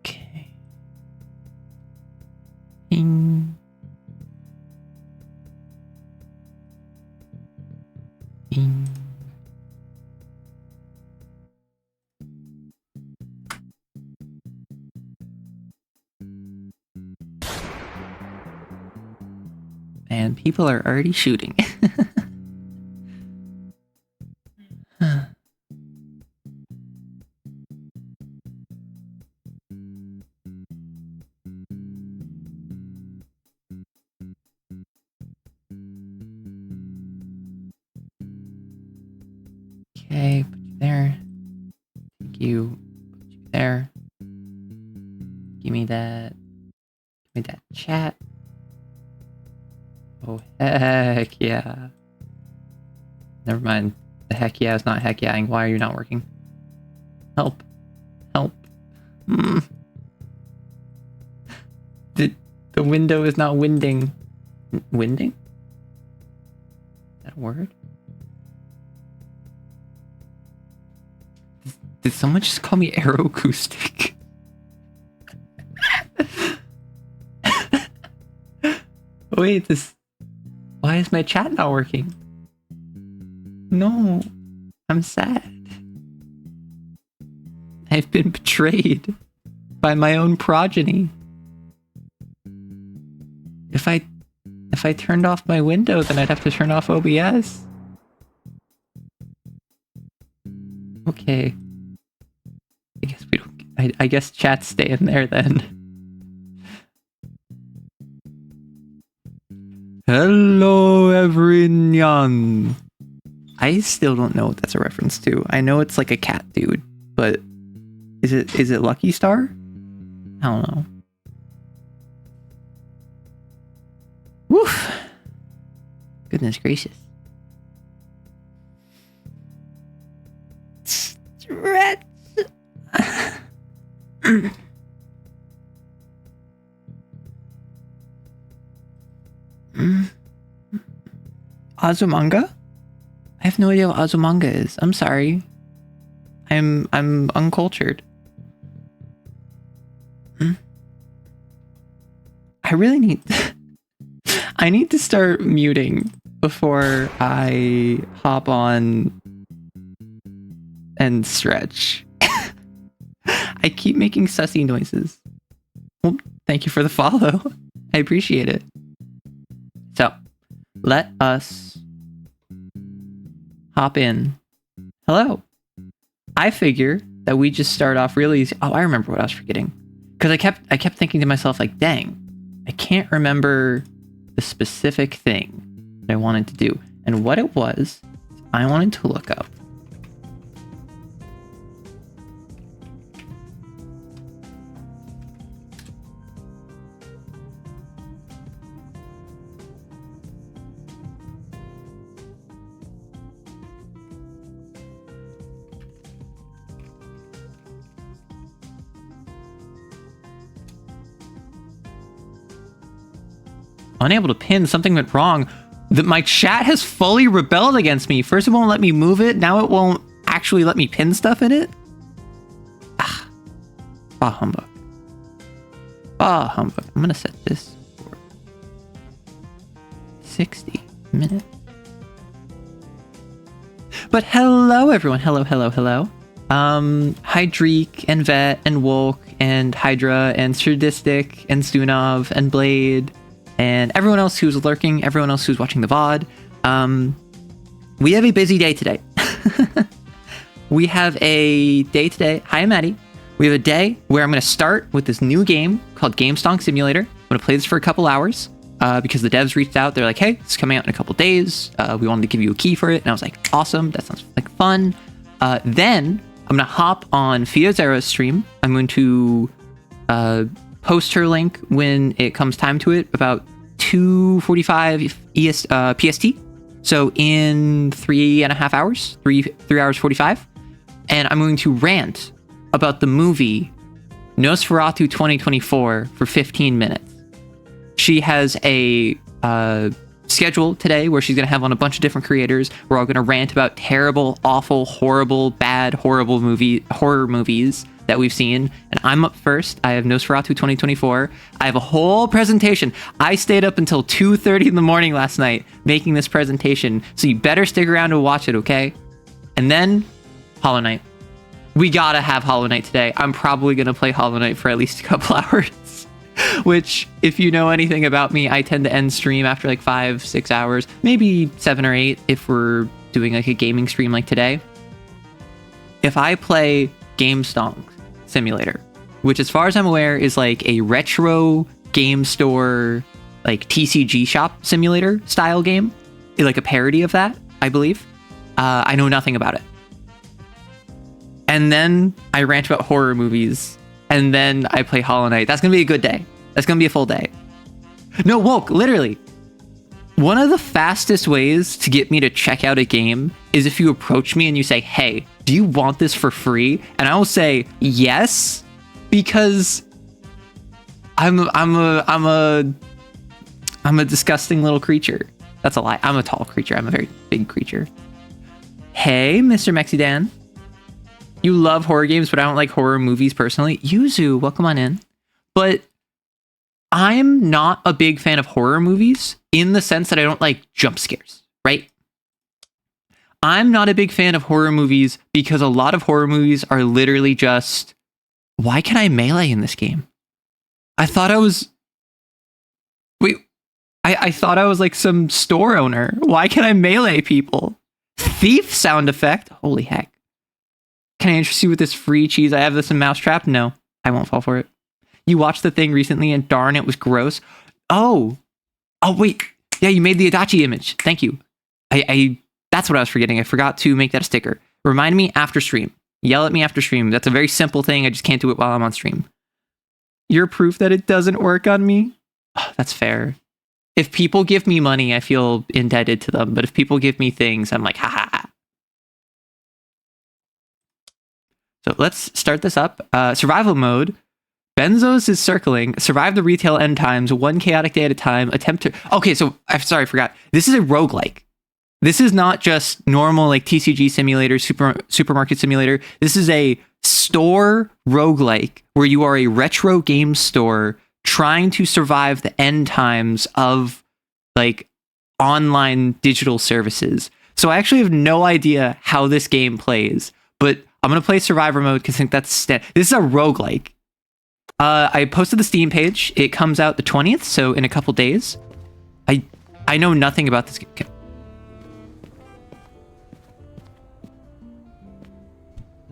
Okay. Bing. Bing. And people are already shooting. Okay, put you there. Take you, put you there. Give me that. Give me that chat. Oh, heck yeah. Never mind. The heck yeah is not heck yeahing. Why are you not working? Help. Help. The window is not winding. Winding? Is that a word? Did someone just call me aeroacoustic? Wait, this... Why is my chat not working? No, I'm sad. I've been betrayed by my own progeny. If I turned off my window, then I'd have to turn off OBS. Okay. I guess we don't... I guess chat's staying there then. Hello, everyone. I still don't know what that's a reference to. I know it's like a cat dude, but is it Lucky Star? I don't know. Woof. Goodness gracious. Stretch. Azumanga? I have no idea what Azumanga is. I'm sorry. I'm uncultured. I really need... I need to start muting before I hop on and stretch. I keep making sussy noises. Well, thank you for the follow. I appreciate it. So, let us hop in. Hello. I figure that we just start off really easy. Oh, I remember what I was forgetting. Because I kept thinking to myself, like, dang, I can't remember the specific thing that I wanted to do. And what it was, I wanted to look up. Unable to pin, something went wrong. My chat has fully rebelled against me. First it won't let me move it, now it won't actually let me pin stuff in it. Ah, bah humbug. Bah humbug. I'm gonna set this for 60 minutes. But hello everyone, hello. Hydreek and Vet and Wolk and Hydra and Sadistic and Stunov and Blade and everyone else who's lurking, everyone else who's watching the VOD. We have a busy day today. We have a day today. Hi, I'm Maddie. We have a day where I'm going to start with this new game called GameStonks Simulator. I'm going to play this for a couple hours because the devs reached out. They're like, hey, it's coming out in a couple days. We wanted to give you a key for it. And I was like, awesome. That sounds like fun. Then I'm going to hop on Fiozera's stream. I'm going to post her link when it comes time to it, about 2:45 PST. So in 3.5 hours, 3 hours 45. And I'm going to rant about the movie Nosferatu 2024 for 15 minutes. She has a schedule today where she's going to have on a bunch of different creators. We're all going to rant about terrible, awful, horrible, bad, horrible horror movies that we've seen. And I'm up first. I have Nosferatu 2024. I have a whole presentation. I stayed up until 2:30 in the morning last night making this presentation, so you better stick around to watch it, okay? And then Hollow Knight. We gotta have Hollow Knight today. I'm probably gonna play Hollow Knight for at least a couple hours, which, if you know anything about me, I tend to end stream after like 5-6 hours, maybe 7 or 8 if we're doing like a gaming stream like today. If I play GameStonks Simulator, which as far as I'm aware is like a retro game store, like TCG shop simulator style game, like a parody of that, I believe. I know nothing about it. And then I rant about horror movies, and then I play Hollow Knight. That's gonna be a good day. That's gonna be a full day. No, woke, literally. One of the fastest ways to get me to check out a game is if you approach me and you say, hey, do you want this for free? And I will say yes, because I'm a disgusting little creature. That's a lie. I'm a tall creature. I'm a very big creature. Hey, Mr. Mexidan. You love horror games, but I don't like horror movies personally. Yuzu, welcome on in. But I'm not a big fan of horror movies in the sense that I don't like jump scares, right? I'm not a big fan of horror movies because a lot of horror movies are literally just, why can I melee in this game? I thought I was... Wait, I thought I was like some store owner. Why can I melee people? Thief sound effect? Holy heck. Can I interest you with this free cheese? I have this in Mousetrap? No, I won't fall for it. You watched The Thing recently and darn, it was gross. Oh, wait. Yeah, you made the Adachi image. Thank you. That's what I was forgetting. I forgot to make that a sticker. Remind me after stream. Yell at me after stream. That's a very simple thing. I just can't do it while I'm on stream. You're proof that it doesn't work on me? Oh, that's fair. If people give me money, I feel indebted to them. But if people give me things, I'm like, ha ha ha. So let's start this up. Survival mode. Benzos is circling. Survive the retail end times. One chaotic day at a time. Attempt to... Okay, so... I'm sorry, I forgot. This is a roguelike. This is not just normal like TCG simulator, supermarket simulator. This is a store roguelike where you are a retro game store trying to survive the end times of like online digital services. So I actually have no idea how this game plays, but I'm going to play survivor mode because I think that's... This is a roguelike. I posted the Steam page. It comes out the 20th, so in a couple days. I know nothing about this game. Okay.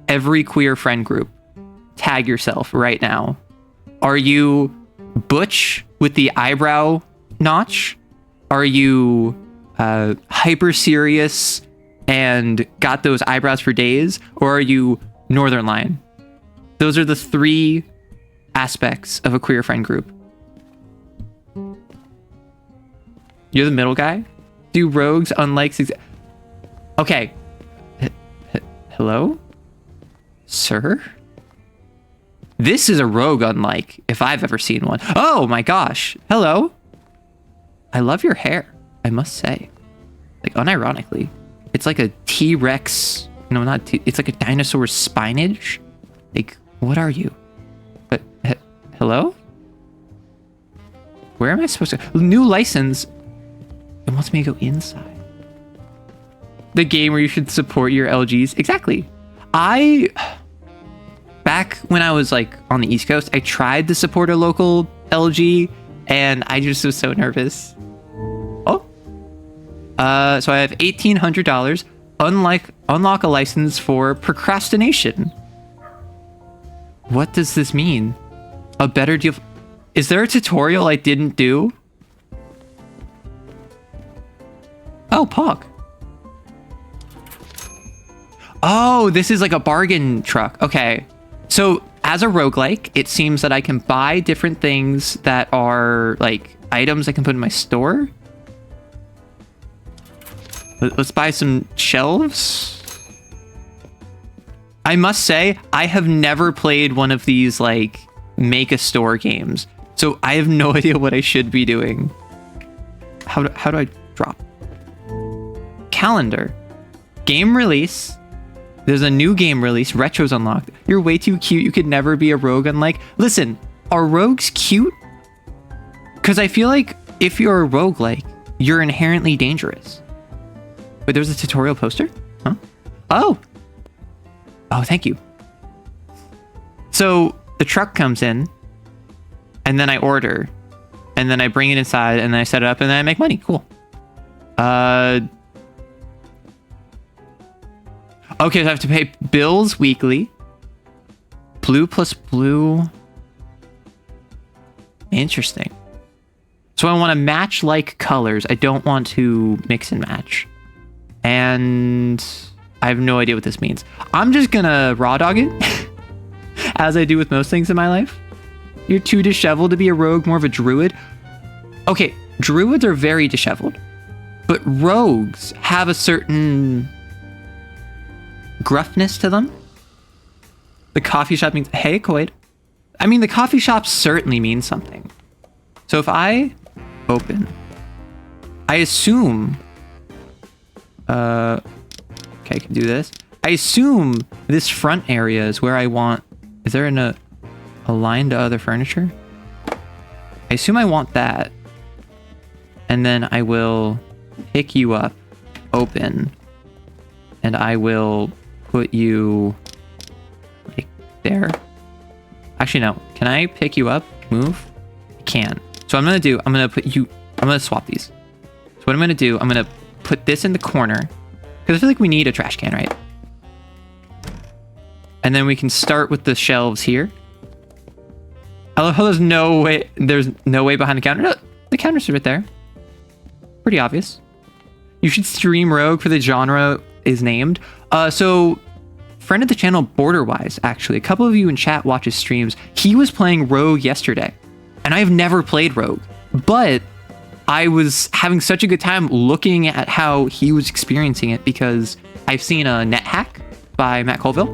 Every queer friend group, tag yourself right now. Are you Butch with the eyebrow notch? Are you hyper serious and got those eyebrows for days, or are you Northern Line? Those are the 3 aspects of a queer friend group. You're the middle guy? Do rogues unlikes okay. Hello? Sir? This is a rogue unlike, if I've ever seen one. Oh my gosh. Hello. I love your hair, I must say. Like, unironically. It's like a T-Rex. No, not T. It's like a dinosaur spinach. Like, what are you? But, hello? Where am I supposed to? New license. It wants me to go inside. The game where you should support your LGs. Exactly. Back when I was like on the East Coast, I tried to support a local LG and I just was so nervous. Oh. So I have $1,800. Unlock a license for procrastination. What does this mean? A better deal. Is there a tutorial I didn't do? Oh, Pog. Oh, this is like a bargain truck. Okay. So as a roguelike, it seems that I can buy different things that are like items I can put in my store. Let's buy some shelves. I must say, I have never played one of these like make a store games. So I have no idea what I should be doing. How do I drop? Calendar. Game release. There's a new game release. Retro's unlocked. You're way too cute. You could never be a rogue unlike. Listen, are rogues cute? Because I feel like if you're a roguelike, you're inherently dangerous. Wait, there's a tutorial poster? Huh? Oh! Oh, thank you. So the truck comes in, and then I order, and then I bring it inside, and then I set it up, and then I make money. Cool. Okay, so I have to pay bills weekly. Blue plus blue. Interesting. So I want to match like colors. I don't want to mix and match. And I have no idea what this means. I'm just gonna raw dog it. As I do with most things in my life. You're too disheveled to be a rogue, more of a druid. Okay, druids are very disheveled. But rogues have a certain gruffness to them. The coffee shop means, hey, Coid. I mean, the coffee shop certainly means something. So if I open, I assume, okay, I can do this. I assume this front area is where I want, is there a line to other furniture? I assume I want that. And then I will pick you up, open, and I will put you like there. Actually, no. Can I pick you up? Move? I can. So I'm going to swap these. So what I'm going to do, I'm going to put this in the corner because I feel like we need a trash can, right? And then we can start with the shelves here. I love how there's no way behind the counter. No, the counter's right there. Pretty obvious. You should stream Rogue for the genre is named. So friend of the channel Borderwise, actually, a couple of you in chat watch his streams. He was playing Rogue yesterday, and I have never played Rogue, but I was having such a good time looking at how he was experiencing it because I've seen a net hack by Matt Colville,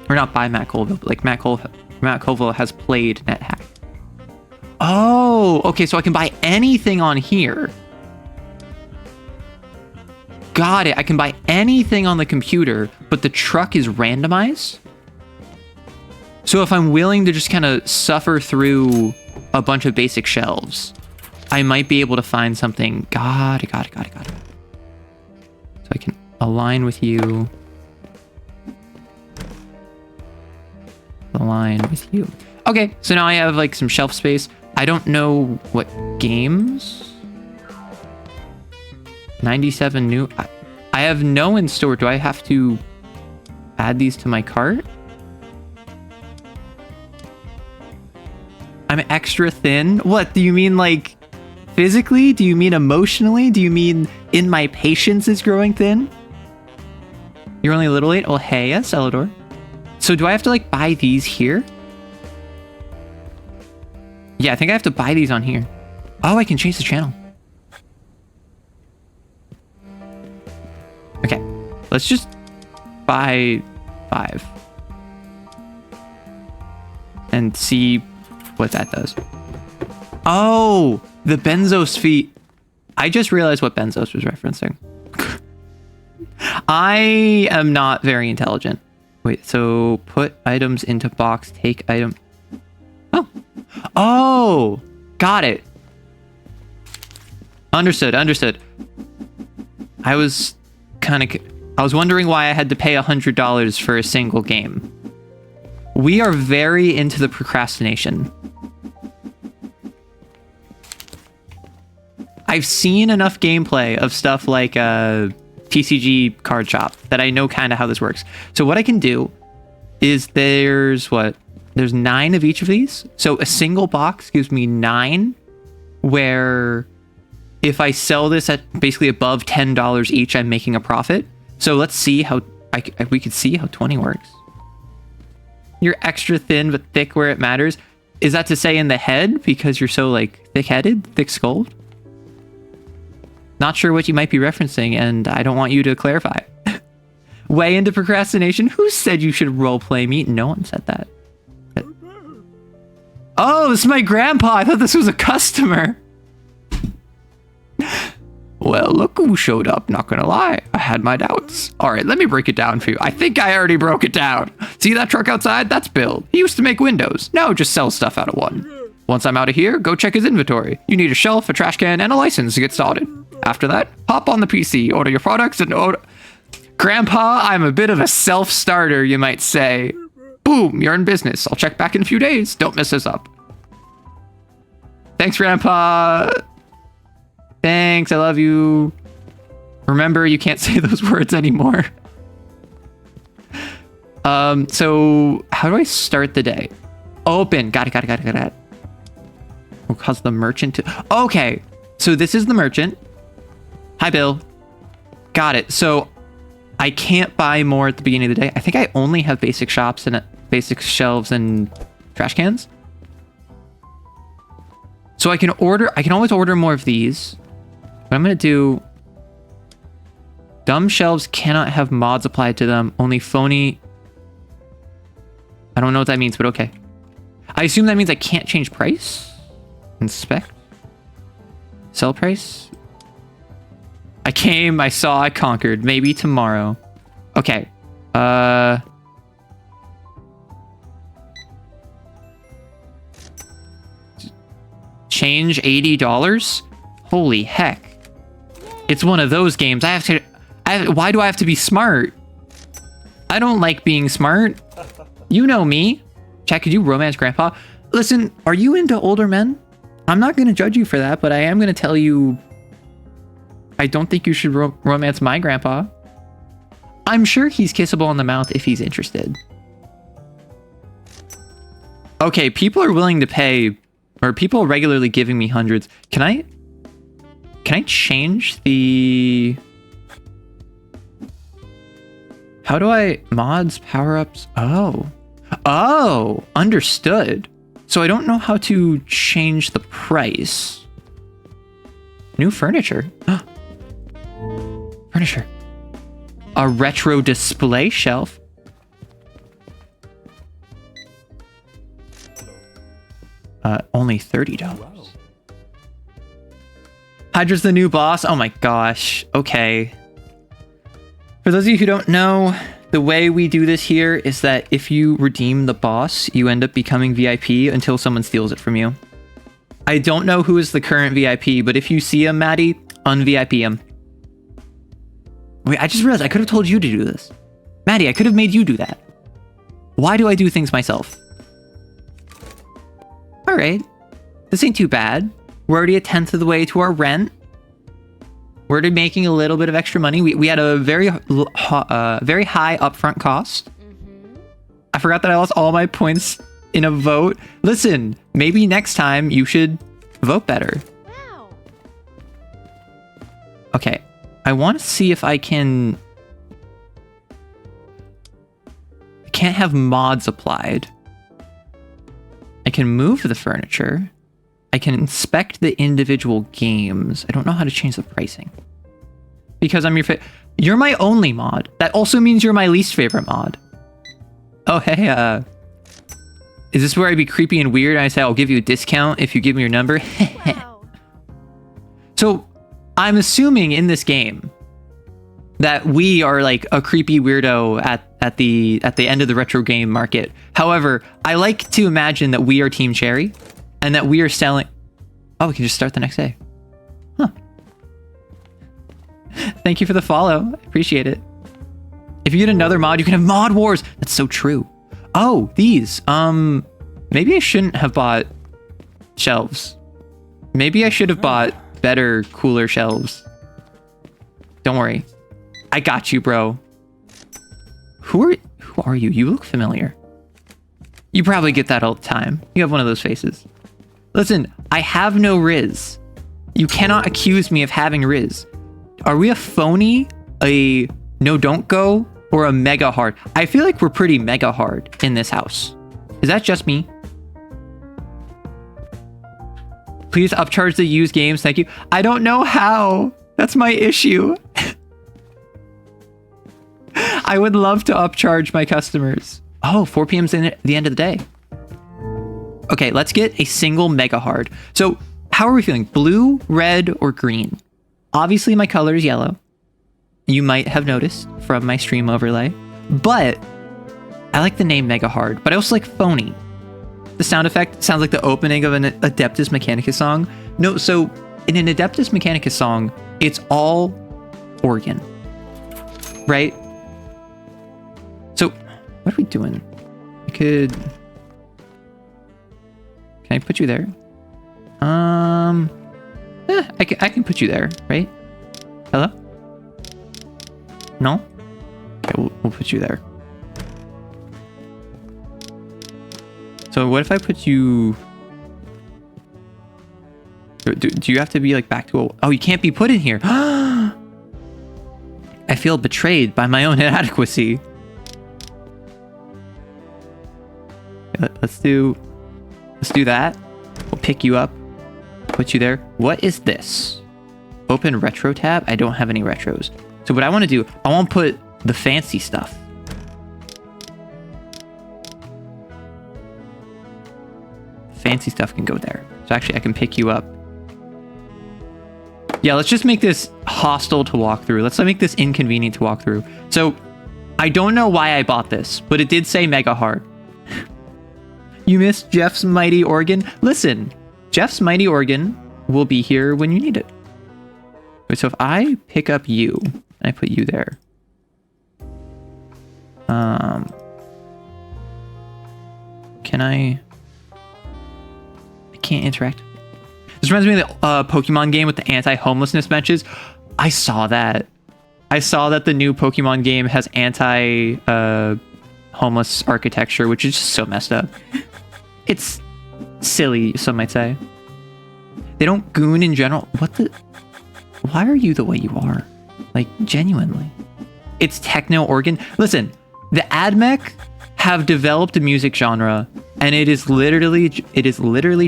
or not by Matt Colville, but like Matt Colville has played NetHack. Oh, okay, so I can buy anything on here. Got it. I can buy anything on the computer, but the truck is randomized. So if I'm willing to just kind of suffer through a bunch of basic shelves, I might be able to find something. Got it. So I can align with you. Align with you. Okay, so now I have like some shelf space. I don't know what games. 97 new. I have no in store. Do I have to add these to my cart? I'm extra thin. What do you mean, like Physically? Do you mean emotionally? Do you mean in my patience is growing thin? You're only a little late? Oh, hey, yes, Elidor. So do I have to, like, buy these here? Yeah, I think I have to buy these on here. Oh, I can change the channel. Okay, let's just buy 5. And see what that does. Oh, the Benzos feet. I just realized what Benzos was referencing. I am not very intelligent. Wait, so put items into box, take item. Oh. Oh, got it. Understood, understood. I was wondering why I had to pay $100 for a single game. We are very into the procrastination. I've seen enough gameplay of stuff like TCG Card Shop that I know kind of how this works. So what I can do is there's 9 of each of these. So a single box gives me 9, where if I sell this at basically above $10 each, I'm making a profit. So let's see how we could see how 20 works. You're extra thin but thick where it matters. Is that to say in the head because you're so like thick-headed, thick-skulled? Not sure what you might be referencing, and I don't want you to clarify. Way into procrastination? Who said you should roleplay me? No one said that. Oh, this is my grandpa. I thought this was a customer. Well, look who showed up, not gonna lie. I had my doubts. All right, let me break it down for you. I think I already broke it down. See that truck outside? That's Bill. He used to make windows. Now just sells stuff out of one. Once I'm out of here, go check his inventory. You need a shelf, a trash can, and a license to get started. After that, hop on the PC, order your products, and order... Grandpa, I'm a bit of a self-starter, you might say. Boom, you're in business. I'll check back in a few days. Don't mess this up. Thanks, Grandpa. Thanks, I love you. Remember, you can't say those words anymore. So how do I start the day? Open. Got it. We'll cause the merchant to... Okay, so this is the merchant. Hi, Bill. Got it. So I can't buy more at the beginning of the day. I think I only have basic shops and basic shelves and trash cans. So I can always order more of these. But I'm going to do... Dumb shelves cannot have mods applied to them. Only phony... I don't know what that means, but okay. I assume that means I can't change price? Inspect? Sell price? I came, I saw, I conquered. Maybe tomorrow. Okay. Change $80? Holy heck. It's one of those games. Why do I have to be smart? I don't like being smart. You know me. Chat, could you romance Grandpa? Listen, are you into older men? I'm not going to judge you for that, but I am going to tell you I don't think you should romance my grandpa. I'm sure he's kissable on the mouth if he's interested. Okay, people are willing to pay, or people are regularly giving me hundreds. Can I change the... How do I... Mods, power-ups? Oh, understood. So I don't know how to change the price. New furniture. Furniture. A retro display shelf. Only $30. Hydra's the new boss. Oh my gosh. Okay. For those of you who don't know, the way we do this here is that if you redeem the boss, you end up becoming VIP until someone steals it from you. I don't know who is the current VIP, but if you see him, Maddie, un-VIP him. Wait, I just realized I could have told you to do this. Maddie, I could have made you do that. Why do I do things myself? All right. This ain't too bad. We're already 1/10 of the way to our rent. We're already making a little bit of extra money. We had a very high upfront cost. I forgot that I lost all my points in a vote. Listen, maybe next time you should vote better. Wow. Okay, I want to see if I can... I can't have mods applied. I can move the furniture. I can inspect the individual games. I don't know how to change the pricing. Because I'm your you're my only mod. That also means you're my least favorite mod. Oh, hey, is this where I'd be creepy and weird and I say I'll give you a discount if you give me your number? Wow. So, I'm assuming in this game that we are like a creepy weirdo at the end of the retro game market. However, I like to imagine that we are Team Cherry and that we are selling... Oh, we can just start the next day. Huh. Thank you for the follow. I appreciate it. If you get another mod, you can have Mod Wars. That's so true. Oh, these. Maybe I shouldn't have bought shelves. Maybe I should have bought better, cooler shelves. Don't worry. I got you, bro. Who are you? You look familiar. You probably get that all the time. You have one of those faces. Listen, I have no Riz. You cannot accuse me of having Riz. Are we a phony, a no don't go, or a mega hard? I feel like we're pretty mega hard in this house. Is that just me? Please upcharge the used games, thank you. I don't know how. That's my issue. I would love to upcharge my customers. Oh, 4 p.m.'s in the end of the day. Okay, let's get a single mega hard. So, how are we feeling? Blue, red, or green? Obviously, my color is yellow. You might have noticed from my stream overlay. But, I like the name Mega Hard, but I also like phony. The sound effect sounds like the opening of an Adeptus Mechanicus song. No, so, in an Adeptus Mechanicus song, it's all organ. Right? So, what are we doing? I could... Can I put you there? I can put you there, right? Hello? No? Okay, we'll put you there. So what if I put you... Do you have to be like back to a... Oh, you can't be put in here. I feel betrayed by my own inadequacy. Let's do that. We'll pick you up, put you there. What is this? Open retro tab? I don't have any retros. So what I want to do, I want to put the fancy stuff. Fancy stuff can go there. So actually I can pick you up. Yeah, let's just make this hostile to walk through. Let's make this inconvenient to walk through. So I don't know why I bought this, but it did say mega hard. You missed Jeff's mighty organ? Listen, Jeff's mighty organ will be here when you need it. Wait, so if I pick up you and I put you there. Can I can't interact. This reminds me of the Pokemon game with the anti-homelessness benches. I saw that. I saw that the new Pokemon game has anti-homeless architecture, which is just so messed up. It's silly, some might say. They don't goon in general. What the... Why are you the way you are? Like, genuinely. It's techno organ. Listen, the AdMech have developed a music genre, and it is literally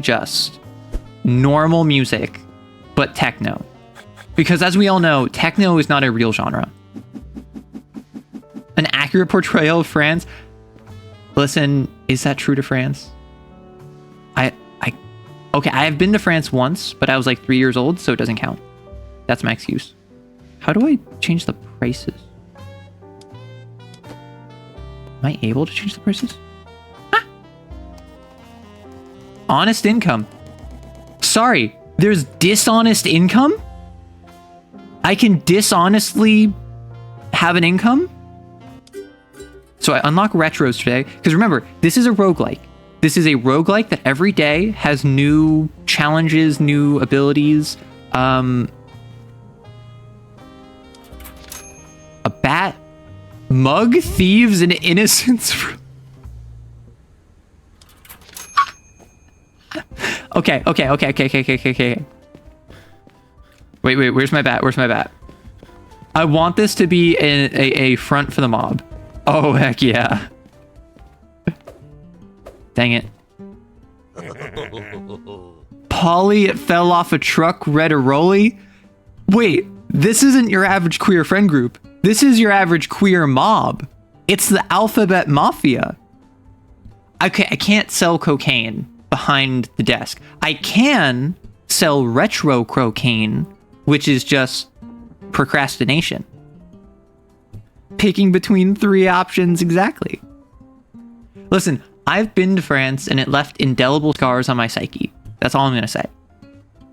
just normal music, but techno. Because as we all know, techno is not a real genre. An accurate portrayal of France? Listen, is that true to France? Okay, I have been to France once, but I was like 3 years old, so it doesn't count. That's my excuse. How do I change the prices? Am I able to change the prices? Ah! Honest income. Sorry, there's dishonest income? I can dishonestly have an income? So I unlock retros today, because remember, this is a roguelike. This is a roguelike that every day has new challenges, new abilities. A bat, mug, thieves, and innocence. Okay. Wait, where's my bat? Where's my bat? I want this to be a front for the mob. Oh, heck yeah. Dang it. Polly, it fell off a truck, read a rolly. Wait, this isn't your average queer friend group. This is your average queer mob. It's the alphabet mafia. I can't sell cocaine behind the desk. I can sell retro cocaine, which is just procrastination. Picking between 3 options exactly. Listen, I've been to France and it left indelible scars on my psyche. That's all I'm gonna say.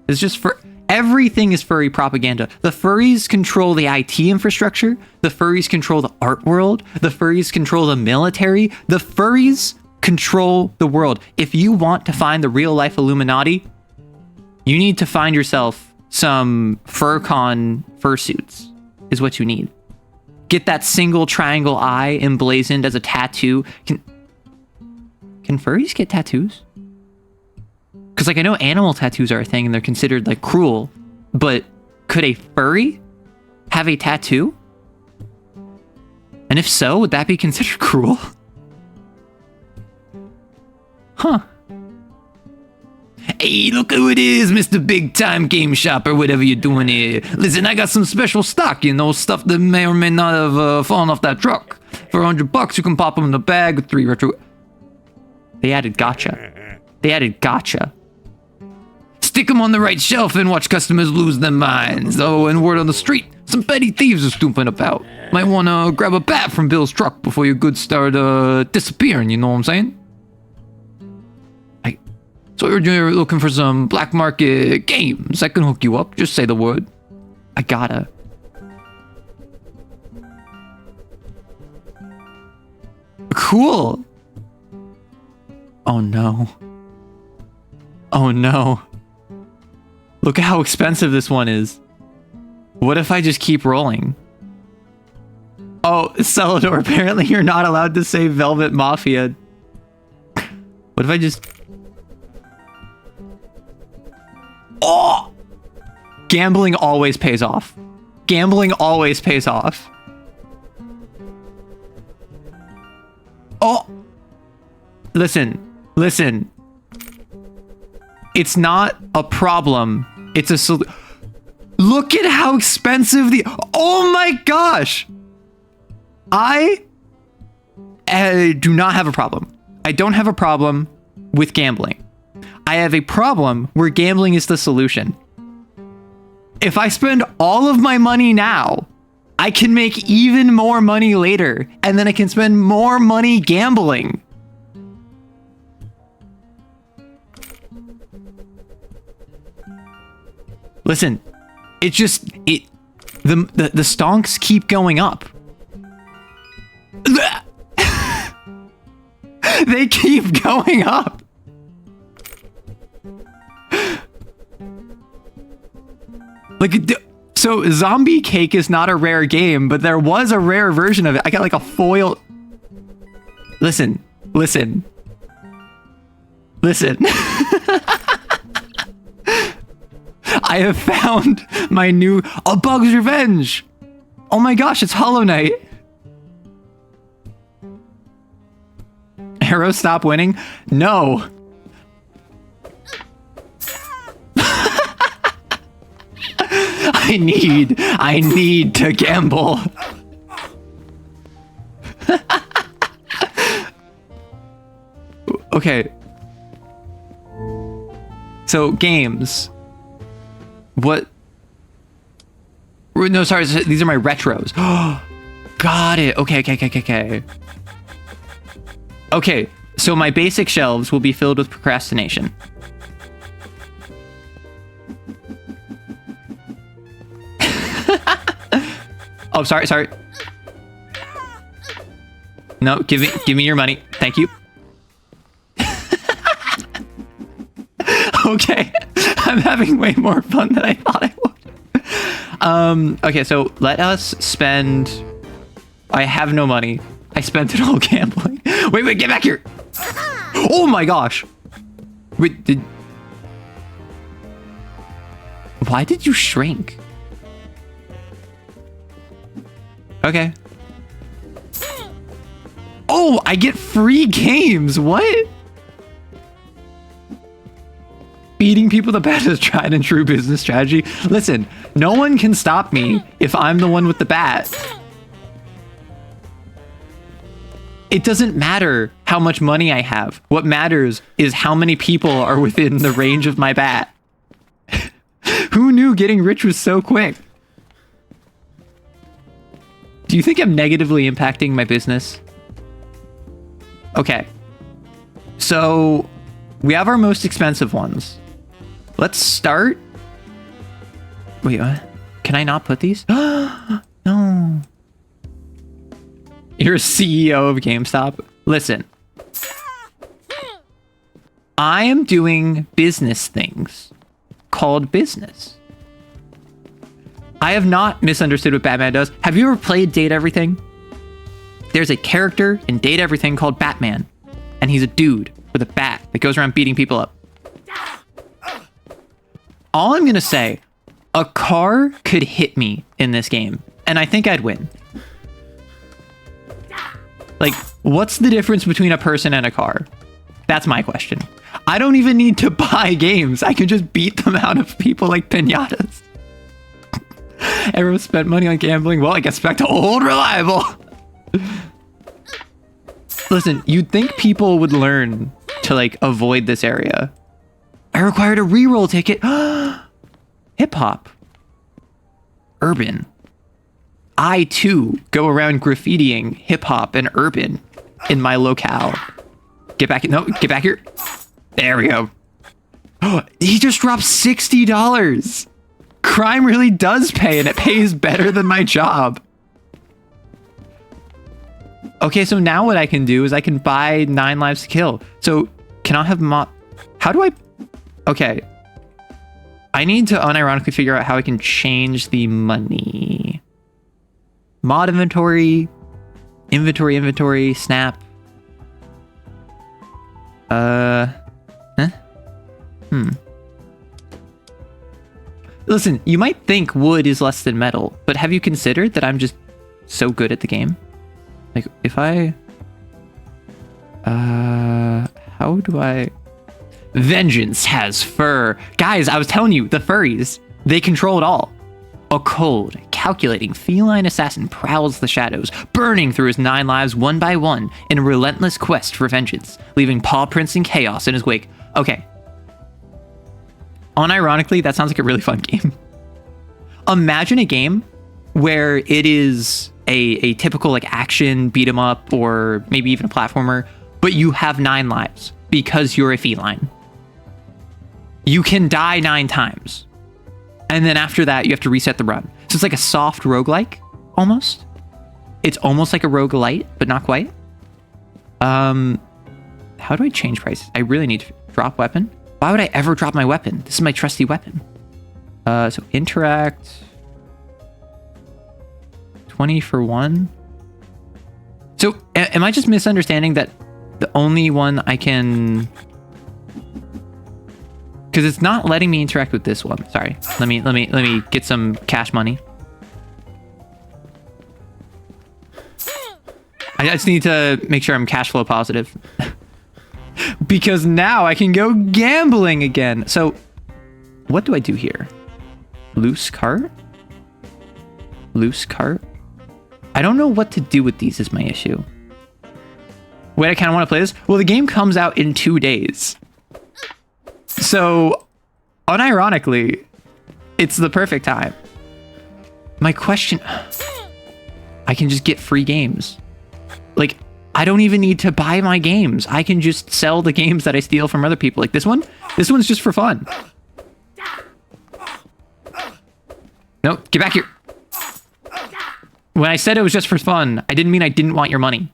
It's just for everything is furry propaganda. The furries control the IT infrastructure. The furries control the art world. The furries control the military. The furries control the world. If you want to find the real life Illuminati, you need to find yourself some furcon fursuits is what you need. Get that single triangle eye emblazoned as a tattoo. Can furries get tattoos? Because, like, I know animal tattoos are a thing and they're considered, like, cruel. But could a furry have a tattoo? And if so, would that be considered cruel? Huh. Hey, look who it is, Mr. Big Time Game Shop or whatever you're doing here. Listen, I got some special stock, you know, stuff that may or may not have fallen off that truck. For $100, you can pop them in the bag with 3 retro... They added gotcha. They added gotcha. Stick them on the right shelf and watch customers lose their minds. Oh, and word on the street, some petty thieves are snooping about. Might want to grab a bat from Bill's truck before your goods start disappearing, you know what I'm saying? So you're looking for some black market games. I can hook you up. Just say the word. I gotta. Cool. Oh no. Oh no. Look at how expensive this one is. What if I just keep rolling? Oh, Celador, apparently you're not allowed to say Velvet Mafia. What if I just... Oh! Gambling always pays off. Gambling always pays off. Oh! Listen. Listen. It's not a problem. It's a solution. Look at how expensive the... Oh my gosh! I do not have a problem. I don't have a problem with gambling. I have a problem where gambling is the solution. If I spend all of my money now, I can make even more money later, and then I can spend more money gambling. Listen, it's just the stonks keep going up. They keep going up. Like, so Zombie Cake is not a rare game, but there was a rare version of it. I got like a foil. Listen, listen, listen. I have found my new A Bug's Revenge. Oh my gosh, it's Hollow Knight. Arrow, stop winning. No. I need to gamble. Okay. So games. What? No, sorry. These are my retros. Got it. Okay. Okay. So my basic shelves will be filled with procrastination. Oh, sorry. No, give me your money. Thank you. Okay, I'm having way more fun than I thought I would. Okay, so let us spend... I have no money. I spent it all gambling. Wait, get back here. Oh my gosh. Wait, Why did you shrink? Okay. Oh, I get free games. What? Beating people the bat is tried and true business strategy. Listen, no one can stop me if I'm the one with the bat. It doesn't matter how much money I have. What matters is how many people are within the range of my bat. Who knew getting rich was so quick? Do you think I'm negatively impacting my business? Okay. So, we have our most expensive ones. Let's start. Wait, what? Can I not put these? No. You're a CEO of GameStop. Listen. I am doing business things called business. I have not misunderstood what Batman does. Have you ever played Date Everything? There's a character in Date Everything called Batman, and he's a dude with a bat that goes around beating people up. All I'm gonna say, a car could hit me in this game, and I think I'd win. Like, what's the difference between a person and a car? That's my question. I don't even need to buy games. I can just beat them out of people like piñatas. Everyone spent money on gambling. Well, I guess back to old reliable. Listen, you'd think people would learn to like avoid this area. I required a reroll ticket. Hip hop. Urban. I too go around graffitiing hip hop and urban in my locale. Get back. No, get back here. There we go. He just dropped $60. Crime really does pay, and it pays better than my job. Okay, so now what I can do is I can buy 9 lives to kill. So can I have how do I? Okay. I need to unironically figure out how I can change the money. Mod inventory, inventory, snap. Listen, you might think wood is less than metal, but have you considered that I'm just so good at the game? Like, if I... how do I... Vengeance has fur. Guys, I was telling you, the furries, they control it all. A cold, calculating feline assassin prowls the shadows, burning through his 9 lives one by one in a relentless quest for vengeance, leaving paw prints and chaos in his wake. Okay. Unironically, that sounds like a really fun game. Imagine a game where it is a typical like action beat 'em up or maybe even a platformer, but you have 9 lives because you're a feline. You can die 9 times. And then after that, you have to reset the run. So it's like a soft roguelike, almost. It's almost like a roguelite, but not quite. How do I change prices? I really need to drop weapon. Why would I ever drop my weapon? This is my trusty weapon. So interact. 20 for 1. So am I just misunderstanding that the only one I can... Because it's not letting me interact with this one. Sorry. Let me get some cash money. I just need to make sure I'm cash flow positive. Because now I can go gambling again. So what do I do here? Loose cart? Loose cart? I don't know what to do with these is my issue. Wait, I kind of want to play this. Well, the game comes out in 2 days. So, unironically, it's the perfect time. My question... I can just get free games. Like, I don't even need to buy my games. I can just sell the games that I steal from other people. Like this one? This one's just for fun. No, get back here. When I said it was just for fun, I didn't mean I didn't want your money.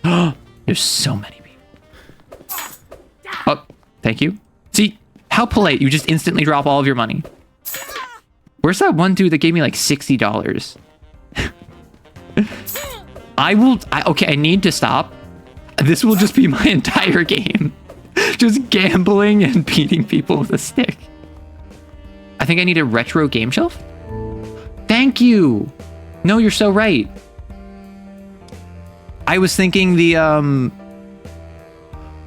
There's so many people. Oh, thank you. See, how polite. You just instantly drop all of your money. Where's that one dude that gave me like $60? Okay, I need to stop. This will just be my entire game. Just gambling and beating people with a stick. I think I need a retro game shelf. Thank you. No, you're so right. I was thinking the,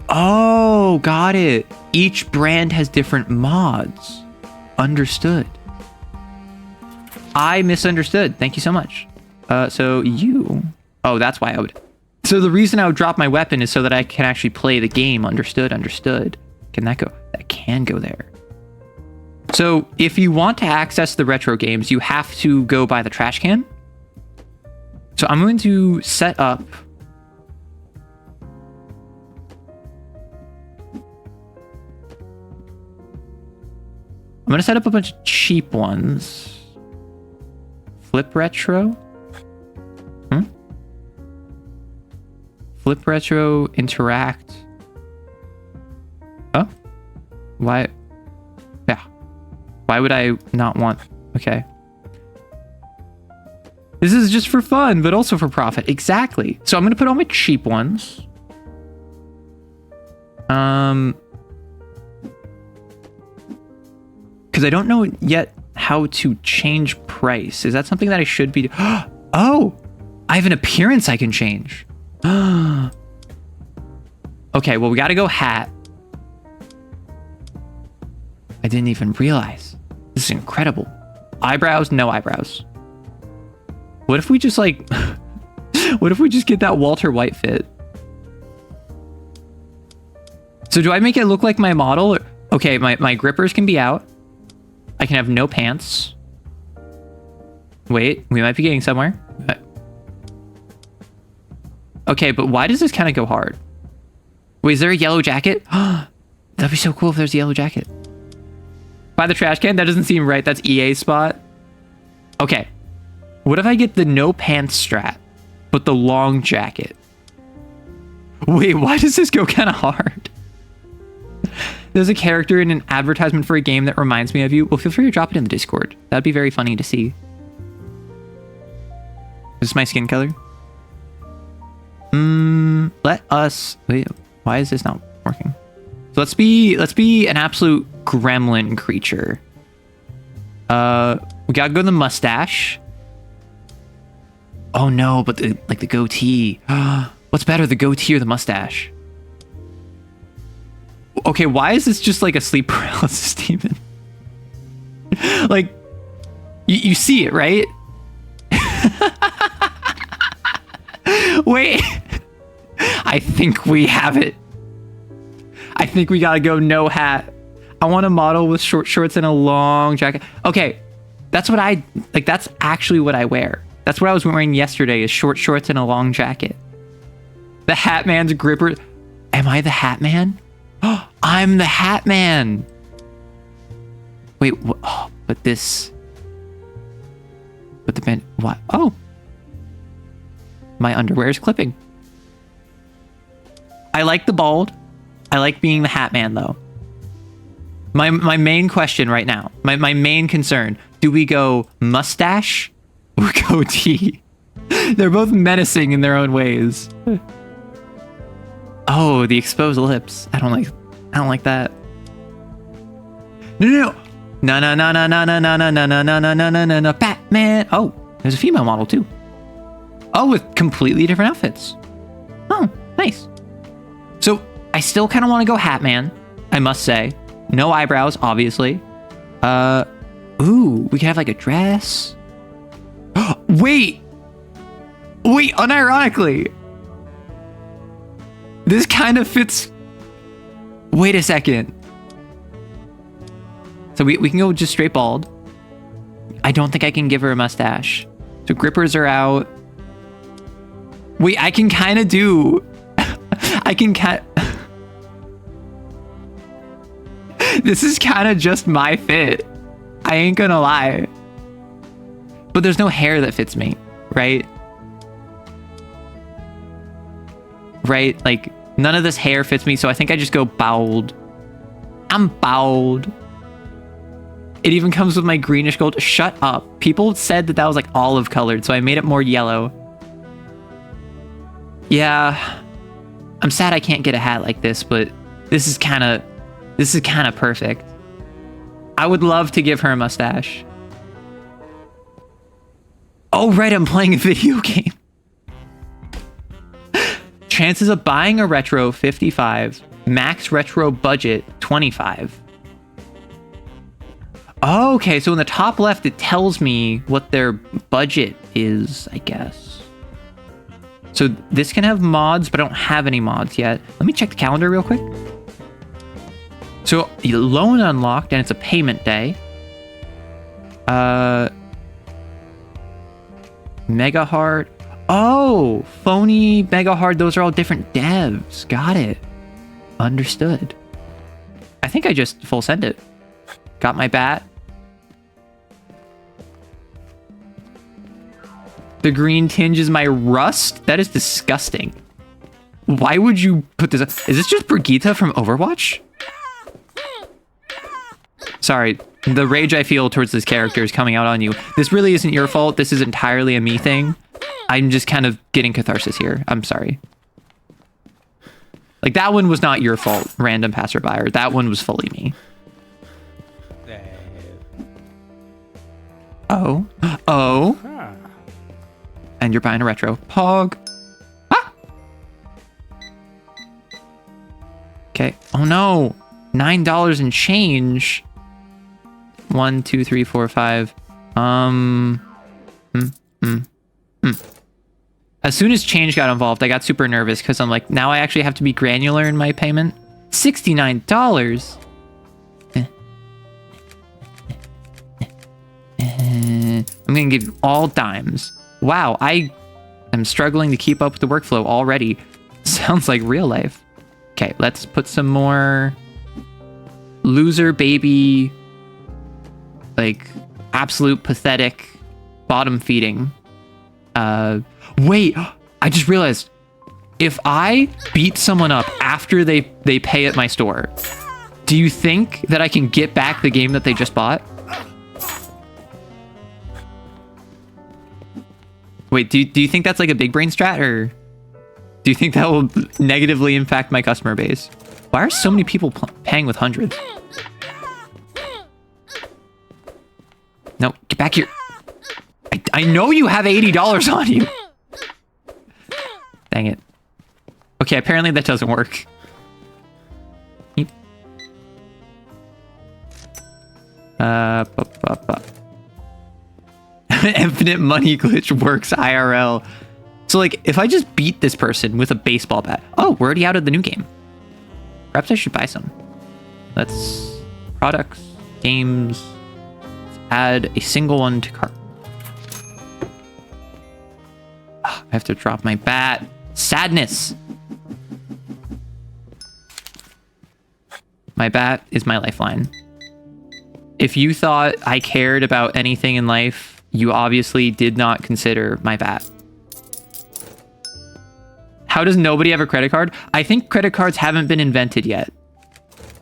oh, got it. Each brand has different mods. Understood. I misunderstood. Thank you so much. So you... Oh, that's why I would... So the reason I would drop my weapon is so that I can actually play the game. Understood, understood. Can that go? That can go there. So if you want to access the retro games, you have to go by the trash can. So I'm going to set up... I'm going to set up a bunch of cheap ones. Flip retro? Flip retro, interact. Oh? Why? Yeah. Why would I not want... Okay. This is just for fun, but also for profit. Exactly. So I'm going to put all my cheap ones. Because I don't know yet how to change price. Is that something that I should be... Oh! I have an appearance I can change. Okay, well, we got to go hat. I didn't even realize. This is incredible. Eyebrows, no eyebrows. What if we just like... What if we just get that Walter White fit? So do I make it look like my model? Okay, my grippers can be out. I can have no pants. Wait, we might be getting somewhere. Okay, but why does this kind of go hard? Wait, is there a yellow jacket? That'd be so cool if there's a yellow jacket. By the trash can? That doesn't seem right. That's EA's spot. Okay. What if I get the no pants strat, but the long jacket? Wait, why does this go kind of hard? There's a character in an advertisement for a game that reminds me of you. Well, feel free to drop it in the Discord. That'd be very funny to see. Is this my skin color? Let us... Wait, why is this not working? So let's be an absolute gremlin creature. We gotta go to the mustache. Oh no, but the goatee. What's better, the goatee or the mustache? Okay, why is this just like a sleep paralysis demon? Like, you see it, right? Wait. I think we have it. I think we gotta go no hat. I want a model with short shorts and a long jacket. Okay, that's what I... Like, that's actually what I wear. That's what I was wearing yesterday, is short shorts and a long jacket. The Hat Man's gripper... Am I the Hat Man? Oh, I'm the Hat Man! Wait, oh, but this... But the man... What? Oh! My underwear is clipping. I like the bald. I like being the Hat Man, though. My main question right now, my main concern, do we go mustache or goatee? They're both menacing in their own ways. Oh, the exposed lips. I don't like that. No. No, Batman. Oh, there's a female model too. Oh, with completely different outfits. Oh, nice. So I still kind of want to go Hat Man, I must say. No eyebrows, obviously. Ooh, we can have like a dress. Wait, unironically, this kind of fits. Wait a second. So we can go just straight bald. I don't think I can give her a mustache. So grippers are out. Wait, I can kind of do... I can kind... This is kind of just my fit. I ain't gonna lie. But there's no hair that fits me, right? Right? Like, none of this hair fits me, so I think I just go bald. I'm bald. It even comes with my greenish gold. Shut up. People said that was like olive colored, so I made it more yellow. Yeah. I'm sad I can't get a hat like this, but this is kind of perfect. I would love to give her a mustache. Oh, right, I'm playing a video game. Chances of buying a retro, 55. Max retro budget, 25. Oh, okay, so in the top left, it tells me what their budget is, I guess. So this can have mods, but I don't have any mods yet. Let me check the calendar real quick. So loan unlocked, and it's a payment day. Mega Hard. Oh, phony, Mega Hard. Those are all different devs. Got it. Understood. I think I just full send it. Got my bat. The green tinge is my rust? That is disgusting. Why would you put this up? Is this just Brigitte from Overwatch? Sorry, the rage I feel towards this character is coming out on you. This really isn't your fault. This is entirely a me thing. I'm just kind of getting catharsis here. I'm sorry. Like, that one was not your fault, random passerby. That one was fully me. Oh. Oh. And you're buying a retro. Pog. Ah! Okay. Oh, no. $9 and change. 1, 2, 3, 4, 5. As soon as change got involved, I got super nervous because I'm like, now I actually have to be granular in my payment. $69. I'm going to give you all dimes. Wow, I am struggling to keep up with the workflow already. Sounds like real life. Okay, let's put some more loser baby, like absolute pathetic bottom feeding. Wait, I just realized if I beat someone up after they pay at my store, do you think that I can get back the game that they just bought? Wait, do you think that's like a big brain strat, or do you think that will negatively impact my customer base? Why are so many people paying with hundreds? No, get back here. I know you have $80 on you. Dang it. Okay, apparently that doesn't work. Infinite money glitch works IRL. So, like, if I just beat this person with a baseball bat... Oh, we're already out of the new game. Perhaps I should buy some. Let's... Products, games... Let's add a single one to cart. I have to drop my bat. Sadness! My bat is my lifeline. If you thought I cared about anything in life, you obviously did not consider my bat. How does nobody have a credit card? I think credit cards haven't been invented yet.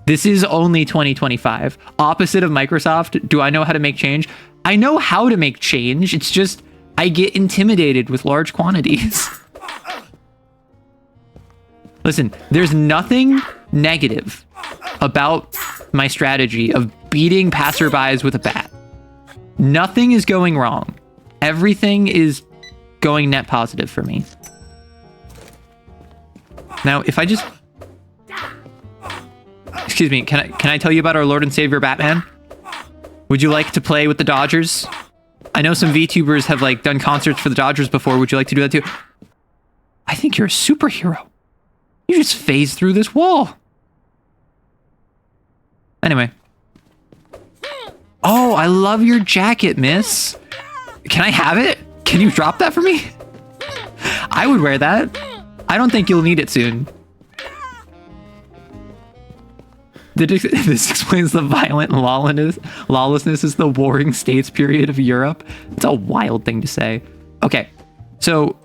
This is only 2025. Opposite of Microsoft, do I know how to make change? I know how to make change. It's just, I get intimidated with large quantities. Listen, there's nothing negative about my strategy of beating passerbys with a bat. Nothing is going wrong. Everything is going net positive for me. Now, if I just... Excuse me, can I tell you about our Lord and Savior Batman? Would you like to play with the Dodgers? I know some VTubers have like done concerts for the Dodgers before. Would you like to do that too? I think you're a superhero. You just phased through this wall. Anyway. Oh, I love your jacket, miss. Can I have it? Can you drop that for me? I would wear that. I don't think you'll need it soon. This explains the violent lawlessness is the warring states period of Europe. It's a wild thing to say. Okay, so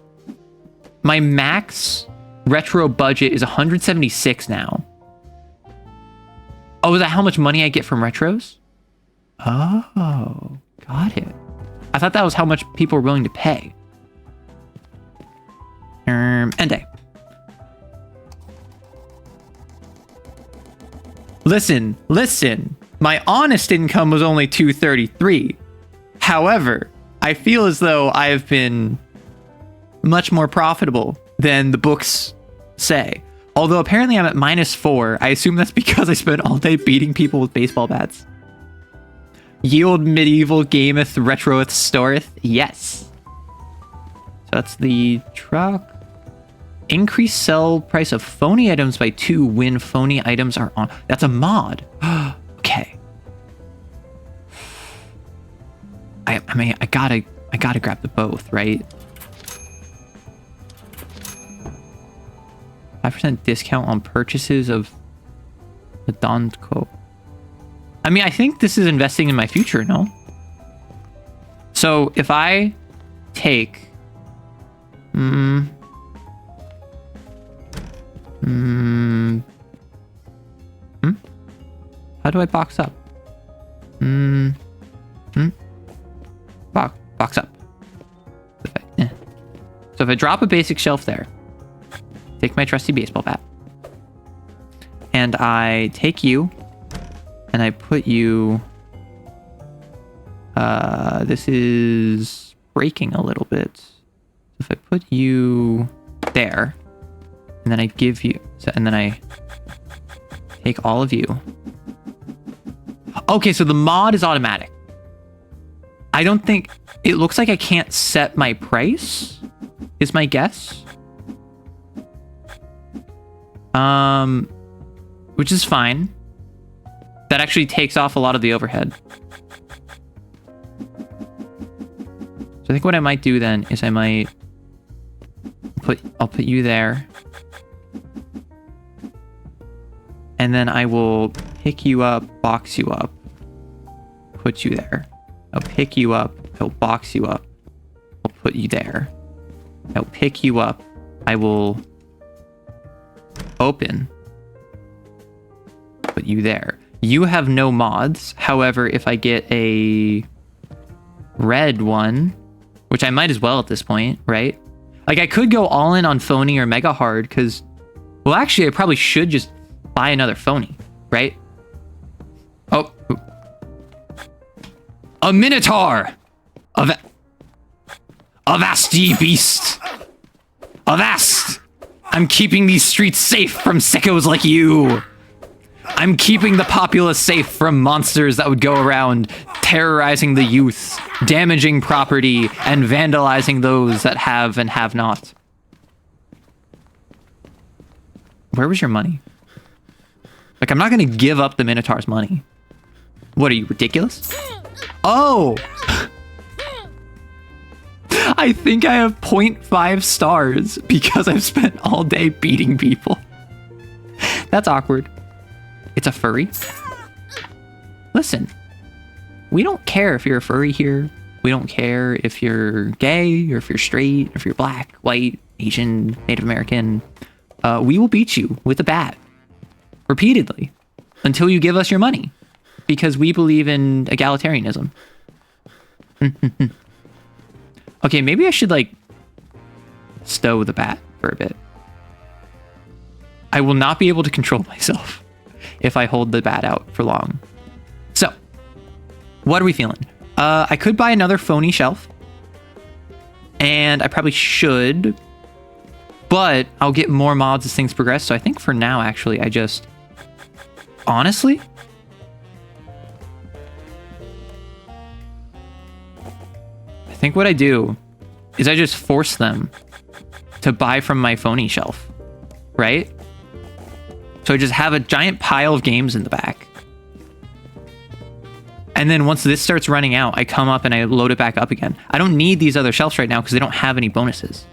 my max retro budget is 176 now. Oh, is that how much money I get from retros? Oh, got it. I thought that was how much people were willing to pay. End day. Listen. My honest income was only 233. However, I feel as though I have been much more profitable than the books say. Although apparently I'm at -4. I assume that's because I spent all day beating people with baseball bats. Yield medieval gameth retroeth storeth. Yes. So that's the truck. Increase sell price of phony items by 2 when phony items are on. That's a mod. Okay. I mean, I gotta grab the both, right? 5% discount on purchases of the Donko. I mean, I think this is investing in my future, no? So if I take how do I box up? Box up. So if I drop a basic shelf there, take my trusty baseball bat, and I take you, and I put you... this is breaking a little bit. So if I put you there, and then I give you... and then I take all of you. Okay, so the mod is automatic. I don't think... It looks like I can't set my price, is my guess. Which is fine. That actually takes off a lot of the overhead. So I think what I might do then is I might I'll put you there. And then I will pick you up, box you up, put you there. I'll pick you up, I'll box you up, I'll put you there. I'll pick you up, I will open, put you there. You have no mods. However, if I get a red one, which I might as well at this point, right? Like, I could go all in on phony or mega hard because, well, actually, I probably should just buy another phony, right? Oh. A minotaur! Avast, ye beast! Avast! I'm keeping these streets safe from sickos like you! I'm keeping the populace safe from monsters that would go around terrorizing the youth, damaging property, and vandalizing those that have and have not. Where was your money? Like, I'm not gonna give up the Minotaur's money. What, are you ridiculous? Oh! I think I have 0.5 stars because I've spent all day beating people. That's awkward. It's a furry. Listen, we don't care if you're a furry here. We don't care if you're gay or if you're straight, if you're black, white, Asian, Native American. We will beat you with a bat repeatedly until you give us your money because we believe in egalitarianism. Okay, maybe I should like stow the bat for a bit. I will not be able to control myself if I hold the bat out for long. So, what are we feeling? I could buy another phony shelf. And I probably should. But I'll get more mods as things progress. So I think for now, actually, I just... Honestly? I think what I do is I just force them to buy from my phony shelf. Right? So I just have a giant pile of games in the back. And then once this starts running out, I come up and I load it back up again. I don't need these other shelves right now because they don't have any bonuses.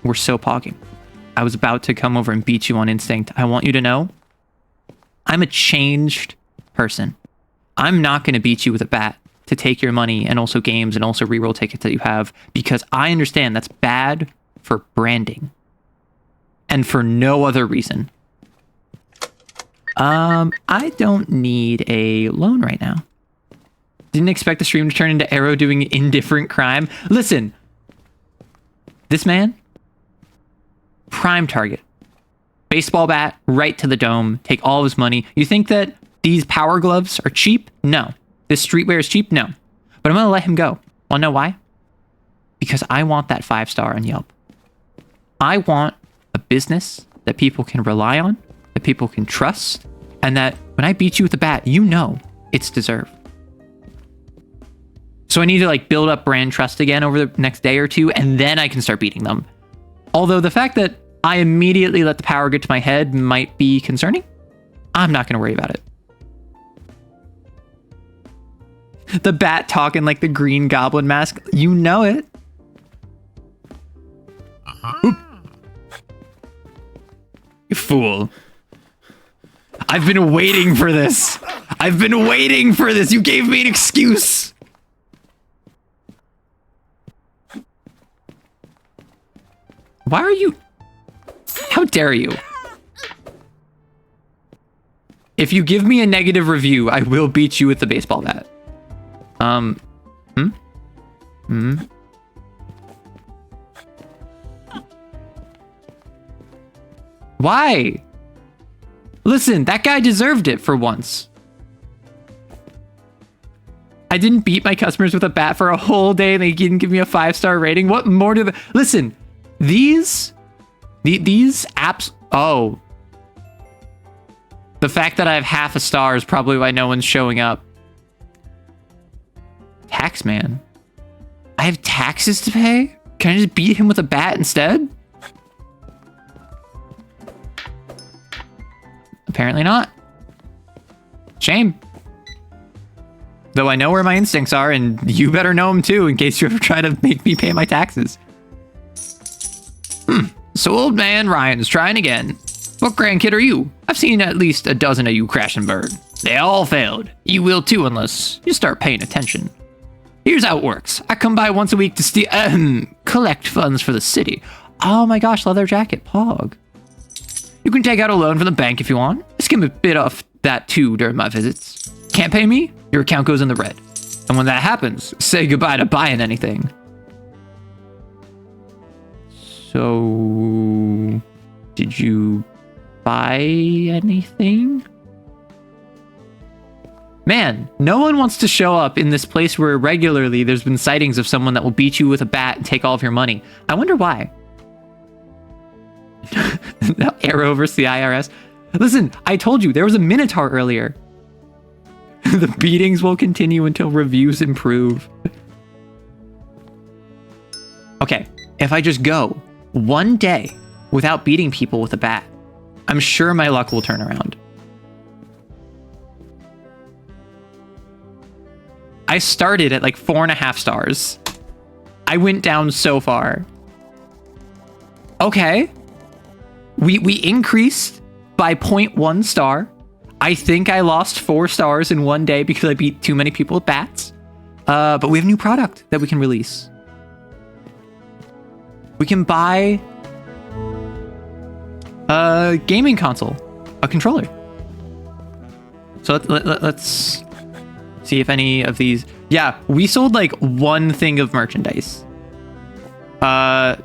We're so pogging. I was about to come over and beat you on instinct. I want you to know, I'm a changed person. I'm not going to beat you with a bat to take your money and also games and also reroll tickets that you have because I understand that's bad for branding and for no other reason. I don't need a loan right now. Didn't expect the stream to turn into Arrow doing indifferent crime. Listen, this man, prime target. Baseball bat, right to the dome, take all of his money. You think that These power gloves are cheap? No. This streetwear is cheap? No. But I'm going to let him go. Wanna know why? Because I want that 5-star on Yelp. I want a business that people can rely on, that people can trust, and that when I beat you with a bat, you know it's deserved. So I need to like build up brand trust again over the next day or two, and then I can start beating them. Although the fact that I immediately let the power get to my head might be concerning, I'm not going to worry about it. The bat talking like the Green Goblin mask. You know it. You fool. I've been waiting for this. I've been waiting for this. You gave me an excuse. Why are you... How dare you? If you give me a negative review, I will beat you with the baseball bat. Why? Listen, that guy deserved it for once. I didn't beat my customers with a bat for a whole day and they didn't give me a 5-star rating. What more do the... Listen, these apps... Oh. The fact that I have half a star is probably why no one's showing up. Taxman. I have taxes to pay? Can I just beat him with a bat instead? Apparently not. Shame. Though I know where my instincts are, and you better know them too, in case you ever try to make me pay my taxes. So old man Ryan's trying again. What grandkid are you? I've seen at least a dozen of you crash and burn. They all failed. You will too unless you start paying attention. Here's how it works. I come by once a week to collect funds for the city. Oh my gosh, leather jacket, Pog. You can take out a loan from the bank if you want. I skim a bit off that too during my visits. Can't pay me? Your account goes in the red. And when that happens, say goodbye to buying anything. So, did you buy anything? Man, no one wants to show up in this place where regularly there's been sightings of someone that will beat you with a bat and take all of your money. I wonder why. Arrow versus the IRS. Listen, I told you there was a Minotaur earlier. The beatings will continue until reviews improve. Okay, if I just go one day without beating people with a bat, I'm sure my luck will turn around. I started at like 4.5 stars. I went down so far. Okay. We increased by 0.1 star. I think I lost 4 stars in one day because I beat too many people with bats. But we have a new product that we can release. We can buy a gaming console, a controller. So let's see if any of these... Yeah, we sold like one thing of merchandise.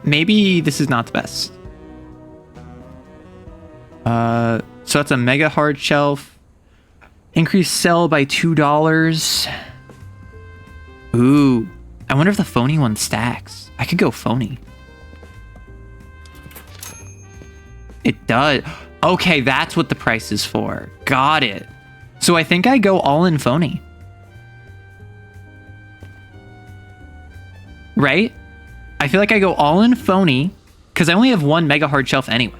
Maybe this is not the best. So that's a mega hard shelf. Increase sell by $2. Ooh, I wonder if the phony one stacks. I could go phony. It does. Okay, that's what the price is for. Got it. So I think I go all in phony. Right? I feel like I go all in phony because I only have one mega hard shelf anyway.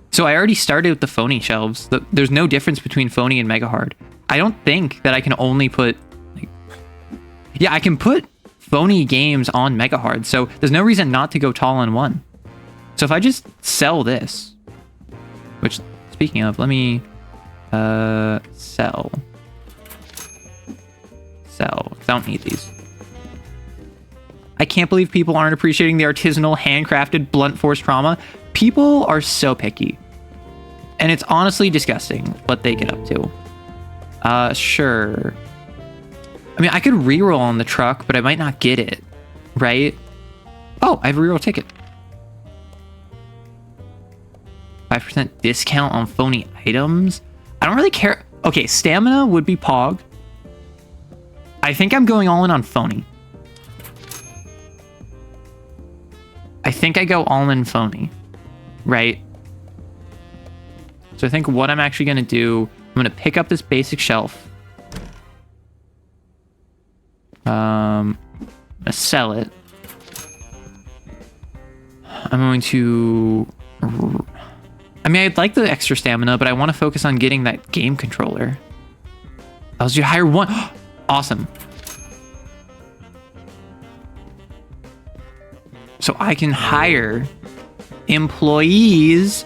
So I already started with the phony shelves. There's no difference between phony and mega hard. I don't think that I can only put... Like, yeah, I can put phony games on mega hard. So there's no reason not to go tall on one. So if I just sell this... Which, speaking of, let me... Sell. Sell. 'Cause I don't need these. I can't believe people aren't appreciating the artisanal, handcrafted, blunt force trauma. People are so picky. And it's honestly disgusting what they get up to. Sure. I mean, I could reroll on the truck, but I might not get it. Right? Oh, I have a reroll ticket. 5% discount on phony items? I don't really care. Okay, stamina would be Pog. I think I'm going all in on phony. I think I go all in phony, right? So I think what I'm actually going to do, I'm going to pick up this basic shelf. I'm going to sell it. I'm going to... I mean, I'd like the extra stamina, but I want to focus on getting that game controller. Else you hire one. Awesome. So I can hire employees.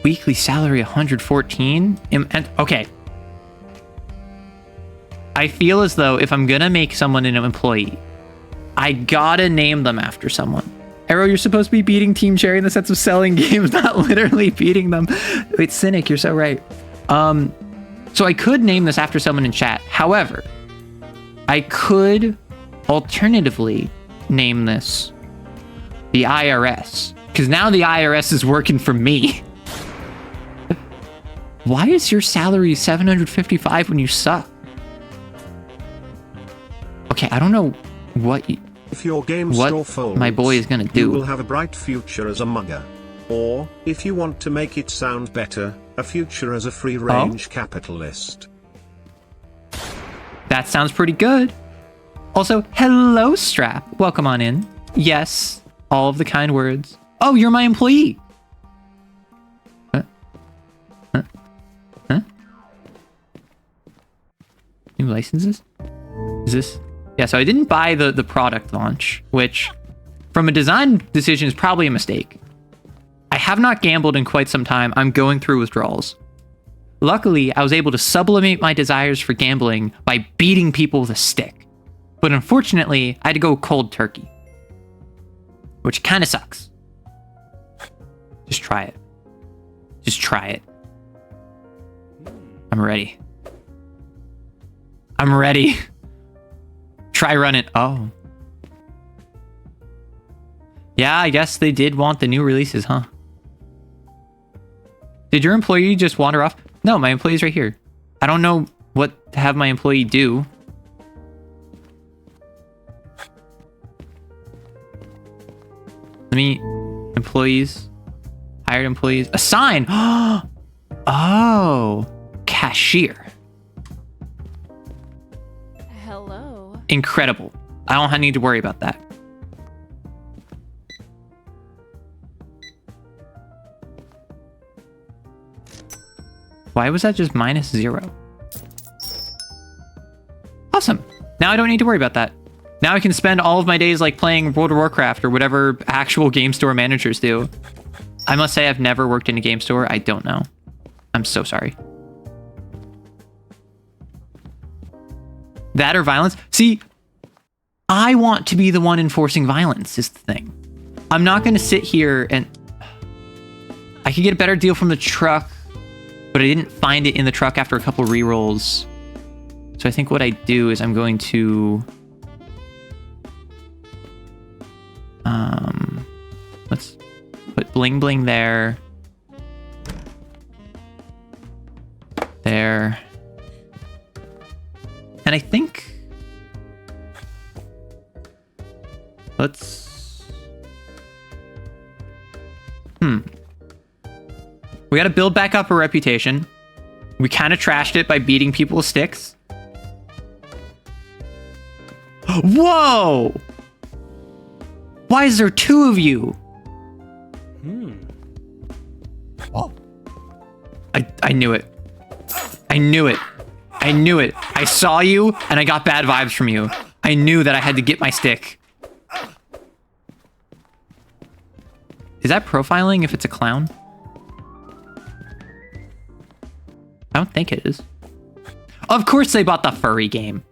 Weekly salary 114. And okay. I feel as though if I'm gonna make someone an employee, I gotta name them after someone. Arrow, you're supposed to be beating Team Cherry in the sense of selling games, not literally beating them. Wait, Cynic, you're so right. So I could name this after someone in chat. However, I could alternatively name this the IRS, because now the IRS is working for me. Why is your salary 755 when you suck? Okay, I don't know what if your game store folds, my boy is gonna do. You will have a bright future as a mugger. Or, if you want to make it sound better, a future as a free-range capitalist. That sounds pretty good. Also, hello, Strap. Welcome on in. Yes, all of the kind words. Oh, you're my employee. Huh? New licenses? Is this? Yeah, so I didn't buy the product launch, which, from a design decision, is probably a mistake. I have not gambled in quite some time. I'm going through withdrawals. Luckily, I was able to sublimate my desires for gambling by beating people with a stick. But unfortunately, I had to go cold turkey. Which kind of sucks. Just try it. Just try it. I'm ready. I'm ready. Try run it. Oh. Yeah, I guess they did want the new releases, huh? Did your employee just wander off? No, my employee's right here. I don't know what to have my employee do. Let me... Employees. Hired employees. Assign! Oh. Cashier. Hello. Incredible. I don't need to worry about that. Why was that just -0? Awesome. Now I don't need to worry about that. Now I can spend all of my days like playing World of Warcraft or whatever actual game store managers do. I must say I've never worked in a game store. I don't know. I'm so sorry. That or violence? See, I want to be the one enforcing violence is the thing. I'm not going to sit here and... I could get a better deal from the truck, but I didn't find it in the truck after a couple rerolls. So I think what I do is I'm going to... let's put bling bling there. There. And I think... Let's... We gotta build back up our reputation. We kind of trashed it by beating people with sticks. Whoa! Why is there 2 of you? Oh. I knew it. I knew it. I knew it. I saw you, and I got bad vibes from you. I knew that I had to get my stick. Is that profiling if it's a clown? I don't think it is. Of course they bought the furry game.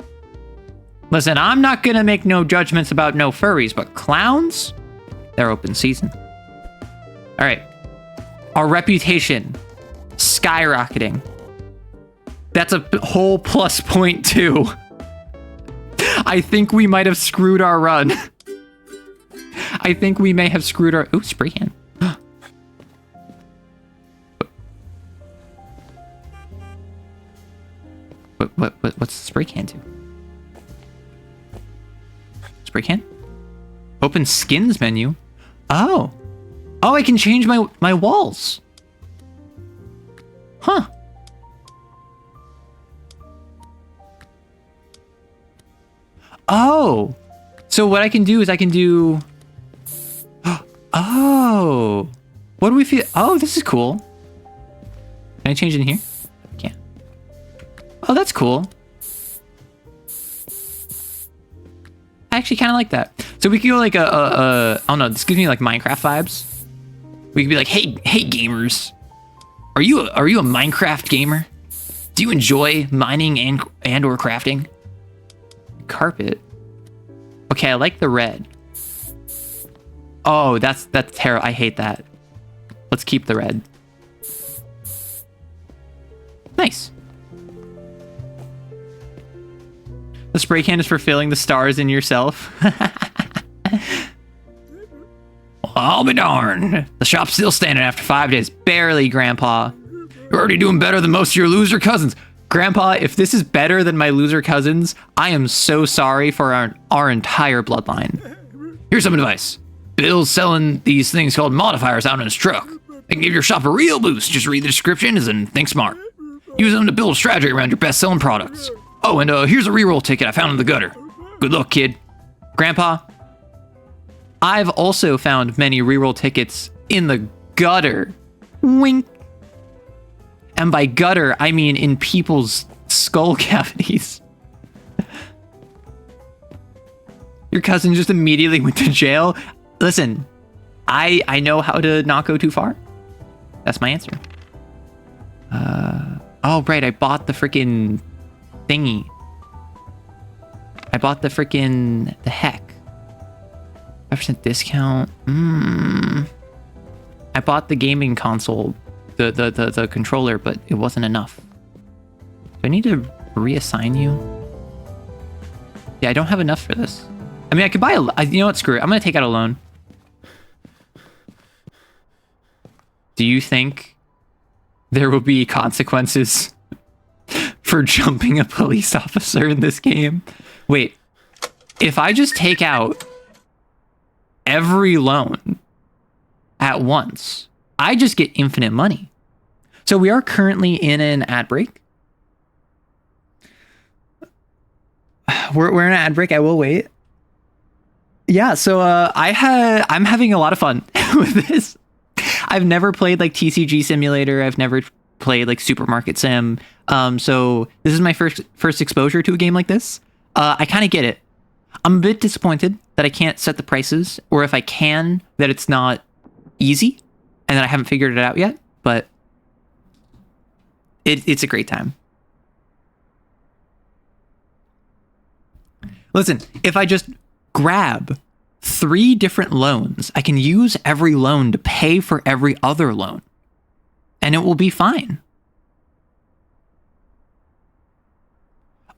Listen, I'm not gonna make no judgments about no furries, but clowns? They're open season. All right. Our reputation. Skyrocketing. That's a whole plus 0.2. I think we might have screwed our run. I think we may have screwed our... Ooh, spray can. what's the spray can do? Spray can? Open skins menu. Oh, I can change my walls. Huh. Oh, so what I can do is I can do. Oh, what do we feel? Oh, this is cool. Can I change it in here? I can't. Oh, that's cool. I actually kind of like that. So we could go like I don't know. This gives me like Minecraft vibes. We could be like, hey gamers, are you a Minecraft gamer? Do you enjoy mining and or crafting? Carpet. Okay, I like the red. Oh, that's terrible. I hate that. Let's keep the red. Nice. The spray can is for filling the stars in yourself. I'll be darned. The shop's still standing after 5 days. Barely, Grandpa. You're already doing better than most of your loser cousins. Grandpa, if this is better than my loser cousins, I am so sorry for our entire bloodline. Here's some advice. Bill's selling these things called modifiers out in his truck. They can give your shop a real boost. Just read the descriptions and think smart. Use them to build a strategy around your best-selling products. Oh, and here's a reroll ticket I found in the gutter. Good luck, kid. Grandpa, I've also found many reroll tickets in the gutter. Wink. And by gutter, I mean in people's skull cavities. Your cousin just immediately went to jail. Listen, I know how to not go too far. That's my answer. Oh, right, I bought the freaking thingy. I bought the freaking the heck. 5% discount. I bought the gaming console, the controller, but it wasn't enough. Do I need to reassign you? Yeah, I don't have enough for this. I mean, I could buy you know what? Screw it. I'm gonna take out a loan. Do you think there will be consequences for jumping a police officer in this game? Wait, if I just take out every loan at once, I just get infinite money. So we are currently in an ad break. We're in an ad break. I will wait. Yeah, so I'm having a lot of fun with this. I've never played like TCG Simulator. I've never played like Supermarket Sim. So this is my first exposure to a game like this. I kind of get it. I'm a bit disappointed that I can't set the prices, or if I can, that it's not easy and that I haven't figured it out yet, but it's a great time. Listen, if I just grab 3 different loans, I can use every loan to pay for every other loan, and it will be fine.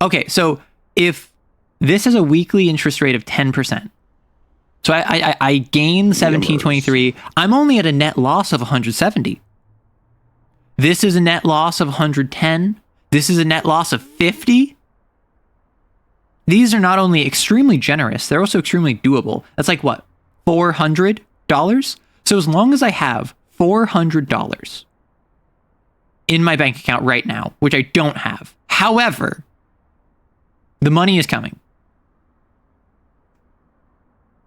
Okay, so if this has a weekly interest rate of 10%, so I gain 1723, I'm only at a net loss of 170. This is a net loss of 110. This is a net loss of 50. These are not only extremely generous, they're also extremely doable. That's like what, $400? So as long as I have $400 in my bank account right now, which I don't have, however, the money is coming.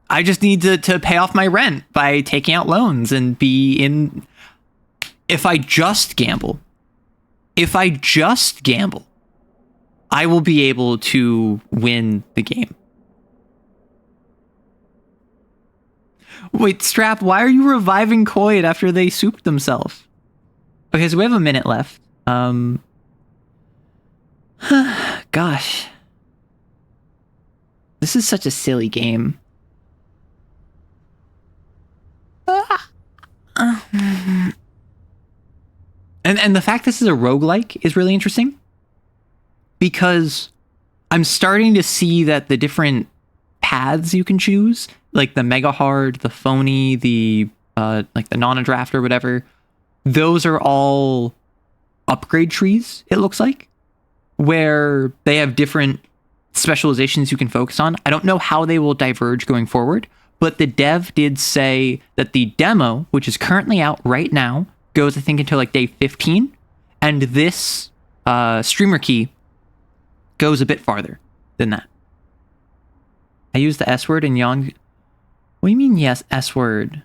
I just need to pay off my rent by taking out loans and be in. If I just gamble, I will be able to win the game. Wait, Strap, why are you reviving Coid after they souped themselves? Okay, so we have a minute left. Gosh. This is such a silly game. And the fact this is a roguelike is really interesting, because I'm starting to see that the different paths you can choose, like the mega hard, the phony, the like the non-draft or whatever, those are all upgrade trees, it looks like. where they have different specializations you can focus on. I don't know how they will diverge going forward, but the dev did say that the demo, which is currently out right now, goes, I think, until like day 15. And this streamer key goes a bit farther than that. I use the S word and yawn. What do you mean, yes, S word?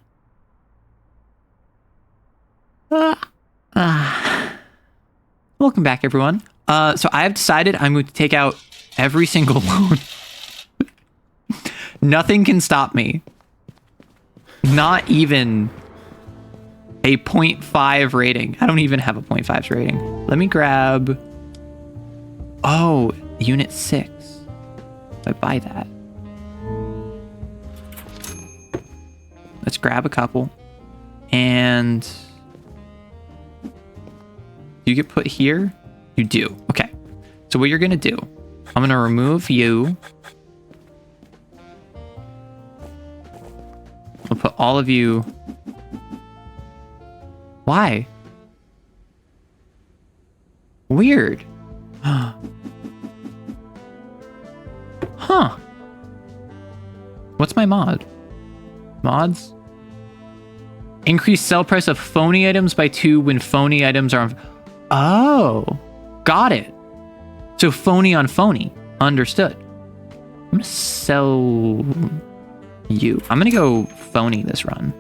Welcome back, everyone. So I've decided I'm going to take out every single loan. Nothing can stop me. Not even a 0.5 rating. I don't even have a 0.5 rating. Let me grab... Oh, Unit 6. If I buy that. Let's grab a couple. And... you get put here? You do. Okay. So what you're going to do, I'm going to remove you. I'll put all of you. Why? Weird. Huh. What's my mod? Mods? Increase sell price of phony items by 2 when phony items are on... Oh, got it. So phony on phony. Understood. I'm going to sell you. I'm going to go phony this run.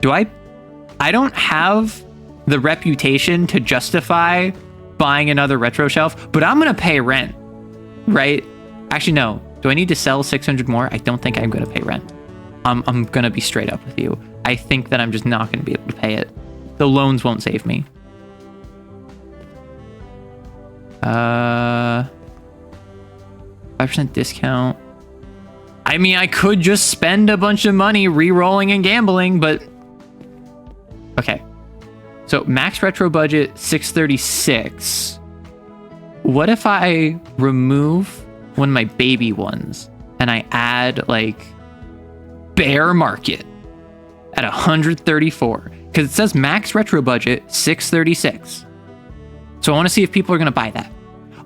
I don't have the reputation to justify buying another retro shelf, but I'm going to pay rent, right? Actually, no. Do I need to sell 600 more? I don't think I'm going to pay rent. I'm going to be straight up with you. I think that I'm just not going to be able to pay it. The loans won't save me. 5% discount. I mean, I could just spend a bunch of money re-rolling and gambling, but... Okay. So, max retro budget, 636. What if I remove one of my baby ones and I add, like, bear market at 134? Because it says max retro budget, 636. So I want to see if people are going to buy that.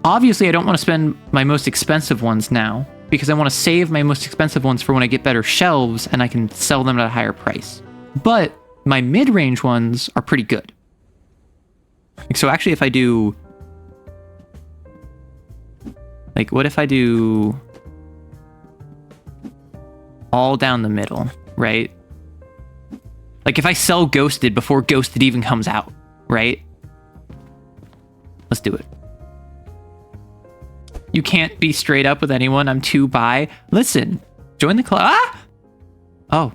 Obviously, I don't want to spend my most expensive ones now, because I want to save my most expensive ones for when I get better shelves and I can sell them at a higher price. But my mid-range ones are pretty good. So actually, if I do... Like, what if I do... all down the middle, right? Like, if I sell Ghosted before Ghosted even comes out, right? Let's do it. You can't be straight up with anyone. I'm too buy. Listen, join the club. Ah! Oh.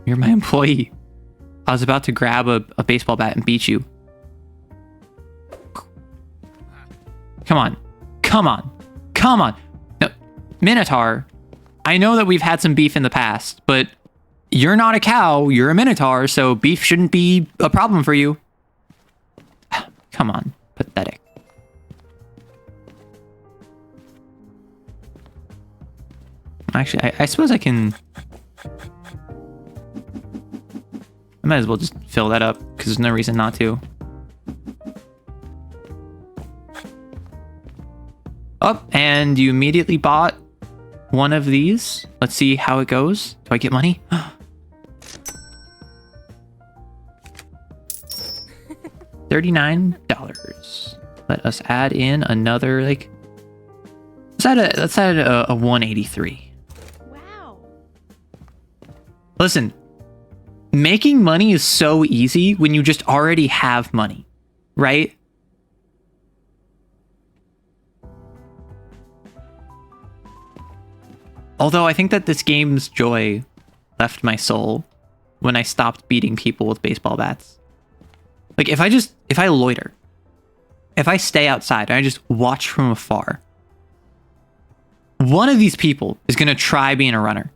You're my employee. I was about to grab a baseball bat and beat you. Come on. Come on. Come on. No, Minotaur, I know that we've had some beef in the past, but you're not a cow. You're a Minotaur, so beef shouldn't be a problem for you. Come on. Pathetic. Actually, I suppose I can... I might as well just fill that up, because there's no reason not to. Oh, and you immediately bought one of these. Let's see how it goes. Do I get money? $39. Let us add in another, like... Let's add a 183. Wow. Listen, making money is so easy when you just already have money, right? Although I think that this game's joy left my soul when I stopped beating people with baseball bats. Like, if I loiter, if I stay outside and I just watch from afar, one of these people is going to try being a runner.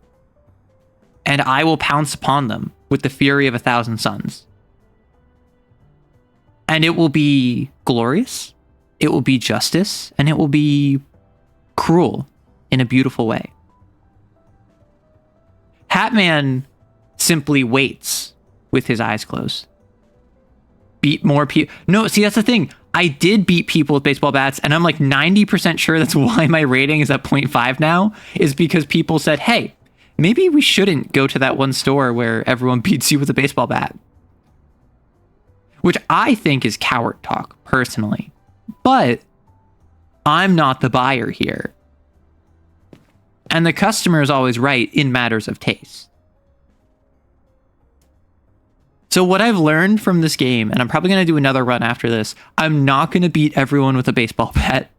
And I will pounce upon them with the fury of 1,000 suns. And it will be glorious, it will be justice, and it will be cruel in a beautiful way. Hatman simply waits with his eyes closed. beat more people. No, see, that's the thing. I did beat people with baseball bats, and I'm like 90% sure that's why my rating is at 0.5 now, is because people said, hey, maybe we shouldn't go to that one store where everyone beats you with a baseball bat. Which I think is coward talk, personally. But I'm not the buyer here. And the customer is always right in matters of taste. So what I've learned from this game, and I'm probably going to do another run after this, I'm not going to beat everyone with a baseball bat.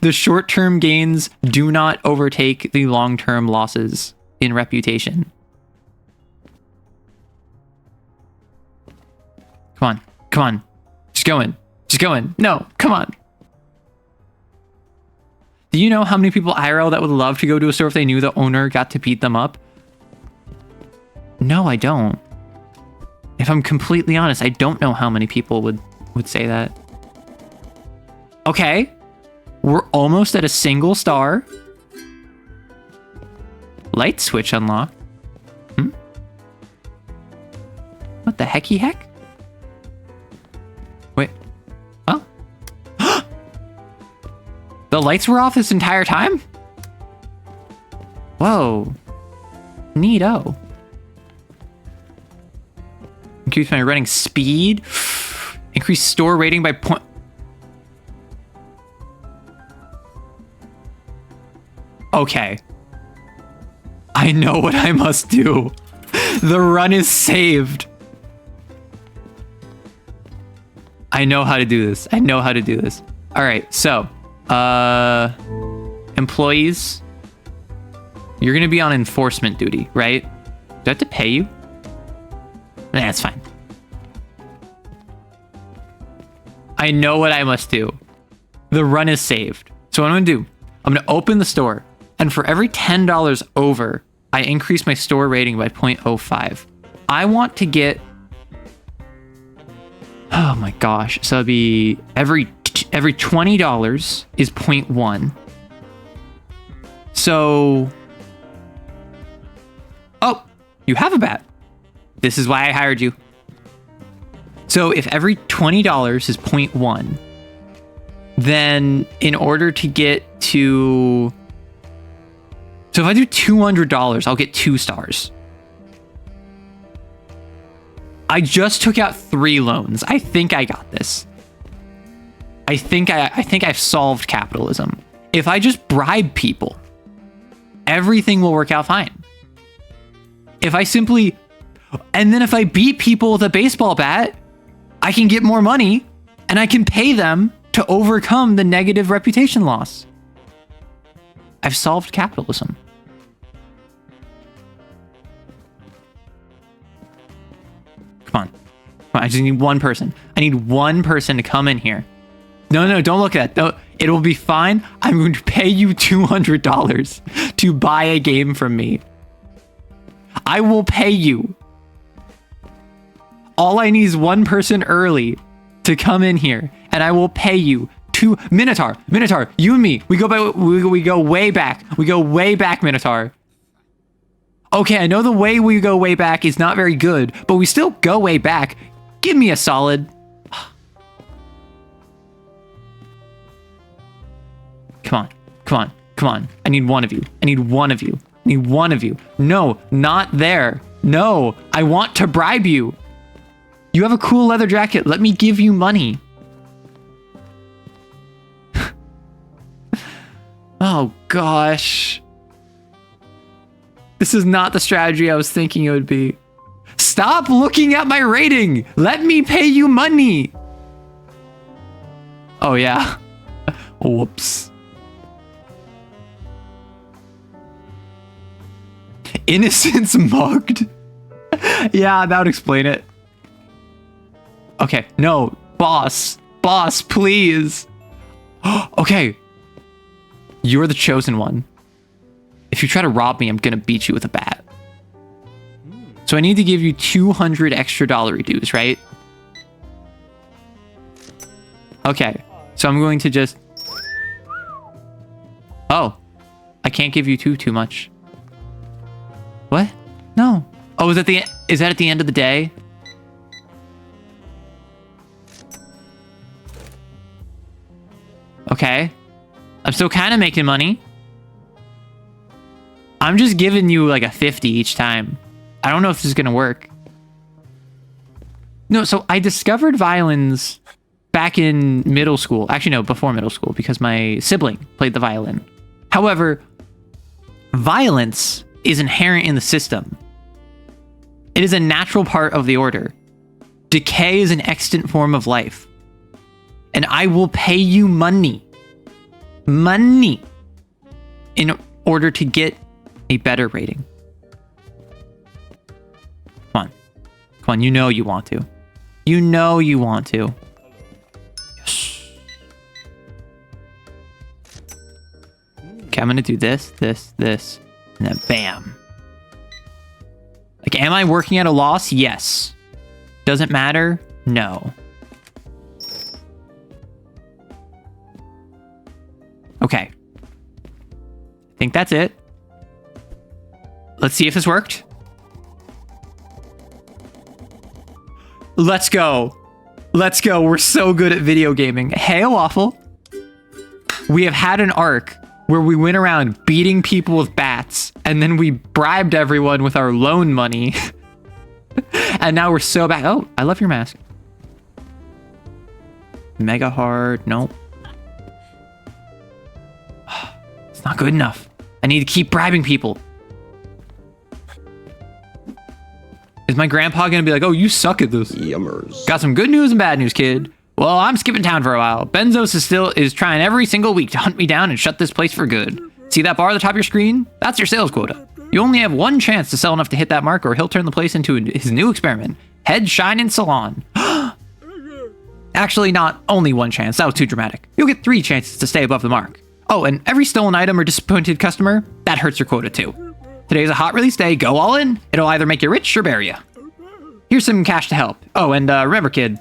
The short-term gains do not overtake the long-term losses in reputation. Come on. Come on. Just go in. Just go in. No, come on. Do you know how many people IRL that would love to go to a store if they knew the owner got to beat them up? No, I don't. If I'm completely honest, I don't know how many people would say that. Okay. We're almost at a single star. Light switch unlocked. What the hecky heck? Wait. Oh. The lights were off this entire time? Whoa. Neato. Increase my running speed. Increase store rating by point. Okay. I know what I must do. The run is saved. I know how to do this. I know how to do this. All right, so employees, you're gonna be on enforcement duty, right? Do I have to pay you? Nah, that's fine. I know what I must do. The run is saved. So what I'm gonna do, I'm gonna open the store, and for every $10 over, I increase my store rating by 0.05. I want to get, oh my gosh, so it'd be every $20 is 0.1. So, oh, you have a bat. This is why I hired you. So if every $20 is 0.1, then in order to get to, so if I do $200, I'll get 2 stars. I just took out 3 loans. I think I got this. I think I've solved capitalism. If I just bribe people, everything will work out fine. If I simply, and then if I beat people with a baseball bat, I can get more money and I can pay them to overcome the negative reputation loss. I've solved capitalism. Come on. I just need one person. I need one person to come in here. No, don't look at that. No, it'll be fine. I'm going to pay you $200 to buy a game from me. I will pay you. All I need is one person early to come in here, and I will pay you to Minotaur, you and me. We go way back. We go way back, Minotaur. Okay, I know the way we go way back is not very good, but we still go way back. Give me a solid. Come on. I need one of you. I need one of you. No, not there. No, I want to bribe you. You have a cool leather jacket. Let me give you money. Oh, gosh. This is not the strategy I was thinking it would be. Stop looking at my rating. Let me pay you money. Oh, yeah. Whoops. Innocence mugged? Yeah, that would explain it. Okay, no. Boss, please. Okay. You're the chosen one. If you try to rob me, I'm gonna beat you with a bat. So I need to give you 200 extra dollar dues, right? Okay, so I'm going to just... Oh, I can't give you too much. What? No. Oh, is that at the end of the day? Okay. I'm still kind of making money. I'm just giving you like a 50 each time. I don't know if this is going to work. No, so I discovered violins back in middle school. Actually, no, before middle school, because my sibling played the violin. However, violence is inherent in the system. It is a natural part of the order. Decay is an extant form of life. And I will pay you money. Money. In order to get a better rating. Come on. Come on, you know you want to. You know you want to. Yes. Okay, I'm gonna do this, this, this, and then bam. Like, am I working at a loss? Yes. Does it matter? No. Okay. I think that's it. Let's see if this worked. Let's go. Let's go. We're so good at video gaming. Hey, Waffle. We have had an arc where we went around beating people with bats, and then we bribed everyone with our loan money. And now we're so bad. Oh, I love your mask. Mega hard. Nope. It's not good enough. I need to keep bribing people. Is my grandpa gonna be like, oh, you suck at this? Yummers. Got some good news and bad news, kid. Well, I'm skipping town for a while. Benzos is trying every single week to hunt me down and shut this place for good. See that bar at the top of your screen? That's your sales quota. You only have one chance to sell enough to hit that mark, or he'll turn the place into his new experiment. Head Shine Salon. Actually, not only one chance. That was too dramatic. You'll get 3 chances to stay above the mark. Oh, and every stolen item or disappointed customer, that hurts your quota too. Today's a hot release day. Go all in. It'll either make you rich or bury you. Here's some cash to help. Oh, and remember, kid.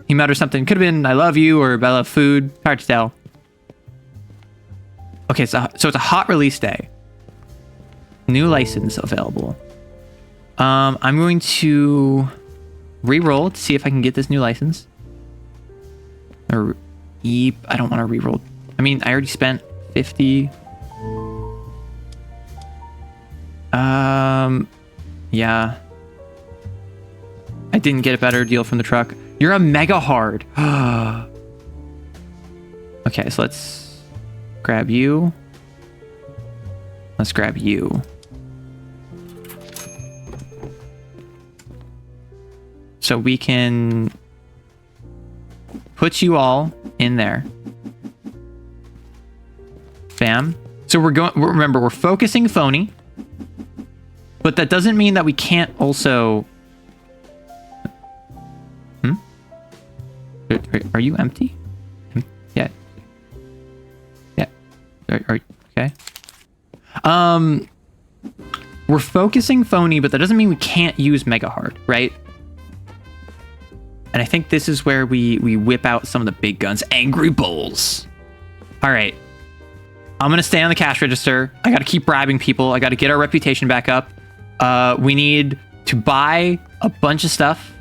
He mutters something. Could have been, I love you, or I love food. Hard to tell. Okay, so it's a hot release day. New license available. I'm going to re-roll to see if I can get this new license. Or, I don't want to re-roll. I mean, I already spent 50. Yeah. I didn't get a better deal from the truck. You're a mega hard. Okay, so let's grab you. Let's grab you. So we can put you all in there. Bam. So remember, we're focusing phony. But that doesn't mean that we can't also... Are you empty? Yeah. Yeah. Okay. We're focusing phony, but that doesn't mean we can't use mega hard, right? And I think this is where we whip out some of the big guns. Angry Bulls. All right. I'm going to stay on the cash register. I got to keep bribing people. I got to get our reputation back up. We need to buy a bunch of stuff.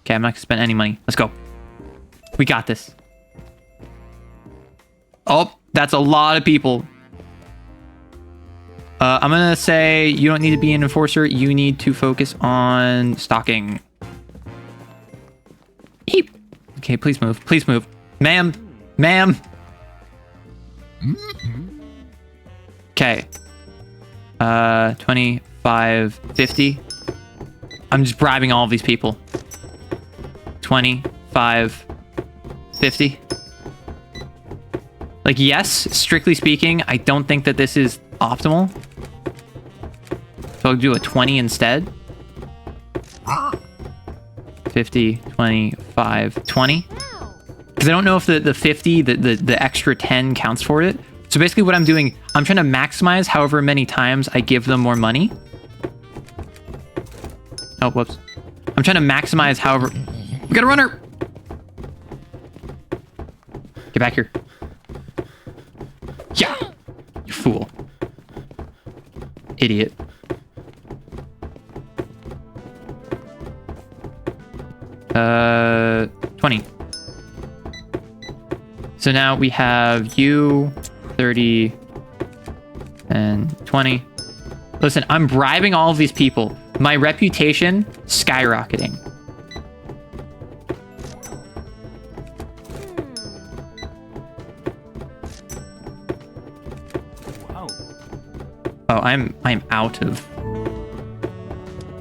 Okay, I'm not going to spend any money. Let's go. We got this. Oh, that's a lot of people. I'm going to say you don't need to be an enforcer. You need to focus on stocking. Eep. Okay, please move. Please move. Ma'am. Ma'am. Okay. 25, 50. I'm just bribing all of these people. 25, 50. Like, yes, strictly speaking, I don't think that this is optimal. So I'll do a 20 instead. 50, 25, 20. Because I don't know if the 50, the extra 10 counts for it. So basically what I'm doing, I'm trying to maximize however many times I give them more money. Oh, whoops. I'm trying to maximize however... We got a runner! Get back here. Yeah! You fool. Idiot. Uh, 20. So now we have you, 30, and 20. Listen, I'm bribing all of these people. My reputation skyrocketing. Wow. Oh, I'm out of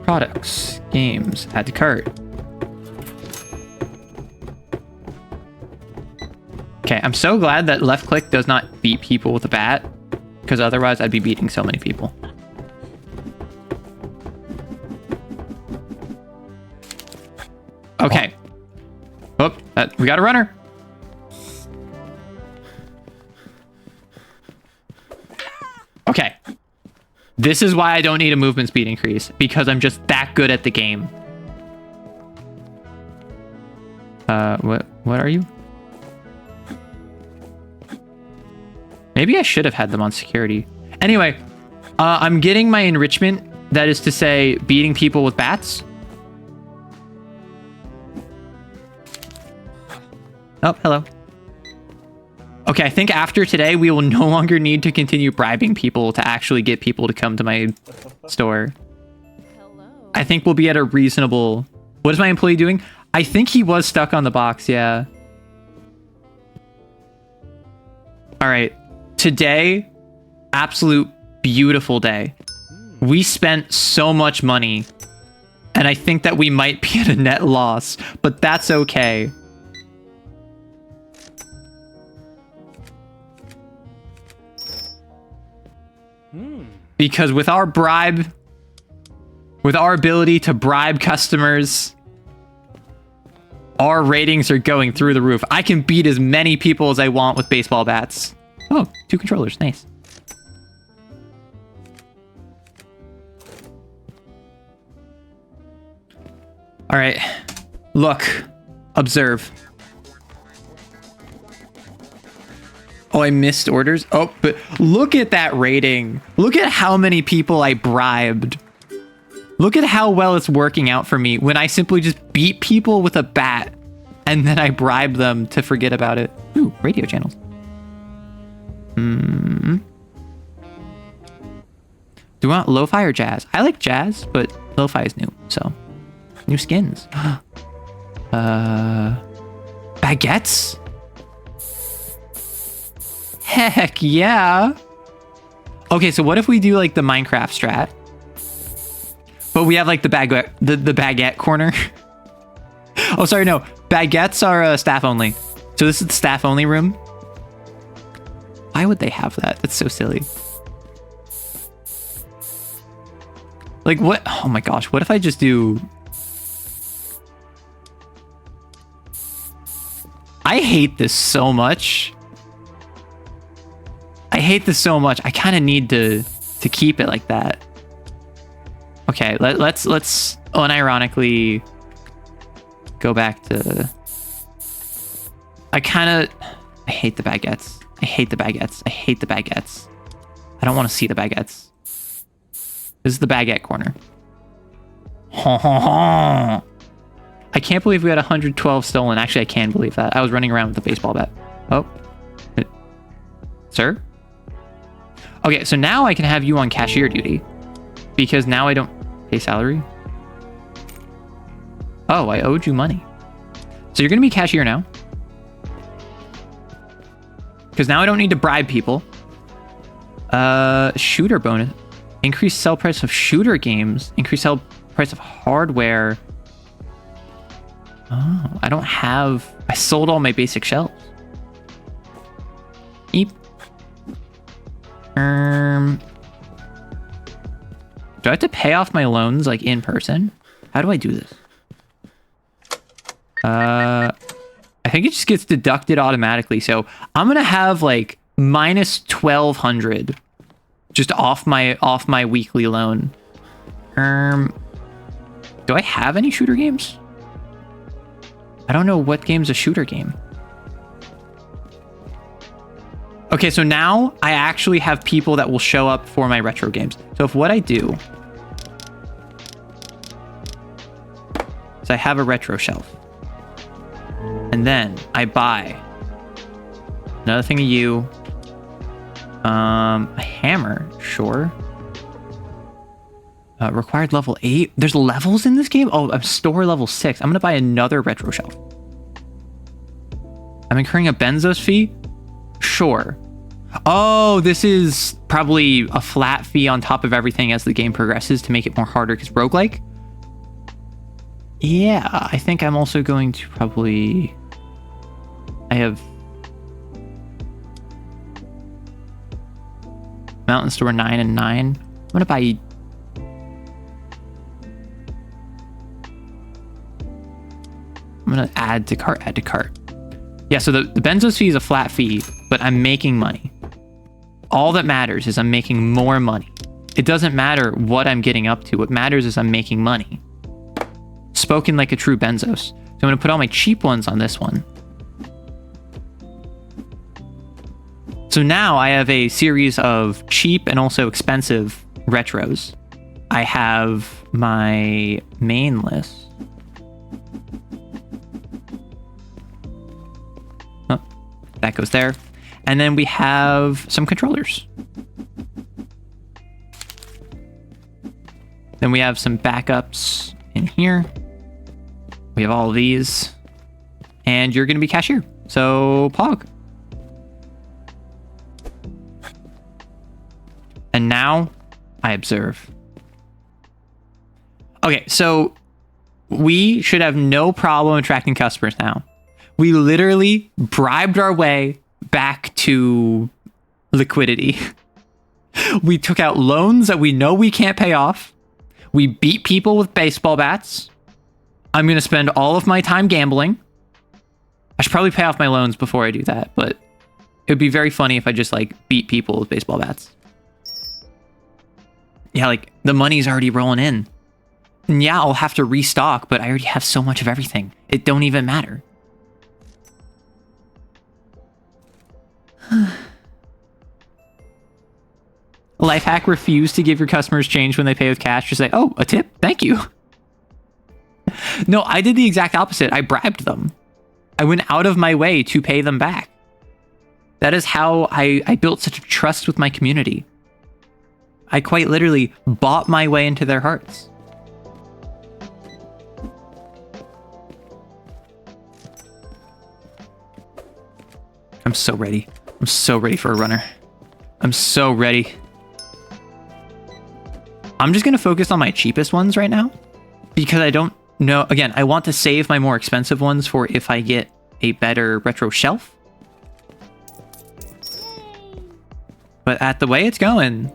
products, games, add to cart. Okay, I'm so glad that left click does not beat people with a bat, because otherwise I'd be beating so many people. Okay. Oh, we got a runner. Okay. This is why I don't need a movement speed increase, because I'm just that good at the game. What are you? Maybe I should have had them on security. Anyway, I'm getting my enrichment. That is to say, beating people with bats. Oh, hello. Okay, I think after today, we will no longer need to continue bribing people to actually get people to come to my store. Hello. I think we'll be at a reasonable... What is my employee doing? I think he was stuck on the box, yeah. All right. Today, absolute beautiful day. We spent so much money, and I think that we might be at a net loss, but that's okay. Because with our ability to bribe customers, our ratings are going through the roof. I can beat as many people as I want with baseball bats. Oh, 2 controllers, nice. All right, look, observe. Oh, I missed orders. Oh, but look at that rating. Look at how many people I bribed. Look at how well it's working out for me when I simply just beat people with a bat and then I bribe them to forget about it. Ooh, radio channels. Do you want lo-fi or jazz? I like jazz, but lo-fi is new, so. New skins. Baguettes? Heck yeah. Okay, so what if we do like the Minecraft strat? But we have like the baguette corner. Oh, sorry, no. Baguettes are staff only. So this is the staff only room. Why would they have that? That's so silly. Like what? Oh my gosh, what if I just do... I hate this so much. I hate this so much. I kind of need to keep it like that. Okay, let's unironically go back to... I hate the baguettes. I hate the baguettes. I hate the baguettes. I don't want to see the baguettes. This is the baguette corner. I can't believe we had 112 stolen. Actually, I can believe that. I was running around with a baseball bat. Oh. Sir? Okay, so now I can have you on cashier duty. Because now I don't pay salary. Oh, I owed you money. So you're going to be cashier now. Because now I don't need to bribe people. Shooter bonus. Increase sell price of shooter games. Increase sell price of hardware. Oh, I don't have... I sold all my basic shelves. Eep. Do I have to pay off my loans, like, in person? How do I do this? I think it just gets deducted automatically. So I'm going to have, like, minus 1,200 just off my weekly loan. Do I have any shooter games? I don't know what game's a shooter game. Okay, so now I actually have people that will show up for my retro games. So if what I do is I have a retro shelf, and then I buy Another thing of you. A hammer, sure. Required level 8. There's levels in this game? Oh, I'm store level 6. I'm gonna buy another retro shelf. I'm incurring a Benzos fee? Sure. Oh, this is probably a flat fee on top of everything as the game progresses to make it more harder because roguelike. Yeah, I think I'm also going to probably... I have... Mountain Store 9 and 9. I'm gonna buy... I'm gonna add to cart, add to cart. Yeah, so the Benzos fee is a flat fee, but I'm making money. All that matters is I'm making more money. It doesn't matter what I'm getting up to. What matters is I'm making money. Spoken like a true Benzos. So I'm gonna put all my cheap ones on this one. So now I have a series of cheap and also expensive retros. I have my main list. Oh, that goes there. And then we have some controllers. Then we have some backups in here. We have all of these. And you're going to be cashier. So, Pog. And now, I observe. Okay, so we should have no problem attracting customers now. We literally bribed our way back to liquidity. We took out loans that we know we can't pay off. We beat people with baseball bats. I'm going to spend all of my time gambling. I should probably pay off my loans before I do that, but it would be very funny if I just like beat people with baseball bats. Yeah, like the money's already rolling in. And yeah, I'll have to restock, but I already have so much of everything. It don't even matter. Life hack: refuse to give your customers change when they pay with cash. Just say, oh, a tip? Thank you. No, I did the exact opposite. I bribed them. I went out of my way to pay them back. That is how I built such a trust with my community. I quite literally bought my way into their hearts. I'm so ready. I'm so ready for a runner. I'm so ready. I'm just going to focus on my cheapest ones right now because I don't know. Again, I want to save my more expensive ones for if I get a better retro shelf. But at the way it's going,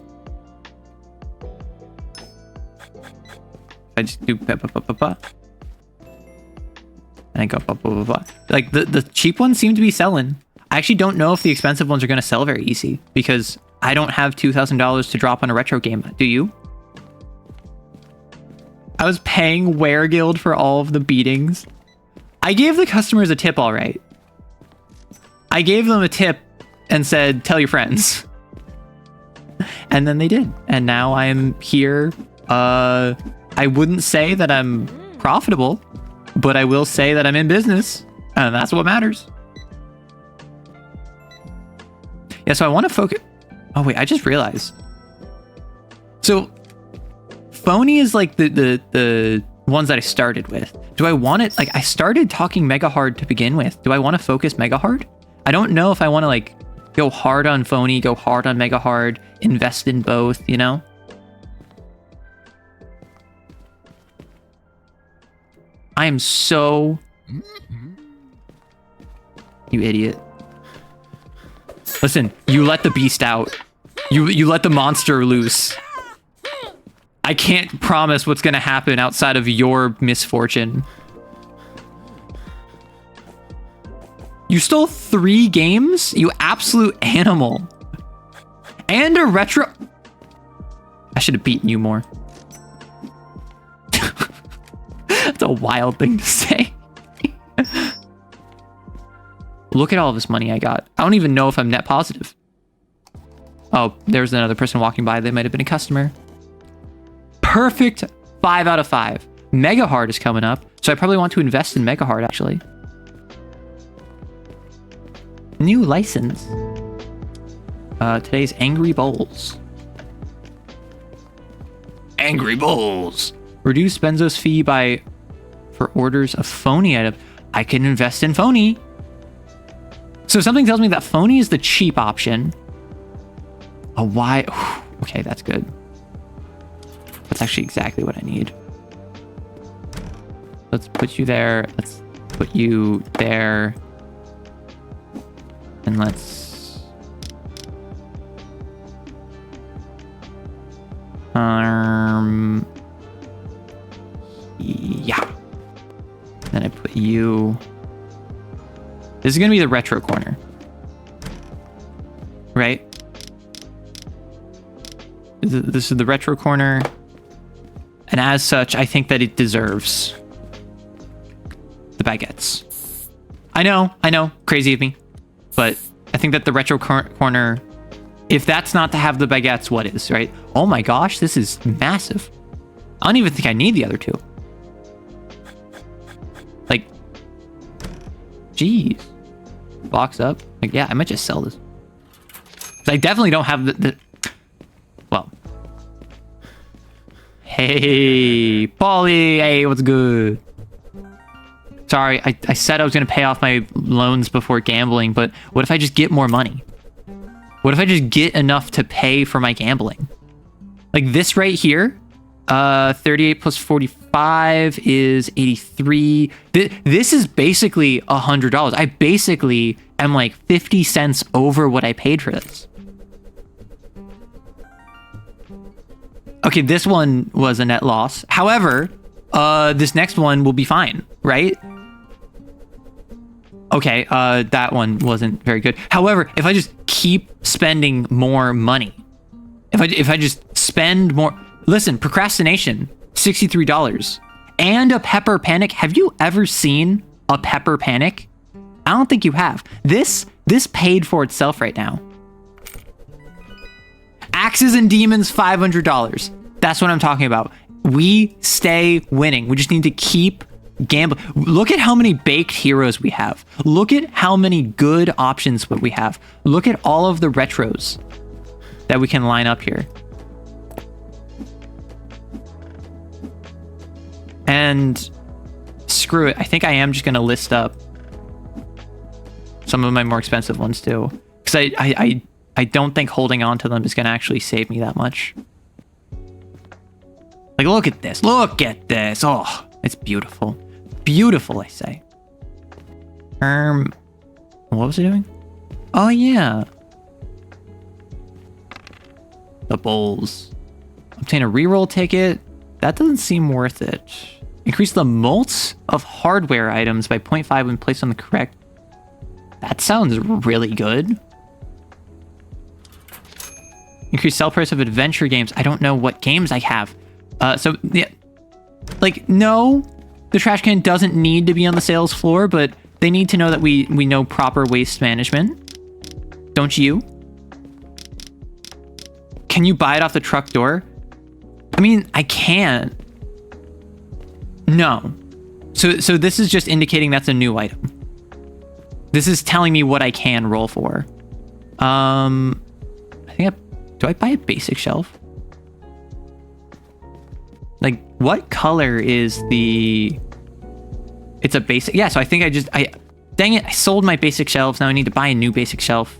I just do and I go like the cheap ones seem to be selling. I actually don't know if the expensive ones are going to sell very easy because I don't have $2,000 to drop on a retro game. Do you? I was paying Wereguild for all of the beatings. I gave the customers a tip, all right. I gave them a tip and said, tell your friends. And then they did. And now I'm here. I wouldn't say that I'm profitable, but I will say that I'm in business. And that's what matters. Yeah, so I want to focus... Oh, wait, I just realized. So, Phony is like the ones that I started with. Do I want it... Like, I started talking Mega Hard to begin with. Do I want to focus Mega Hard? I don't know if I want to, like, go hard on Phony, go hard on Mega Hard, invest in both, you know? I am so... You idiot. Listen, you let the beast out. You let the monster loose. I can't promise what's gonna happen outside of your misfortune. You stole 3 games? You absolute animal. And a retro... I should have beaten you more. That's a wild thing to say. Look at all this money I got. I don't even know if I'm net positive. Oh, there's another person walking by. They might have been a customer. Perfect 5 out of 5. Mega Hard is coming up, so I probably want to invest in Mega Hard, actually. New license. Today's Angry Bowls. Angry Bowls. Reduce Benzo's fee for orders of phony items. I can invest in phony. So something tells me that phony is the cheap option. A why? Okay, that's good. That's actually exactly what I need. Let's put you there. Let's put you there. And let's... Yeah. Then I put you... This is going to be the retro corner. Right? This is the retro corner. And as such, I think that it deserves the baguettes. I know, crazy of me. But I think that the retro corner, if that's not to have the baguettes, what is, right? Oh my gosh, this is massive. I don't even think I need the other two. Like, geez. Box up. Like, yeah, I might just sell this. I definitely don't have the well. Hey, Paulie. Hey, what's good? Sorry, I said I was going to pay off my loans before gambling, but what if I just get more money? What if I just get enough to pay for my gambling? Like this right here, 38 plus 45 is 83. This is basically $100. I basically am like 50 cents over what I paid for this. Okay, this one was a net loss. However, this next one will be fine, right? Okay, that one wasn't very good. However, if I just keep spending more money, if I just spend more... Listen, procrastination, $63. And a pepper panic. Have you ever seen a pepper panic? I don't think you have. This paid for itself right now. Axes and Demons, $500. That's what I'm talking about. We stay winning. We just need to keep gambling. Look at how many baked heroes we have. Look at how many good options we have. Look at all of the retros that we can line up here. And screw it. I think I am just going to list up some of my more expensive ones too. Because I don't think holding on to them is going to actually save me that much. Like, look at this. Look at this. Oh, it's beautiful. Beautiful, I say. What was I doing? Oh, yeah. The bowls. Obtain a reroll ticket. That doesn't seem worth it. Increase the mults of hardware items by 0.5 when placed on the correct. That sounds really good. Increase sell price of adventure games. I don't know what games I have. So, yeah. Like, no, the trash can doesn't need to be on the sales floor, but they need to know that we know proper waste management. Don't you? Can you buy it off the truck door? I mean, I can. No. So this is just indicating that's a new item. This is telling me what I can roll for. I think do I buy a basic shelf? Like, what color is the... It's a basic... Yeah, so I think dang it, I sold my basic shelves. Now I need to buy a new basic shelf.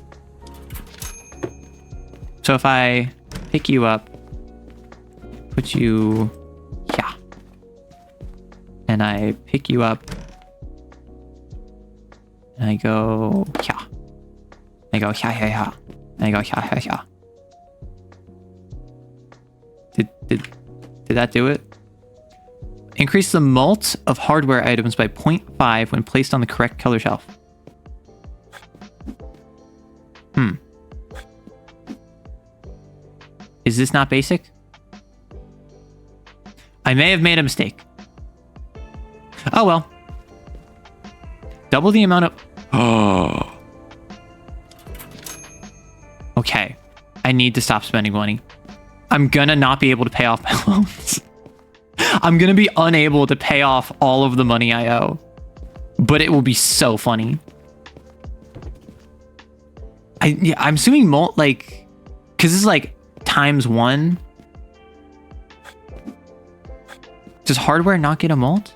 So if I pick you up, put you... Yeah. And I pick you up. And I go... Yeah. I go... Yeah, yeah, yeah. And I go... Yeah, yeah, yeah. Did that do it? Increase the mult of hardware items by 0.5 when placed on the correct color shelf. Is this not basic? I may have made a mistake. Oh well. Double the amount of... Oh. Okay. I need to stop spending money. I'm gonna not be able to pay off my loans. I'm gonna be unable to pay off all of the money I owe. But it will be so funny. I'm assuming molt, like, because this is like ×1. Does hardware not get a molt?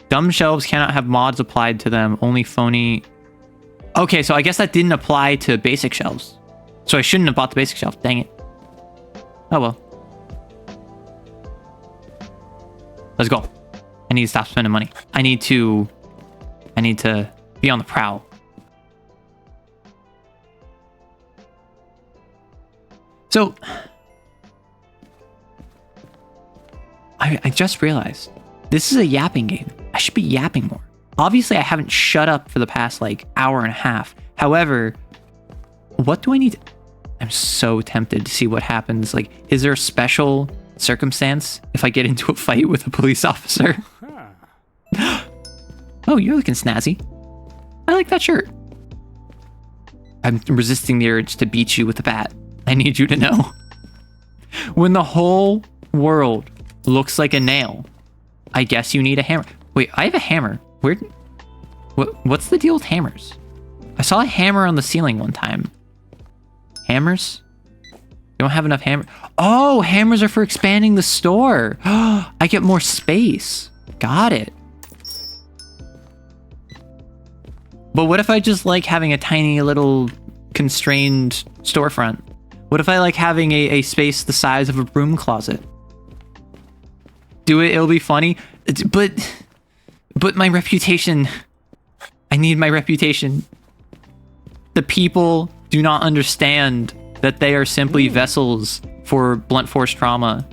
Dumb shelves cannot have mods applied to them. Only phony. Okay, so I guess that didn't apply to basic shelves. So I shouldn't have bought the basic shelf. Dang it. Oh well. Let's go. I need to stop spending money. I need to be on the prowl. So I just realized this is a yapping game. I should be yapping more. Obviously, I haven't shut up for the past like hour and a half. However, what do I need to... I'm so tempted to see what happens. Like, is there a special circumstance if I get into a fight with a police officer? Oh, you're looking snazzy. I like that shirt. I'm resisting the urge to beat you with a bat. I need you to know. When the whole world looks like a nail, I guess you need a hammer. Wait, I have a hammer. What's the deal with hammers? I saw a hammer on the ceiling one time. Hammers? You don't have enough hammer. Oh, hammers are for expanding the store. I get more space. Got it. But what if I just like having a tiny little constrained storefront? What if I like having a space the size of a broom closet? Do it, it'll be funny. But my reputation. I need my reputation. The people do not understand that they are simply vessels for blunt force trauma.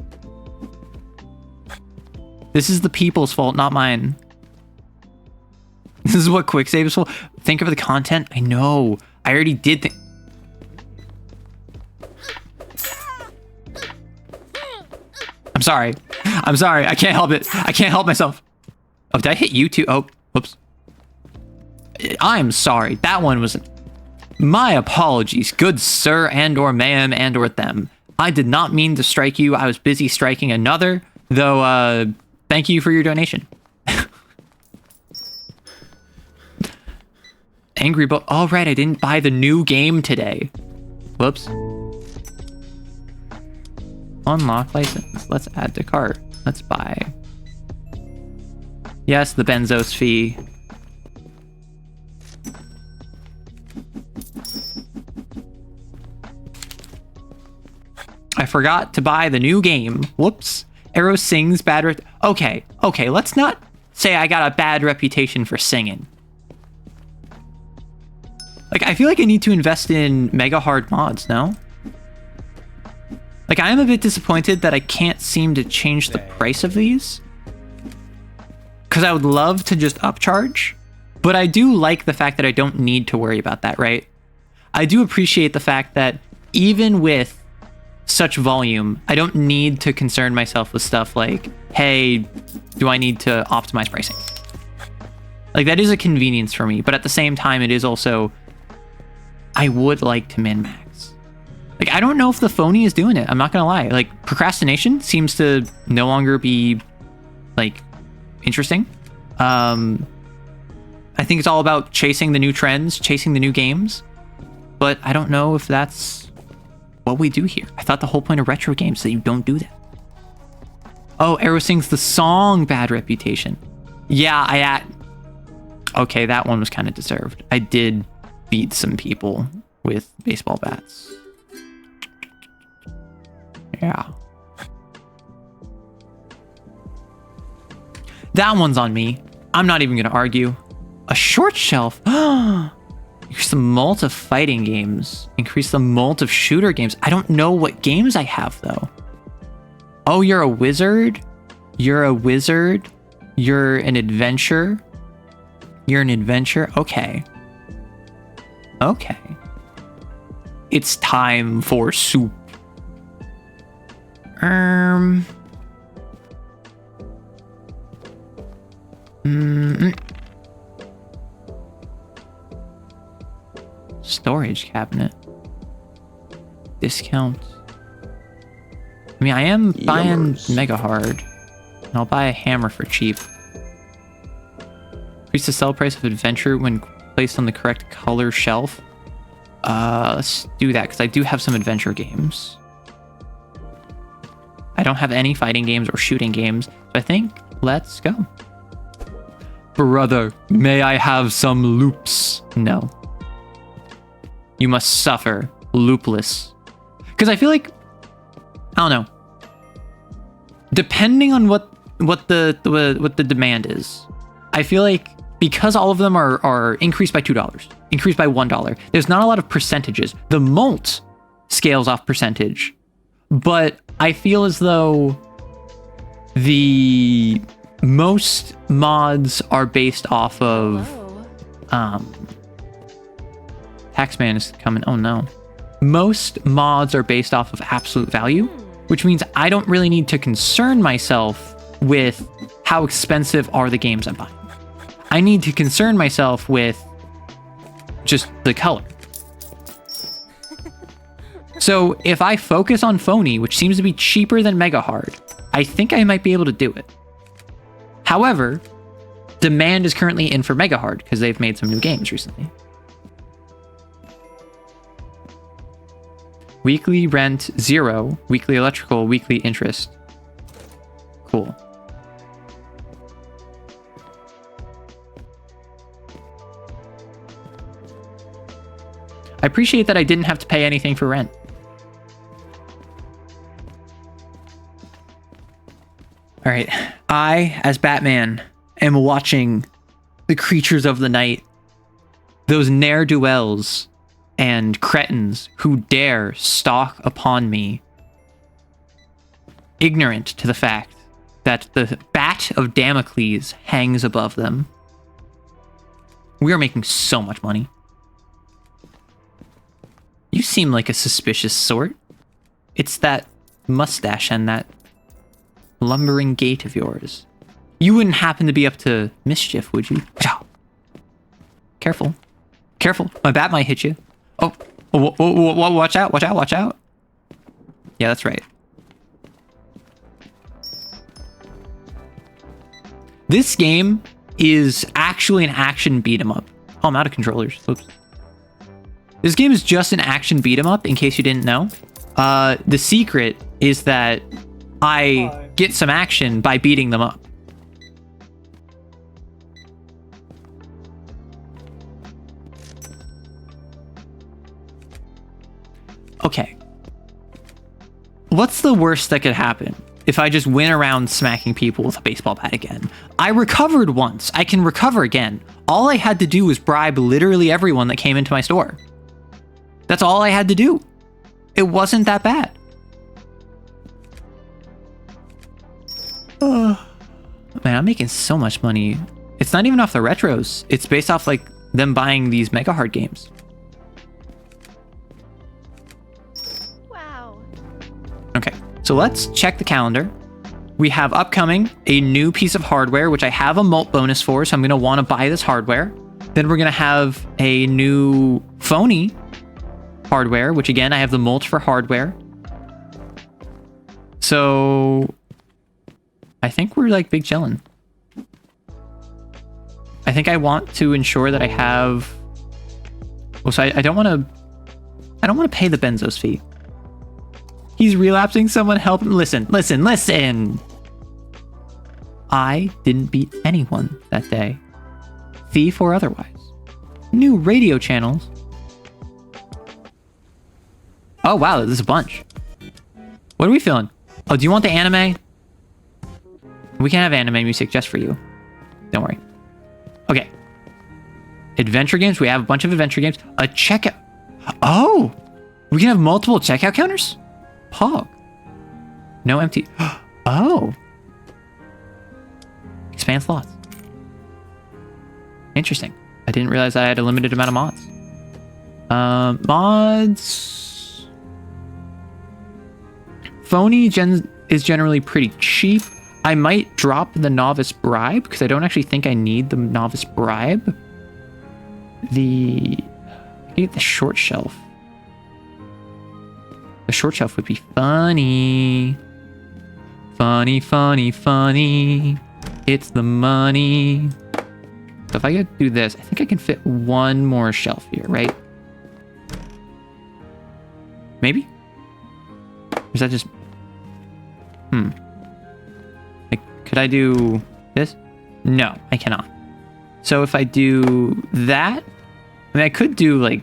This is the people's fault, not mine. This is what quick save is for. Think of the content. I know. I already did think. I'm sorry. I'm sorry. I can't help it. I can't help myself. Oh, did I hit you too? Oh, whoops. I'm sorry. That one was... My apologies, good sir and or ma'am and or them. I did not mean to strike you. I was busy striking another, though, thank you for your donation. Angry but all right, I didn't buy the new game today. Whoops. Unlock license. Let's add to cart. Let's buy. Yes, the Benzos fee. I forgot to buy the new game. Whoops. Arrow sings bad. Okay, let's not say I got a bad reputation for singing. Like, I feel like I need to invest in mega hard mods, no? Like, I am a bit disappointed that I can't seem to change the price of these. Because I would love to just upcharge. But I do like the fact that I don't need to worry about that, right? I do appreciate the fact that even with such volume, I don't need to concern myself with stuff like, hey, do I need to optimize pricing? Like, that is a convenience for me. But at the same time, it is also... I would like to min-max. Like, I don't know if the phony is doing it. I'm not gonna lie. Like, procrastination seems to no longer be, like, interesting. I think it's all about chasing the new trends, chasing the new games. But I don't know if that's what we do here. I thought the whole point of retro games is that you don't do that. Oh, Arrow sings the song Bad Reputation. Yeah, okay, that one was kind of deserved. I did beat some people with baseball bats. Yeah. That one's on me. I'm not even gonna argue. A short shelf. Increase the mult of fighting games. Increase the mult of shooter games. I don't know what games I have though. Oh, you're a wizard? You're a wizard? You're an adventure? You're an adventure? Okay. Okay. It's time for soup. Storage cabinet. Discount. I mean, I am buying Mega Hard. And I'll buy a hammer for cheap. Increase the sell price of adventure when placed on the correct color shelf. Let's do that, because I do have some adventure games. I don't have any fighting games or shooting games, so I think let's go. Brother, may I have some loops? No. You must suffer, loopless. Because I feel like, I don't know. Depending on what the demand is, I feel like because all of them are increased by $2, increased by $1, there's not a lot of percentages. The molt scales off percentage, but I feel as though the most mods are based off of Taxman is coming. Oh no. Most mods are based off of absolute value, which means I don't really need to concern myself with how expensive are the games I'm buying. I need to concern myself with just the color. So if I focus on Phony, which seems to be cheaper than Mega Hard, I think I might be able to do it. However, demand is currently in for Mega Hard because they've made some new games recently. Weekly rent 0, weekly electrical, weekly interest. Cool. I appreciate that I didn't have to pay anything for rent. All right, I, as Batman, am watching the creatures of the night, those ne'er-do-wells and cretins who dare stalk upon me, ignorant to the fact that the bat of Damocles hangs above them. We are making so much money. You seem like a suspicious sort. It's that mustache and that lumbering gait of yours. You wouldn't happen to be up to mischief, would you? Careful. Careful. My bat might hit you. Oh, watch out, watch out, watch out. Yeah, that's right. This game is actually an action beat 'em up. Oh, I'm out of controllers. Oops. This game is just an action beat 'em up, in case you didn't know. The secret is that I get some action by beating them up. Okay. What's the worst that could happen if I just went around smacking people with a baseball bat again? I recovered once. I can recover again. All I had to do was bribe literally everyone that came into my store. That's all I had to do. It wasn't that bad. Man, I'm making so much money. It's not even off the retros. It's based off like them buying these Mega Hard games. Wow. Okay, so let's check the calendar. We have upcoming a new piece of hardware, which I have a mult bonus for, so I'm going to want to buy this hardware. Then we're going to have a new Phony hardware, which again, I have the mult for hardware. So I think we're like big chillin'. I think I want to ensure that I have... Well, so I don't want to pay the Benzos fee. He's relapsing. Someone help him. Listen. I didn't beat anyone that day. Thief or otherwise. New radio channels. Oh, wow. There's a bunch. What are we feeling? Oh, do you want the anime? We can have anime music just for you. Don't worry. Okay. Adventure games. We have a bunch of adventure games. A checkout. Oh! We can have multiple checkout counters? Pog. No empty. Oh. Expand slots. Interesting. I didn't realize I had a limited amount of mods. Mods. Phony is generally pretty cheap. I might drop the novice bribe because I don't actually think I need the novice bribe. I can get the short shelf. The short shelf would be funny. Funny. It's the money. So if I could do this, I think I can fit one more shelf here, right? Maybe? Or is that just... Like, could I do this? No, I cannot. So if I do that... I mean, I could do, like...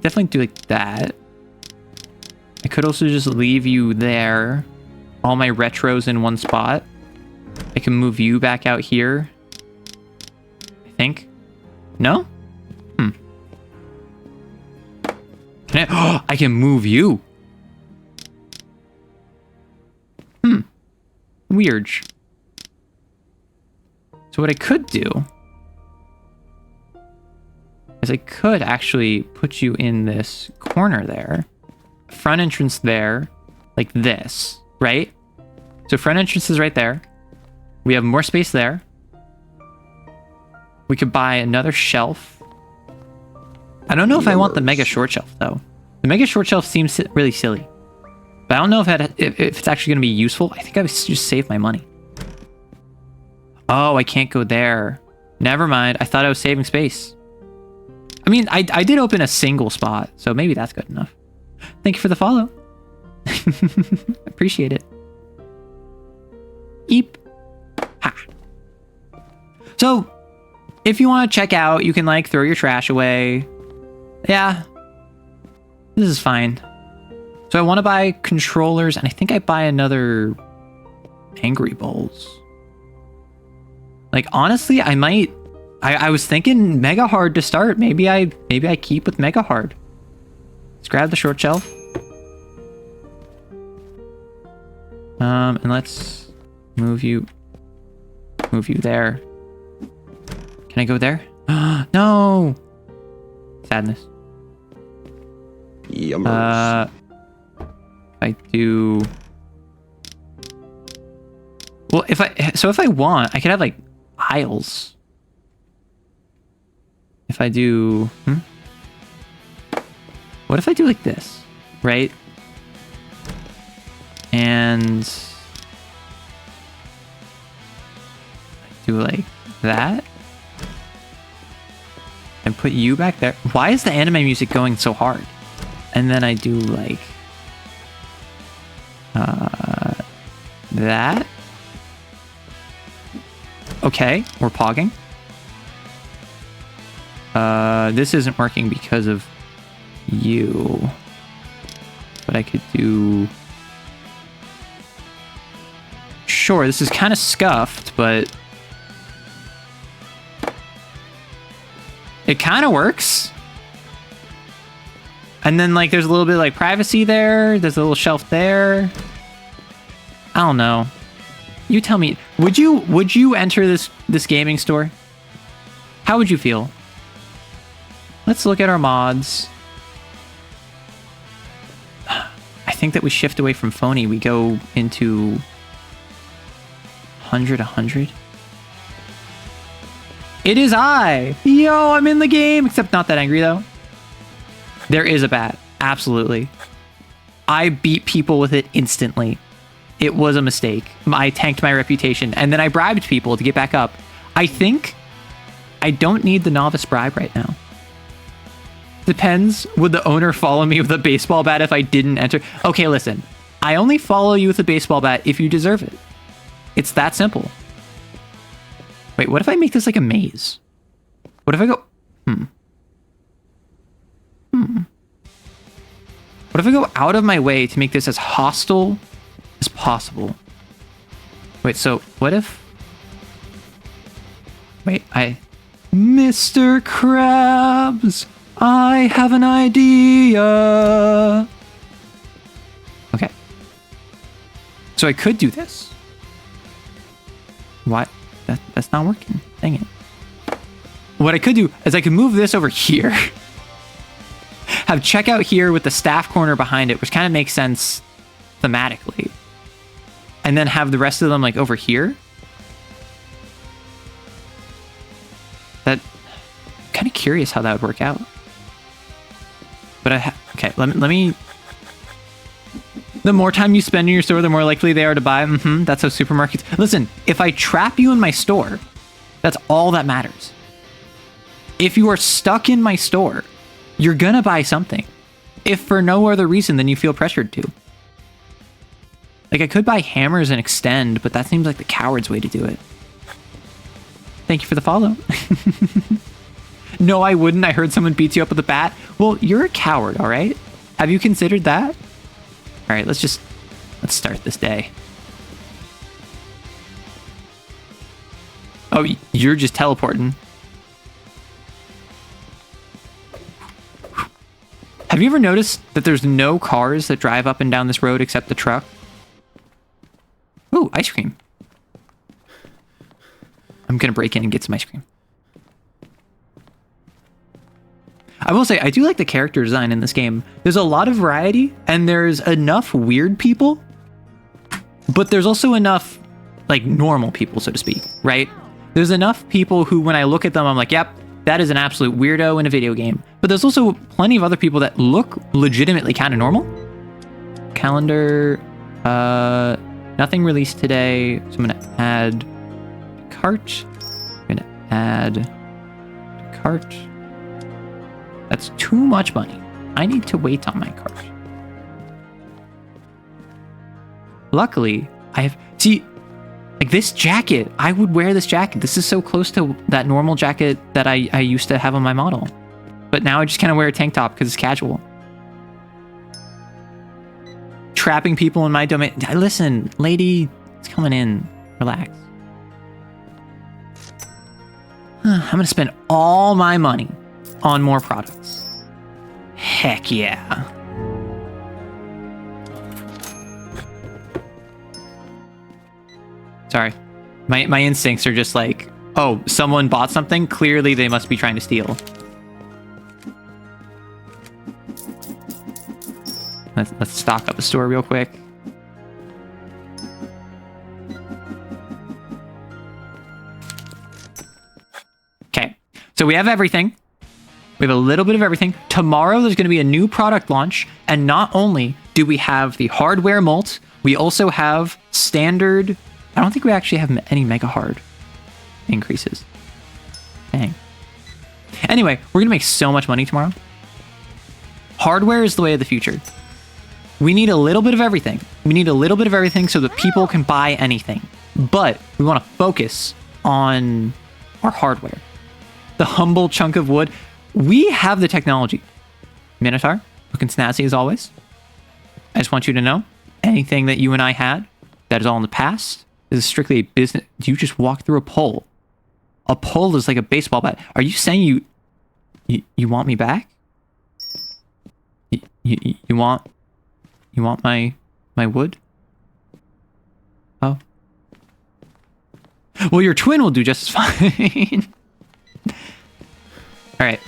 Definitely do like that. I could also just leave you there. All my retros in one spot. I can move you back out here. I think. No? Can I? I can move you. Weird. So what I could do is I could actually put you in this corner there. Front entrance there, like this, right? So front entrance is right there. We have more space there. We could buy another shelf. I don't know if I want the mega short shelf though. The mega short shelf seems really silly. But I don't know if it's actually going to be useful. I think I would just save my money. Oh, I can't go there. Never mind. I thought I was saving space. I mean, I did open a single spot, so maybe that's good enough. Thank you for the follow. Appreciate it. Eep. Ha. So, if you want to check out, you can like throw your trash away. Yeah. This is fine. So I want to buy controllers, and I think I buy another Angry Balls. Like, honestly, I might... I was thinking Mega Hard to start. Maybe I keep with Mega Hard. Let's grab the short shelf. And let's move you there. Can I go there? No! Sadness. Yummers. I do... Well, if I want, I could have, like, aisles. If I do... What if I do like this, right? And... I do like that. And put you back there. Why is the anime music going so hard? And then I do like... that. Okay, we're pogging. This isn't working because of you. But I could do... Sure, this is kind of scuffed, but... it kind of works. And then, like, there's a little bit, like, privacy there. There's a little shelf there. I don't know. You tell me. Would you enter this gaming store? How would you feel? Let's look at our mods. I think that we shift away from phony. We go into 100. It is I! Yo, I'm in the game! Except not that angry, though. There is a bat. Absolutely. I beat people with it instantly. It was a mistake. I tanked my reputation, and then I bribed people to get back up. I think I don't need the novice bribe right now. Depends. Would the owner follow me with a baseball bat if I didn't enter? Okay, listen. I only follow you with a baseball bat if you deserve it. It's that simple. Wait, what if I make this like a maze? What if I go... What if I go out of my way to make this as hostile as possible? Wait, so what if... Wait, Mr. Krabs, I have an idea. Okay. So I could do this. What? That's not working. Dang it. What I could do is I could move this over here. Have checkout here with the staff corner behind it, which kind of makes sense thematically. And then have the rest of them like over here. That... I'm kind of curious how that would work out. But okay, let me... The more time you spend in your store, the more likely they are to buy. That's how supermarkets... Listen, if I trap you in my store, that's all that matters. If you are stuck in my store, you're gonna buy something. If for no other reason than you feel pressured to. Like, I could buy hammers and extend, but that seems like the coward's way to do it. Thank you for the follow. No, I wouldn't. I heard someone beat you up with a bat. Well, you're a coward, all right? Have you considered that? All right, let's start this day. Oh, you're just teleporting. Have you ever noticed that there's no cars that drive up and down this road except the truck? Ooh, ice cream. I'm gonna break in and get some ice cream. I will say, I do like the character design in this game. There's a lot of variety, and there's enough weird people, but there's also enough, like, normal people, so to speak, right? There's enough people who, when I look at them, I'm like, yep, that is an absolute weirdo in a video game. But there's also plenty of other people that look legitimately kind of normal. Calendar, nothing released today, so I'm gonna add cart. I'm gonna add cart. That's too much money. I need to wait on my cart. Luckily, I have... See, like this jacket, I would wear this jacket. This is so close to that normal jacket that I used to have on my model. But now I just kind of wear a tank top because it's casual. Trapping people in my domain. Listen, lady, it's coming in. Relax. I'm going to spend all my money on more products. Heck yeah. Sorry. My instincts are just like, oh, someone bought something? Clearly they must be trying to steal. Let's stock up the store real quick. Okay. So we have everything. We have a little bit of everything. Tomorrow there's going to be a new product launch, and not only do we have the hardware mult, we also have standard... I don't think we actually have any mega hard increases. Dang. Anyway, we're going to make so much money tomorrow. Hardware is the way of the future. We need a little bit of everything. We need a little bit of everything so that people can buy anything. But we want to focus on our hardware. The humble chunk of wood. We have the technology. Minotaur, looking snazzy as always. I just want you to know, anything that you and I had, that is all in the past. This is strictly a business. You just walk through a pole. A pole is like a baseball bat. Are you saying you want me back? You want my wood? Oh. Well, your twin will do just as fine. All right.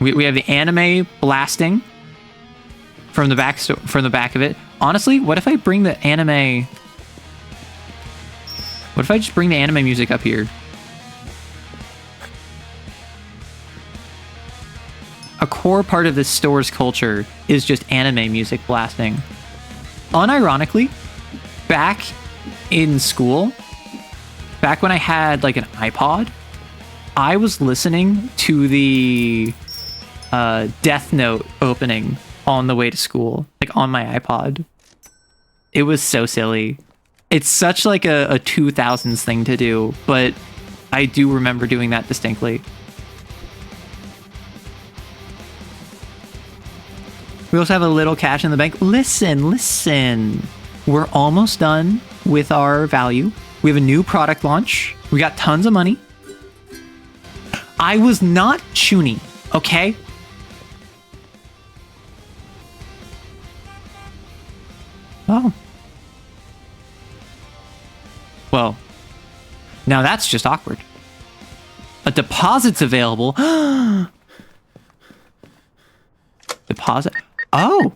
We have the anime blasting from the back of it. Honestly, what if I bring the anime? What if I just bring the anime music up here? A core part of this store's culture is just anime music blasting. Unironically, back in school, back when I had like an iPod, I was listening to the Death Note opening on the way to school, like on my iPod. It was so silly. It's such like a 2000s thing to do, but I do remember doing that distinctly. We also have a little cash in the bank. Listen. We're almost done with our value. We have a new product launch. We got tons of money. I was not Chuny, okay? Oh. Well, now that's just awkward. A deposit's available. Deposit. Oh.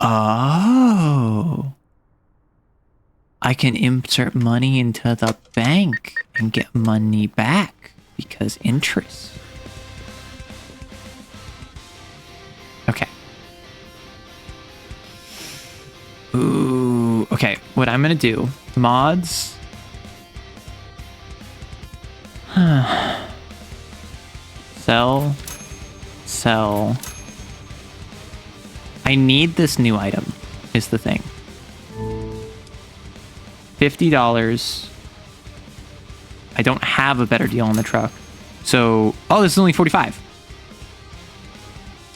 Oh. I can insert money into the bank and get money back because interest. Okay. Ooh. Okay. What I'm going to do, mods. Sell. Sell. I need this new item, is the thing. $50. I don't have a better deal on the truck. So, oh, this is only 45. So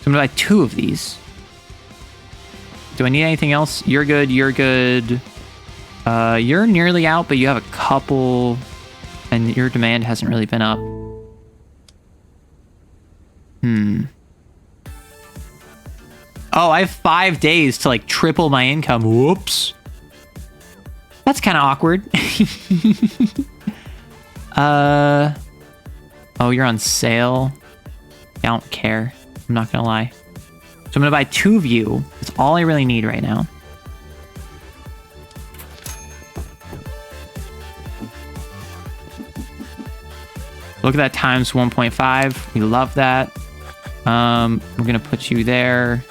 I'm gonna buy 2 of these. Do I need anything else? You're good, you're good. You're nearly out, but you have a couple, and your demand hasn't really been up. Oh, I have 5 days to like triple my income. Whoops. That's kind of awkward. Oh, you're on sale. I don't care. I'm not gonna lie. So I'm gonna buy 2 of you. That's all I really need right now. Look at that times 1.5. We love that. We're gonna put you there.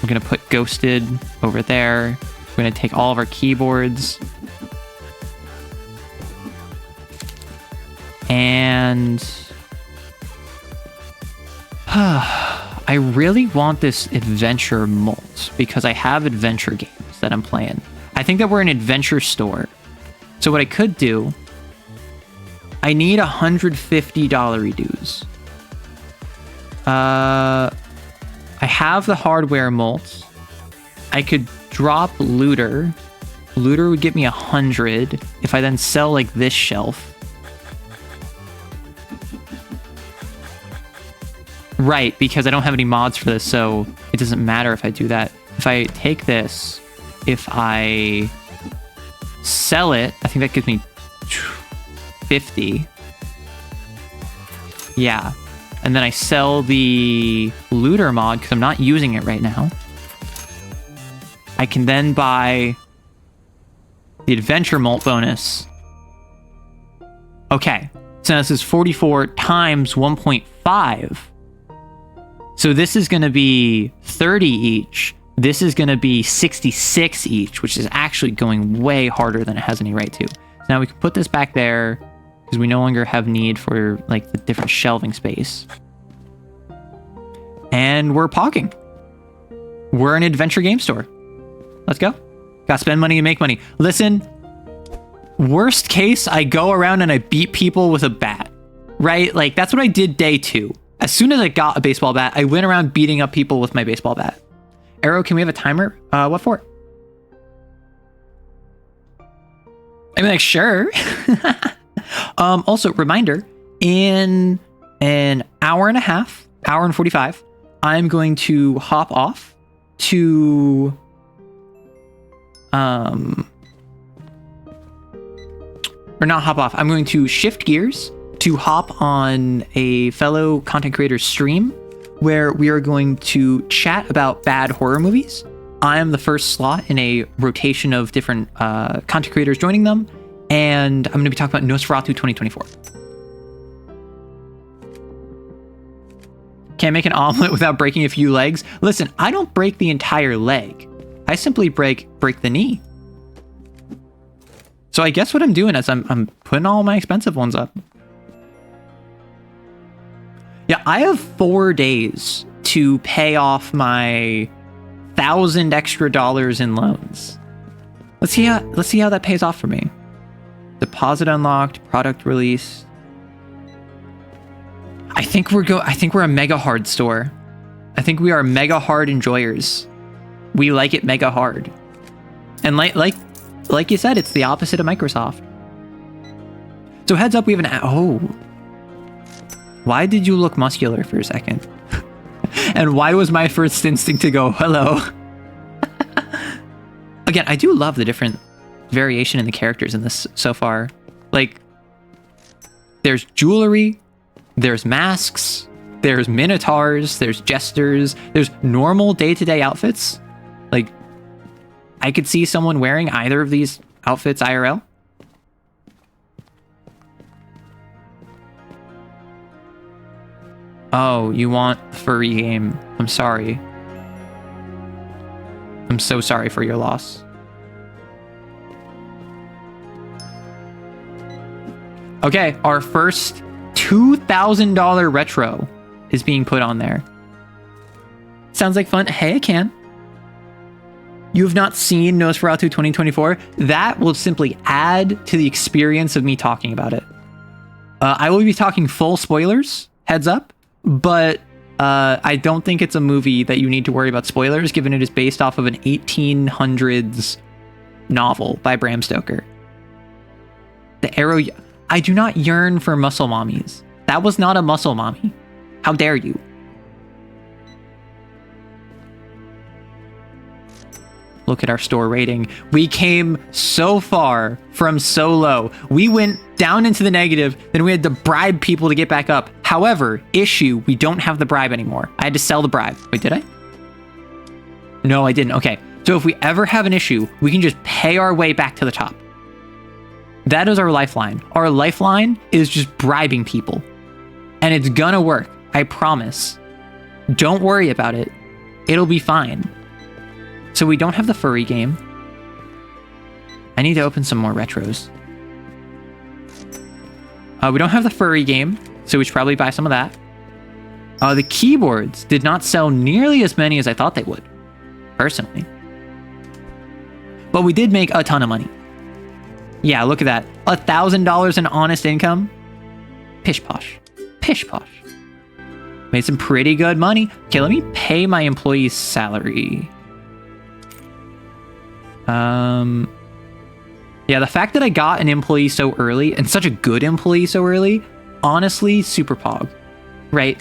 We're gonna put Ghosted over there. We're gonna take all of our keyboards. And I really want this adventure mult because I have adventure games that I'm playing. I think that we're an adventure store. So what I could do, I need $150 dues. I have the hardware mult. I could drop looter. Looter would get me 100 if I then sell like this shelf. Right, because I don't have any mods for this, so it doesn't matter if I do that. If I take this, if I sell it, I think that gives me 50. Yeah. And then I sell the looter mod because I'm not using it right now. I can then buy the adventure mult bonus. Okay. So this is 44 times 1.5. So this is going to be 30 each. This is going to be 66 each, which is actually going way harder than it has any right to. So now we can put this back there because we no longer have need for like the different shelving space. And we're pogging. We're an adventure game store. Let's go. Gotta spend money to make money. Listen, worst case, I go around and I beat people with a bat, right? Like that's what I did day 2. As soon as I got a baseball bat, I went around beating up people with my baseball bat. Arrow, can we have a timer? What for? I mean, like, sure. Also, reminder, in an hour and a half, hour and 45, I'm going to hop off to... or not hop off. I'm going to shift gears to hop on a fellow content creator's stream where we are going to chat about bad horror movies. I am the first slot in a rotation of different content creators joining them, and I'm going to be talking about Nosferatu 2024. Can't make an omelet without breaking a few legs. Listen, I don't break the entire leg. I simply break the knee. So I guess what I'm doing is I'm putting all my expensive ones up. Yeah, I have 4 days to pay off my $1,000 extra in loans. Let's see how that pays off for me. Deposit unlocked, product release. I think we're a mega hard store. I think we are mega hard enjoyers. We like it mega hard. And like you said, it's the opposite of Microsoft. So heads up, we have an oh. Why did you look muscular for a second? And why was my first instinct to go, hello? Again, I do love the different variation in the characters in this so far. Like, there's jewelry, there's masks, there's minotaurs, there's jesters, there's normal day-to-day outfits. Like, I could see someone wearing either of these outfits IRL. Oh, you want the furry game. I'm sorry. I'm so sorry for your loss. Okay, our first $2,000 retro is being put on there. Sounds like fun. Hey, I can. You have not seen Nosferatu 2024? That will simply add to the experience of me talking about it. I will be talking full spoilers, heads up, but I don't think it's a movie that you need to worry about spoilers, given it is based off of an 1800s novel by Bram Stoker. The arrow... I do not yearn for muscle mommies. That was not a muscle mommy. How dare you? Look at our store rating. We came so far from so low. We went down into the negative, then we had to bribe people to get back up. However, issue, we don't have the bribe anymore. I had to sell the bribe. Wait, did I? No, I didn't. Okay, so if we ever have an issue, we can just pay our way back to the top. That is our lifeline. Our lifeline is just bribing people. And it's gonna work. I promise. Don't worry about it. It'll be fine. So we don't have the furry game. I need to open some more retros. We don't have the furry game, so we should probably buy some of that. The keyboards did not sell nearly as many as I thought they would, personally. But we did make a ton of money. Yeah, look at that. $1,000 in honest income. Pish posh. Pish posh. Made some pretty good money. Okay, let me pay my employee's salary. Yeah, the fact that I got an employee so early, and such a good employee so early, honestly, super pog. Right?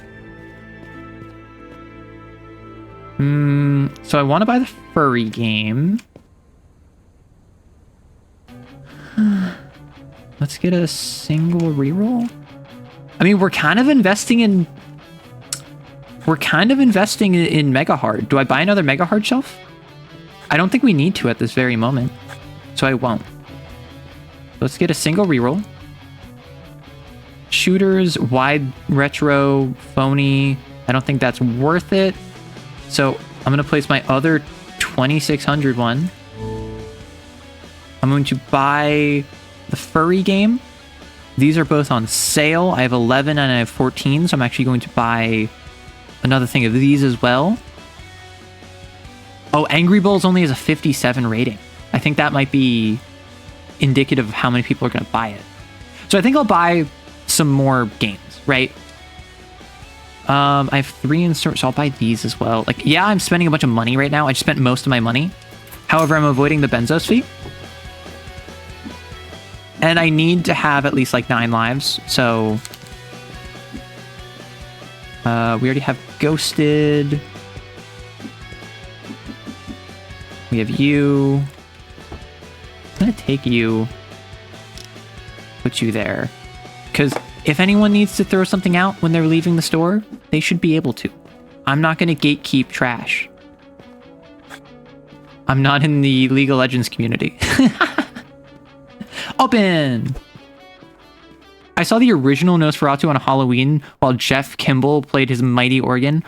So I want to buy the furry game. Let's get a single reroll. I mean, we're kind of investing in Mega Hard. Do I buy another Mega Hard shelf? I don't think we need to at this very moment, so I won't. Let's get a single reroll. Shooters, wide retro, phony. I don't think that's worth it. So I'm going to place my other 2600 one. I'm going to buy the furry game. These are both on sale. I have 11 and I have 14, so I'm actually going to buy another thing of these as well. Oh, Angry Bulls only has a 57 rating. I think that might be indicative of how many people are going to buy it. So I think I'll buy some more games, right? I have 3 in store, so I'll buy these as well. Like, yeah, I'm spending a bunch of money right now. I just spent most of my money. However, I'm avoiding the Benzos fee. And I need to have at least like 9 lives, so... we already have Ghosted. We have you. I'm gonna take you. Put you there. Because if anyone needs to throw something out when they're leaving the store, they should be able to. I'm not gonna gatekeep trash. I'm not in the League of Legends community. Open! I saw the original Nosferatu on Halloween while Jeff Kimball played his mighty organ.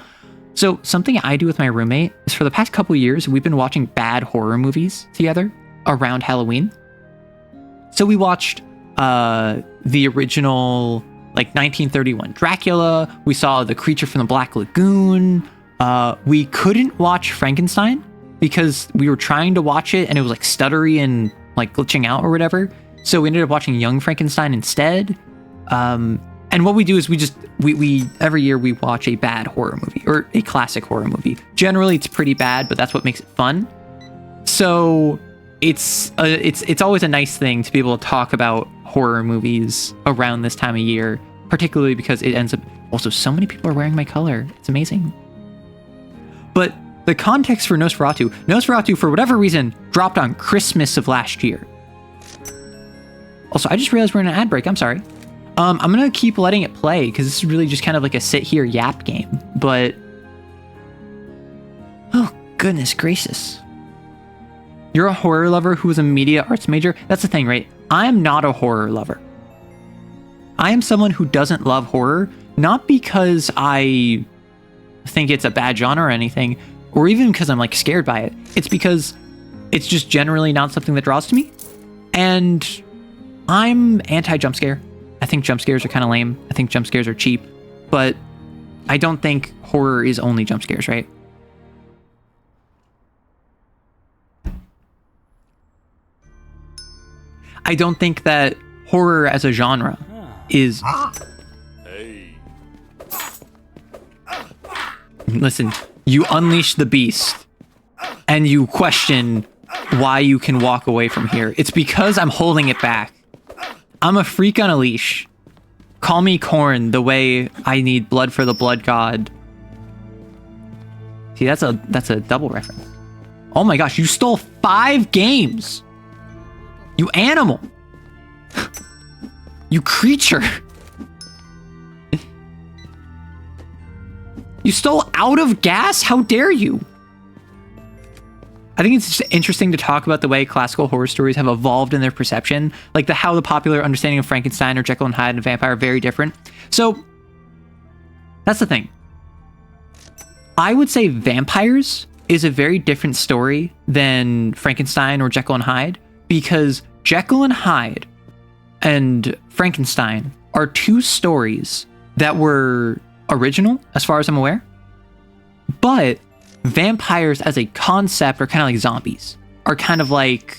So something I do with my roommate is for the past couple years, we've been watching bad horror movies together around Halloween. So we watched the original like 1931 Dracula. We saw The Creature from the Black Lagoon. We couldn't watch Frankenstein because we were trying to watch it and it was like stuttery and like glitching out or whatever. So we ended up watching Young Frankenstein instead. And what we do is we every year we watch a bad horror movie or a classic horror movie. Generally it's pretty bad, but that's what makes it fun. So it's always a nice thing to be able to talk about horror movies around this time of year, particularly because it ends up also so many people are wearing my color. It's amazing. But the context for Nosferatu for whatever reason dropped on Christmas of last year. Also, I just realized we're in an ad break. I'm sorry. I'm going to keep letting it play because this is really just kind of like a sit here yap game. But, oh, goodness gracious. You're a horror lover who was a media arts major? That's the thing, right? I'm not a horror lover. I am someone who doesn't love horror, not because I think it's a bad genre or anything, or even because I'm like scared by it. It's because it's just generally not something that draws to me. And I'm anti-jump scare. I think jump scares are kind of lame. I think jump scares are cheap. But I don't think horror is only jump scares, right? I don't think that horror as a genre is... Listen, you unleash the beast and you question why you can walk away from here. It's because I'm holding it back. I'm a freak on a leash. Call me Korn the way I need blood for the blood god. See, that's a double reference. Oh my gosh, you stole 5 games! You animal! You creature! You stole out of gas? How dare you? I think it's just interesting to talk about the way classical horror stories have evolved in their perception, like how the popular understanding of Frankenstein or Jekyll and Hyde and a vampire are very different. So, that's the thing. I would say vampires is a very different story than Frankenstein or Jekyll and Hyde, because Jekyll and Hyde and Frankenstein are 2 stories that were original, as far as I'm aware. But vampires as a concept are kind of like zombies, are kind of like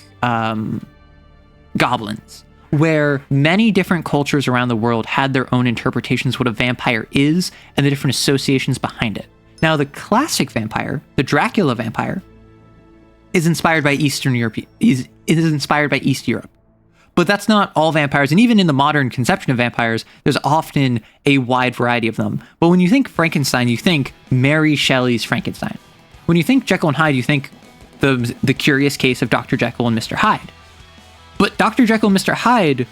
goblins, where many different cultures around the world had their own interpretations of what a vampire is and the different associations behind it. Now, the classic vampire, the Dracula vampire, is inspired by Eastern Europe. Is inspired by East Europe. But that's not all vampires, and even in the modern conception of vampires, there's often a wide variety of them. But when you think Frankenstein, you think Mary Shelley's Frankenstein. When you think Jekyll and Hyde, you think the curious case of Dr. Jekyll and Mr. Hyde. But Dr. Jekyll and Mr. Hyde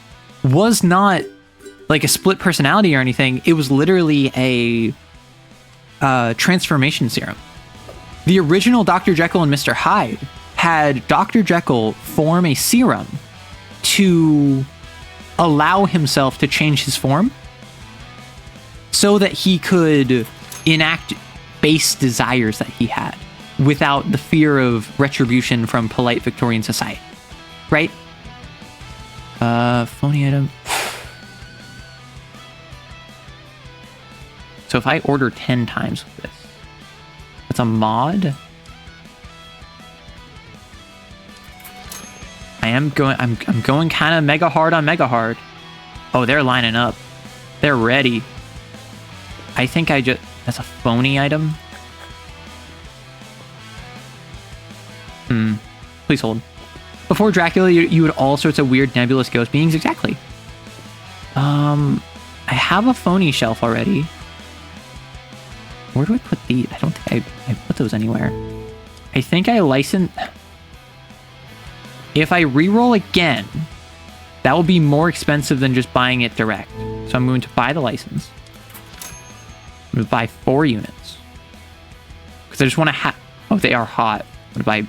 was not like a split personality or anything. It was literally a transformation serum. The original Dr. Jekyll and Mr. Hyde had Dr. Jekyll form a serum to allow himself to change his form so that he could enact base desires that he had without the fear of retribution from polite Victorian society. Right? Phony item. So if I order 10 times with this, that's a mod. I'm going kind of mega hard on mega hard. Oh, they're lining up. They're ready. I think that's a phony item. Please hold. Before Dracula, you had all sorts of weird nebulous ghost beings. Exactly. I have a phony shelf already. Where do I put these? I don't think I put those anywhere. I think I licensed... If I reroll again, that will be more expensive than just buying it direct. So I'm going to buy the license. I'm going to buy 4 units. Because I just want to have... Oh, they are hot. I'm going to buy...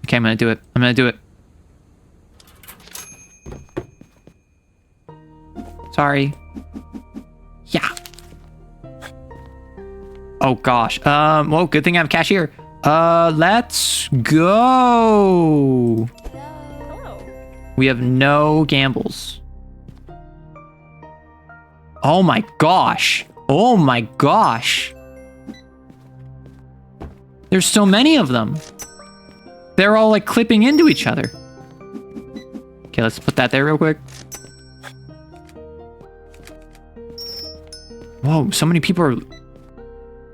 Okay, I'm going to do it. I'm going to do it. Sorry. Yeah. Oh gosh. Well, good thing I have a cashier. Let's go. Hello. We have no gambles. Oh my gosh. Oh my gosh. There's so many of them. They're all like clipping into each other. Okay, let's put that there real quick. Whoa, so many people are...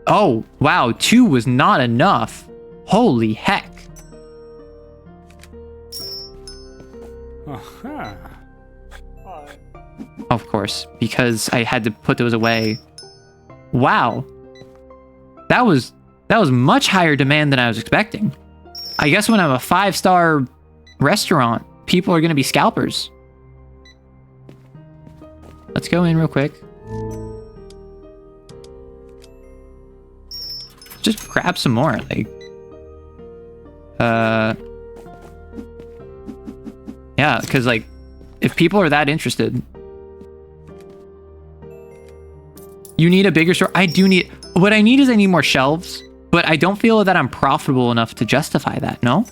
Oh, wow, 2 was not enough. Holy heck. Of course, because I had to put those away. Wow. That was much higher demand than I was expecting. I guess when I'm a 5-star restaurant, people are going to be scalpers. Let's go in real quick. Just grab some more, like... Yeah, because, like, if people are that interested... You need a bigger store? I do need... What I need is I need more shelves. But I don't feel that I'm profitable enough to justify that, no?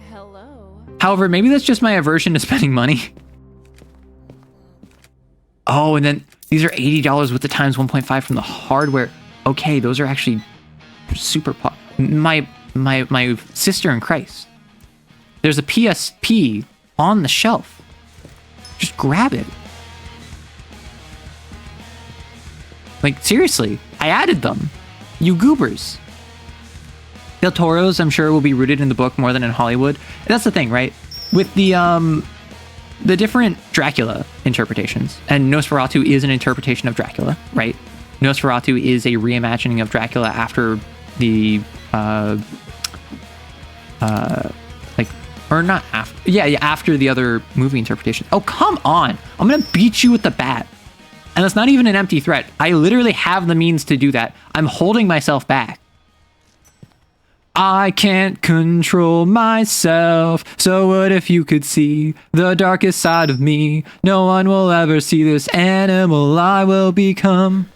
Hello. However, maybe that's just my aversion to spending money. Oh, and then these are $80 with the times 1.5 from the hardware. Okay, those are actually super my sister in Christ. There's a PSP on the shelf. Just grab it. Like, seriously, I added them. You goobers. Del Toro's, I'm sure, will be rooted in the book more than in Hollywood. That's the thing, right? With the different Dracula interpretations, and Nosferatu is an interpretation of Dracula, right? Nosferatu is a reimagining of Dracula after the after the other movie interpretation. Oh, come on. I'm gonna beat you with the bat. And that's not even an empty threat. I literally have the means to do that. I'm holding myself back. I can't control myself, so what if you could see the darkest side of me? No one will ever see this animal I will become.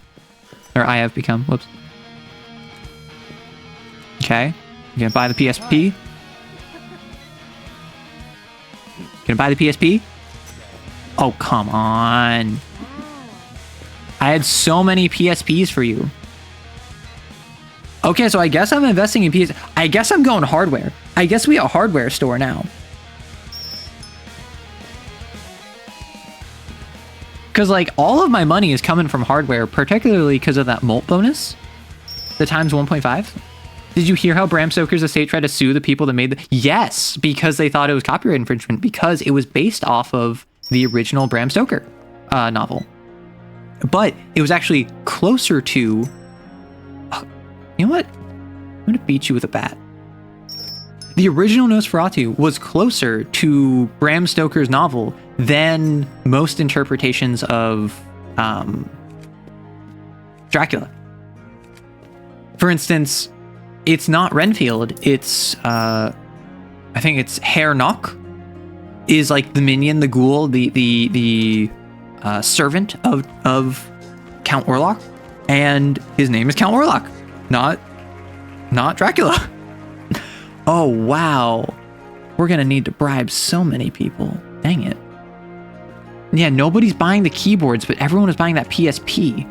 Or I have become. Whoops. Okay. You gonna buy the PSP? Gonna buy the PSP? Oh, come on. I had so many PSPs for you. Okay, so I guess I'm investing in PS. I guess I'm going hardware. I guess we have a hardware store now. Because, like, all of my money is coming from hardware, particularly because of that molt bonus. The times 1.5. Did you hear how Bram Stoker's estate tried to sue the people that made the... Yes, because they thought it was copyright infringement, because it was based off of the original Bram Stoker novel. But it was actually closer to... you know what? I'm going to beat you with a bat. The original Nosferatu was closer to Bram Stoker's novel than most interpretations of Dracula. For instance, it's not Renfield. It's, I think it's Herr Nock is like the minion, the ghoul, the servant of Count Orlok, and his name is Count Orlok, not Dracula. Oh wow, we're gonna need to bribe so many people. Dang it. Yeah, nobody's buying the keyboards, but everyone is buying that PSP.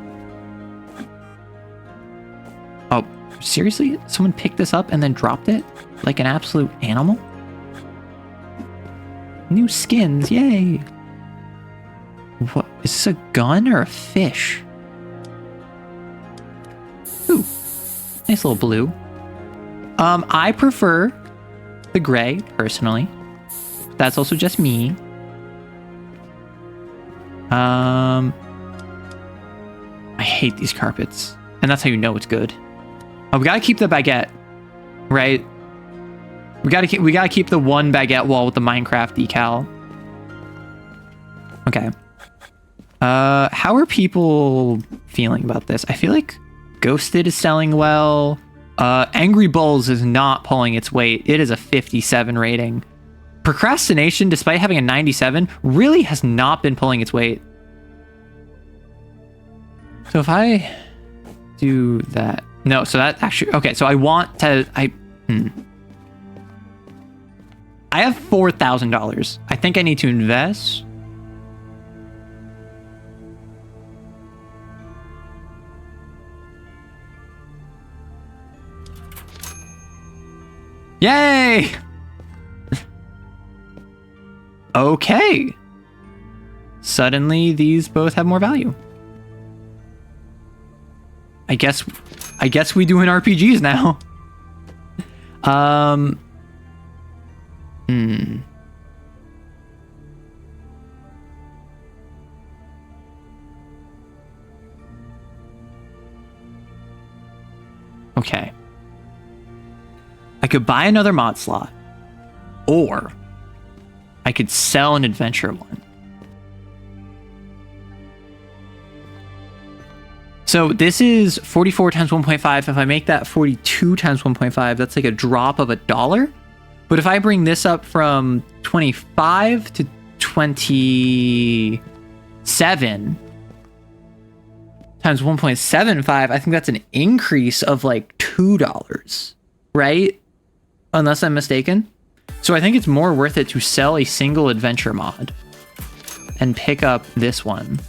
Oh, seriously? Someone picked this up and then dropped it like an absolute animal? New skins, yay! What, is this a gun or a fish? Ooh, nice little blue. I prefer the gray, personally. That's also just me. I hate these carpets. And that's how you know it's good. Oh, we gotta keep the baguette, right? We gotta keep the one baguette wall with the Minecraft decal. Okay. How are people feeling about this? I feel like Ghosted is selling well. Angry Bulls is not pulling its weight. It is a 57 rating. Procrastination, despite having a 97, really has not been pulling its weight. So if I do that... No, so that actually... Okay, so I want to... I have $4,000. I think I need to invest. Yay! Okay. Suddenly, these both have more value. I guess we doing RPGs now. Okay. I could buy another mod slot, or I could sell an adventure one. So this is 44 times 1.5. If I make that 42 times 1.5, that's like a drop of $1. But if I bring this up from 25 to 27, times 1.75, I think that's an increase of like $2, right? Unless I'm mistaken. So I think it's more worth it to sell a single adventure mod and pick up this one.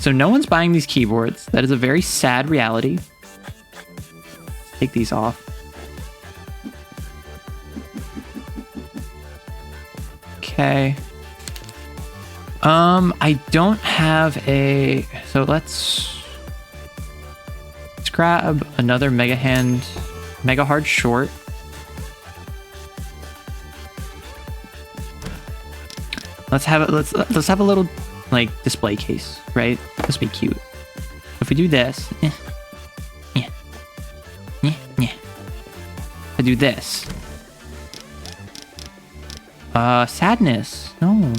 So no one's buying these keyboards. That is a very sad reality. Let's take these off. Okay. I don't have a... So let's grab another Mega Hard Short. Let's have a little like display case, right? This would be cute. If we do this, if I do this, sadness. No.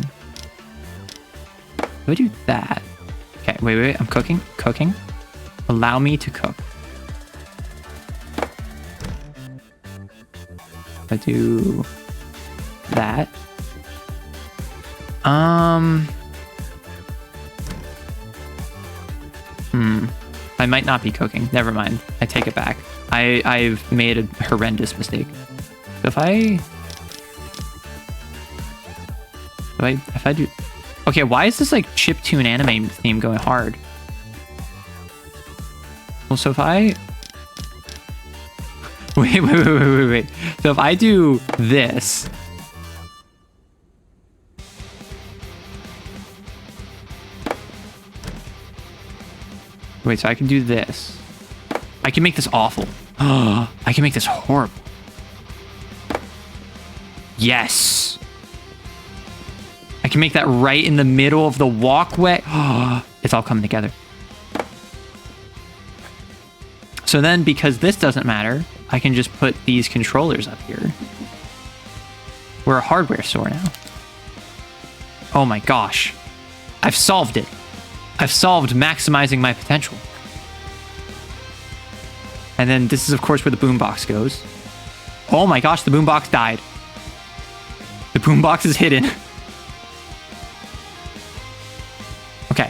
If I do that, okay. Wait. I'm cooking. Allow me to cook. If I do that. I might not be cooking. Never mind. I take it back. I've made a horrendous mistake. So if I do... Okay, why is this like chiptune anime theme going hard? Well, so if I... Wait. So if I do this... Wait, so I can do this. I can make this awful. I can make this horrible. Yes. I can make that right in the middle of the walkway. It's all coming together. So then, because this doesn't matter, I can just put these controllers up here. We're a hardware store now. Oh my gosh. I've solved it. I've solved maximizing my potential. And then this is, of course, where the boombox goes. Oh my gosh, the boombox died. The boombox is hidden. Okay.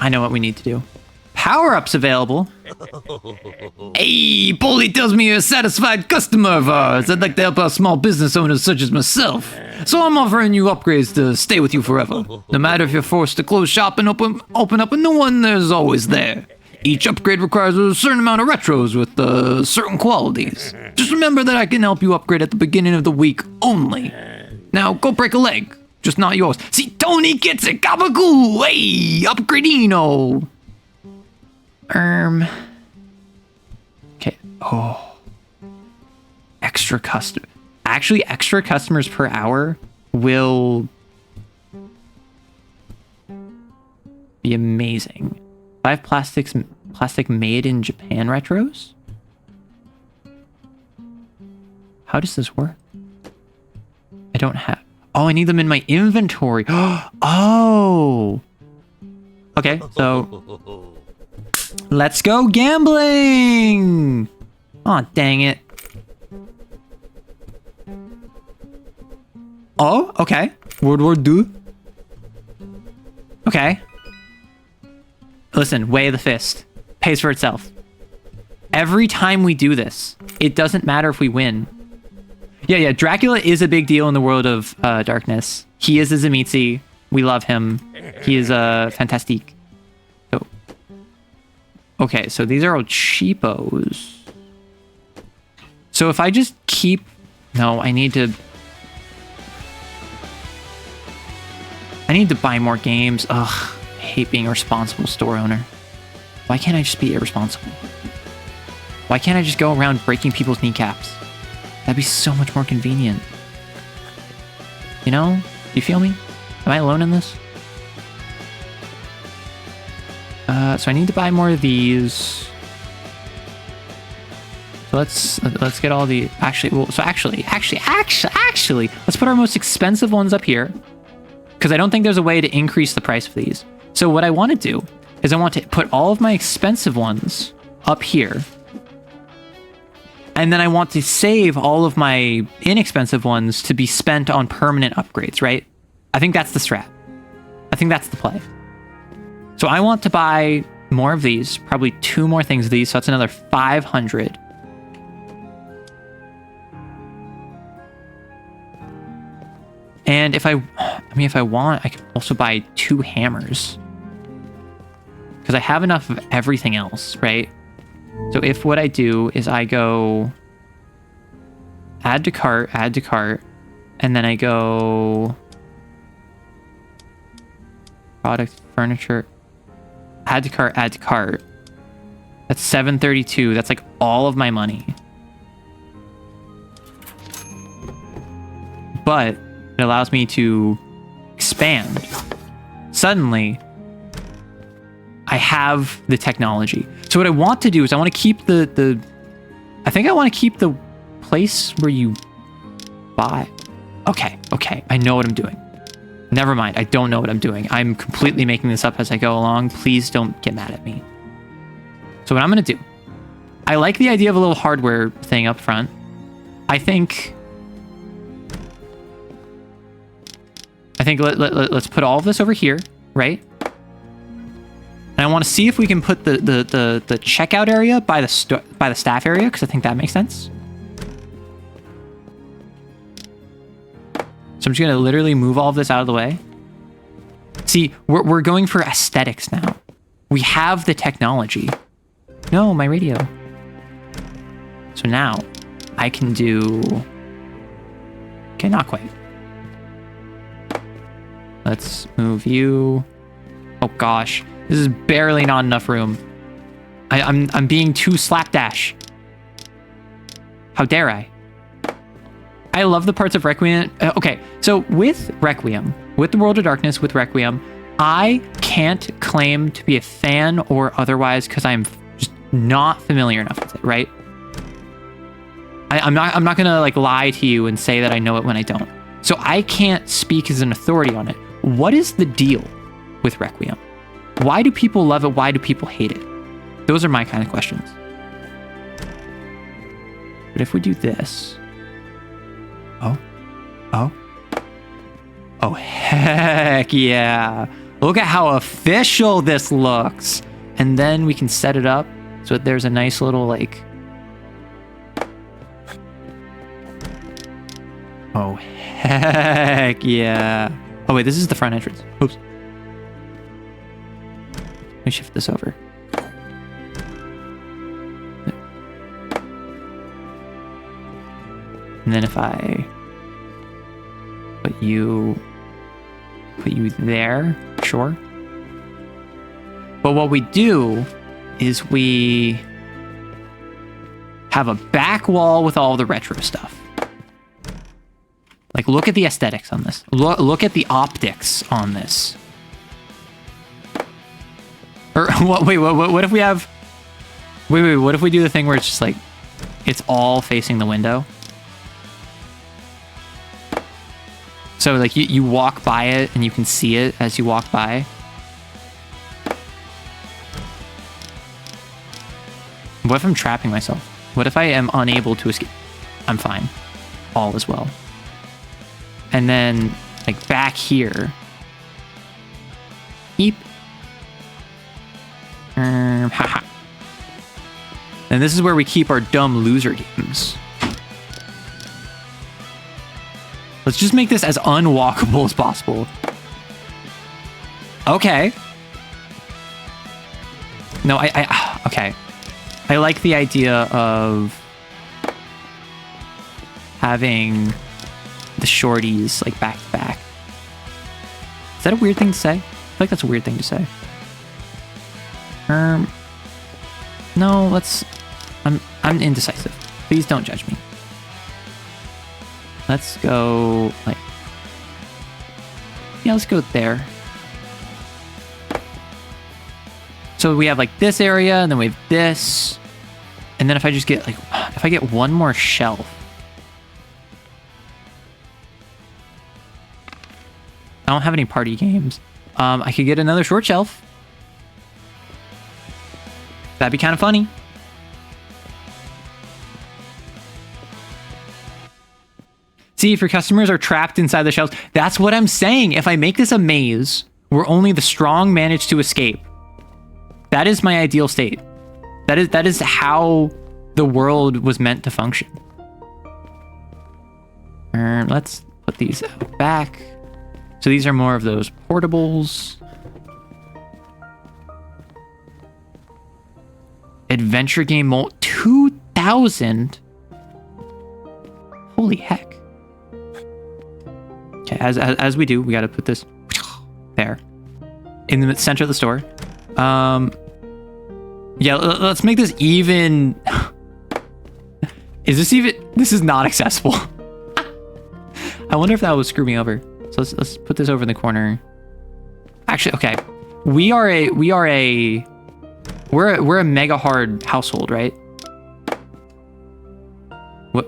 I know what we need to do. Power-ups available. Hey, Polly tells me you're a satisfied customer of ours. I'd like to help out small business owners such as myself. So I'm offering you upgrades to stay with you forever. No matter if you're forced to close shop and open up a new one, there's always there. Each upgrade requires a certain amount of retros with certain qualities. Just remember that I can help you upgrade at the beginning of the week only. Now, go break a leg. Just not yours. See, Tony gets it. Gabagoo. Hey, upgradino. Okay. Oh. Extra custom. Actually, extra customers per hour will be amazing. 5 plastic made in Japan retros? How does this work? I don't have... Oh, I need them in my inventory. Oh! Okay, so... Let's go gambling! Aw, dang it. Oh, okay. World War II. Okay. Listen, Way of the Fist. Pays for itself. Every time we do this, it doesn't matter if we win. Yeah, Dracula is a big deal in the world of darkness. He is a Zemitzi. We love him. He is fantastique. So, okay, so these are all cheapos. So if I just keep... No, I need to buy more games. Ugh, I hate being a responsible store owner. Why can't I just be irresponsible? Why can't I just go around breaking people's kneecaps? That'd be so much more convenient. You know? You feel me? Am I alone in this? So I need to buy more of these. So let's get all the... Actually, let's put our most expensive ones up here. Because I don't think there's a way to increase the price of these. So what I want to do is I want to put all of my expensive ones up here. And then I want to save all of my inexpensive ones to be spent on permanent upgrades, right? I think that's the strat. I think that's the play. So I want to buy more of these, probably 2 more things of these, so that's another 500. And if I want, I can also buy 2 hammers. Because I have enough of everything else, right? So if what I do is I go add to cart, and then I go product, furniture, add to cart. That's 732. That's like all of my money. But it allows me to expand. Suddenly, I have the technology. So what I want to do is I want to keep I think I want to keep the place where you buy. Okay. I know what I'm doing. Never mind. I don't know what I'm doing. I'm completely making this up as I go along. Please don't get mad at me. So what I'm going to do, I like the idea of a little hardware thing up front. I think let's put all of this over here, right? And I want to see if we can put the checkout area by the staff area, because I think that makes sense. So I'm just gonna literally move all of this out of the way. See, we're going for aesthetics now. We have the technology. No, my radio. So now I can do. Okay, not quite. Let's move you. Oh gosh, this is barely not enough room. I'm being too slapdash. How dare I? I love the parts of Requiem. Okay, so with Requiem, with the World of Darkness, with Requiem, I can't claim to be a fan or otherwise because I'm just not familiar enough with it, right? I'm not gonna like lie to you and say that I know it when I don't. So I can't speak as an authority on it. What is the deal with Requiem? Why do people love it? Why do people hate it? Those are my kind of questions. But if we do this... Oh, heck yeah. Look at how official this looks. And then we can set it up so that there's a nice little, like... Oh, heck yeah. Oh, wait, this is the front entrance. Oops. Let me shift this over. And then if I put you there, sure. But what we do is we have a back wall with all the retro stuff. Like, look at the aesthetics on this. Look at the optics on this. Or what if we have... Wait, what if we do the thing where it's just like, it's all facing the window? So like you walk by it and you can see it as you walk by. What if I'm trapping myself? What if I am unable to escape? I'm fine. All is well. And then like back here. Eep. Haha. And this is where we keep our dumb loser games. Let's just make this as unwalkable as possible. Okay. No, okay. I like the idea of having the shorties like back to back. Is that a weird thing to say? I feel like that's a weird thing to say. No, let's... I'm indecisive. Please don't judge me. Let's go, like... Yeah, let's go there. So we have, like, this area, and then we have this. And then if I just get, like... If I get one more shelf... I don't have any party games. I could get another short shelf. That'd be kind of funny. See, if your customers are trapped inside the shelves, that's what I'm saying. If I make this a maze where only the strong manage to escape, that is my ideal state. That is how the world was meant to function. Let's put these back. So these are more of those portables. Adventure game mold 2000. Holy heck. Okay, as we do, we got to put this there in the center of the store. Yeah, let's make this even. Is this even? This is not accessible. I wonder if that would screw me over. So let's put this over in the corner. Actually, okay. We're a mega hard household, right? What?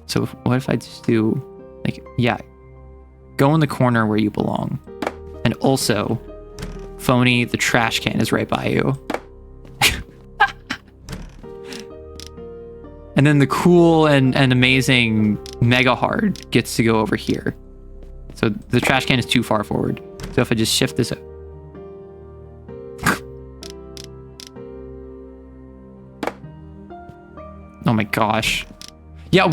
So what if I just do like, yeah, go in the corner where you belong. And also, Phony, the trash can is right by you. And then the cool and amazing mega hard gets to go over here. So the trash can is too far forward. So if I just shift this up. Oh my gosh. Yeah,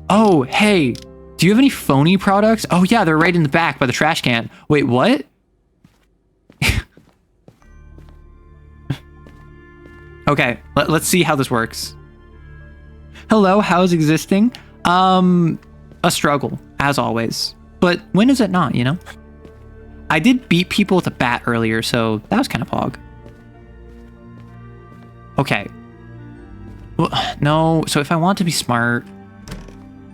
oh, hey, do you have any Phony products? Oh yeah, they're right in the back by the trash can. Wait, what? Okay, let's see how this works. Hello, how's existing? A struggle, as always. But when is it not, you know? I did beat people with a bat earlier, so that was kind of pog. Okay. Well, no, so if I want to be smart,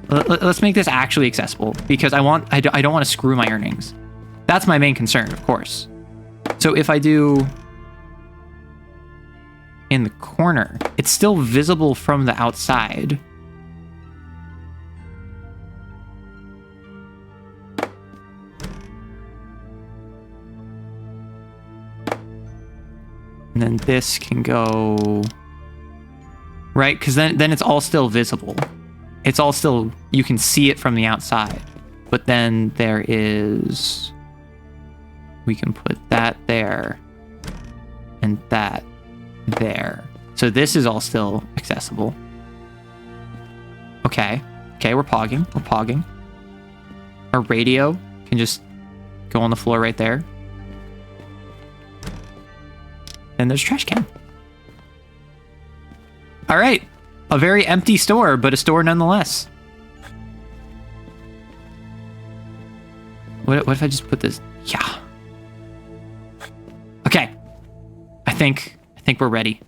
let's make this actually accessible, because I don't want to screw my earnings. That's my main concern, of course. So if I do in the corner, it's still visible from the outside. And then this can go right, because then it's all still visible. It's all still, you can see it from the outside. But then there is, we can put that there and that there. So this is all still accessible. Okay, we're pogging. Our radio can just go on the floor right there. And there's a trash can. All right, a very empty store, but a store nonetheless. What if I just put this? Yeah. Okay. I think we're ready.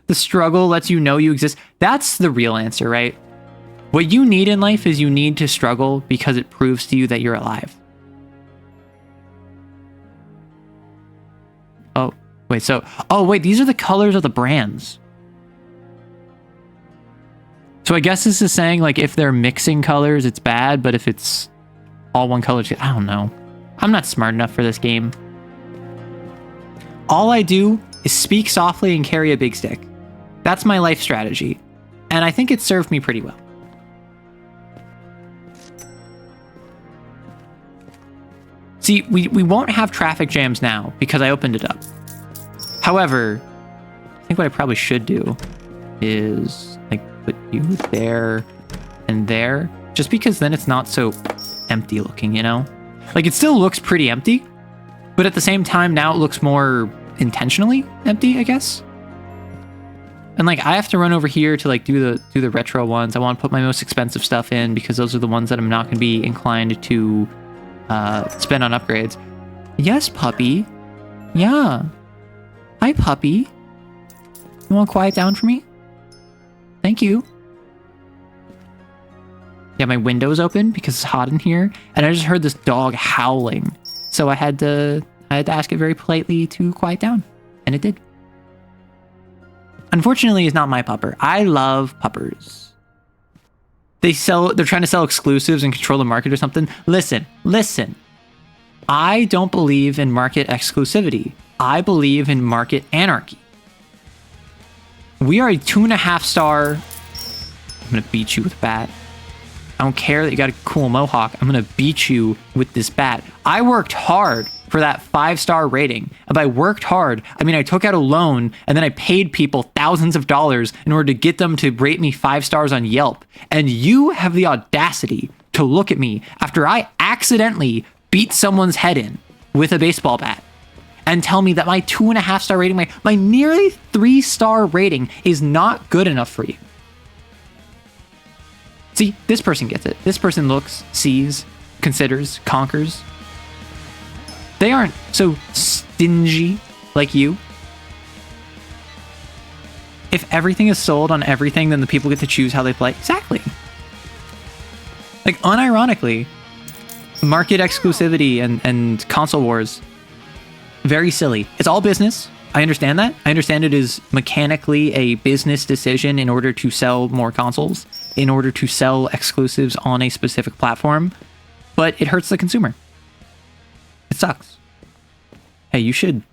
The struggle lets you know you exist. That's the real answer, right? What you need in life is you need to struggle because it proves to you that you're alive. Oh, wait, these are the colors of the brands. So I guess this is saying, like, if they're mixing colors, it's bad, but if it's all one color, I don't know. I'm not smart enough for this game. All I do is speak softly and carry a big stick. That's my life strategy. And I think it served me pretty well. See, we won't have traffic jams now because I opened it up. However, I think what I probably should do is like put you there and there, just because then it's not so empty looking, you know? Like, it still looks pretty empty, but at the same time now it looks more intentionally empty, I guess. And like, I have to run over here to like do the retro ones. I want to put my most expensive stuff in because those are the ones that I'm not going to be inclined to spend on upgrades. Yes, puppy. Yeah. Hi, puppy. You want to quiet down for me? Thank you. Yeah, my window's open because it's hot in here, and I just heard this dog howling. So I had to ask it very politely to quiet down, and it did. Unfortunately, it's not my pupper. I love puppers. They're trying to sell exclusives and control the market or something. Listen. I don't believe in market exclusivity. I believe in market anarchy. We are a 2.5 star. I'm gonna beat you with a bat. I don't care that you got a cool mohawk. I'm gonna beat you with this bat. I worked hard for that 5-star rating. And by worked hard, I mean I took out a loan and then I paid people thousands of dollars in order to get them to rate me 5 stars on Yelp. And you have the audacity to look at me after I accidentally beat someone's head in with a baseball bat and tell me that my 2.5 star rating, my nearly 3-star rating is not good enough for you. See, this person gets it. This person looks, sees, considers, conquers. They aren't so stingy like you. If everything is sold on everything, then the people get to choose how they play. Exactly. Like, unironically, market exclusivity and console wars, very silly. It's all business. I understand that. I understand it is mechanically a business decision in order to sell more consoles, in order to sell exclusives on a specific platform, but it hurts the consumer. It sucks. Hey, you should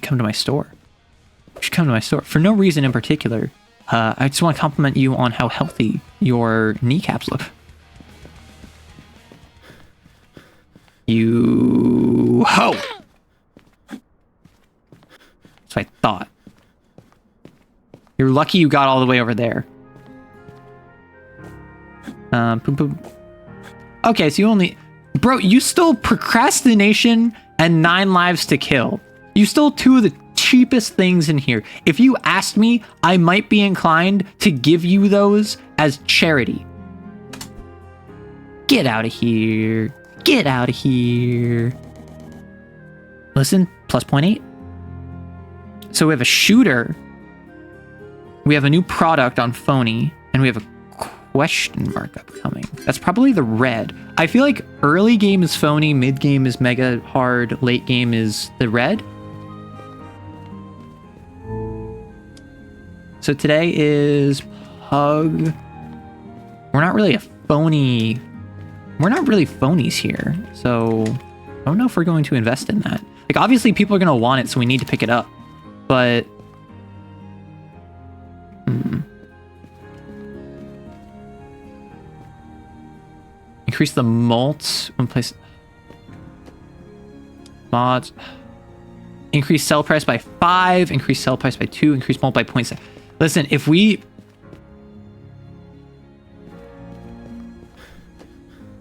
come to my store. You should come to my store for no reason in particular. I just want to compliment you on how healthy your kneecaps look. You ho! That's what I thought. You're lucky you got all the way over there. Boom, boom. Okay, so you only... Bro, you stole procrastination and 9 lives to kill. You stole 2 of the cheapest things in here. If you asked me, I might be inclined to give you those as charity. Get out of here. Get out of here. Listen, plus 0.8. So we have a shooter. We have a new product on Phony. And we have a question mark upcoming. That's probably the red. I feel like early game is Phony, mid game is mega hard, late game is the red. So today is Pug. We're not really a phony. We're not really phonies here. So I don't know if we're going to invest in that. Like, obviously people are going to want it, so we need to pick it up. But increase the mult one place. Mods. Increase sell price by 5. Increase sell price by 2. Increase mult by 0.7. Listen, if we...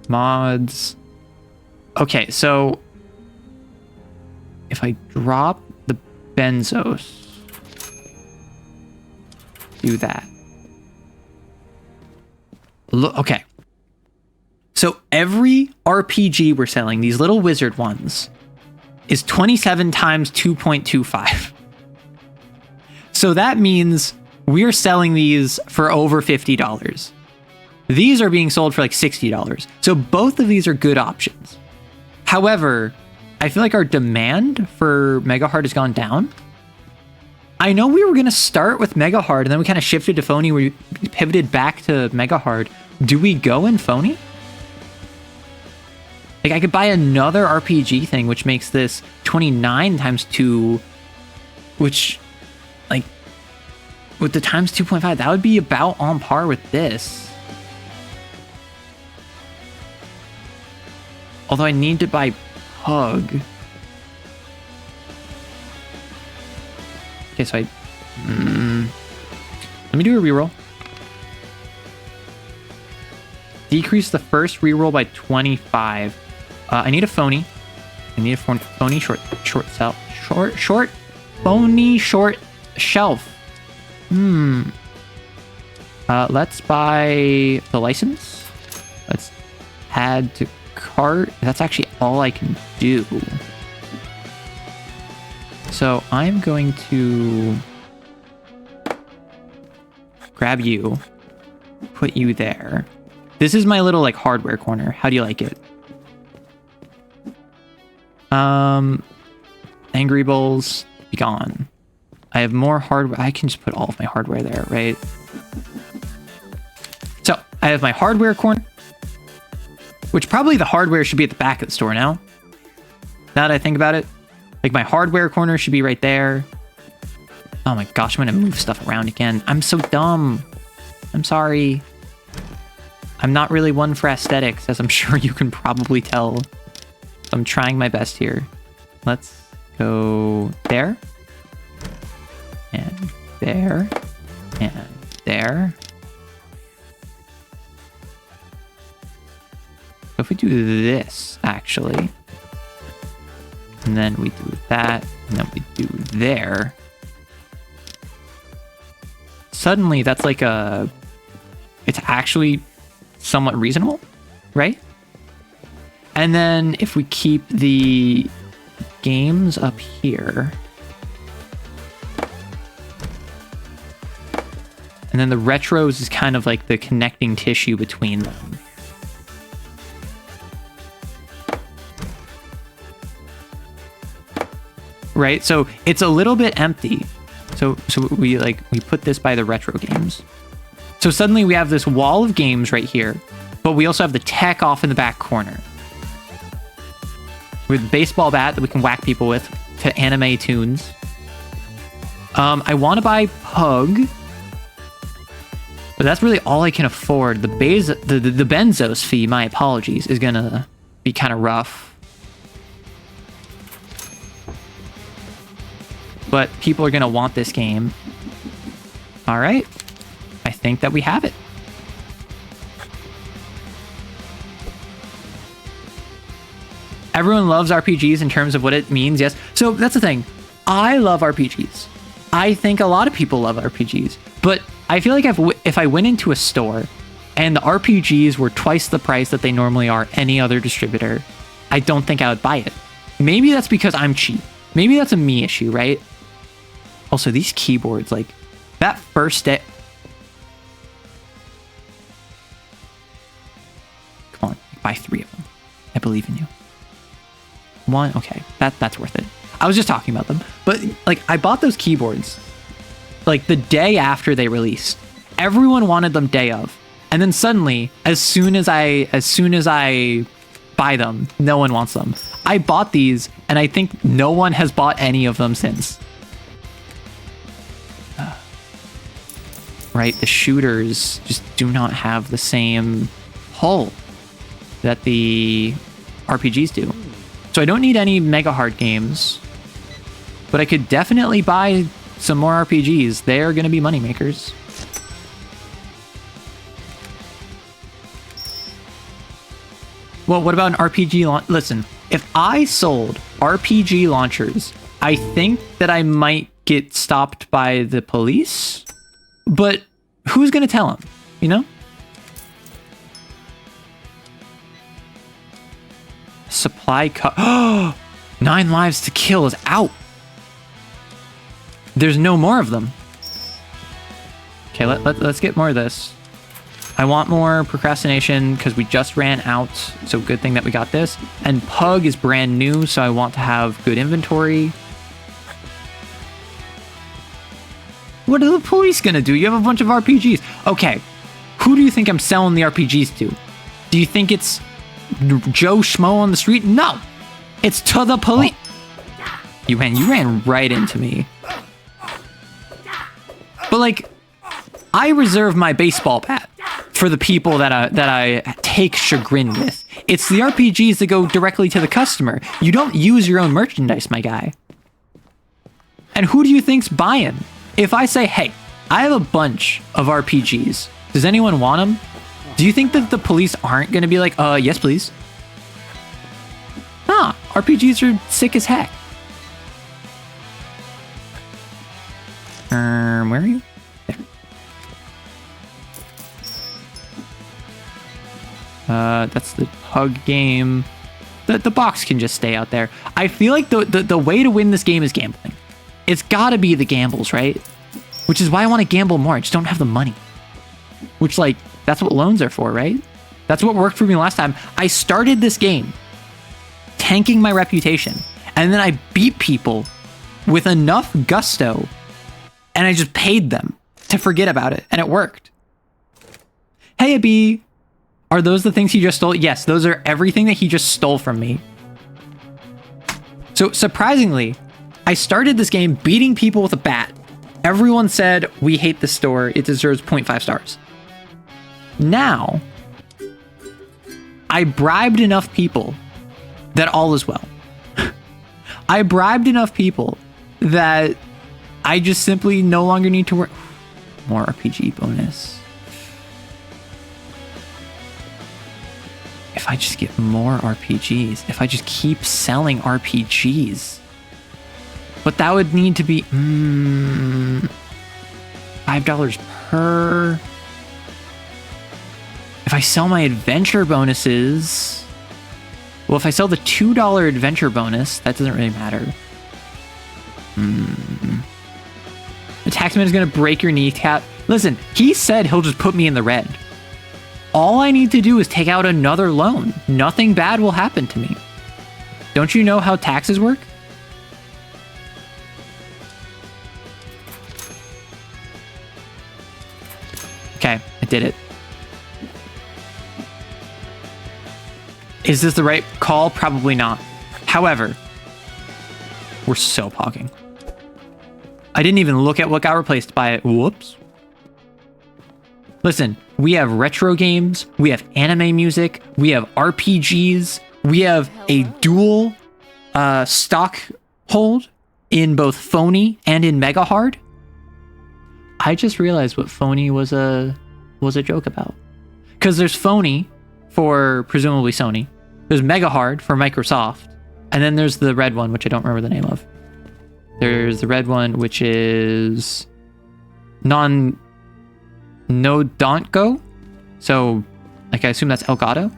Mods. Okay, so... If I drop the benzos... Do that. Look, okay. So every RPG we're selling, these little wizard ones, is 27 times 2.25. So that means we're selling these for over $50. These are being sold for like $60. So both of these are good options. However, I feel like our demand for Mega Hard has gone down. I know we were going to start with Mega Hard and then we kind of shifted to Phony. We pivoted back to Mega Hard. Do we go in Phony? Like, I could buy another RPG thing, which makes this 29 times 2, which, like, with the times 2.5, that would be about on par with this. Although I need to buy Pug. Okay, so let me do a reroll. Decrease the first reroll by 25. I need a Phony. I need a Phony short Phony short shelf. Let's buy the license. Let's add to cart. That's actually all I can do. So I'm going to grab you, put you there. This is my little like hardware corner. How do you like it? Angry Bowls, be gone. I have more hardware. I can just put all of my hardware there, right? So I have my hardware corner, which probably the hardware should be at the back of the store now. Now that I think about it, like my hardware corner should be right there. Oh my gosh, I'm gonna move stuff around again. I'm so dumb. I'm sorry. I'm not really one for aesthetics, as I'm sure you can probably tell. I'm trying my best here. Let's go there. And there. And there. So if we do this, actually, and then we do that, and then we do there, suddenly that's like it's actually somewhat reasonable, right? And then if we keep the games up here, and then the retros is kind of like the connecting tissue between them. Right? So it's a little bit empty. So we put this by the retro games. So suddenly we have this wall of games right here, but we also have the tech off in the back corner. With a baseball bat that we can whack people with to anime tunes. I want to buy Pug, but that's really all I can afford. The Benzos fee, my apologies, is gonna be kind of rough. But people are gonna want this game. All right, I think that we have it. Everyone loves RPGs in terms of what it means, yes. So that's the thing. I love RPGs. I think a lot of people love RPGs. But I feel like if I went into a store and the RPGs were twice the price that they normally are any other distributor, I don't think I would buy it. Maybe that's because I'm cheap. Maybe that's a me issue, right? Also, these keyboards, like, that first day... Come on, buy 3 of them. I believe in you. 1, okay, that's worth it. I was just talking about them. But, like, I bought those keyboards, like, the day after they released. Everyone wanted them day of. And then suddenly, as soon as I buy them, no one wants them. I bought these, and I think no one has bought any of them since. Right, the shooters just do not have the same pull that the RPGs do. So I don't need any mega hard games, but I could definitely buy some more RPGs. They're going to be moneymakers. Well, what about an RPG launch? Listen, if I sold RPG launchers, I think that I might get stopped by the police, but who's going to tell them, you know? Supply cut. 9 lives to kill is out. There's no more of them. Okay, let's get more of this. I want more procrastination because we just ran out. So good thing that we got this. And Pug is brand new, so I want to have good inventory. What are the police gonna do? You have a bunch of RPGs. Okay, who do you think I'm selling the RPGs to? Do you think it's Joe Schmo on the street? No, it's to the police. You ran right into me. But like, I reserve my baseball bat for the people that I take chagrin with. It's the RPGs that go directly to the customer. You don't use your own merchandise, my guy. And who do you think's buying? If I say, hey, I have a bunch of RPGs, does anyone want them? Do you think that the police aren't going to be like, yes, please? Nah, RPGs are sick as heck. Where are you? There. That's the Pug game. The box can just stay out there. I feel like the way to win this game is gambling. It's gotta be the gambles, right? Which is why I want to gamble more. I just don't have the money. Which, like, that's what loans are for, right? That's what worked for me last time. I started this game tanking my reputation, and then I beat people with enough gusto, and I just paid them to forget about it, and it worked. Hey, Abi, are those the things he just stole? Yes, those are everything that he just stole from me. So, surprisingly, I started this game beating people with a bat. Everyone said, we hate the store. It deserves 0.5 stars. Now, I bribed enough people that all is well. I bribed enough people that I just simply no longer need to work. More RPG bonus. If I just get more RPGs, if I just keep selling RPGs, but that would need to be $5 per. If I sell my adventure bonuses, well, if I sell the $2 adventure bonus, that doesn't really matter. The taxman is going to break your kneecap. Listen, he said he'll just put me in the red. All I need to do is take out another loan. Nothing bad will happen to me. Don't you know how taxes work? Okay, I did it. Is this the right call? Probably not. However, we're so pogging. I didn't even look at what got replaced by it. Whoops. Listen, we have retro games, we have anime music, we have RPGs, we have a dual stock hold in both Phony and in Mega Hard. I just realized what Phony was a joke about. Because there's Phony for presumably Sony, there's Mega Hard for Microsoft, and then there's the red one, which I don't remember the name of. There's the red one, which is No Don't Go. So, like, I assume that's Elgato.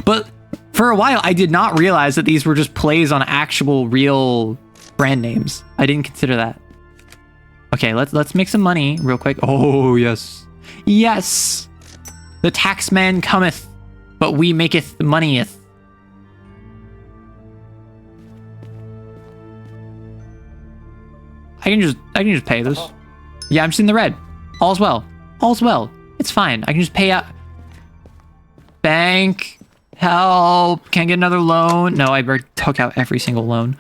But for a while, I did not realize that these were just plays on actual real brand names. I didn't consider that. Okay, let's make some money real quick. Oh, yes. Yes! The taxman cometh, but we maketh moneyeth. I can just pay this. Yeah, I'm just in the red. All's well. All's well. It's fine. I can just pay out. Bank. Help. Can't get another loan. No, I already took out every single loan.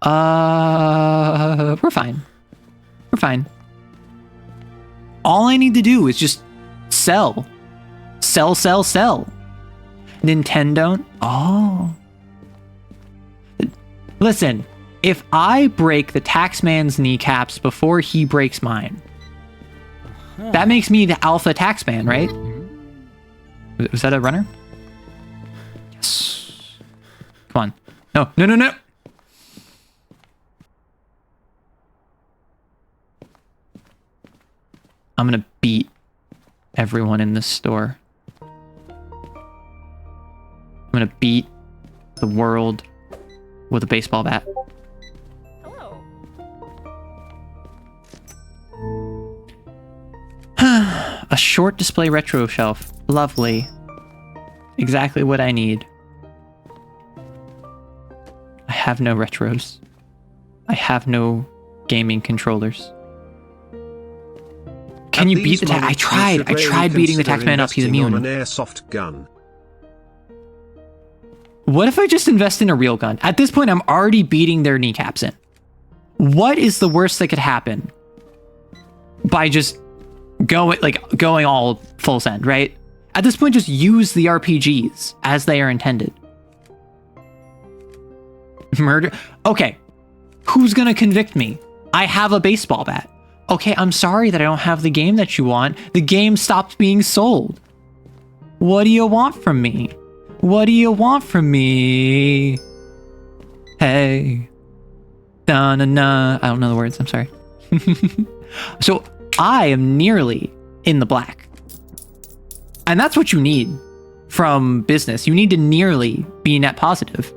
We're fine. We're fine. All I need to do is just sell. Sell, sell, sell. Nintendo. Oh. Listen. If I break the taxman's kneecaps before he breaks mine, that makes me the alpha taxman, right? Was that a runner? Yes. Come on. No, no, no, no. I'm gonna beat everyone in this store. I'm gonna beat the world with a baseball bat. A short display retro shelf. Lovely. Exactly what I need. I have no retros. I have no gaming controllers. Can you beat the tax? I tried beating the taxman up. He's immune. An airsoft gun. What if I just invest in a real gun? At this point, I'm already beating their kneecaps in. What is the worst that could happen by just going all full send, right? At this point, just use the RPGs as they are intended. Murder. Okay. Who's gonna convict me? I have a baseball bat. Okay, I'm sorry that I don't have the game that you want. The game stopped being sold. What do you want from me? What do you want from me? Hey. Da-na-na. I don't know the words. I'm sorry. So I am nearly in the black. And that's what you need from business. You need to nearly be net positive.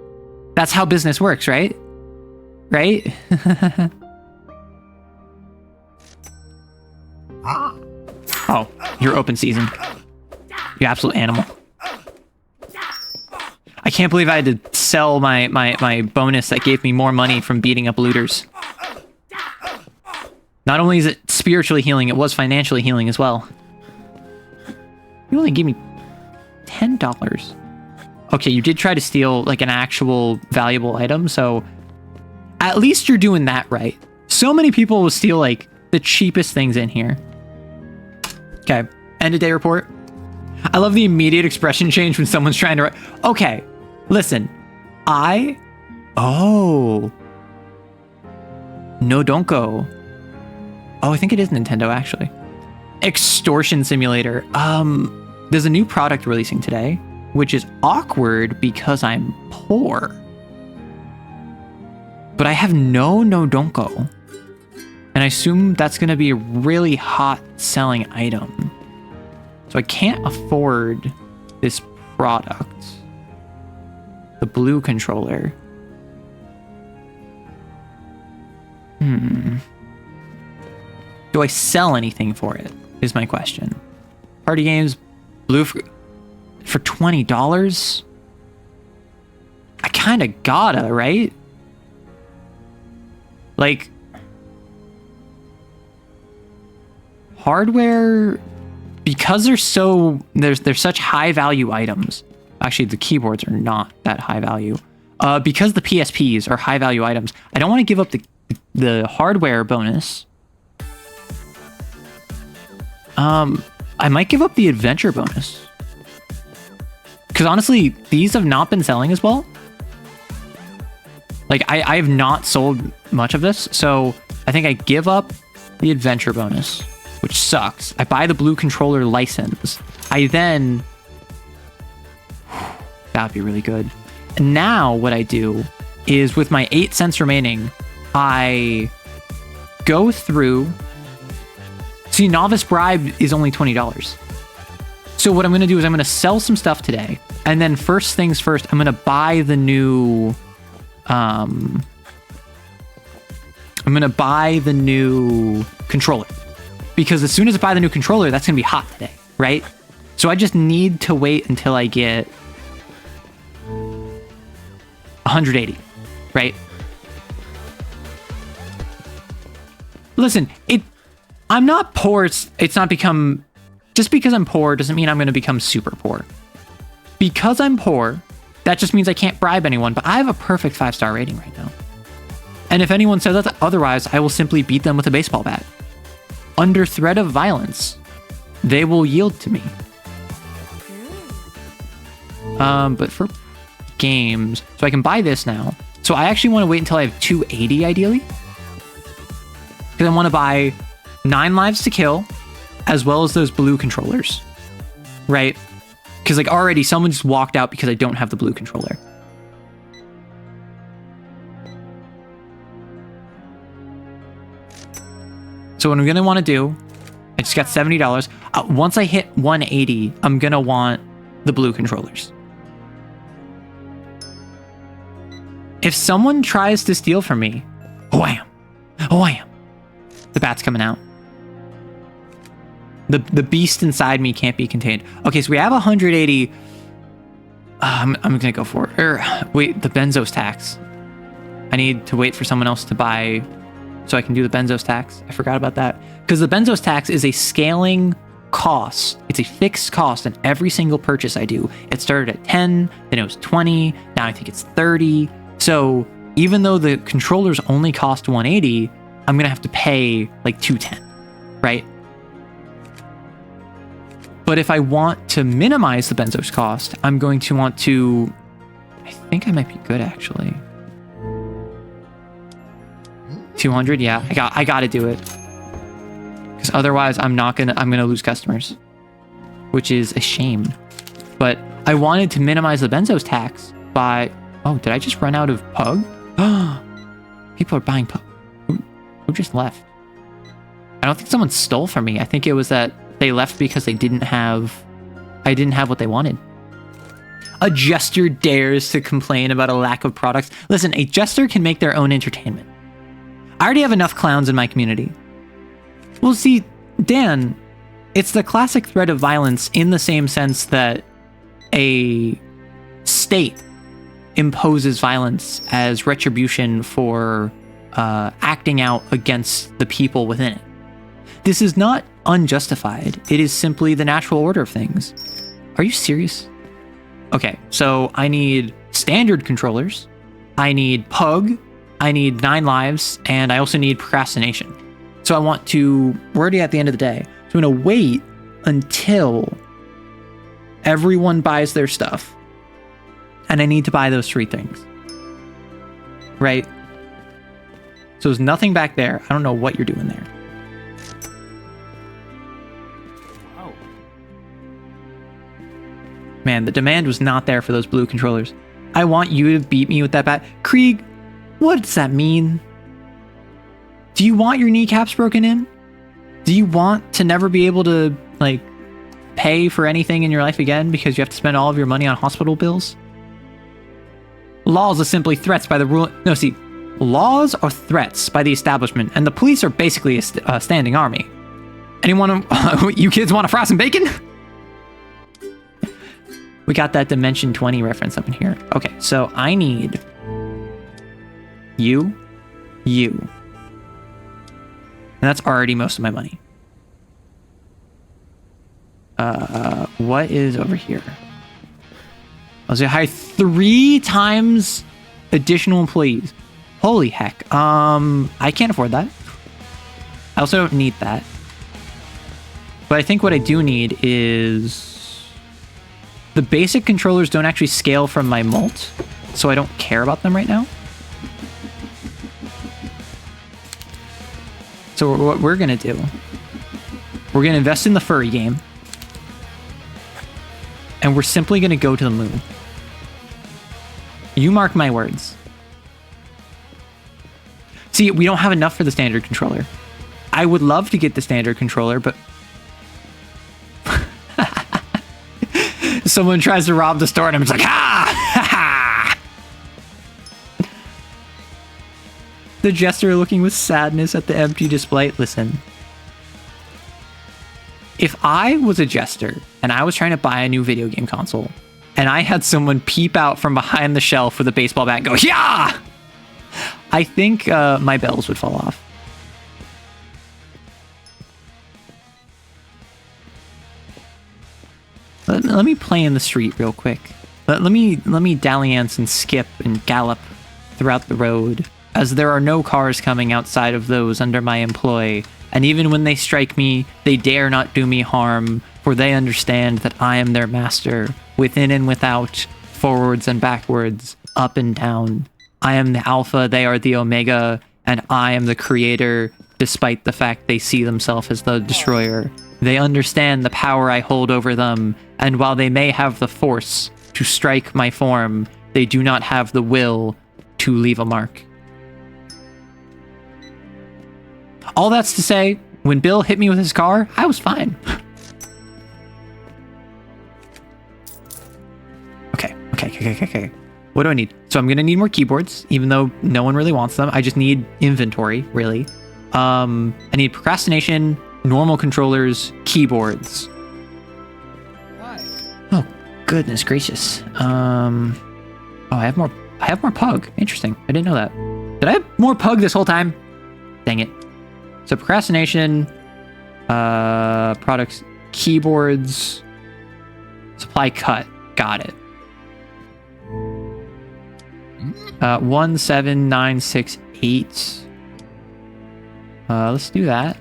That's how business works, right? Right? Oh, you're open season. You absolute animal. I can't believe I had to sell my bonus that gave me more money from beating up looters. Not only is it spiritually healing, it was financially healing as well. You only gave me $10. Okay, you did try to steal like an actual valuable item, so at least you're doing that right. So many people will steal like the cheapest things in here. Okay, end of day report. I love the immediate expression change when someone's trying to write. Okay, listen. Oh. No, don't go. Oh, I think it is Nintendo, actually. Extortion Simulator. There's a new product releasing today, which is awkward because I'm poor. But I have no don't go. And I assume that's going to be a really hot selling item. So I can't afford this product. The blue controller. Do I sell anything for it? Is my question. Party games, blue for $20? I kind of gotta, right? Like, hardware, because they're such high value items. Actually, the keyboards are not that high value. Because the PSPs are high value items, I don't want to give up the hardware bonus. I might give up the adventure bonus. Because honestly, these have not been selling as well. Like, I have not sold much of this, so I think I give up the adventure bonus, which sucks. I buy the blue controller license. I then... That'd be really good. And now what I do is, with my 8 cents remaining, I go through... See, Novice Bribe is only $20. So what I'm going to do is I'm going to sell some stuff today. And then first things first, I'm going to buy the new... I'm going to buy the new controller. Because as soon as I buy the new controller, that's going to be hot today, right? So I just need to wait until I get 180, right? Listen, I'm not poor. It's not become... Just because I'm poor doesn't mean I'm going to become super poor. Because I'm poor, that just means I can't bribe anyone, but I have a perfect 5-star rating right now. And if anyone says that otherwise, I will simply beat them with a baseball bat. Under threat of violence, they will yield to me. But for games, so I can buy this now. So I actually want to wait until I have 280 ideally. Because I want to buy 9 lives to kill, as well as those blue controllers, right? Because like already someone just walked out because I don't have the blue controller. So what I'm going to want to do, I just got $70. Once I hit 180, I'm going to want the blue controllers. If someone tries to steal from me, wham, wham, the bat's coming out. The beast inside me can't be contained. Okay, so we have 180. I'm going to go for it. Wait, the Benzos tax. I need to wait for someone else to buy so I can do the Benzos tax. I forgot about that. Because the Benzos tax is a scaling cost. It's a fixed cost in every single purchase I do. It started at 10, then it was 20, now I think it's 30. So even though the controllers only cost 180, I'm going to have to pay like 210, right? But if I want to minimize the Benzos cost, I'm going to want to... I think I might be good, actually. 200, yeah. I got to do it. Because otherwise, I'm going to lose customers. Which is a shame. But I wanted to minimize the Benzos tax by... Oh, did I just run out of Pug? People are buying Pug. Who just left? I don't think someone stole from me. I think it was that they left because I didn't have what they wanted. A jester dares to complain about a lack of products. Listen, a jester can make their own entertainment. I already have enough clowns in my community. Well, see, Dan, it's the classic threat of violence in the same sense that a state imposes violence as retribution for acting out against the people within it. This is not unjustified. It is simply the natural order of things. Are you serious? Okay, so I need standard controllers. I need Pug. I need 9 lives, and I also need procrastination. So we're already at the end of the day. So I'm going to wait until everyone buys their stuff. And I need to buy those 3 things. Right? So there's nothing back there. I don't know what you're doing there. Wow. Man, the demand was not there for those blue controllers. I want you to beat me with that bat. Krieg, what does that mean? Do you want your kneecaps broken in? Do you want to never be able to, like, pay for anything in your life again because you have to spend all of your money on hospital bills? Laws are simply threats by the rule. No, see, laws are threats by the establishment, and the police are basically a standing army. Anyone, you kids want to fry some bacon? We got that Dimension 20 reference up in here. Okay, so I need you. And that's already most of my money. What is over here? I was gonna hire 3 times additional employees. Holy heck. I can't afford that. I also don't need that. But I think what I do need is... The basic controllers don't actually scale from my molt, so I don't care about them right now. So what we're gonna do, we're gonna invest in the furry game, and we're simply gonna go to the moon. You mark my words. See, we don't have enough for the standard controller. I would love to get the standard controller, but someone tries to rob the store and I'm just like, ha! The jester looking with sadness at the empty display. Listen. If I was a jester and I was trying to buy a new video game console and I had someone peep out from behind the shelf with a baseball bat and go, yeah! I think my bells would fall off. Let me play in the street real quick. Let me dalliance and skip and gallop throughout the road, as there are no cars coming outside of those under my employ, and even when they strike me, they dare not do me harm, for they understand that I am their master, within and without, forwards and backwards, up and down. I am the Alpha, they are the Omega, and I am the creator, despite the fact they see themselves as the destroyer. They understand the power I hold over them, and while they may have the force to strike my form, they do not have the will to leave a mark. All that's to say, when Bill hit me with his car, I was fine. Okay. What do I need? So I'm gonna need more keyboards, even though no one really wants them. I just need inventory, really. I need procrastination, normal controllers, keyboards. Why? Oh, goodness gracious. Oh, I have more pug. Interesting. I didn't know that. Did I have more pug this whole time? Dang it. So procrastination, products, keyboards, supply cut. Got it. 17968. Let's do that.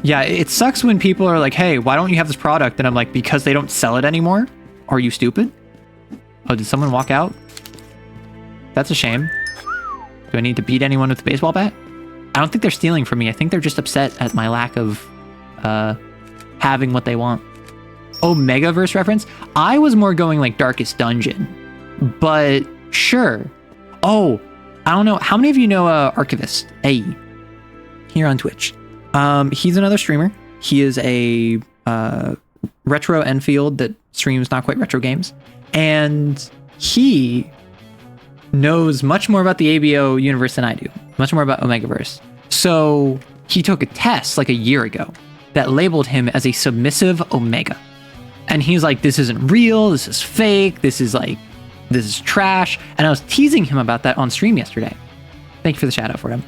Yeah, it sucks when people are like, hey, why don't you have this product? And I'm like, because they don't sell it anymore? Are you stupid? Oh, did someone walk out? That's a shame. Do I need to beat anyone with a baseball bat? I don't think they're stealing from me. I think they're just upset at my lack of having what they want. Oh, Megaverse reference? I was more going like Darkest Dungeon, but sure. Oh, I don't know. How many of you know Archivist AE here on Twitch? He's another streamer. He is a retro Enfield that streams not quite retro games, and he knows much more about the ABO universe than I do, much more about Omegaverse. So he took a test like a year ago that labeled him as a submissive Omega. And he's like, this isn't real, this is fake, this is trash. And I was teasing him about that on stream yesterday. Thank you for the shout out for him.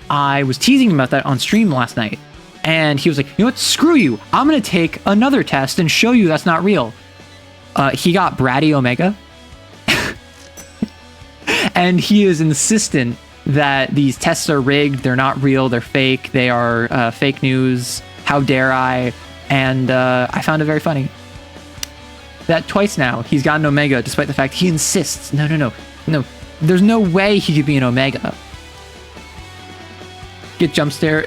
I was teasing him about that on stream last night. And he was like, you know what, screw you. I'm going to take another test and show you that's not real. He got Bratty Omega. And he is insistent that these tests are rigged, they're not real, they're fake, they are fake news, how dare I? And I found it very funny. That twice now, he's gotten Omega, despite the fact he insists, no, there's no way he could be an Omega. Get jump scared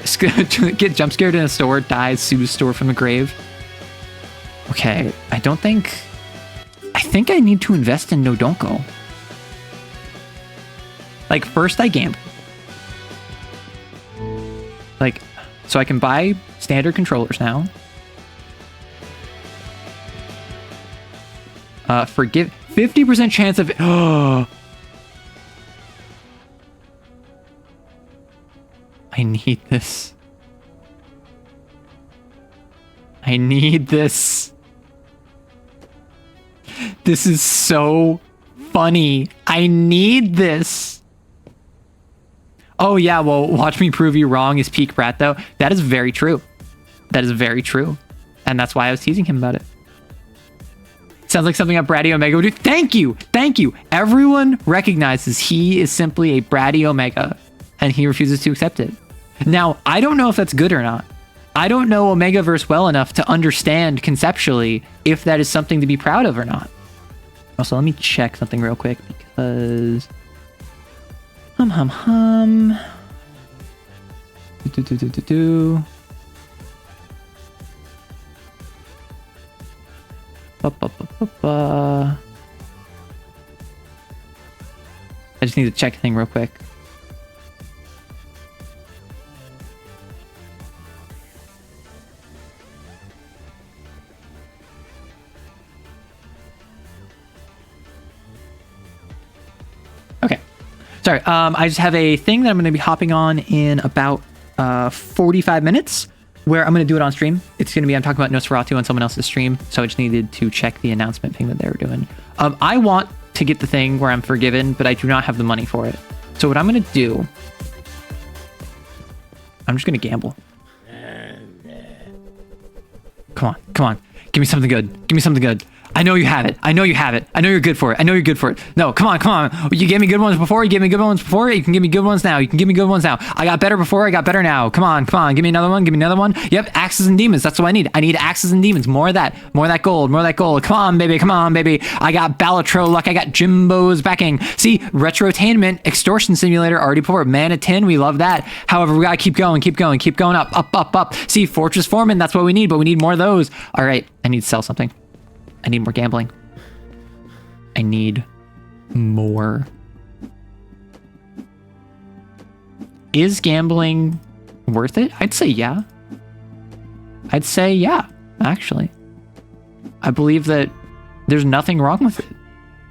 in a store, dies, sues store from the grave. Okay, I think I need to invest in Nodonko. Like, first I gamble. Like, so I can buy standard controllers now. Forgive 50% chance of oh. I need this. I need this. This is so funny. I need this. Oh yeah, well, watch me prove you wrong is peak brat though. That is very true. That is very true. And that's why I was teasing him about it. Sounds like something a Bratty Omega would do. Thank you! Thank you! Everyone recognizes he is simply a Bratty Omega, and he refuses to accept it. Now, I don't know if that's good or not. I don't know Omegaverse well enough to understand conceptually if that is something to be proud of or not. Also, let me check something real quick because... I just need to check a thing real quick. Okay. Sorry, I just have a thing that I'm going to be hopping on in about 45 minutes. Where I'm going to do it on stream. It's going to be, I'm talking about Nosferatu on someone else's stream, so I just needed to check the announcement thing that they were doing. I want to get the thing where I'm forgiven, but I do not have the money for it. So what I'm going to do, I'm just going to gamble. Come on. Give me something good. Give me something good. I know you have it. I know you have it. I know you're good for it. I know you're good for it. No, come on. You gave me good ones before. You gave me good ones before. You can give me good ones now. You can give me good ones now. I got better before. I got better now. Come on. Give me another one. Give me another one. Yep, axes and demons. That's what I need. I need axes and demons. More of that. More of that gold. More of that gold. Come on, baby. I got Balatro luck. I got Jimbo's backing. See, Retrotainment, Extortion Simulator, already before. Mana 10, we love that. However, we gotta keep going up. See, Fortress Foreman, that's what we need, but we need more of those. All right, I need to sell something. I need more gambling. I need more. Is gambling worth it? I'd say yeah. Actually. I believe that there's nothing wrong with it.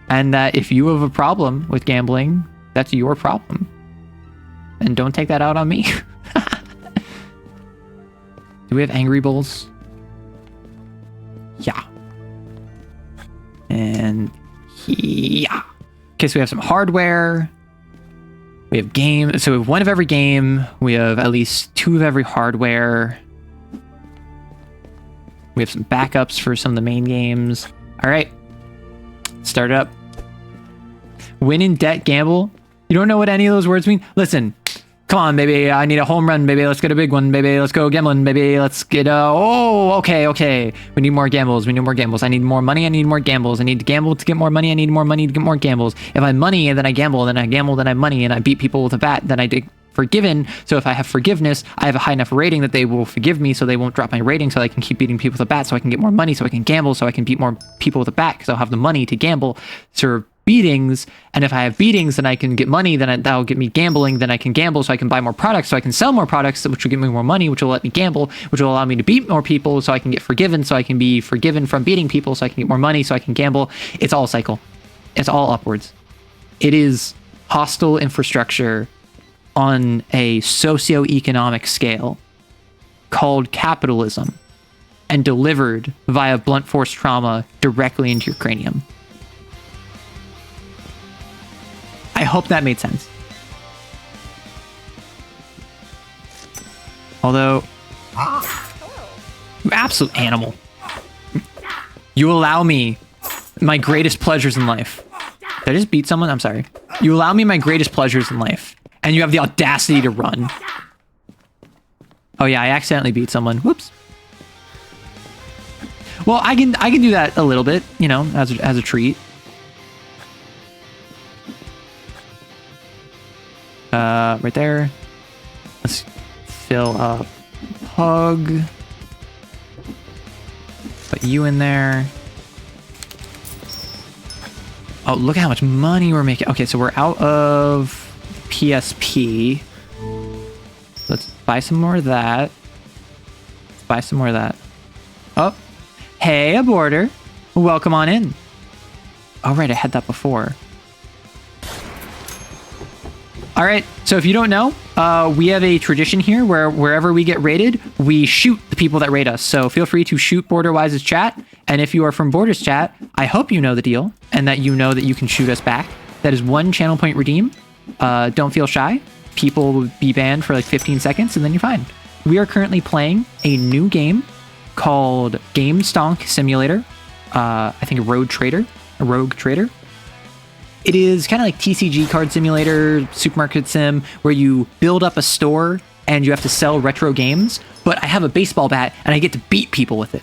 And that if you have a problem with gambling, that's your problem. And don't take that out on me. Do we have Angry Bulls? Yeah. And yeah. Okay, so we have some hardware. We have game. So we have one of every game. We have at least two of every hardware. We have some backups for some of the main games. All right. Start it up. Win in debt, gamble. You don't know what any of those words mean? Listen. Come on, baby. I need a home run, baby. Let's get a big one, baby. Let's go gambling, baby. Let's get okay. We need more gambles. I need more money. I need more gambles. I need to gamble to get more money. I need more money to get more gambles. If I have money and then I gamble, then I gamble, then I have money and I beat people with a bat, then I get forgiven. So if I have forgiveness, I have a high enough rating that they will forgive me so they won't drop my rating so I can keep beating people with a bat so I can get more money so I can gamble so I can beat more people with a bat because I'll have the money to gamble. So beatings, and if I have beatings, then I can get money, that'll get me gambling, then I can gamble so I can buy more products, so I can sell more products, which will give me more money, which will let me gamble, which will allow me to beat more people so I can get forgiven, so I can be forgiven from beating people, so I can get more money, so I can gamble. It's all a cycle. It's all upwards. It is hostile infrastructure on a socioeconomic scale called capitalism and delivered via blunt force trauma directly into your cranium. I hope that made sense. Although, you absolute animal. You allow me my greatest pleasures in life. Did I just beat someone? I'm sorry. You allow me my greatest pleasures in life, and you have the audacity to run. Oh yeah, I accidentally beat someone. Whoops. Well, I can do that a little bit, you know, as a treat. Right there. Let's fill up Pug. Put you in there. Oh, look at how much money we're making. Okay, so we're out of PSP. Let's buy some more of that. Let's buy some more of that. Oh, hey, a border. Welcome on in. Oh, right, I had that before. All right, so if you don't know, we have a tradition here where wherever we get raided, we shoot the people that raid us. So feel free to shoot Borderwise's chat. And if you are from Border's chat, I hope you know the deal and that you know that you can shoot us back. That is 1 channel point redeem. Don't feel shy. People will be banned for like 15 seconds and then you're fine. We are currently playing a new game called GameStonks Simulator. I think Rogue Trader. It is kind of like TCG Card Simulator, Supermarket Sim, where you build up a store and you have to sell retro games, but I have a baseball bat and I get to beat people with it.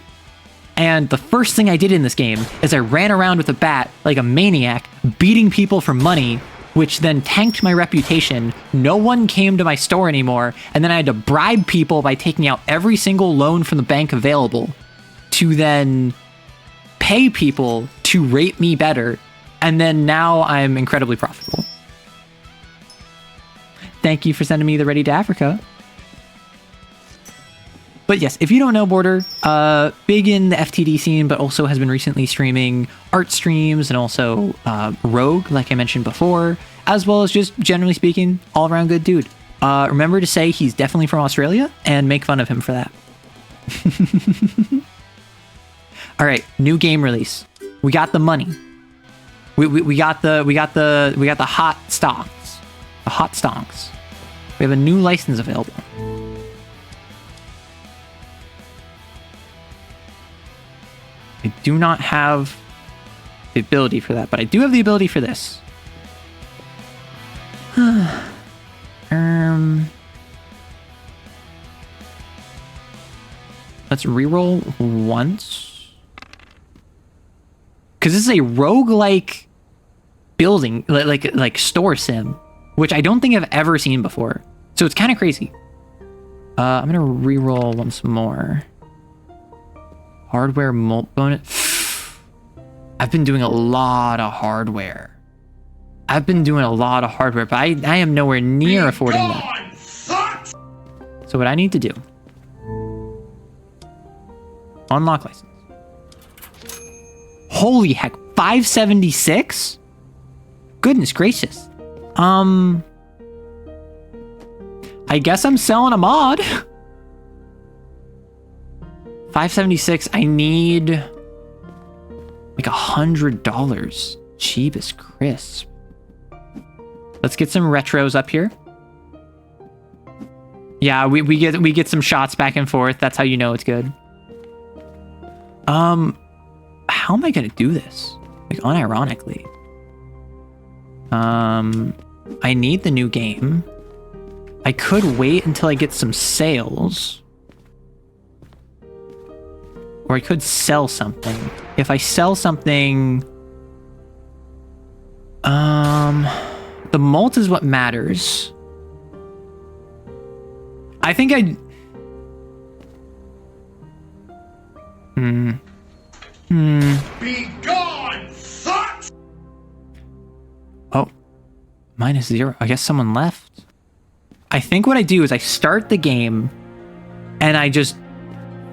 And the first thing I did in this game is I ran around with a bat like a maniac, beating people for money, which then tanked my reputation. No one came to my store anymore, and then I had to bribe people by taking out every single loan from the bank available to then pay people to rate me better. And then now I'm incredibly profitable. Thank you for sending me the Ready to Africa. But yes, if you don't know Border, big in the FTD scene, but also has been recently streaming art streams and also Rogue, like I mentioned before, as well as just generally speaking, all around good dude. Remember to say he's definitely from Australia and make fun of him for that. All right, new game release. We got the money. We got the hot stocks. The hot stonks. We have a new license available. I do not have the ability for that, but I do have the ability for this. Let's reroll once. Because this is a roguelike building, like store sim, which I don't think I've ever seen before. So it's kind of crazy. I'm gonna reroll once more. Hardware mult bonus. I've been doing a lot of hardware. But I am nowhere near affording that. So what I need to do, unlock license. Holy heck, 576? Goodness gracious. I guess I'm selling a mod. 576, I need like $100. Jeebus crisp. Let's get some retros up here. Yeah, we get some shots back and forth. That's how you know it's good. How am I gonna do this? Like unironically. I need the new game. I could wait until I get some sales. Or I could sell something. If I sell something... the malt is what matters. I think I... Be gone, fuck! Oh. -0. I guess someone left. I think what I do is I start the game and I just...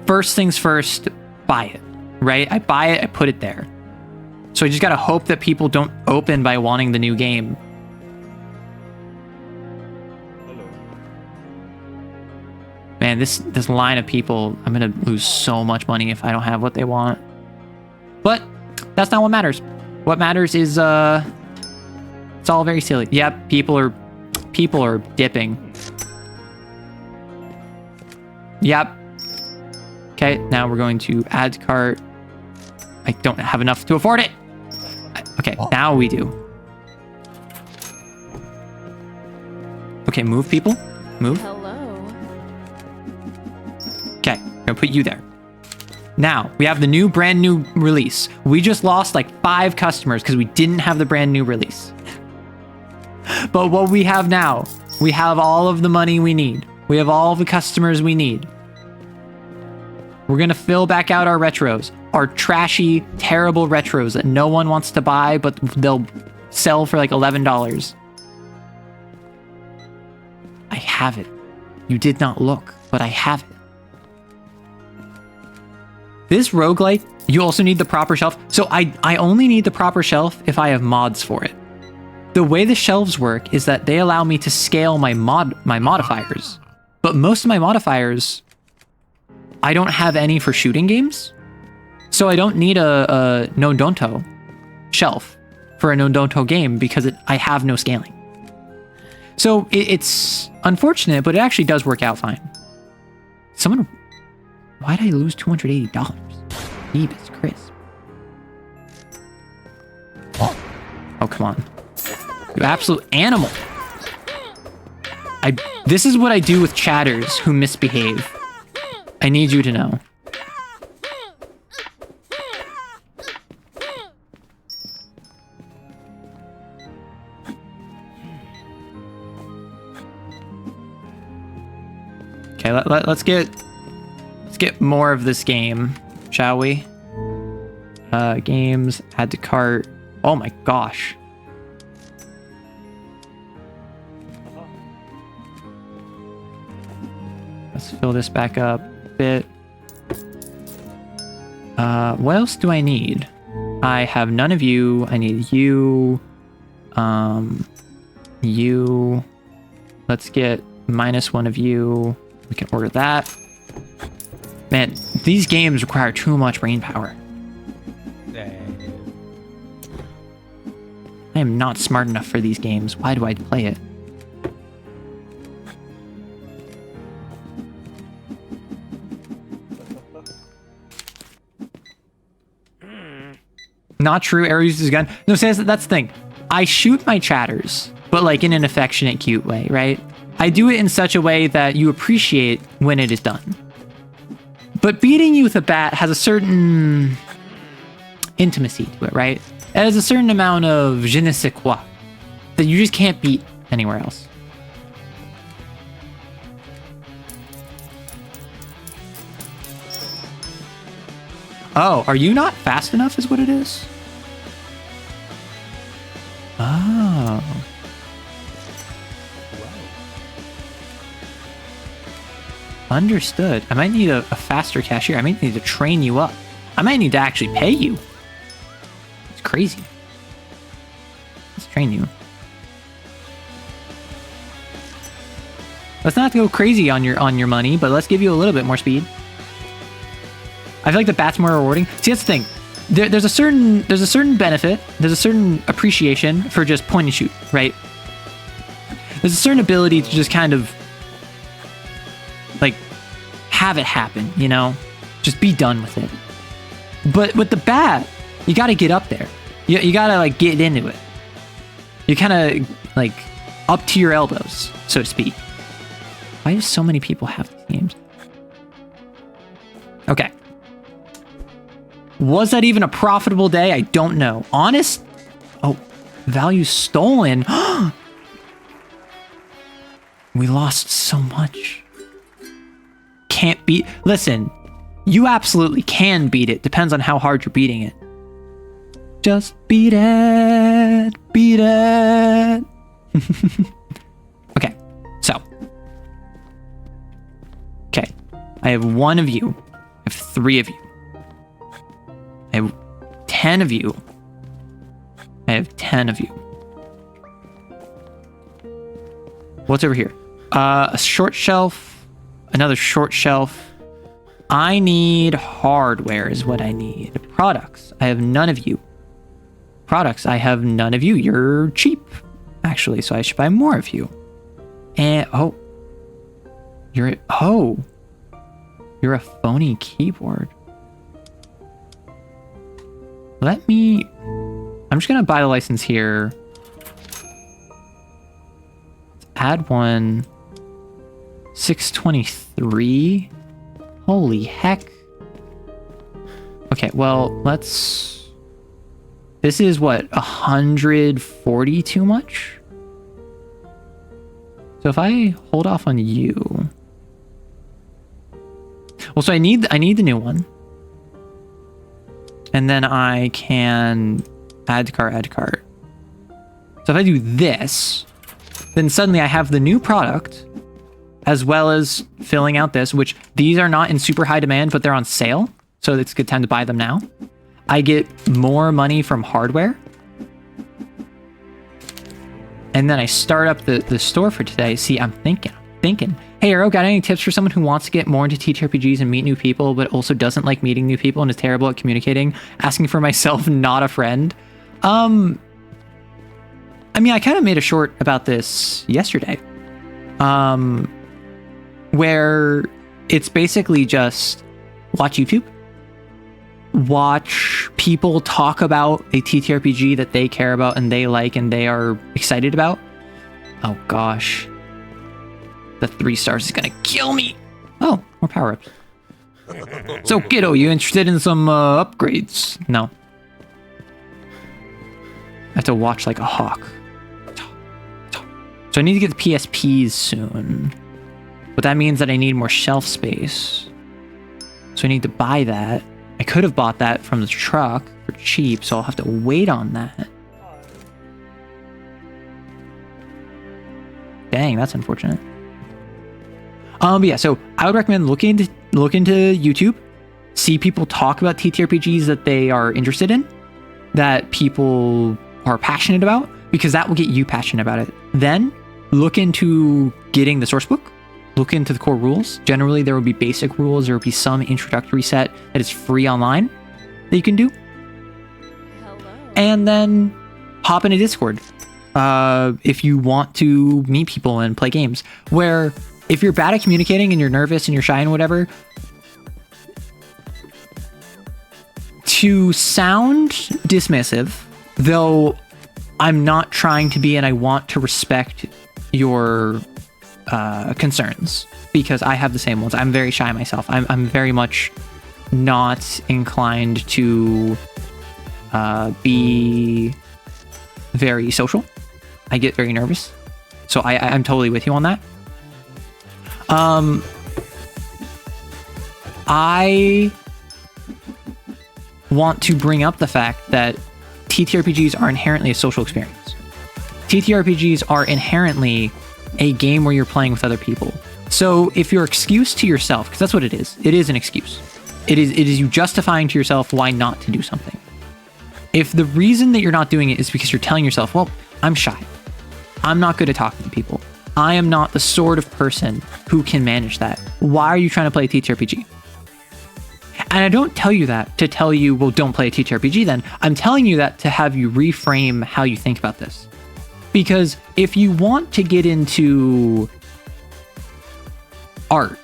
First things first, buy it. Right? I buy it, I put it there. So I just gotta hope that people don't open by wanting the new game. Man, this line of people, I'm gonna lose so much money if I don't have what they want. But that's not what matters. What matters is it's all very silly. Yep, people are dipping. Yep. Okay, now we're going to add to cart. I don't have enough to afford it. Okay, now we do. Okay, move, people. Move. Hello. Okay, I'm gonna put you there. Now, we have the new brand new release. We just lost like 5 customers because we didn't have the brand new release. But what we have now, we have all of the money we need. We have all the customers we need. We're gonna fill back out our retros. Our trashy, terrible retros that no one wants to buy, but they'll sell for like $11. I have it. You did not look, but I have it. This roguelite, you also need the proper shelf. So I only need the proper shelf if I have mods for it. The way the shelves work is that they allow me to scale my modifiers. But most of my modifiers, I don't have any for shooting games. So I don't need a Nodonto shelf for a Nodonto game because I have no scaling. So it's unfortunate, but it actually does work out fine. Why did I lose $280? Jeebus Chris. Oh, come on. You absolute animal. This is what I do with chatters who misbehave. I need you to know. Okay, let's get more of this game, shall we? Games, add to cart. Oh my gosh. Let's fill this back up a bit. What else do I need? I have none of you. I need you. You. Let's get -1 of you. We can order that. Man, these games require too much brain power. I am not smart enough for these games. Why do I play it? Not true. Arrow uses his gun. No, that's the thing. I shoot my chatters, but like in an affectionate, cute way, right? I do it in such a way that you appreciate when it is done. But beating you with a bat has a certain intimacy to it, right? It has a certain amount of je ne sais quoi that you just can't beat anywhere else. Oh, are you not fast enough is what it is? Oh. Understood. I might need a faster cashier. I might need to train you up. I might need to actually pay you. It's crazy. Let's train you. Let's not go crazy on your money, but let's give you a little bit more speed. I feel like the bat's more rewarding. See, that's the thing. There's a certain benefit. There's a certain appreciation for just point and shoot, right? There's a certain ability to just kind of like have it happen, you know? Just be done with it. But with the bat, you got to get up there. You got to like get into it. You kind of like up to your elbows, so to speak. Why do so many people have these games? Okay. Was that even a profitable day? I don't know. Honest? Oh, value stolen. We lost so much. Can't beat. Listen, you absolutely can beat it. Depends on how hard you're beating it. Just beat it. Beat it. Okay, so. Okay, I have 1 of you. I have 3 of you. I have 10 of you. I have 10 of you. What's over here? A short shelf. Another short shelf. I need hardware is what I need. Products. I have none of you. Products. I have none of you. You're cheap, actually, so I should buy more of you. And, oh. You're a phony keyboard. I'm just gonna buy the license here. add one. 623. Holy heck. Okay, well, let's... This is what, 140 too much? So if I hold off on you... Well, so I need the new one. And then I can add to cart, add to cart. So if I do this, then suddenly I have the new product, as well as filling out this, which these are not in super high demand, but they're on sale. So it's a good time to buy them now. I get more money from hardware. And then I start up the store for today. See, I'm thinking, hey, Arrow, got any tips for someone who wants to get more into TTRPGs and meet new people, but also doesn't like meeting new people and is terrible at communicating? Asking for myself, not a friend. I mean, I kind of made a short about this yesterday. Where it's basically just watch YouTube. Watch people talk about a TTRPG that they care about and they like and they are excited about. Oh gosh. The 3 stars is gonna kill me. Oh, more power-ups. So, kiddo, you interested in some upgrades? No. I have to watch like a hawk. So I need to get the PSPs soon. But that means that I need more shelf space. So I need to buy that. I could have bought that from the truck for cheap, so I'll have to wait on that. Dang, that's unfortunate. But yeah, so I would recommend look into YouTube, see people talk about TTRPGs that they are interested in, that people are passionate about, because that will get you passionate about it. Then look into getting the source book. Look into the core rules. Generally, there will be basic rules. There will be some introductory set that is free online that you can do. Hello. And then hop in a Discord if you want to meet people and play games. Where if you're bad at communicating and you're nervous and you're shy and whatever, to sound dismissive, though I'm not trying to be, and I want to respect your concerns, because I have the same ones. I'm very shy myself. I'm very much not inclined to be very social. I get very nervous. So I'm totally with you on that. I want to bring up the fact that TTRPGs are inherently a social experience. TTRPGs are inherently a game where you're playing with other people. So if your excuse to yourself, because that's what it is an excuse. It is you justifying to yourself why not to do something. If the reason that you're not doing it is because you're telling yourself, well, I'm shy. I'm not good at talking to people. I am not the sort of person who can manage that. Why are you trying to play a TTRPG? And I don't tell you that to tell you, well, don't play a TTRPG then. I'm telling you that to have you reframe how you think about this. Because if you want to get into art,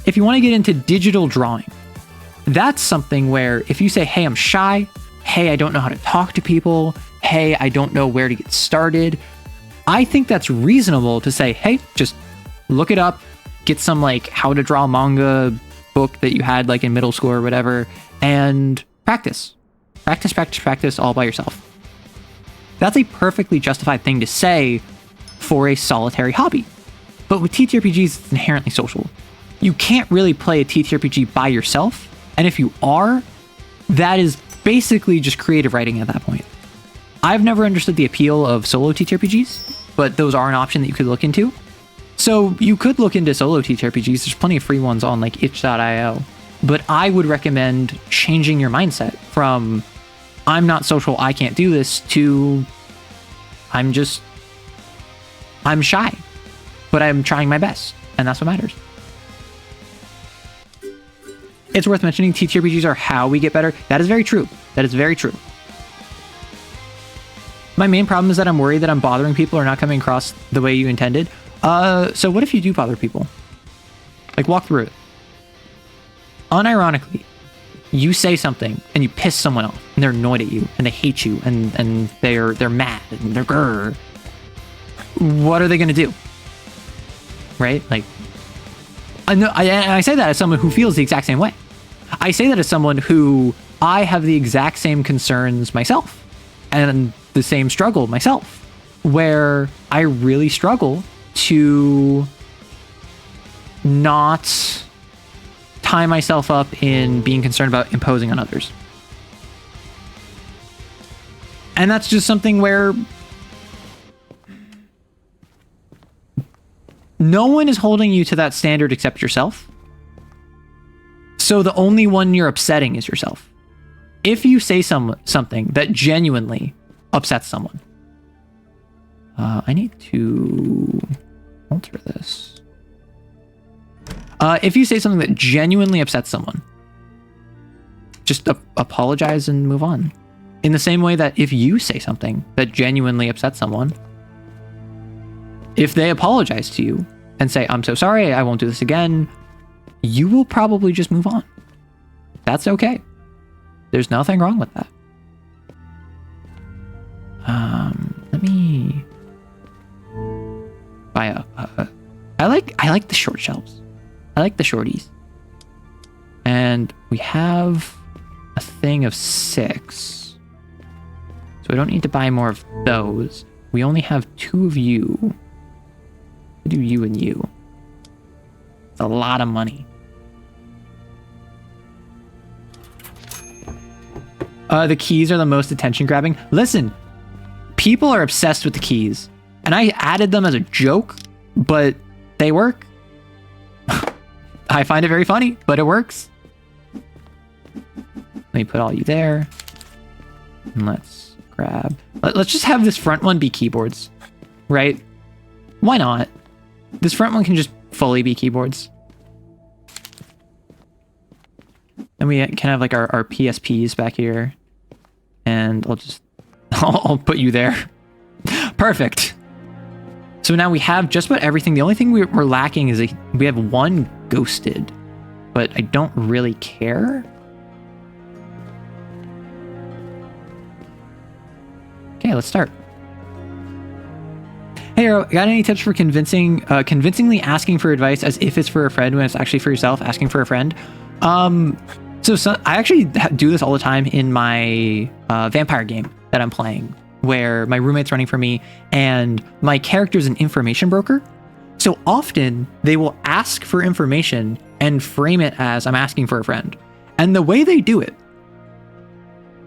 if you want to get into digital drawing, that's something where if you say, hey, I'm shy, hey, I don't know how to talk to people, hey, I don't know where to get started, I think that's reasonable to say, hey, just look it up, get some like how to draw manga book that you had like in middle school or whatever, and practice all by yourself. That's a perfectly justified thing to say for a solitary hobby. But with TTRPGs, it's inherently social. You can't really play a TTRPG by yourself, and if you are, that is basically just creative writing at that point. I've never understood the appeal of solo TTRPGs, but those are an option that you could look into. So you could look into solo TTRPGs. There's plenty of free ones on like itch.io. But I would recommend changing your mindset from I'm not social, I can't do this, to I'm shy, but I'm trying my best, and that's what matters. It's worth mentioning TTRPGs are how we get better. That is very true. That is very true. My main problem is that I'm worried that I'm bothering people or not coming across the way you intended. So what if you do bother people? Like, walk through it. Unironically, you say something and you piss someone off and they're annoyed at you and they hate you and they're mad and they're grrr. What are they going to do? right? Like, I say that as someone who feels the exact same way. I say that as someone who I have the exact same concerns myself and the same struggle myself, where I really struggle to not tie myself up in being concerned about imposing on others. And that's just something where no one is holding you to that standard except yourself. So the only one you're upsetting is yourself. If you say something that genuinely upsets someone, I need to alter this. If you say something that genuinely upsets someone, just apologize and move on. In the same way that if you say something that genuinely upsets someone, if they apologize to you and say, I'm so sorry, I won't do this again, you will probably just move on. That's okay. There's nothing wrong with that. Let me buy I like the short shelves. I like the shorties. And we have a thing of 6. So we don't need to buy more of those. We only have 2 of you. We'll do you and you. It's a lot of money. The keys are the most attention grabbing. Listen, people are obsessed with the keys. And I added them as a joke, but they work. I find it very funny, but it works. Let me put all you there. And let's grab... Let's just have this front one be keyboards, right? Why not? This front one can just fully be keyboards. And we can have like our PSPs back here. And I'll put you there. Perfect. So now we have just about everything. The only thing we're lacking is we have 1 ghosted, but I don't really care. Okay, let's start. Hey, Arrow, got any tips for convincingly asking for advice as if it's for a friend when it's actually for yourself, asking for a friend? So I actually do this all the time in my vampire game that I'm playing, where my roommate's running for me and my character's an information broker. So often they will ask for information and frame it as I'm asking for a friend. And the way they do it,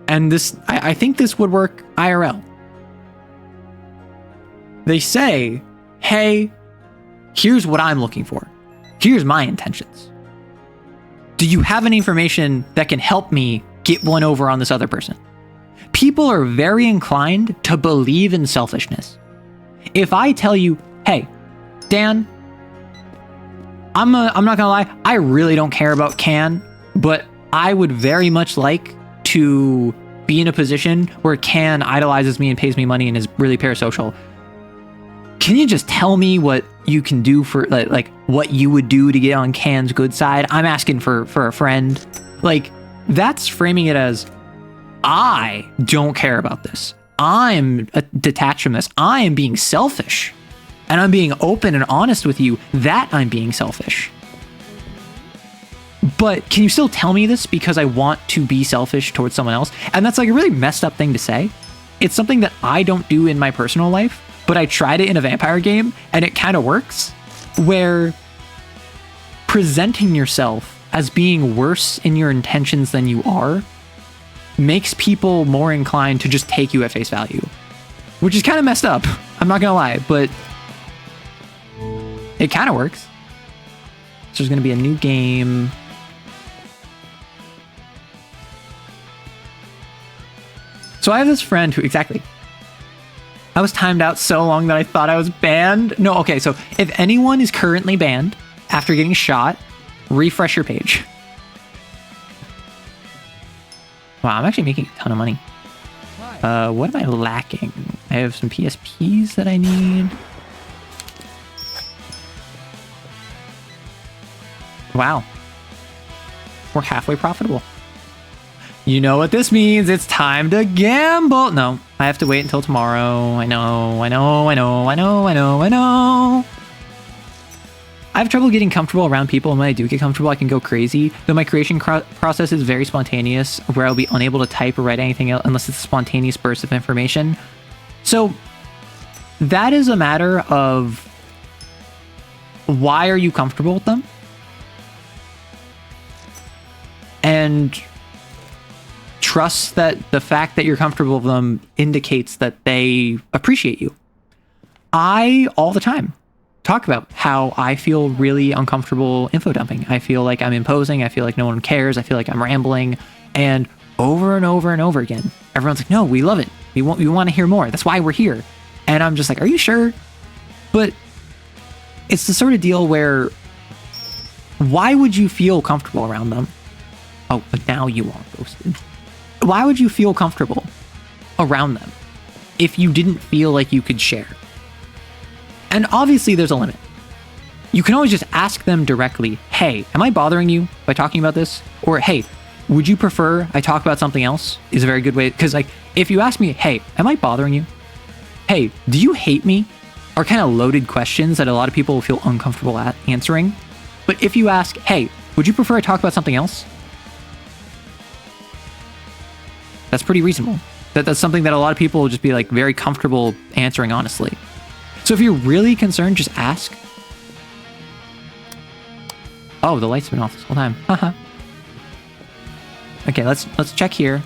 and this, I think this would work IRL. They say, hey, here's what I'm looking for. Here's my intentions. Do you have any information that can help me get one over on this other person? People are very inclined to believe in selfishness. If I tell you, hey, Dan, I'm not gonna lie, I really don't care about Can, but I would very much like to be in a position where Can idolizes me and pays me money and is really parasocial. Can you just tell me what you can do for like what you would do to get on Can's good side? I'm asking for a friend. Like, that's framing it as I don't care about this. I'm detached from this. I am being selfish. And I'm being open and honest with you that I'm being selfish. But can you still tell me this because I want to be selfish towards someone else? And that's like a really messed up thing to say. It's something that I don't do in my personal life, but I tried it in a vampire game and it kind of works, where presenting yourself as being worse in your intentions than you are makes people more inclined to just take you at face value, which is kind of messed up. I'm not gonna lie, but it kind of works. So there's gonna be a new game. So I have this friend who, exactly, I was timed out so long that I thought I was banned. No, okay, so if anyone is currently banned after getting shot, refresh your page. Wow, I'm actually making a ton of money. What am I lacking? I have some PSPs that I need. Wow. We're halfway profitable. You know what this means. It's time to gamble. No, I have to wait until tomorrow. I know. have trouble getting comfortable around people, and when I do get comfortable, I can go crazy. Though my creation process is very spontaneous, where I'll be unable to type or write anything else unless it's a spontaneous burst of information. So that is a matter of why are you comfortable with them? And trust that the fact that you're comfortable with them indicates that they appreciate you. I, all the time, talk about how I feel really uncomfortable info dumping. I feel like I'm imposing. I feel like no one cares. I feel like I'm rambling. And over and over and over again, everyone's like, no, we love it. We want to hear more. That's why we're here. And I'm just like, are you sure? But it's the sort of deal where why would you feel comfortable around them? Oh, but now you are ghosted. Why would you feel comfortable around them if you didn't feel like you could share? And obviously there's a limit. You can always just ask them directly, hey, am I bothering you by talking about this? Or, hey, would you prefer I talk about something else? Is a very good way. Because like, if you ask me, hey, am I bothering you? Hey, do you hate me? Are kind of loaded questions that a lot of people will feel uncomfortable at answering. But if you ask, hey, would you prefer I talk about something else? That's pretty reasonable. That's something that a lot of people will just be like very comfortable answering honestly. So if you're really concerned, just ask. Oh, the light's been off this whole time. Haha. Okay, let's check here.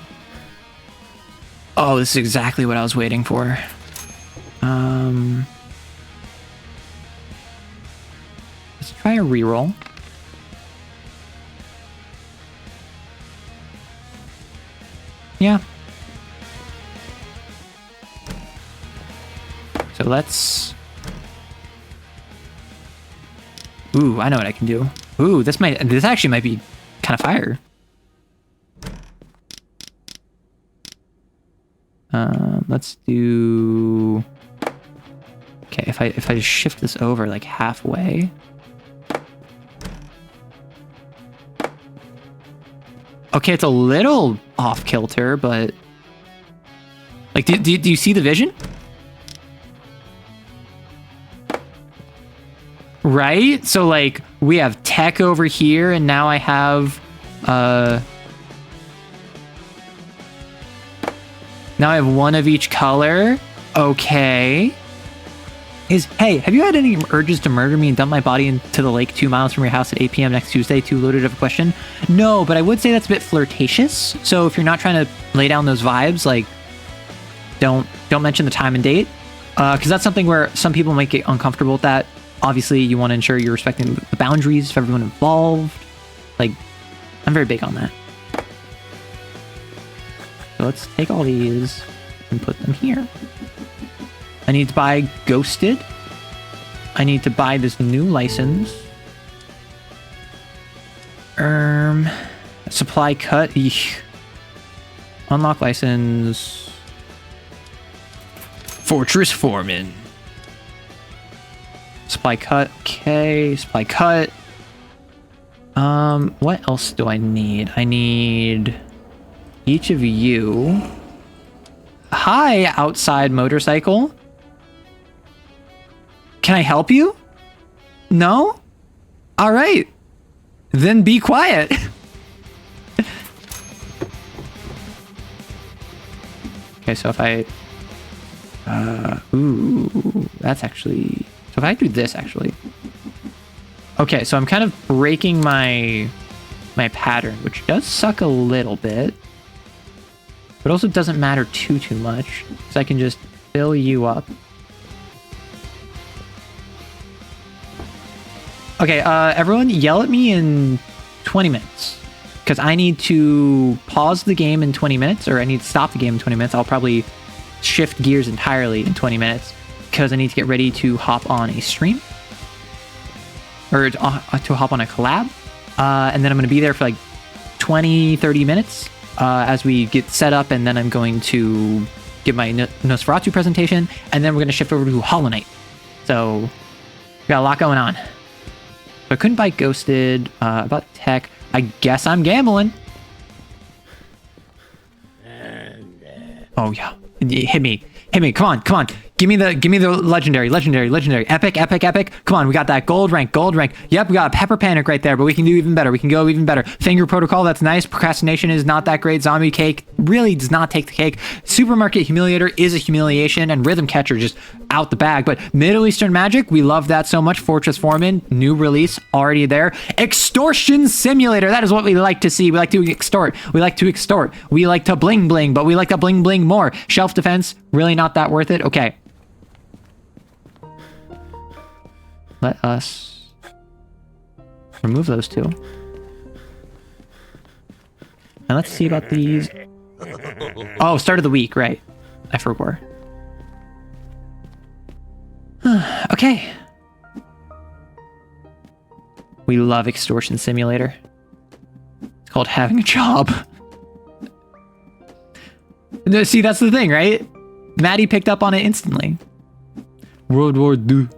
Oh, this is exactly what I was waiting for. Let's try a reroll. Yeah. So let's... Ooh, I know what I can do. Ooh, this actually might be kind of fire. Let's do... Okay, if I just shift this over like halfway. Okay, it's a little off kilter, but like, do you see the vision? Right? So like we have tech over here, and now I have now I have one of each color. Okay. Hey, have you had any urges to murder me and dump my body into the lake 2 miles from your house at 8 p.m. next Tuesday? Too loaded of a question? No, but I would say that's a bit flirtatious. So if you're not trying to lay down those vibes, like, don't mention the time and date. Because that's something where some people might get uncomfortable with that. Obviously, you want to ensure you're respecting the boundaries of everyone involved. Like, I'm very big on that. So let's take all these and put them here. I need to buy Ghosted. I need to buy this new license. Supply cut. Eesh. Unlock license. Fortress Foreman. Supply cut. Okay, supply cut. What else do I need? I need each of you. Hi, outside motorcycle. Can I help you? No? All right. Then be quiet. Okay, so if I... ooh, that's actually... So if I do this, actually... Okay, so I'm kind of breaking my pattern, which does suck a little bit. But also doesn't matter too much. So I can just fill you up. Okay, everyone yell at me in 20 minutes. Because I need to pause the game in 20 minutes, or I need to stop the game in 20 minutes. I'll probably shift gears entirely in 20 minutes, because I need to get ready to hop on a stream. Or to hop on a collab. And then I'm going to be there for like 20, 30 minutes as we get set up, and then I'm going to give my Nosferatu presentation, and then we're going to shift over to Hollow Knight. So, we got a lot going on. I couldn't buy Ghosted, about tech. I guess I'm gambling. Oh, yeah. Hit me. Come on. Give me the legendary, epic. Come on, we got that gold rank. Yep, we got a pepper panic right there, but we can do even better. We can go even better. Finger protocol, that's nice. Procrastination is not that great. Zombie cake really does not take the cake. Supermarket humiliator is a humiliation, and rhythm catcher just out the bag. But Middle Eastern magic, we love that so much. Fortress Foreman, new release, already there. Extortion simulator, that is what we like to see. We like to extort. We like to bling bling, but we like to bling bling more. Shelf defense, really not that worth it. Okay. Let us remove those two. And let's see about these. Oh, start of the week, right. I forgot. Okay. We love Extortion Simulator. It's called having a job. No, see, that's the thing, right? Maddie picked up on it instantly. World War II.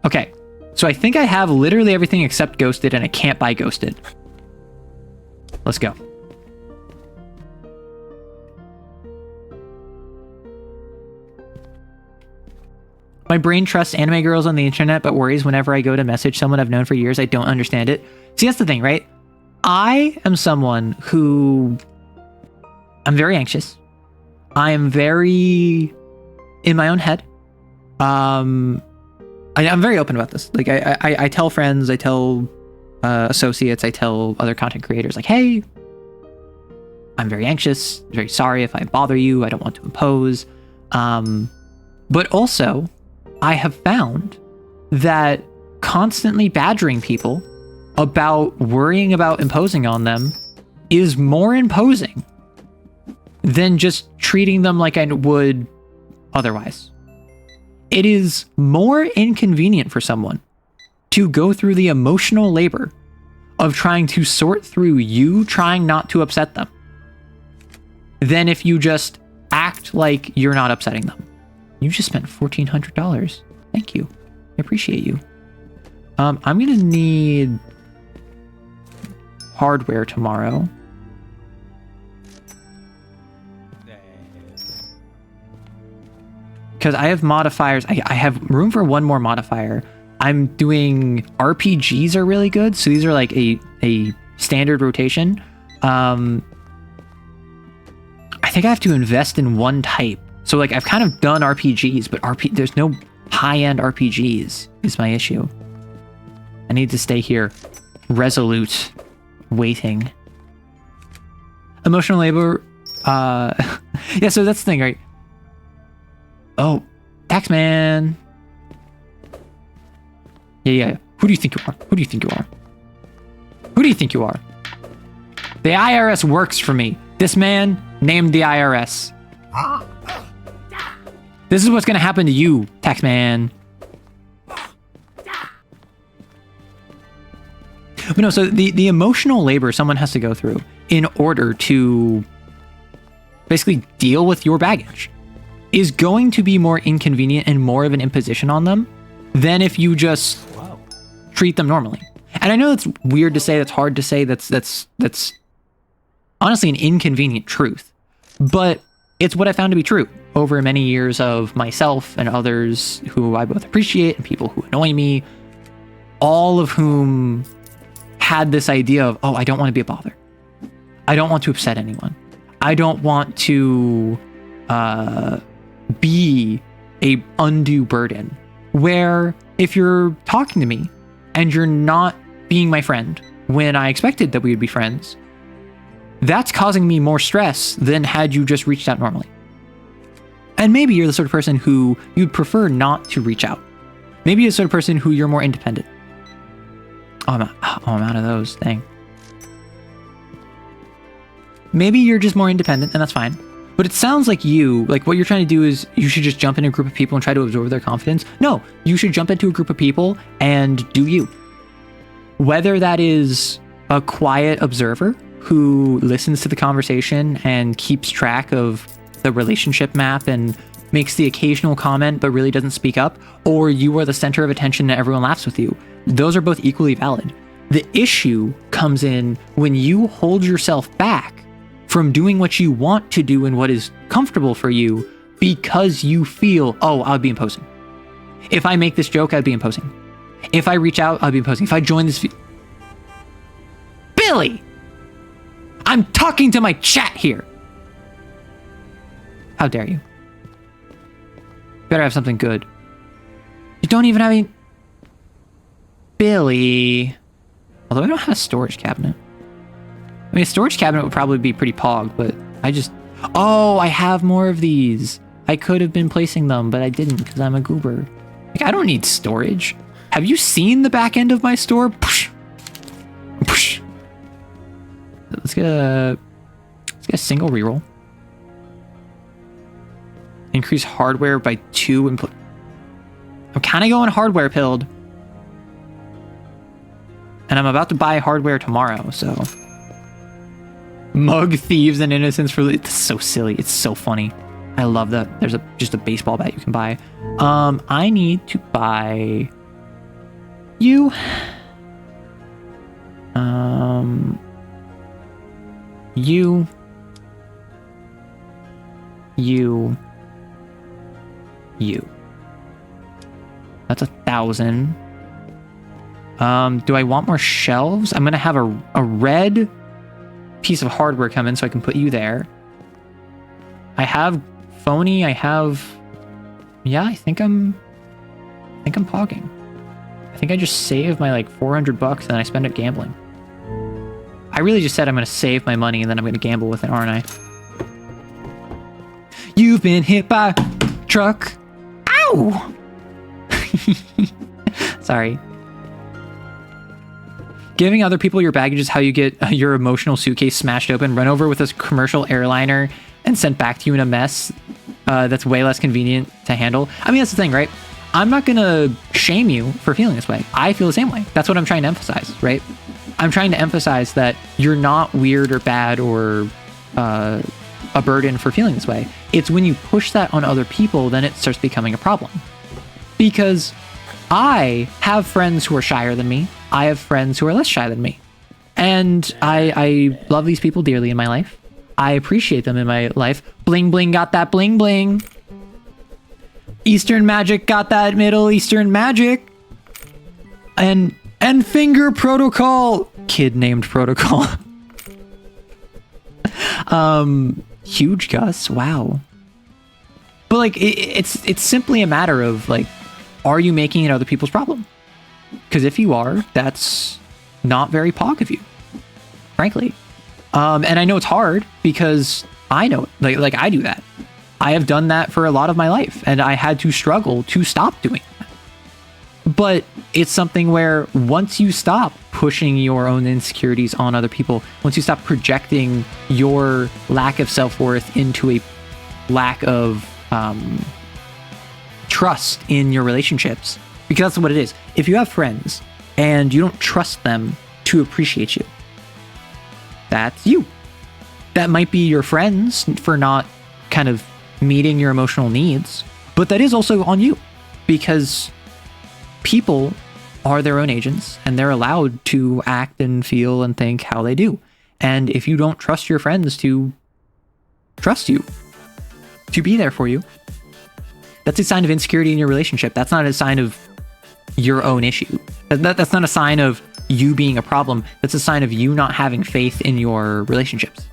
Okay, so I think I have literally everything except Ghosted, and I can't buy Ghosted. Let's go. My brain trusts anime girls on the internet, but worries whenever I go to message someone I've known for years. I don't understand it. See, that's the thing, right? I am someone who... I'm very anxious. I am very in my own head. I'm very open about this. Like, I tell friends, I tell associates, I tell other content creators, like, hey, I'm very anxious, very sorry if I bother you, I don't want to impose. But also, I have found that constantly badgering people about worrying about imposing on them is more imposing than just treating them like I would otherwise. It is more inconvenient for someone to go through the emotional labor of trying to sort through you trying not to upset them than if you just act like you're not upsetting them. You just spent $1,400. Thank you. I appreciate you. I'm gonna need hardware tomorrow. Because I have modifiers. I have room for one more modifier. I'm doing RPGs are really good. So these are like a standard rotation. I think I have to invest in one type. So like I've kind of done RPGs, but there's no high-end RPGs is my issue. I need to stay here resolute, waiting. Emotional labor. Yeah, so that's the thing, right? Oh, Taxman. Yeah. Who do you think you are? Who do you think you are? Who do you think you are? The IRS works for me. This man named the IRS. This is what's gonna happen to you, Taxman. But no, so the emotional labor someone has to go through in order to basically deal with your baggage is going to be more inconvenient and more of an imposition on them than if you just treat them normally. And I know that's weird to say, that's hard to say, that's honestly an inconvenient truth, but it's what I found to be true over many years of myself and others who I both appreciate and people who annoy me, all of whom had this idea of, oh, I don't want to be a bother. I don't want to upset anyone. I don't want to be a undue burden. Where if you're talking to me and you're not being my friend when I expected that we would be friends, that's causing me more stress than had you just reached out normally. And maybe you're the sort of person who you'd prefer not to reach out. Maybe you're the sort of person who you're more independent. I'm out of those. Dang. Maybe you're just more independent, and that's fine. But it sounds like what you're trying to do is you should just jump into a group of people and try to absorb their confidence. No, you should jump into a group of people and do you. Whether that is a quiet observer who listens to the conversation and keeps track of the relationship map and makes the occasional comment but really doesn't speak up, or you are the center of attention and everyone laughs with you. Those are both equally valid. The issue comes in when you hold yourself back from doing what you want to do and what is comfortable for you because you feel, oh, I'll be imposing. If I make this joke, I'd be imposing. If I reach out, I'll be imposing. If I join this Billy! I'm talking to my chat here. How dare you? Better have something good. You don't even have any... Billy. Although I don't have a storage cabinet. I mean, a storage cabinet would probably be pretty pog, but I just... Oh, I have more of these. I could have been placing them, but I didn't because I'm a goober. Like, I don't need storage. Have you seen the back end of my store? Push. Push. Let's get a single reroll. Increase hardware by 2 input. I'm kind of going hardware pilled. And I'm about to buy hardware tomorrow, so. Mug thieves and innocents for... It's so silly. It's so funny. I love that. There's just a baseball bat you can buy. I need to buy... You. You. That's 1,000. Do I want more shelves? I'm gonna have a red piece of hardware come in so I can put you there. I have phony. I have... Yeah, I think I'm pogging. I think I just saved my like $400 and I spend it gambling. I really just said I'm gonna save my money and then I'm gonna gamble with it, aren't I? You've been hit by a truck. Ow! Sorry. Giving other people your baggage is how you get your emotional suitcase smashed open, run over with a commercial airliner, and sent back to you in a mess that's way less convenient to handle. I mean, that's the thing, right? I'm not gonna shame you for feeling this way. I feel the same way. That's what I'm trying to emphasize, right? I'm trying to emphasize that you're not weird or bad or a burden for feeling this way. It's when you push that on other people, then it starts becoming a problem. Because I have friends who are shyer than me. I have friends who are less shy than me. And I love these people dearly in my life. I appreciate them in my life. Bling Bling got that bling bling. Eastern Magic got that Middle Eastern magic. And Finger Protocol. Kid named Protocol. Huge Gus. Wow. But like, it's simply a matter of like, are you making it other people's problem? Because if you are, that's not very pog of you, frankly. And I know it's hard because I know, like I do that. I have done that for a lot of my life, and I had to struggle to stop doing that. But it's something where once you stop pushing your own insecurities on other people, once you stop projecting your lack of self-worth into a lack of trust in your relationships, because that's what it is. If you have friends and you don't trust them to appreciate you, that's you. That might be your friends for not kind of meeting your emotional needs, but that is also on you, because people are their own agents and they're allowed to act and feel and think how they do. And if you don't trust your friends to trust you, to be there for you, that's a sign of insecurity in your relationship. That's not a sign of your own issue. That's not a sign of you being a problem. That's a sign of you not having faith in your relationships.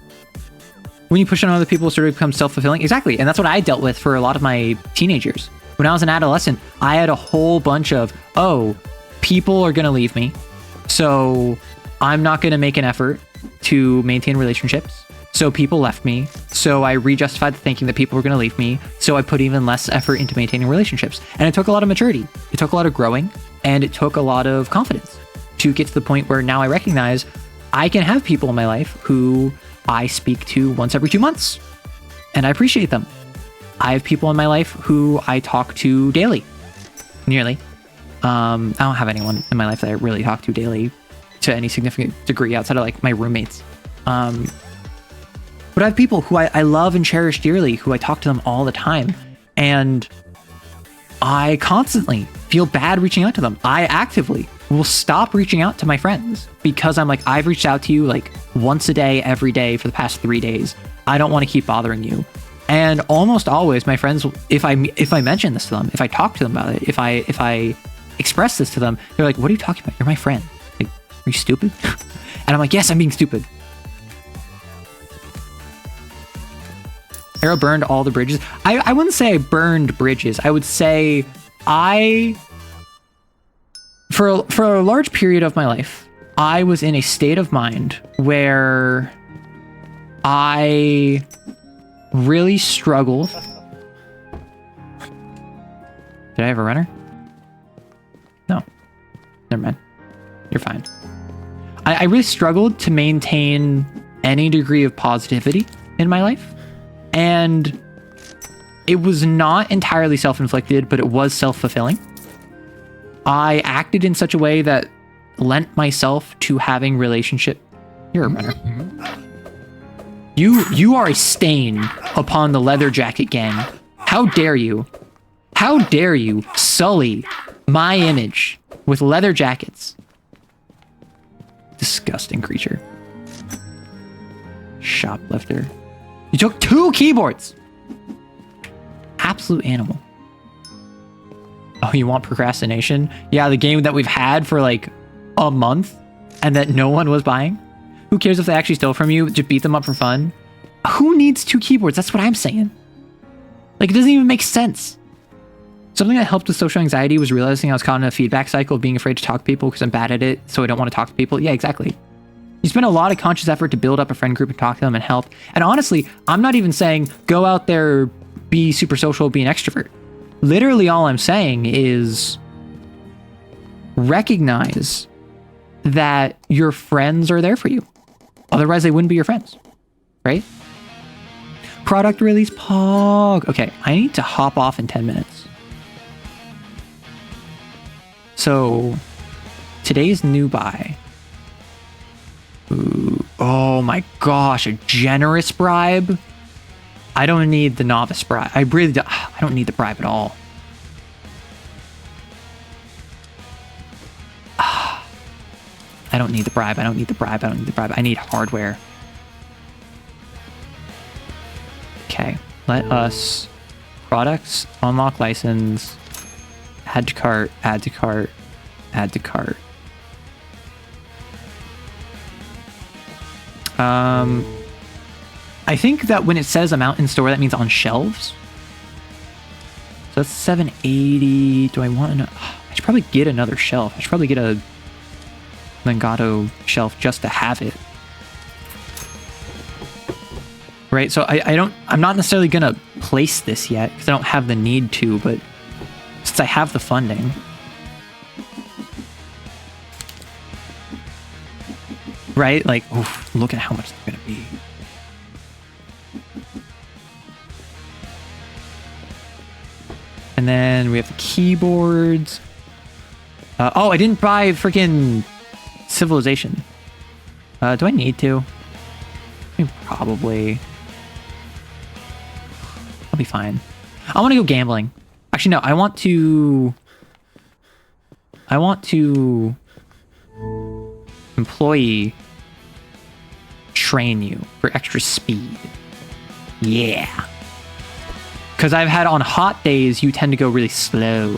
When you push on other people, it sort of becomes self-fulfilling. Exactly. And that's what I dealt with for a lot of my teenage years. When I was an adolescent, I had a whole bunch of, oh, people are going to leave me, so I'm not going to make an effort to maintain relationships. So people left me. So I re-justified the thinking that people were going to leave me. So I put even less effort into maintaining relationships. And it took a lot of maturity. It took a lot of growing. And it took a lot of confidence to get to the point where now I recognize I can have people in my life who I speak to once every 2 months. And I appreciate them. I have people in my life who I talk to daily. Nearly. I don't have anyone in my life that I really talk to daily to any significant degree outside of like my roommates. But I have people who I love and cherish dearly, who I talk to them all the time. And I constantly feel bad reaching out to them. I actively will stop reaching out to my friends because I'm like, I've reached out to you like once a day, every day for the past 3 days. I don't want to keep bothering you. And almost always my friends, if I mention this to them, if I talk to them about it, if I express this to them, they're like, what are you talking about? You're my friend. Like, are you stupid? And I'm like, yes, I'm being stupid. Arrow burned all the bridges. I wouldn't say I burned bridges. I would say for a large period of my life, I was in a state of mind where I really struggled. Did I have a runner? No. Never mind. You're fine. I really struggled to maintain any degree of positivity in my life. And it was not entirely self-inflicted, but it was self-fulfilling. I acted in such a way that lent myself to having relationship. You're a runner. You are a stain upon the leather jacket gang. How dare you? How dare you sully my image with leather jackets? Disgusting creature. Shoplifter. You took 2 keyboards! Absolute animal. Oh, you want procrastination? Yeah, the game that we've had for like a month and that no one was buying? Who cares if they actually steal from you? Just beat them up for fun? Who needs 2 keyboards? That's what I'm saying. Like, it doesn't even make sense. Something that helped with social anxiety was realizing I was caught in a feedback cycle of being afraid to talk to people because I'm bad at it, so I don't want to talk to people. Yeah, exactly. You spend a lot of conscious effort to build up a friend group and talk to them and help. And honestly, I'm not even saying go out there, be super social, be an extrovert. Literally all I'm saying is recognize that your friends are there for you. Otherwise, they wouldn't be your friends, right? Product release Pog. Okay, I need to hop off in 10 minutes. So, today's new buy. Ooh, oh my gosh, a generous bribe? I don't need the novice bribe. I don't need the bribe at all. I don't need the bribe. I don't need the bribe. I don't need the bribe. I need hardware. Okay, let us products, unlock license, add to cart, add to cart, add to cart. I think that when it says amount in store, that means on shelves. So that's 780. Do I want to? I should probably get another shelf. I should probably get a Legato shelf just to have it. Right, so I'm not necessarily gonna place this yet because I don't have the need to, but since I have the funding. Right, like, oof, look at how much they're gonna be. And then we have the keyboards. Oh, I didn't buy freaking Civilization. Do I need to? I mean, probably. I'll be fine. I want to go gambling. Actually, no, I want to employee train you for extra speed. Yeah. Because I've had on hot days, you tend to go really slow.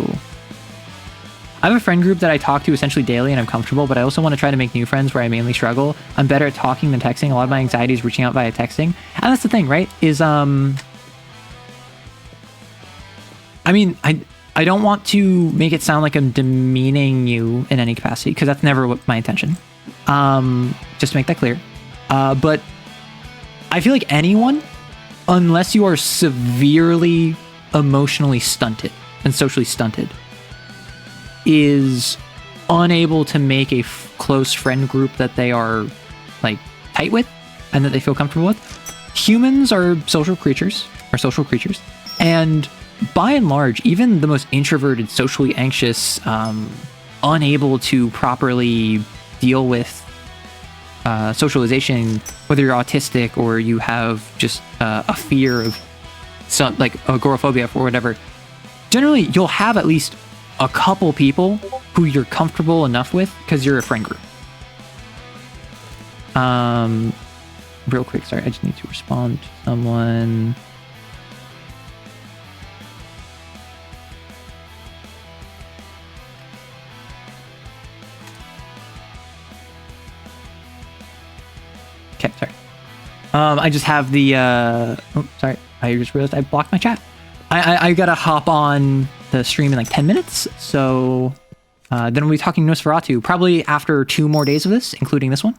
I have a friend group that I talk to essentially daily and I'm comfortable, but I also want to try to make new friends where I mainly struggle. I'm better at talking than texting. A lot of my anxiety is reaching out via texting. And that's the thing, right? Is, I mean, I don't want to make it sound like I'm demeaning you in any capacity, because that's never my intention. Just to make that clear. But I feel like anyone, unless you are severely emotionally stunted and socially stunted, is unable to make a close friend group that they are like tight with and that they feel comfortable with. Humans are social creatures, and by and large, even the most introverted, socially anxious, unable to properly deal with socialization, whether you're autistic or you have just a fear of some, like agoraphobia or whatever, generally you'll have at least a couple people who you're comfortable enough with because you're a friend group. Real quick, sorry, I just need to respond to someone. I just have the oh, sorry, I just realized I blocked my chat. I gotta hop on the stream in like 10 minutes, so then we'll be talking Nosferatu probably after 2 more days of this, including this one.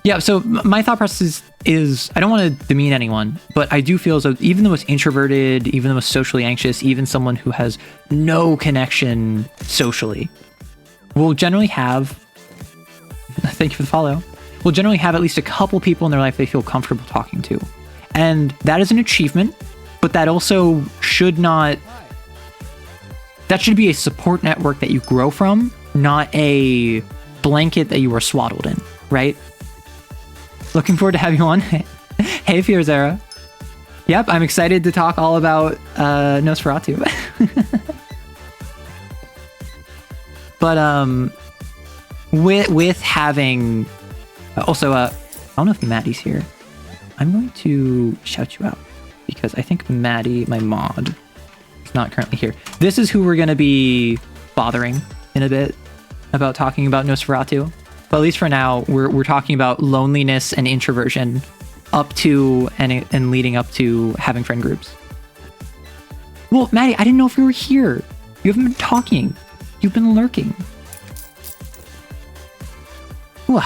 Yeah, so my thought process is I don't want to demean anyone, but I do feel as though even the most introverted, even the most socially anxious, even someone who has no connection socially will generally have, thank you for the follow, will generally have at least a couple people in their life they feel comfortable talking to. And that is an achievement, but that also should not, that should be a support network that you grow from, not a blanket that you are swaddled in, right? Looking forward to having you on. Hey, Fierzera. Yep, I'm excited to talk all about Nosferatu. But with having also I don't know if Maddie's here. I'm going to shout you out because I think Maddie, my mod, is not currently here. This is who we're going to be bothering in a bit about talking about Nosferatu. But at least for now, we're talking about loneliness and introversion up to and leading up to having friend groups. Well, Maddie, I didn't know if you were here. You haven't been talking. You've been lurking. Ooh.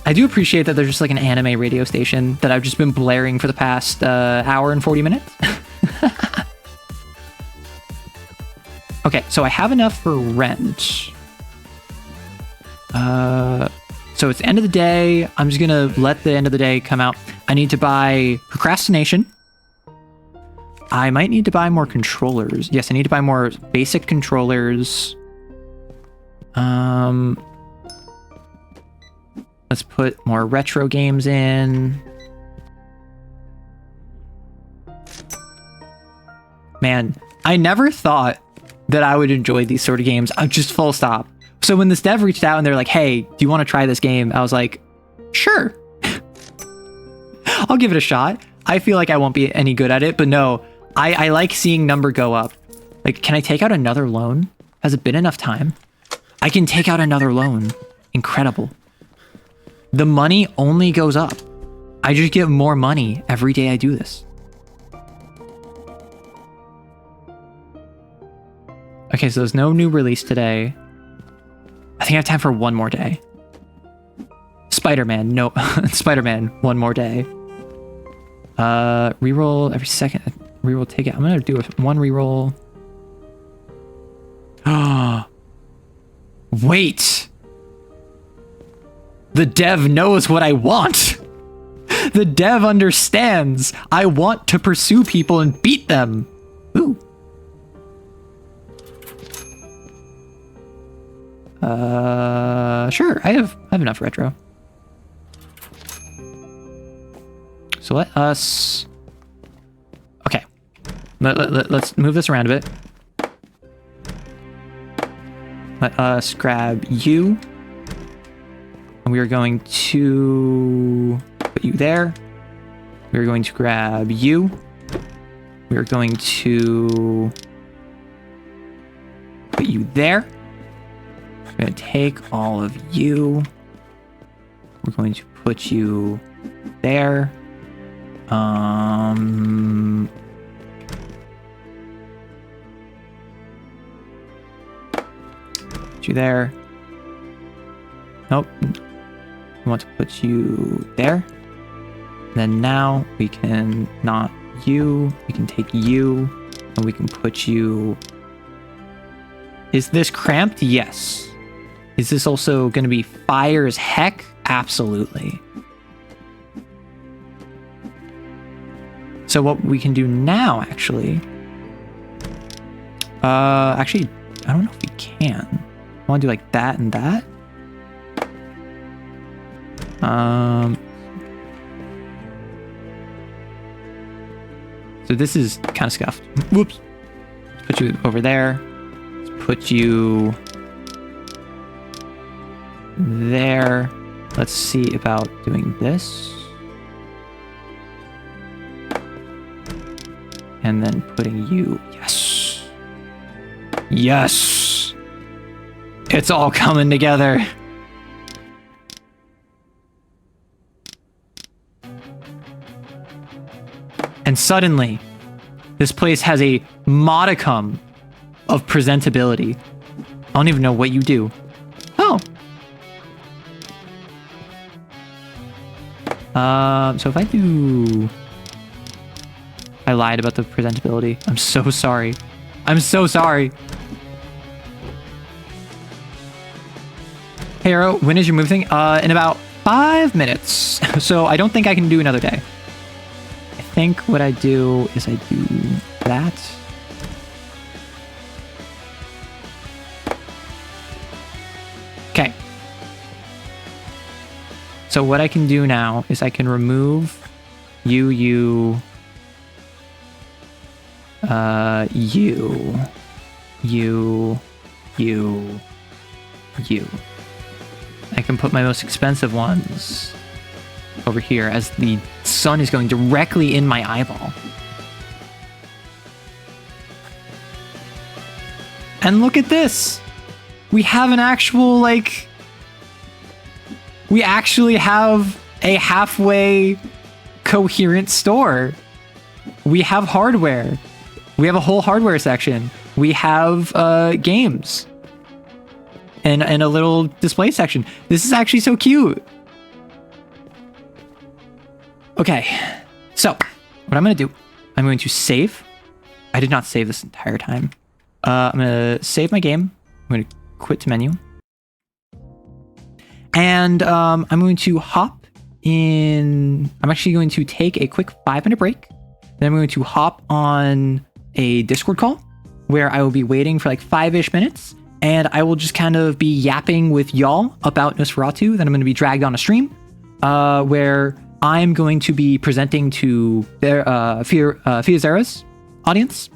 I do appreciate that there's just like an anime radio station that I've just been blaring for the past hour and 40 minutes. Okay, so I have enough for rent. So it's the end of the day. I'm just gonna let the end of the day come out. I need to buy procrastination. I might need to buy more controllers. Yes, I need to buy more basic controllers. Let's put more retro games in. Man, I never thought that I would enjoy these sort of games. I'm just full stop. So when this dev reached out and they're like, hey, do you want to try this game? I was like, sure. I'll give it a shot. I feel like I won't be any good at it, but no, I like seeing number go up. Like, can I take out another loan? Has it been enough time? I can take out another loan. Incredible. The money only goes up. I just get more money every day I do this. Okay, so there's no new release today. I think I have time for one more day. Spider-Man, no. Spider-Man, one more day. Reroll every second. Reroll ticket. I'm gonna do one reroll. Wait! The dev knows what I want! The dev understands! I want to pursue people and beat them! Ooh. Sure, I have enough retro. So let us... Okay. Let's move this around a bit. Let us grab you. And we are going to put you there. We are going to grab you. We are going to put you there. We're going to take all of you. We're going to put you there. Put you there. Nope. We want to put you there. Then now we can not you. We can take you and we can put you. Is this cramped? Yes. Is this also going to be fire as heck? Absolutely. So what we can do now, actually... actually, I don't know if we can. I want to do like that and that. So this is kind of scuffed. Whoops. Let's put you over there. Let's put you... there. Let's see about doing this. And then putting you... Yes. Yes. It's all coming together. Suddenly, this place has a modicum of presentability. I don't even know what you do. Oh. So if I do... I lied about the presentability. I'm so sorry. I'm so sorry. Hey, Arrow, when is your move thing? In about 5 minutes. So I don't think I can do another day. I think what I do is I do that. Okay. So what I can do now is I can remove you, you, you. I can put my most expensive ones over here as the sun is going directly in my eyeball. And look at this! We have an actual, like... We actually have a halfway coherent store. We have hardware. We have a whole hardware section. We have games. And a little display section. This is actually so cute. Okay, so what I'm going to do, I'm going to save. I did not save this entire time. I'm going to save my game. I'm going to quit to menu. And I'm going to hop in. I'm actually going to take a quick 5-minute break. Then I'm going to hop on a Discord call where I will be waiting for like 5-ish minutes. And I will just kind of be yapping with y'all about Nosferatu. Then I'm going to be dragged on a stream where I'm going to be presenting to their Fiazera's audience,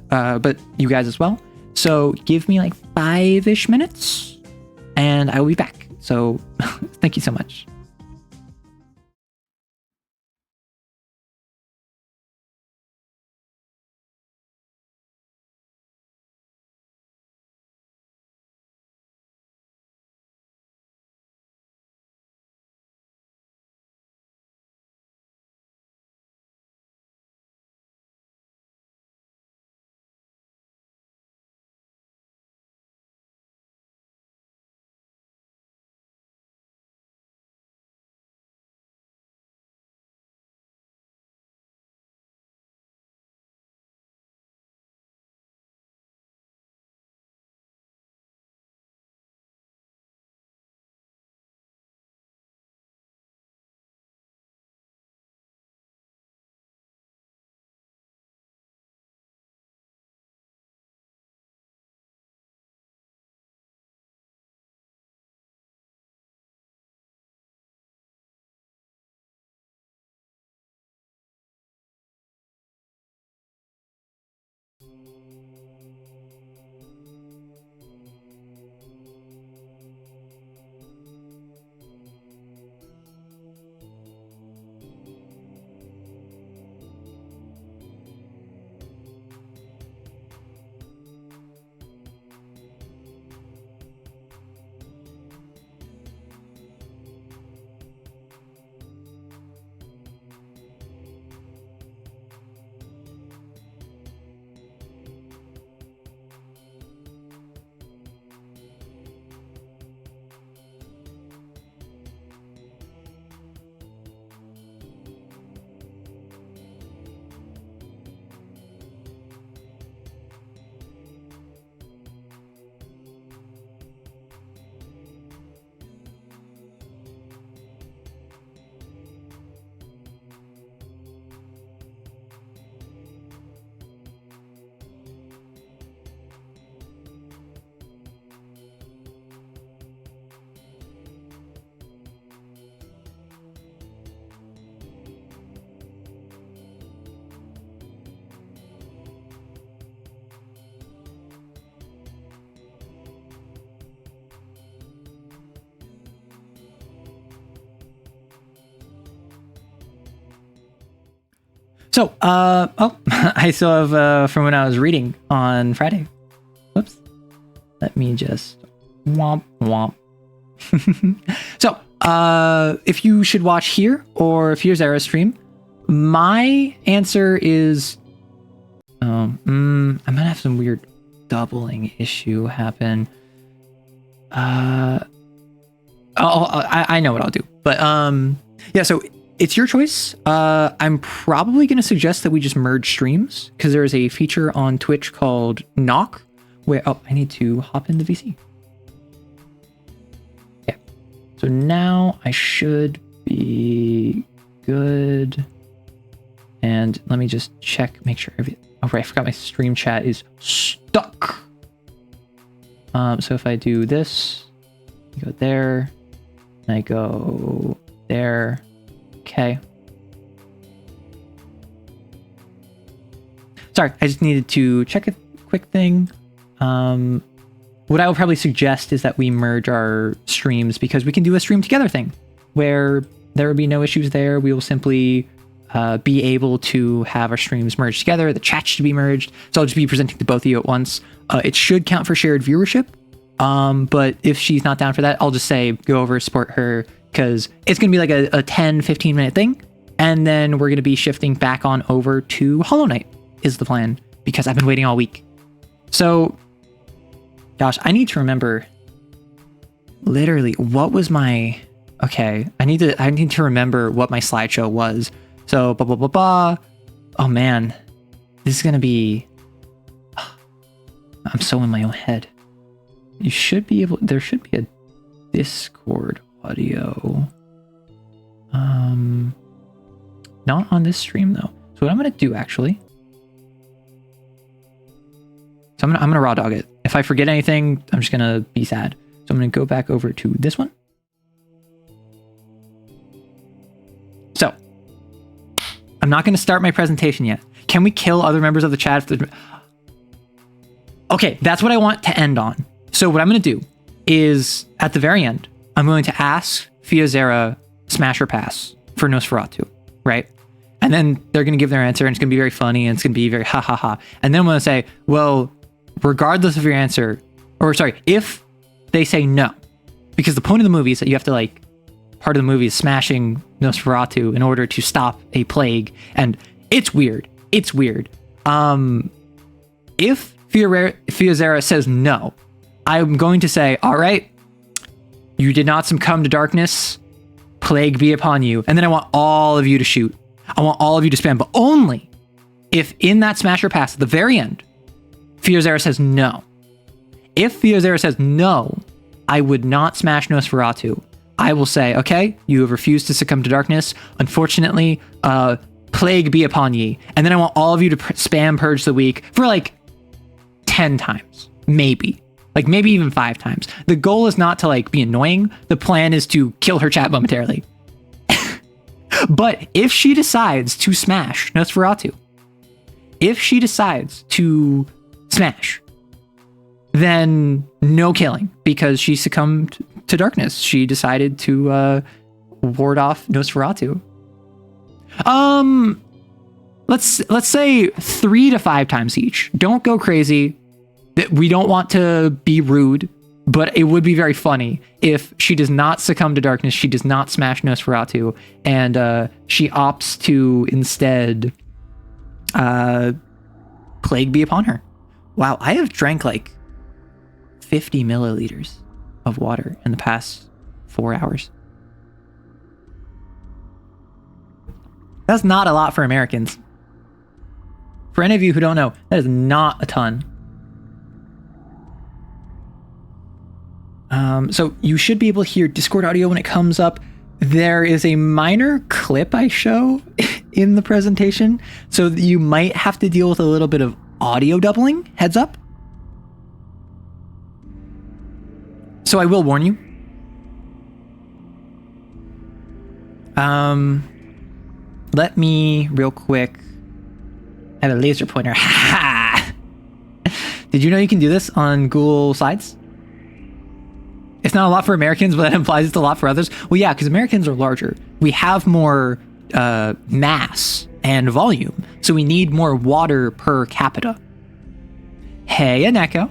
but you guys as well. So give me like 5-ish minutes and I will be back. So thank you so much. So, I still have from when I was reading on Friday. Whoops. Let me just womp womp. So, if you should watch here or if here's Zara's stream, my answer is, I'm gonna have some weird doubling issue happen. I know what I'll do, but yeah. So it's your choice. I'm probably gonna suggest that we just merge streams because there is a feature on Twitch called Knock, where I need to hop into VC. Yeah. So now I should be good. And let me just check, make sure everything. Oh, right, I forgot my stream chat is stuck. So if I do this, I go there, and I go there. Okay. Sorry, I just needed to check a quick thing. What I will probably suggest is that we merge our streams because we can do a stream together thing where there will be no issues there. We will simply be able to have our streams merged together. The chat should be merged. So I'll just be presenting to both of you at once. It should count for shared viewership. But if she's not down for that, I'll just say go over, support her, because it's going to be like a 10-15 minute thing. And then we're going to be shifting back on over to Hollow Knight is the plan, because I've been waiting all week. So, gosh, I need to remember literally what was my... Okay, I need to remember what my slideshow was. So, blah, blah, blah, blah. Oh, man. This is going to be... I'm so in my own head. You should be able... There should be a Discord audio. Not on this stream, though. So what I'm going to do, actually... So I'm gonna raw dog it. If I forget anything, I'm just going to be sad. So I'm going to go back over to this one. So, I'm not going to start my presentation yet. Can we kill other members of the chat? Okay, that's what I want to end on. So what I'm going to do is, at the very end, I'm going to ask Fiozera smash or pass for Nosferatu, right? And then they're going to give their answer, and it's going to be very funny, and it's going to be very ha ha ha. And then I'm going to say, well, regardless of your answer, or sorry, if they say no, because the point of the movie is that you have to part of the movie is smashing Nosferatu in order to stop a plague, and it's weird. It's weird. If Fiozera says no, I'm going to say, all right, you did not succumb to darkness, plague be upon you, and then I want all of you to shoot. I want all of you to spam, but only if in that smash or pass at the very end, Fiozera says no. If Fiozera says no, I would not smash Nosferatu. I will say, okay, you have refused to succumb to darkness. Unfortunately, plague be upon ye. And then I want all of you to spam Purge the Week for 10 times, maybe. Maybe even 5 times. The goal is not to be annoying. The plan is to kill her chat momentarily. But if she decides to smash Nosferatu, if she decides to smash, then no killing, because she succumbed to darkness. She decided to ward off Nosferatu. Let's say 3 to 5 times each. Don't go crazy. We don't want to be rude, but it would be very funny if she does not succumb to darkness, she does not smash Nosferatu, and she opts to instead plague be upon her. Wow, I have drank 50 milliliters of water in the past 4 hours. That's not a lot for Americans. For any of you who don't know, that is not a ton. So you should be able to hear Discord audio when it comes up. There is a minor clip I show in the presentation, so you might have to deal with a little bit of audio doubling. Heads up. So I will warn you. Let me real quick. I have a laser pointer. Did you know you can do this on Google Slides? It's not a lot for Americans, but that implies it's a lot for others. Well, yeah, because Americans are larger. We have more mass and volume, so we need more water per capita. Hey, Aneko.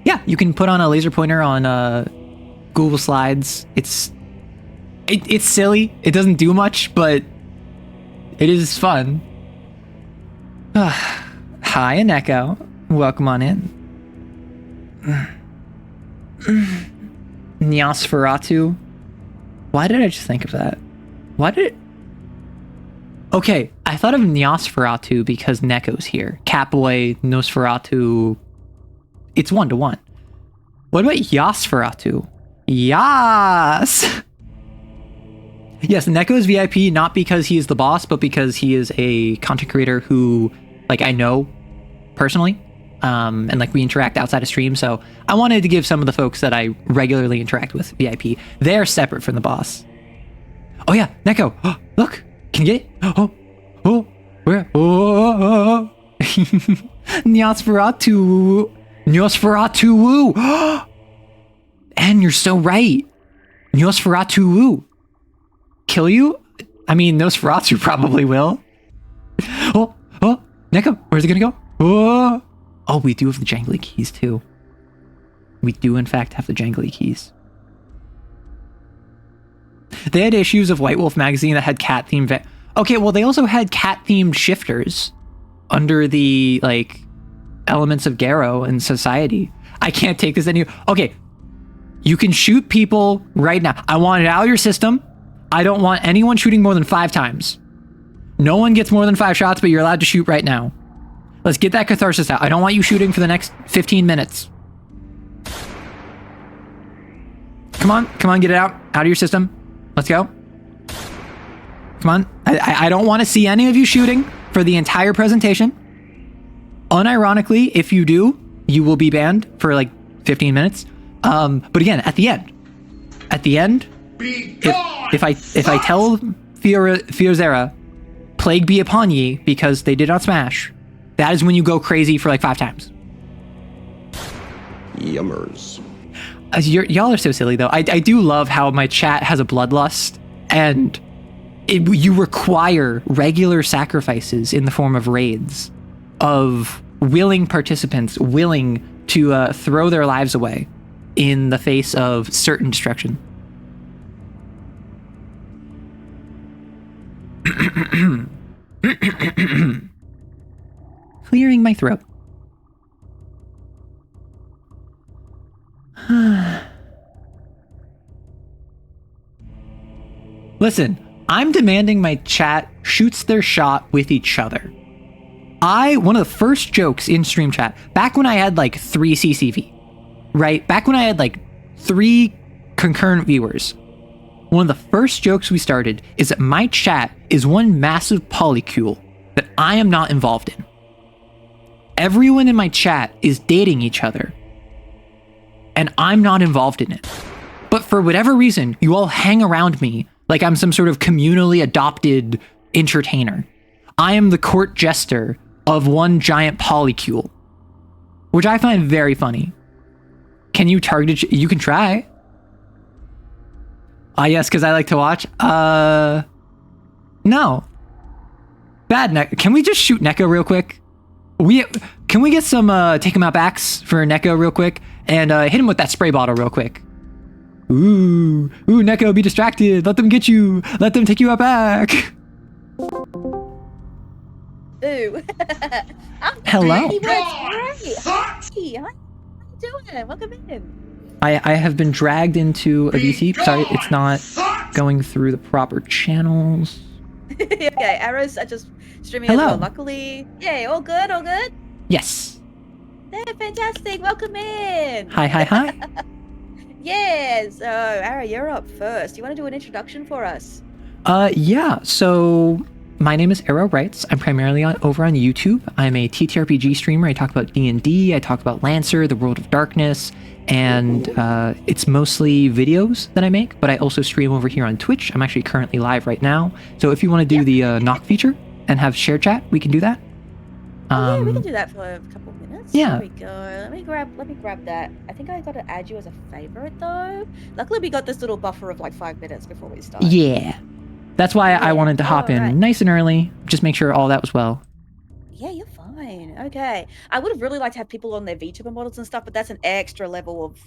Yeah, you can put on a laser pointer on Google Slides. It's silly. It doesn't do much, but It is fun. Hi, Aneko. Welcome on in. Nosferatu. Why did I just think of that? Why did it... Okay, I thought of Nosferatu because Neko's here. Catboy, Nosferatu. It's 1-to-1. What about Yasferatu? Yas! Yes, Neko's VIP, not because he is the boss, but because he is a content creator who, like, I know personally. And, like, we interact outside of stream, so I wanted to give some of the folks that I regularly interact with VIP. They're separate from the boss. Oh, yeah, Neko. Oh, look. Can you get it? Oh, where? Oh. Nosferatu. Nosferatu. And you're so right. Nosferatu. Kill you? I mean, Nosferatu probably will. Oh, Neko, where's it gonna go? Oh, we do have the jangly keys too. We do, in fact, have the jangly keys. They had issues of White Wolf magazine that had cat-themed... Okay, well, they also had cat-themed shifters under the, like, elements of Garo and society. I can't take this anymore. Okay, you can shoot people right now. I want it out of your system. I don't want anyone shooting more than 5 times. No one gets more than 5 shots, but you're allowed to shoot right now. Let's get that catharsis out. I don't want you shooting for the next 15 minutes. Come on, get it out of your system. Let's go. Come on. I don't want to see any of you shooting for the entire presentation. Unironically, if you do, you will be banned for like 15 minutes. But again, at the end, if I tell Fiozera, plague be upon ye, because they did not smash, that is when you go crazy for like 5 times. Yummers. Y'all are so silly, though. I do love how my chat has a bloodlust, and you require regular sacrifices in the form of raids of willing participants willing to throw their lives away in the face of certain destruction. Clearing my throat. Listen, I'm demanding my chat shoots their shot with each other. One of the first jokes in stream chat, back when I had like 3 CCV, right? Back when I had like 3 concurrent viewers, one of the first jokes we started is that my chat is one massive polycule that I am not involved in. Everyone in my chat is dating each other, and I'm not involved in it. But for whatever reason, you all hang around me like I'm some sort of communally adopted entertainer. I am the court jester of one giant polycule, which I find very funny. Can you target it? You can try. Yes, because I like to watch. No. Bad Neko. Can we just shoot Neko real quick? Can we get some take him out backs for Neko real quick and hit him with that spray bottle real quick? Ooh, Neko, be distracted. Let them get you. Let them take you out back. Ooh. Hello. He works great. Hi, how you doing? Welcome in. I have been dragged into a VC. Sorry, it's not going through the proper channels. Okay, arrows are just streaming Hello. as well. Luckily, yay, all good, all good. Yes. Yeah, fantastic. Welcome in. Hi. Yeah. So, Arrow, you're up first. You want to do an introduction for us? Yeah. So my name is Arrow Writes. I'm primarily over on YouTube. I'm a TTRPG streamer. I talk about D&D. I talk about Lancer, the World of Darkness, and it's mostly videos that I make, but I also stream over here on Twitch. I'm actually currently live right now. So if you want to do the knock feature and have share chat, we can do that. Yeah, we can do that for a couple of minutes. Yeah. There we go. Let me grab that. I think I got to add you as a favorite though. Luckily, we got this little buffer of like 5 minutes before we start. Yeah. That's why I wanted to hop in right. nice and early, just make sure all that was well. Yeah, you're fine. Okay. I would have really liked to have people on their VTuber models and stuff, but that's an extra level of...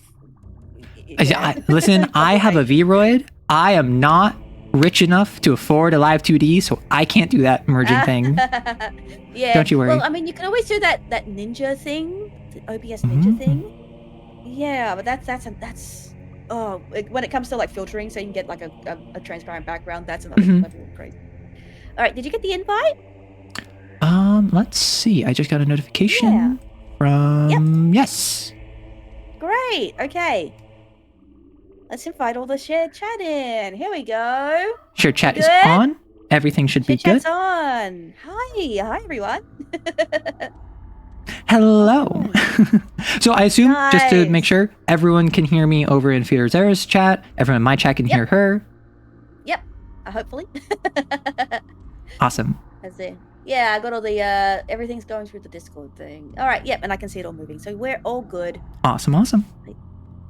Listen, I have a Vroid. I am not rich enough to afford a live 2D, so I can't do that merging thing. Yeah. Don't you worry. Well, I mean, you can always do that ninja thing, the OBS ninja thing. Yeah, but that's when it comes to like filtering, so you can get like a transparent background. That's another level of crazy. All right, did you get the invite? Let's see. I just got a notification from yes. Great. Okay. Let's invite all the shared chat in. Here we go. Shared chat is Good? on. Everything should be Shared good. chat's on. Hi everyone. Hello. So I assume, just to make Nice. sure, everyone can hear me over in VtuberEN's chat. Everyone in my chat can hear her. Yep. Hopefully. Awesome. That's it. Yeah, I got all the everything's going through the Discord thing. All right. Yep, and I can see it all moving, so we're all good. Awesome.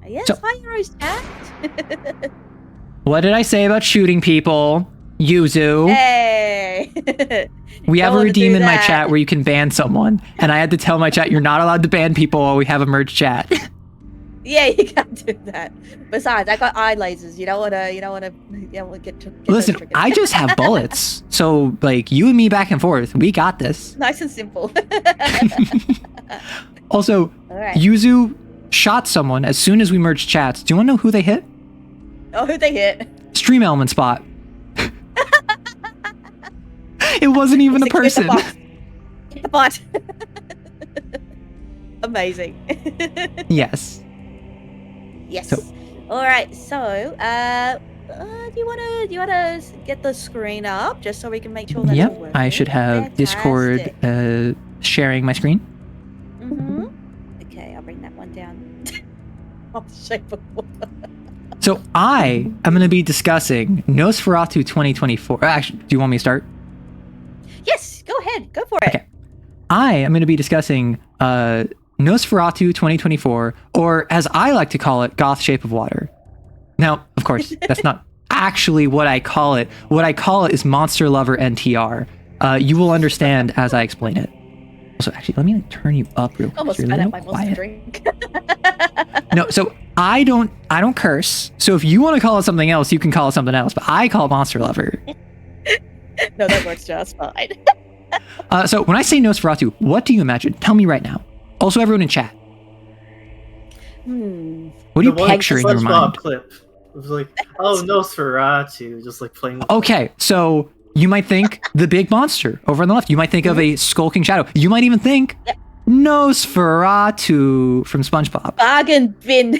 Yes. So- Hi, Heroes chat. What did I say about shooting people? Yuzu. Hey. We have Don't a wanna redeem do in my that. chat where you can ban someone. And I had to tell my chat, you're not allowed to ban people while we have a merged chat. Yeah, you can't do that. Besides, I got eye lasers. You don't want to get those Listen, triggers. I just have bullets. So, like, you and me back and forth. We got this. Nice and simple. Also, All right. Yuzu shot someone as soon as we merged chats. Do you want to know who they hit? Oh, who they hit? Stream element spot. It wasn't even a Secure person. The bot. Amazing. Yes. Yes. So- All right. So, do you wanna get the screen up just so we can make sure that's all Yep. working? I should have Discord sharing my screen. Mm-hmm. Okay, I'll bring that one down. Off the shape of water. So I am going to be discussing Nosferatu 2024. Actually, do you want me to start? Yes, go ahead. Go for it. Okay. I am going to be discussing Nosferatu 2024, or as I like to call it, Goth Shape of Water. Now, of course, that's not actually what I call it. What I call it is Monster Lover NTR. You will understand as I explain it. Also, actually, let me turn you up real quick. Almost You're a spat out little my monster quiet. drink. No, so I don't curse. So if you want to call it something else, you can call it something else. But I call it Monster Lover. No, that works just fine. So when I say Nosferatu, what do you imagine? Tell me right now. Also, everyone in chat. What do you The one picture in your SpongeBob mind? clip. It was like, oh, Nosferatu, just like playing with Okay, so you might think the big monster over on the left. You might think of a skulking shadow. You might even think Nosferatu from SpongeBob. bargain bin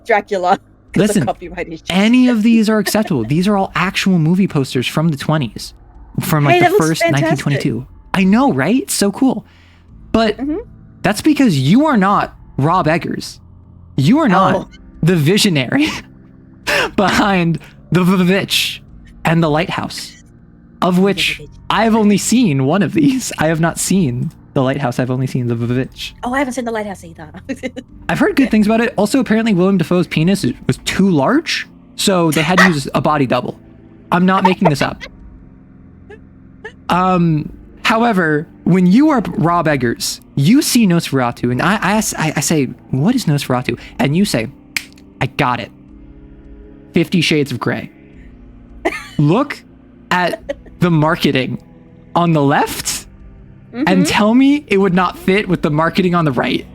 Dracula. 'Cause of Listen, copyright issues. any of these are acceptable. These are all actual movie posters from the 20s, from like Hey, that the looks first fantastic. 1922. I know, right? It's so cool. But that's because you are not Rob Eggers. You are not Oh. the visionary behind the Vivitch and the Lighthouse, of which I've only seen one of these. I have not seen the Lighthouse. I've only seen the Vivitch. Oh, I haven't seen the lighthouse either. I've heard good things about it. Also, apparently Willem Dafoe's penis was too large, so they had to use a body double. I'm not making this up. However, when you are Rob Eggers, you see Nosferatu, and I say, what is Nosferatu? And you say, I got it. 50 Shades of Grey. Look at the marketing on the left and tell me it would not fit with the marketing on the right.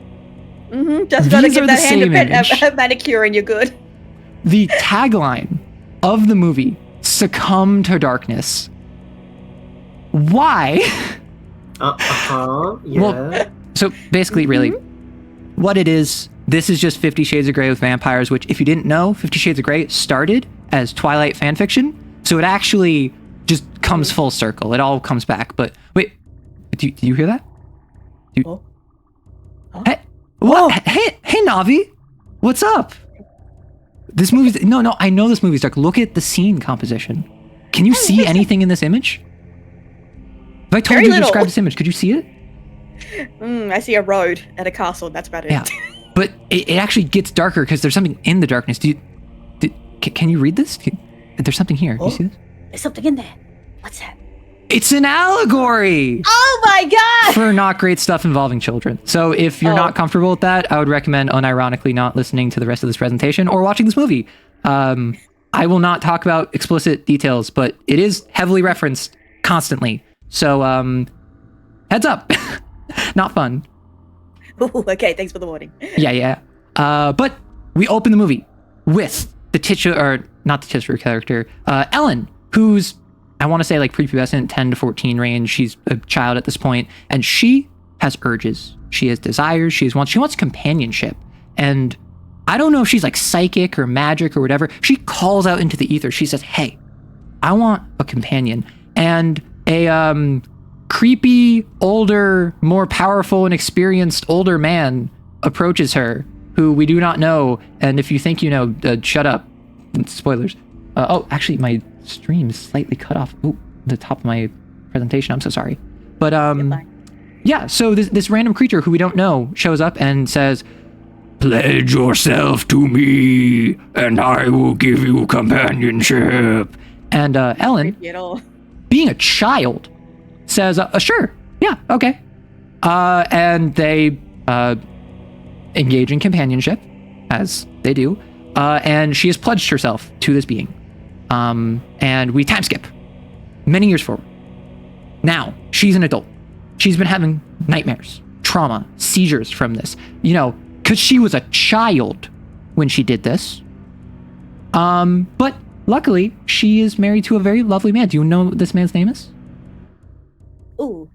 Just gotta These are give the that hand same image. a manicure and you're good. The tagline of the movie, Succumb to Darkness. Why? yeah. Well, so basically, really, what it is, this is just 50 Shades of Grey with vampires, which, if you didn't know, 50 Shades of Grey started as Twilight fanfiction. So it actually just comes full circle. It all comes back. But wait, do you hear that? Oh. Hey, what? Hey, Navi, what's up? This movie's no. I know this movie's dark. Look at the scene composition. Can you see anything in this image? If I told Very you to little. describe this image, could you see it? I see a road and a castle. That's about it. Yeah, but it actually gets darker because there's something in the darkness. Can you read this? There's something here. Do you see this? There's something in there. What's that? It's an allegory Oh my god! for not great stuff involving children. So if you're not comfortable with that, I would recommend unironically not listening to the rest of this presentation or watching this movie. I'm I will not talk about explicit details, but it is heavily referenced constantly. So, heads up. Not fun. Ooh, okay, thanks for the warning. Yeah. But we open the movie with the not the titular character, Ellen, who's, I want to say like prepubescent, 10 to 14 range. She's a child at this point, and she has urges. She has desires. She wants companionship. And I don't know if she's like psychic or magic or whatever. She calls out into the ether. She says, hey, I want a companion. And a creepy, older, more powerful and experienced older man approaches her, who we do not know. And if you think you know, shut up. Spoilers. Actually, my stream is slightly cut off. Oh, the top of my presentation. I'm so sorry. But yeah, so this random creature who we don't know shows up and says, pledge yourself to me, and I will give you companionship. And Ellen, being a child, says, sure, yeah, okay. And they engage in companionship, as they do, and she has pledged herself to this being. And we time skip many years forward. Now, she's an adult. She's been having nightmares, trauma, seizures from this, because she was a child when she did this. But luckily, she is married to a very lovely man. Do you know what this man's name is? Ooh,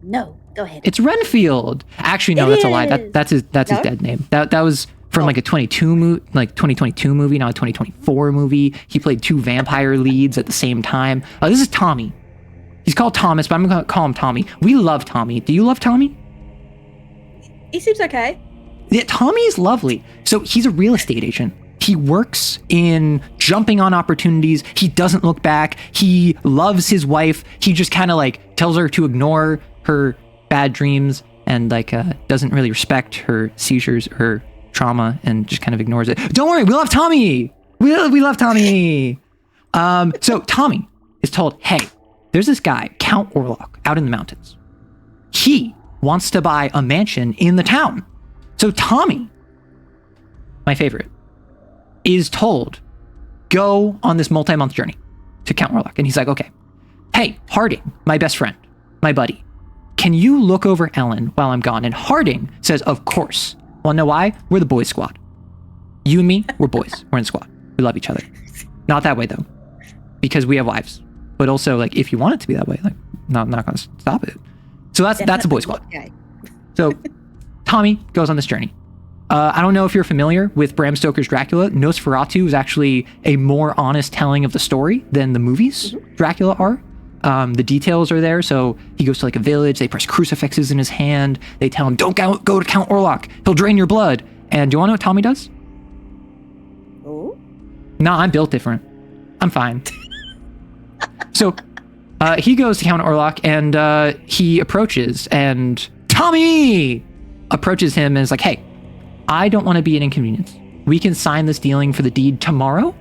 no. Go ahead. It's Renfield. Actually, no, that's a lie. That's his dead name. That was from like a 2022 movie, not a 2024 movie. He played 2 vampire leads at the same time. This is Tommy. He's called Thomas, but I'm gonna call him Tommy. We love Tommy. Do you love Tommy? He seems okay. Yeah, Tommy is lovely. So he's a real estate agent. He works in jumping on opportunities. He doesn't look back. He loves his wife. He just kind of like tells her to ignore her bad dreams and like doesn't really respect her seizures, her trauma, and just kind of ignores it. Don't worry, we love Tommy. We love Tommy. So Tommy is told, hey, there's this guy, Count Orlok, out in the mountains. He wants to buy a mansion in the town. So Tommy, my favorite, is told, go on this multi-month journey to Count Orlok. And he's like, okay, hey, Harding, my best friend, my buddy, can you look over Ellen while I'm gone? And Harding says, of course. Well, know why? We're the boys squad. You and me, we're boys. We're in the squad. We love each other. Not that way, though, because we have wives. But also, like, if you want it to be that way, like, no, I'm not going to stop it. So that's a boy squad. Okay. So Tommy goes on this journey. I don't know if you're familiar with Bram Stoker's Dracula. Nosferatu is actually a more honest telling of the story than the movies Dracula are. The details are there. So he goes to like a village. They press crucifixes in his hand. They tell him, don't go to Count Orlok. He'll drain your blood. And do you want to know what Tommy does? Oh? No, I'm built different. I'm fine. So he goes to Count Orlok and he approaches, and Tommy approaches him and is like, hey, I don't want to be an inconvenience. We can sign this dealing for the deed tomorrow.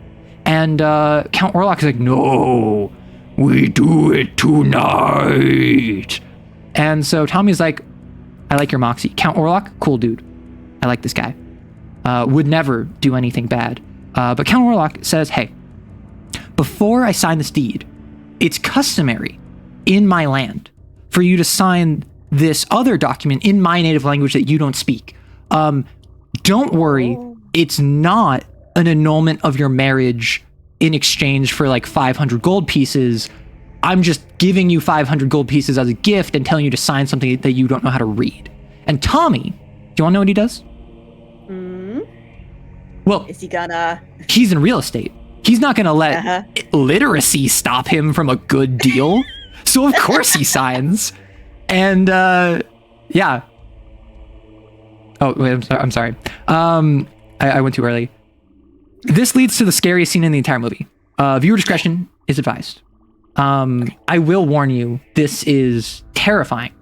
And Count Orlok is like, no, we do it tonight. And so Tommy's like, I like your moxie. Count Orlok, cool dude. I like this guy. Would never do anything bad. But Count Orlok says, hey, before I sign this deed, it's customary in my land for you to sign this other document in my native language that you don't speak. Don't worry, it's not an annulment of your marriage in exchange for like 500 gold pieces. I'm just giving you 500 gold pieces as a gift and telling you to sign something that you don't know how to read. And Tommy, do you want to know what he does? Well, is he gonna? He's in real estate. He's not going to let literacy stop him from a good deal. So of course he signs. And yeah. Oh, wait, I'm sorry. I went too early. This leads to the scariest scene in the entire movie. Viewer discretion is advised. I will warn you, this is terrifying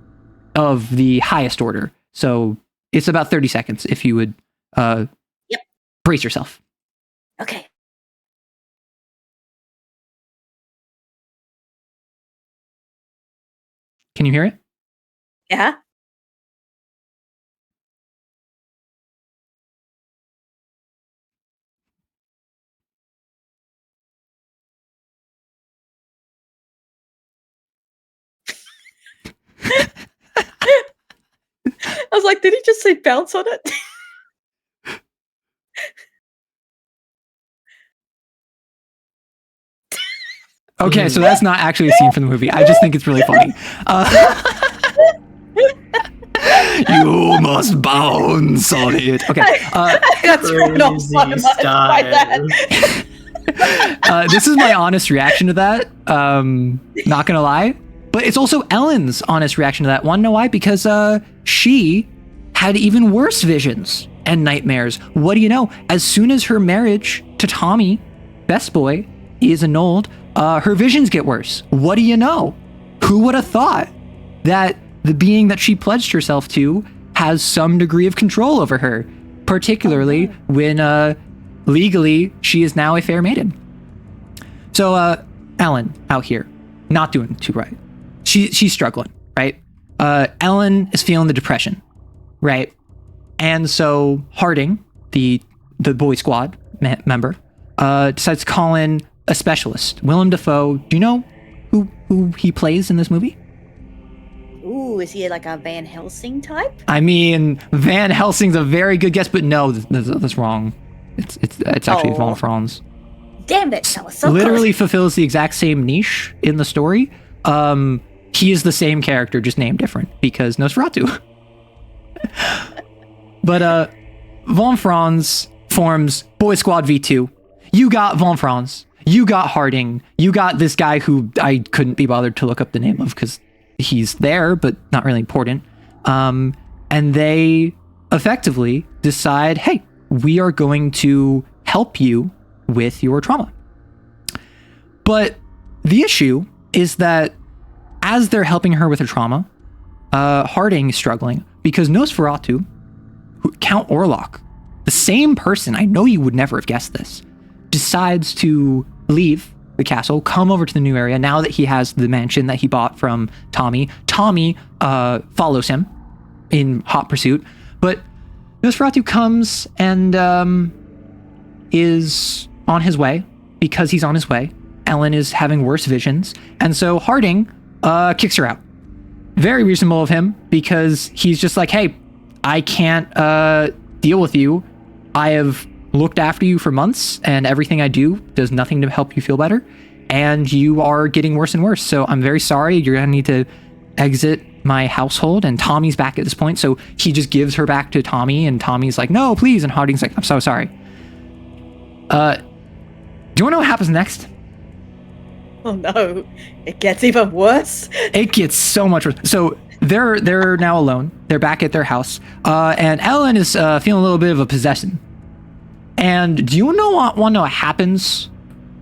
of the highest order. So it's about 30 seconds if you would brace yourself. Okay. Can you hear it? Yeah. like, did he just say bounce on it? Okay, so that's not actually a scene from the movie. I just think it's really funny. You must bounce on it. Okay. I got thrown off Crazy by that. This is my honest reaction to that. Not gonna lie. But it's also Ellen's honest reaction to that. Want to know why? Because she had even worse visions and nightmares. What do you know? As soon as her marriage to Tommy, best boy, is annulled, her visions get worse. What do you know? Who would have thought that the being that she pledged herself to has some degree of control over her, particularly when legally she is now a fair maiden. So Ellen out here, not doing too right. She's struggling, right? Ellen is feeling the depression, right? And so Harding, the boy squad member, decides to call in a specialist, Willem Dafoe. Do you know who he plays in this movie? Ooh, is he like a Van Helsing type? I mean, Van Helsing's a very good guess, but no, that's wrong. It's actually Von Franz. Damn it, I was so Literally close. fulfills the exact same niche in the story. He is the same character, just named different because Nosferatu. But Von Franz forms Boy Squad V2. You got Von Franz. You got Harding. You got this guy who I couldn't be bothered to look up the name of because he's there, but not really important. And they effectively decide, hey, we are going to help you with your trauma. But the issue is that as they're helping her with her trauma, Harding is struggling because Nosferatu, Count Orlok, the same person, I know you would never have guessed this, decides to leave the castle, come over to the new area now that he has the mansion that he bought from Tommy. Tommy follows him in hot pursuit, but Nosferatu comes and is on his way. Because he's on his way, Ellen is having worse visions, and so Harding kicks her out. Very reasonable of him, because he's just like, hey, I can't deal with you. I have looked after you for months, and everything I do does nothing to help you feel better, and you are getting worse and worse, so I'm very sorry. You're gonna need to exit my household. And Tommy's back at this point, so he just gives her back to Tommy, and Tommy's like, no, please, and Harding's like, I'm so sorry. Do you want to know what happens next? Oh no, it gets even worse. It gets so much worse. So they're now alone. They're back at their house, and Ellen is feeling a little bit of a possession. And do you want to know what happens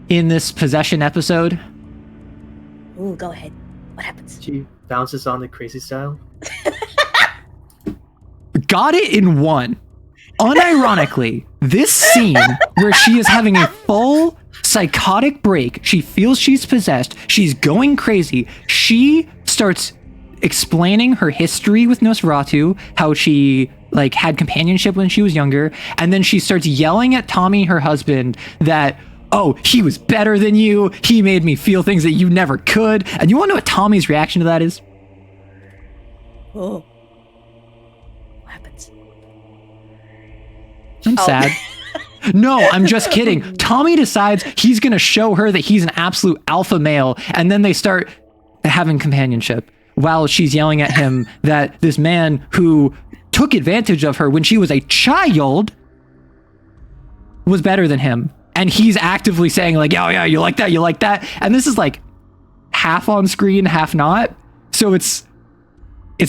in this possession episode? Ooh, go ahead. What happens? She bounces on the crazy style. Got it in one. Unironically, this scene where she is having a full psychotic break, she feels she's possessed, she's going crazy, she starts explaining her history with Nosferatu, how she like had companionship when she was younger, and then she starts yelling at Tommy, her husband, that, oh, he was better than you, he made me feel things that you never could. And you want to know what Tommy's reaction to that is? Oh. What happens? I'm sad. No, I'm just kidding. Tommy decides he's going to show her that he's an absolute alpha male, and then they start having companionship while she's yelling at him that this man who took advantage of her when she was a child was better than him. And he's actively saying like, oh yeah, you like that, you like that. And this is like half on screen, half not. So it's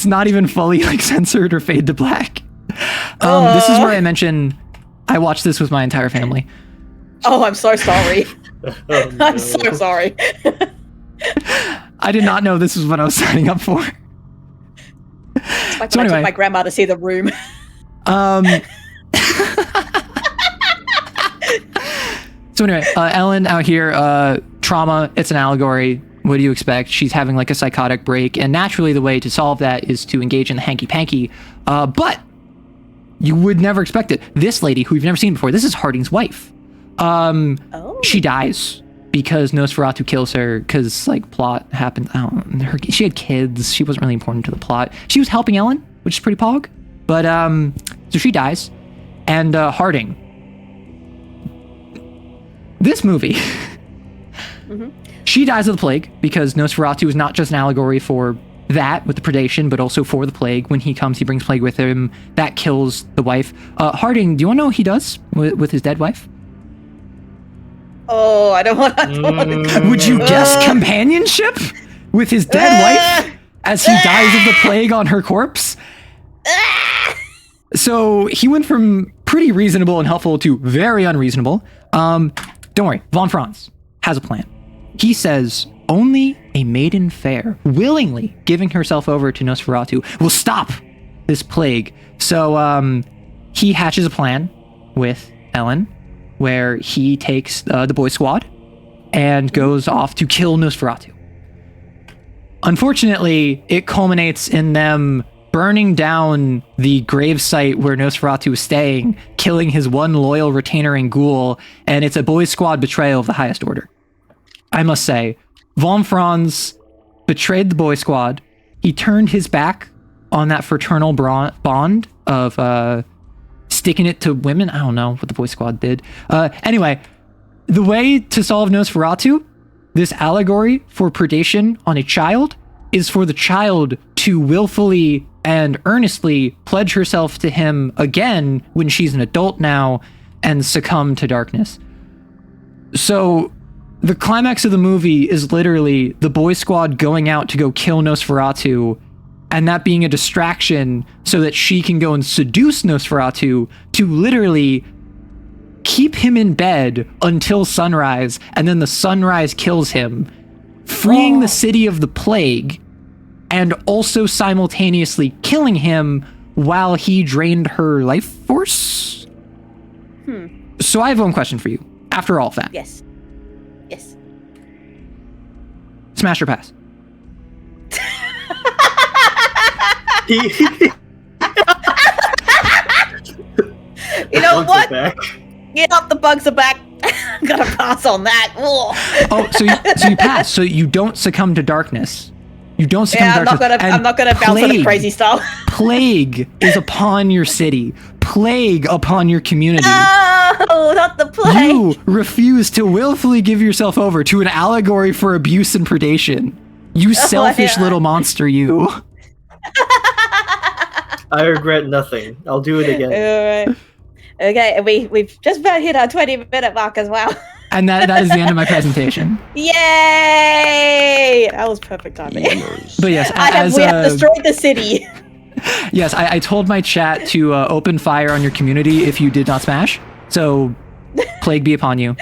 not even fully like censored or fade to black. This is where I mention I watched this with my entire family. Oh, I'm so sorry. Oh, no. I'm so sorry. I did not know this was what I was signing up for. It's like So when I anyway. took my grandma to see The Room. So anyway, Ellen out here, trauma, it's an allegory. What do you expect? She's having like a psychotic break, and naturally the way to solve that is to engage in the hanky-panky. But you would never expect it. This lady, who you've never seen before, this is Harding's wife. Oh. She dies because Nosferatu kills her because like plot happened. I don't know, she had kids. She wasn't really important to the plot. She was helping Ellen, which is pretty pog. But so she dies, and Harding. This movie, she dies of the plague because Nosferatu is not just an allegory for that with the predation, but also for the plague. When he comes, he brings plague with him. That kills the wife. Harding, do you want to know what he does with his dead wife? Oh, I don't want to. Would you guess companionship with his dead wife as he dies of the plague on her corpse? So he went from pretty reasonable and helpful to very unreasonable. Don't worry, von Franz has a plan. He says only a maiden fair, willingly giving herself over to Nosferatu, will stop this plague. So he hatches a plan with Ellen, where he takes the boy squad and goes off to kill Nosferatu. Unfortunately, it culminates in them burning down the gravesite where Nosferatu is staying, killing his one loyal retainer and ghoul, and it's a boy squad betrayal of the highest order. I must say, von Franz betrayed the boy squad. He turned his back on that fraternal bond of sticking it to women. I don't know what the boy squad did. Anyway, the way to solve Nosferatu, this allegory for predation on a child, is for the child to willfully and earnestly pledge herself to him again when she's an adult now and succumb to darkness. So the climax of the movie is literally the boy squad going out to go kill Nosferatu, and that being a distraction so that she can go and seduce Nosferatu to literally keep him in bed until sunrise, and then the sunrise kills him, freeing the city of the plague, and also simultaneously killing him while he drained her life force. So I have one question for you. After all of that. Yes. Yes. Smash or pass? You know Bugs what? are back. Get up, the bugs are back. Gotta pass on that. Oh, so you pass. So you don't succumb to darkness. You don't succumb to darkness. I'm not gonna bounce on a crazy style. Plague is upon your city. Plague upon your community. No, not the plague. You refuse to willfully give yourself over to an allegory for abuse and predation. You selfish little monster, you. I regret nothing. I'll do it again. Alright. Okay, and we've just about hit our 20-minute mark as well. And that is the end of my presentation. Yay! That was perfect timing. But yes, We have destroyed the city. Yes, I told my chat to open fire on your community if you did not smash. So, plague be upon you.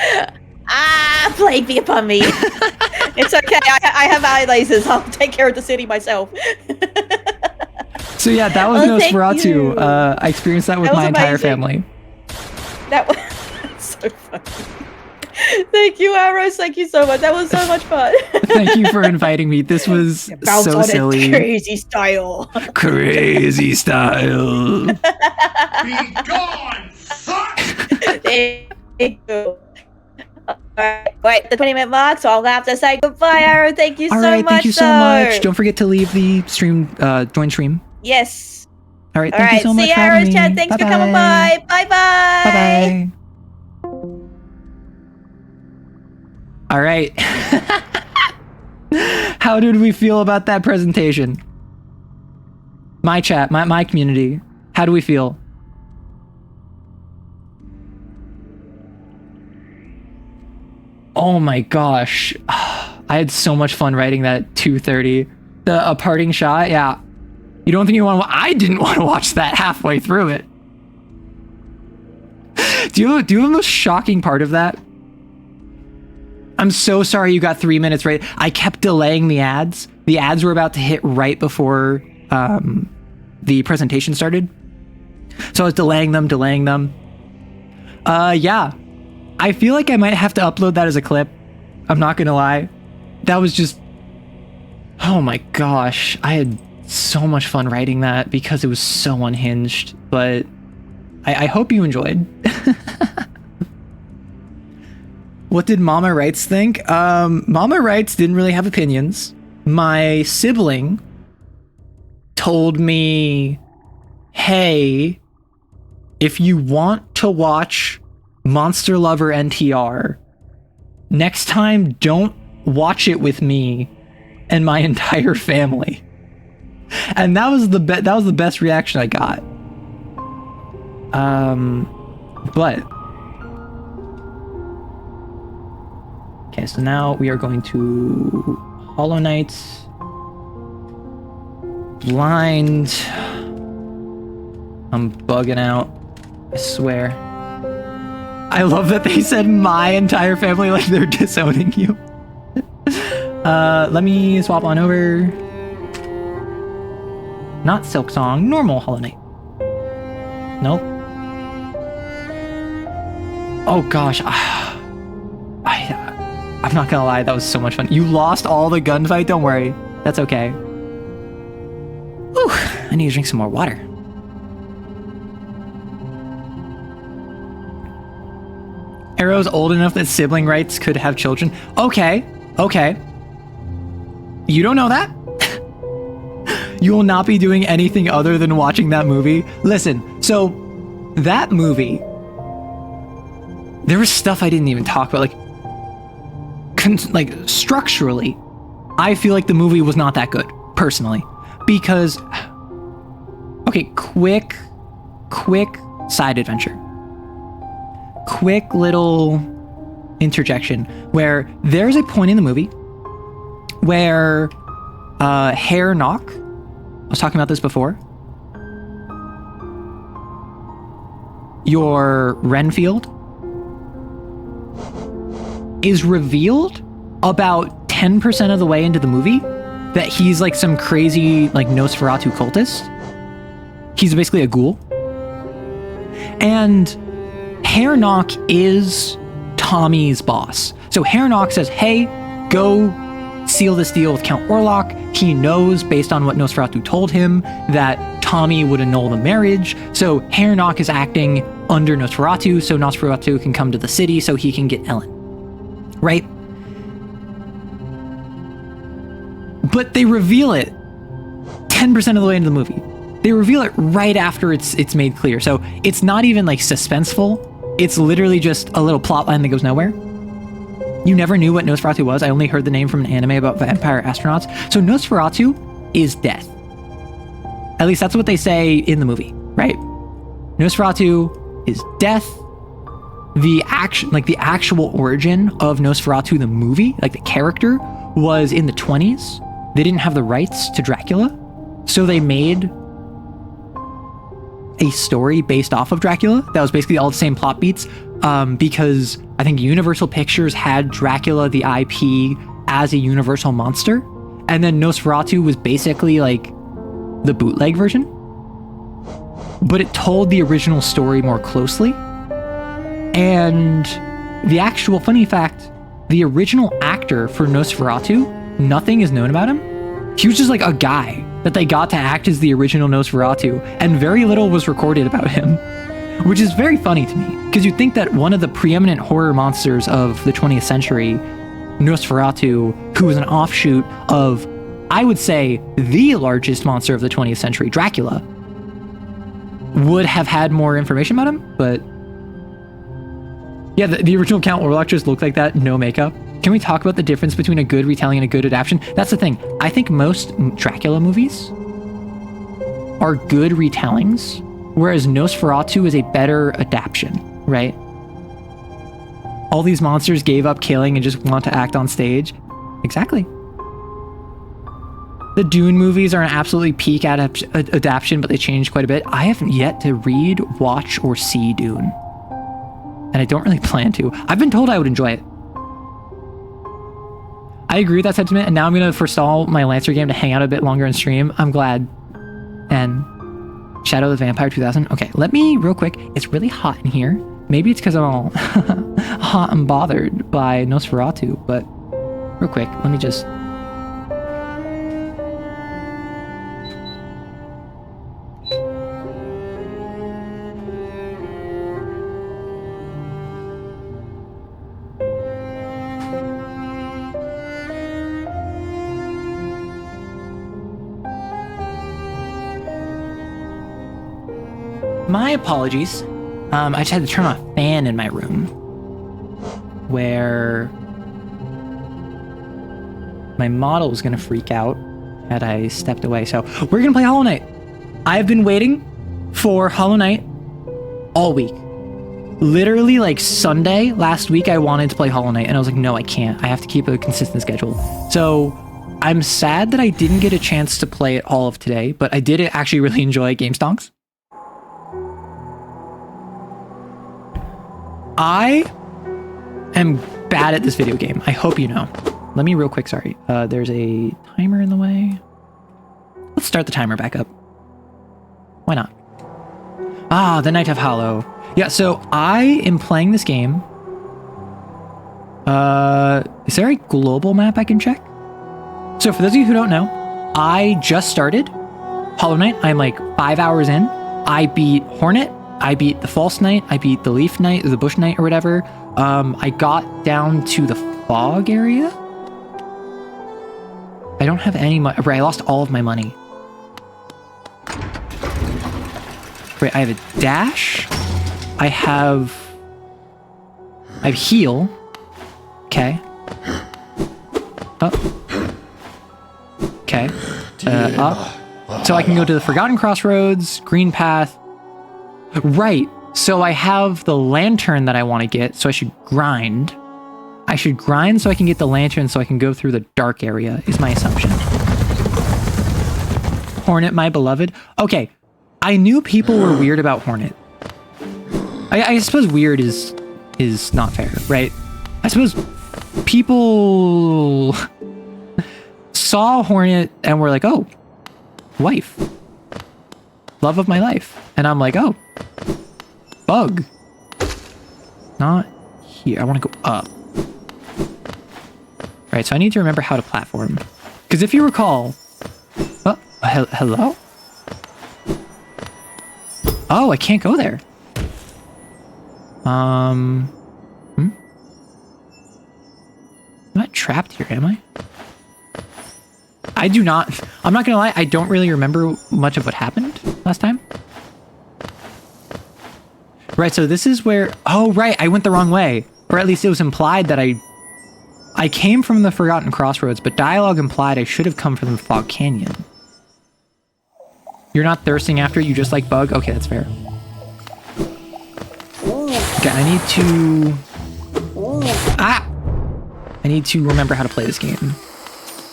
Plague be upon me. It's okay. I have eye lasers. I'll take care of the city myself. So yeah, that was Nosferatu. I experienced that with my entire amazing. family. That was so funny. Thank you, Arrows. Thank you so much. That was so much fun. Thank you for inviting me. This was Bounce so on silly. it, crazy style. Crazy style. Be gone, fuck! Thank you. Alright, wait, the 20-minute mark, so I'll have to say goodbye, Arrow. Thank you All so right, much. thank you so much. Don't forget to leave the stream, join stream. Yes. All right, All thank right, you so much see you, for having Arrows me. chat. Thanks for coming Bye-bye. by. Bye-bye. Bye-bye. All right. How did we feel about that presentation? My chat, my community. How do we feel? Oh my gosh. I had so much fun writing that 2:30. A parting shot, yeah. You don't think you want to? I didn't want to watch that halfway through it. Do you have the most shocking part of that? I'm so sorry you got 3 minutes right. I kept delaying the ads. The ads were about to hit right before the presentation started. So I was delaying them. Yeah. I feel like I might have to upload that as a clip. I'm not gonna lie. That was just... Oh my gosh. I had so much fun writing that because it was so unhinged. But I hope you enjoyed. What did Mama Writes think? Mama Writes didn't really have opinions. My sibling told me hey, if you want to watch Monster Lover NTR, next time don't watch it with me and my entire family. And that was the best reaction I got. But okay, so now we are going to Hollow Knight Blind. I'm bugging out, I swear. I love that they said my entire family like they're disowning you. Let me swap on over. Not Silk Song, normal Hollow Knight. Nope. Oh gosh. I'm not gonna lie, that was so much fun. You lost all the gunfight, don't worry. That's okay. Whew, I need to drink some more water. Arrow's old enough that sibling rights could have children. Okay. You don't know that? You will not be doing anything other than watching that movie. Listen, so that movie, there was stuff I didn't even talk about. Like structurally, I feel like the movie was not that good, personally. Because, okay, quick side adventure. Quick little interjection where there's a point in the movie where Hair Knock, I was talking about this before, your Renfield is revealed about 10% of the way into the movie that he's like some crazy like Nosferatu cultist. He's basically a ghoul. And Hair Knock is Tommy's boss. So Hair Knock says, hey, go seal this deal with Count Orlok. He knows, based on what Nosferatu told him, that Tommy would annul the marriage. So Hair Knock is acting under Nosferatu, so Nosferatu can come to the city so he can get Ellen. Right? But they reveal it 10% of the way into the movie. They reveal it right after it's made clear. So it's not even like suspenseful. It's literally just a little plot line that goes nowhere. You never knew what Nosferatu was. I only heard the name from an anime about vampire astronauts. So Nosferatu is death. At least that's what they say in the movie, right? Nosferatu is death. The actual origin of Nosferatu, the movie, like the character, was in the 20s. They didn't have the rights to Dracula, so they made a story based off of Dracula that was basically all the same plot beats, because I think Universal Pictures had Dracula, the IP, as a Universal monster, and then Nosferatu was basically like the bootleg version, but it told the original story more closely. And the actual funny fact, the original actor for Nosferatu, nothing is known about him. He was just like a guy that they got to act as the original Nosferatu, and very little was recorded about him, which is very funny to me, because you'd think that one of the preeminent horror monsters of the 20th century, Nosferatu, who was an offshoot of, I would say, the largest monster of the 20th century, Dracula, would have had more information about him, but yeah, the original Count Orlok just looked like that, no makeup. Can we talk about the difference between a good retelling and a good adaptation? That's the thing. I think most Dracula movies are good retellings, whereas Nosferatu is a better adaptation, right? All these monsters gave up killing and just want to act on stage. Exactly. The Dune movies are an absolutely peak adaptation, but they changed quite a bit. I haven't yet to read, watch, or see Dune. And I don't really plan to. I've been told I would enjoy it. I agree with that sentiment, and now I'm going to forestall my Lancer game to hang out a bit longer and stream. I'm glad. And Shadow of the Vampire 2000. Okay, let me, real quick, it's really hot in here. Maybe it's because I'm all hot and bothered by Nosferatu, but real quick, let me just... My apologies. I just had to turn on a fan in my room where my model was gonna freak out had I stepped away. So we're gonna play Hollow Knight. I've been waiting for Hollow Knight all week. Literally like Sunday last week, I wanted to play Hollow Knight and I was like, no, I can't. I have to keep a consistent schedule. So I'm sad that I didn't get a chance to play it all of today, but I did actually really enjoy GameStonks. I am bad at this video game. I hope you know. Let me real quick, sorry. There's a timer in the way. Let's start the timer back up. Why not? Ah, the Night of Hollow. Yeah, so I am playing this game. Is there a global map I can check? So for those of you who don't know, I just started Hollow Knight. I'm like 5 hours in. I beat Hornet. I beat the False Knight. I beat the Leaf Knight, or the Bush Knight, or whatever. I got down to the fog area. I don't have any money. Right, I lost all of my money. Right, I have a dash. I have heal. Okay. Oh. Okay. Up. So I can go to the Forgotten Crossroads, Green Path. Right. So I have the lantern that I want to get, so I should grind. I should grind so I can get the lantern so I can go through the dark area, is my assumption. Hornet, my beloved. Okay. I knew people were weird about Hornet. I suppose weird is not fair, right? I suppose people saw Hornet and were like, oh, wife. Love of my life. And I'm like, oh, bug. Not here. I want to go up. Right, so I need to remember how to platform. Because if you recall... Oh, hello? Oh, I can't go there. I'm not trapped here, am I? I do not... I'm not gonna lie, I don't really remember much of what happened last time. Right, so this is where... Oh, right, I went the wrong way. Or at least it was implied that I came from the Forgotten Crossroads, but dialogue implied I should have come from the Fog Canyon. You're not thirsting after it, you just like bug? Okay, that's fair. Okay, I need to... Ah! I need to remember how to play this game.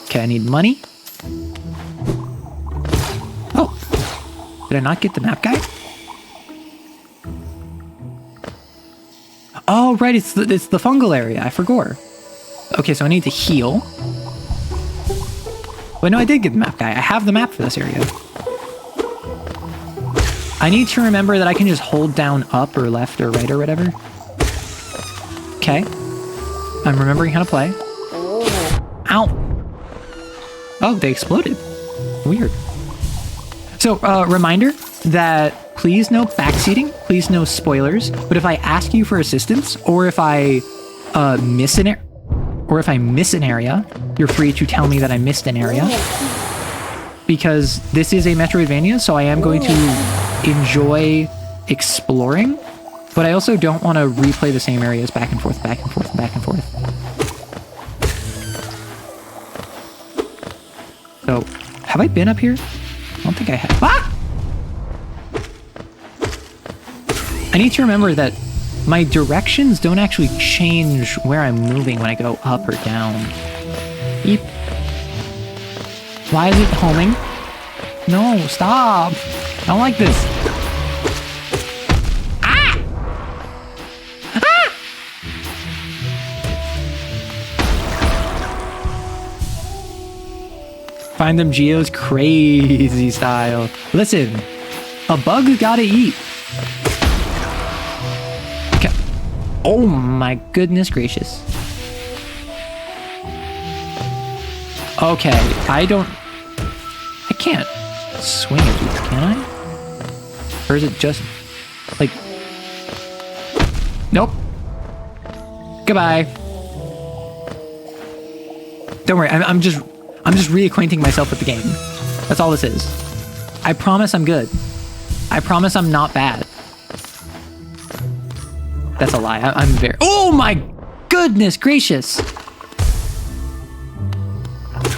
Okay, I need money. Oh! Did I not get the map guide? Oh, right, it's the fungal area, I forgot. Okay, so I need to heal. Wait, no, I did get the map guide. I have the map for this area. I need to remember that I can just hold down up or left or right or whatever. Okay. I'm remembering how to play. Ow. Oh, they exploded. Weird. So, reminder that please no backseating, please no spoilers, but if I ask you for assistance, or if I miss an area, you're free to tell me that I missed an area. Because this is a Metroidvania, so I am going to enjoy exploring, but I also don't want to replay the same areas back and forth, back and forth, back and forth. So, have I been up here? I don't think I have. Ah! I need to remember that my directions don't actually change where I'm moving when I go up or down. Eep. Why is it homing? No, stop! I don't like this. Ah! Ah! Find them Geo's crazy style. Listen, a bug's gotta eat. Okay. Oh my goodness gracious. Okay, I can't swing at these, can I? Or is it just, like... Nope. Goodbye. Don't worry, I'm just reacquainting myself with the game. That's all this is. I promise I'm good. I promise I'm not bad. That's a lie. I'm very... Oh my goodness gracious!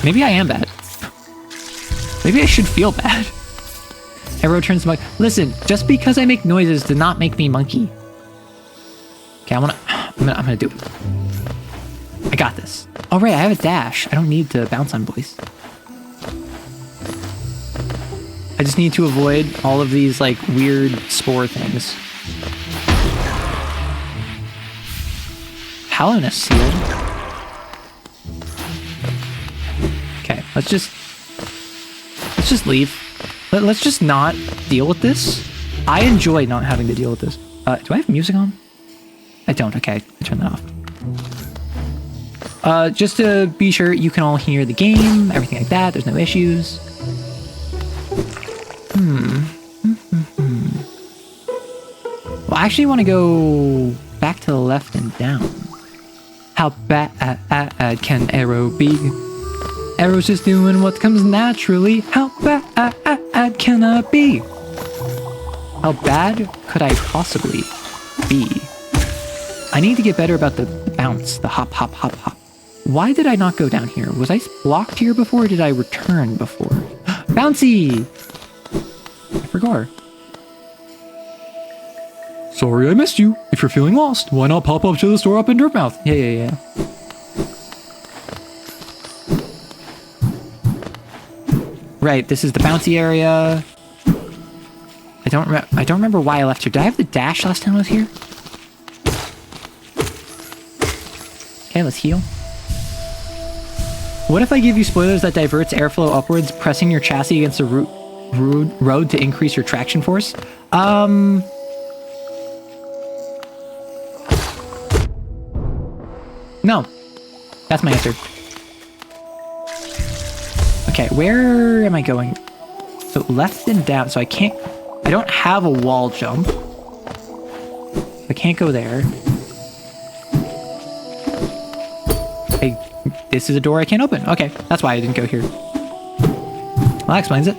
Maybe I am bad. Maybe I should feel bad. Arrow turns to monkey. Listen, just because I make noises does not make me monkey. Okay, I'm gonna do it. I got this. Oh right, I have a dash. I don't need to bounce on boys. I just need to avoid all of these like weird spore things. Paladin sealed. Okay, let's just leave. Let's just not deal with this. I enjoy not having to deal with this. Do I have music on? I don't. Okay, I turn that off. Just to be sure you can all hear the game, everything like that. There's no issues. Well, I actually want to go back to the left and down. How bad can Arrow be? Arrow's just doing what comes naturally. How bad can I be? How bad could I possibly be? I need to get better about the bounce, the hop, hop, hop, hop. Why did I not go down here? Was I blocked here before or did I return before? Bouncy! I forgot. Sorry I missed you. If you're feeling lost, why not pop up to the store up in Dirtmouth? Yeah. Right, this is the bouncy area. I don't remember why I left here. Did I have the dash last time I was here? Okay, let's heal. What if I give you spoilers that diverts airflow upwards, pressing your chassis against the road to increase your traction force? No. That's my answer. Okay, where am I going? So left and down, so I don't have a wall jump. I can't go there. This is a door I can't open. Okay, that's why I didn't go here. Well, that explains it.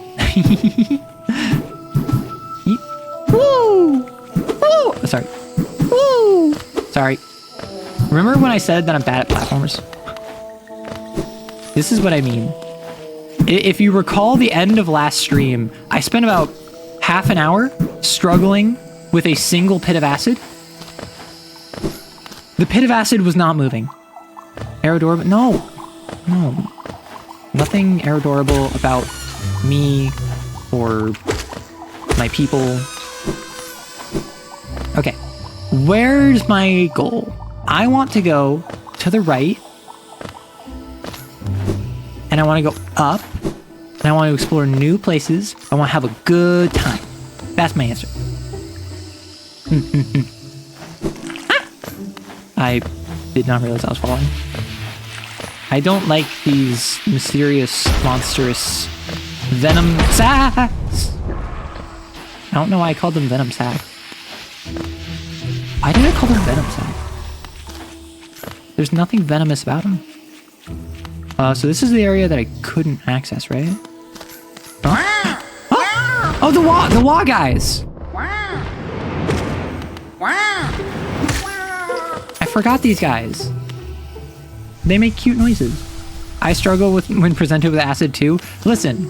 Woo! Woo! Oh, sorry. Woo! Sorry. Remember when I said that I'm bad at platformers? This is what I mean. If you recall the end of last stream, I spent about half an hour struggling with a single pit of acid. The pit of acid was not moving. Aerodorable? No. Nothing aerodorable about me or my people. Okay. Where's my goal? I want to go to the right. And I want to go up. And I want to explore new places. I want to have a good time. That's my answer. I did not realize I was falling. I don't like these mysterious, monstrous venom sacks. I don't know why I called them venom sack. Why did I call them venom sack? There's nothing venomous about them. So this is the area that I couldn't access, right? Oh, the wah guys! I forgot these guys. They make cute noises. I struggle with when presented with acid too. Listen,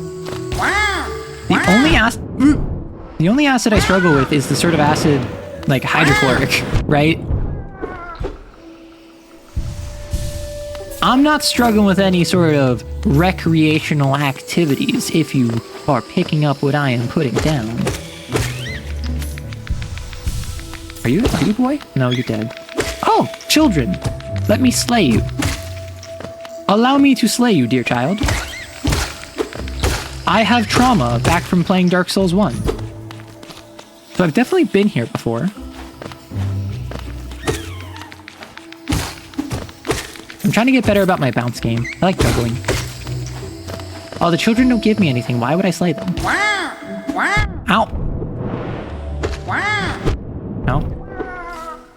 the only acid I struggle with is the sort of acid like hydrochloric, right? I'm not struggling with any sort of recreational activities, if you are picking up what I am putting down. Are you a boy? No, you're dead. Oh, children, let me slay you. Allow me to slay you, dear child. I have trauma back from playing Dark Souls 1. So I've definitely been here before. I'm trying to get better about my bounce game. I like juggling. Oh, the children don't give me anything. Why would I slay them? Ow. No.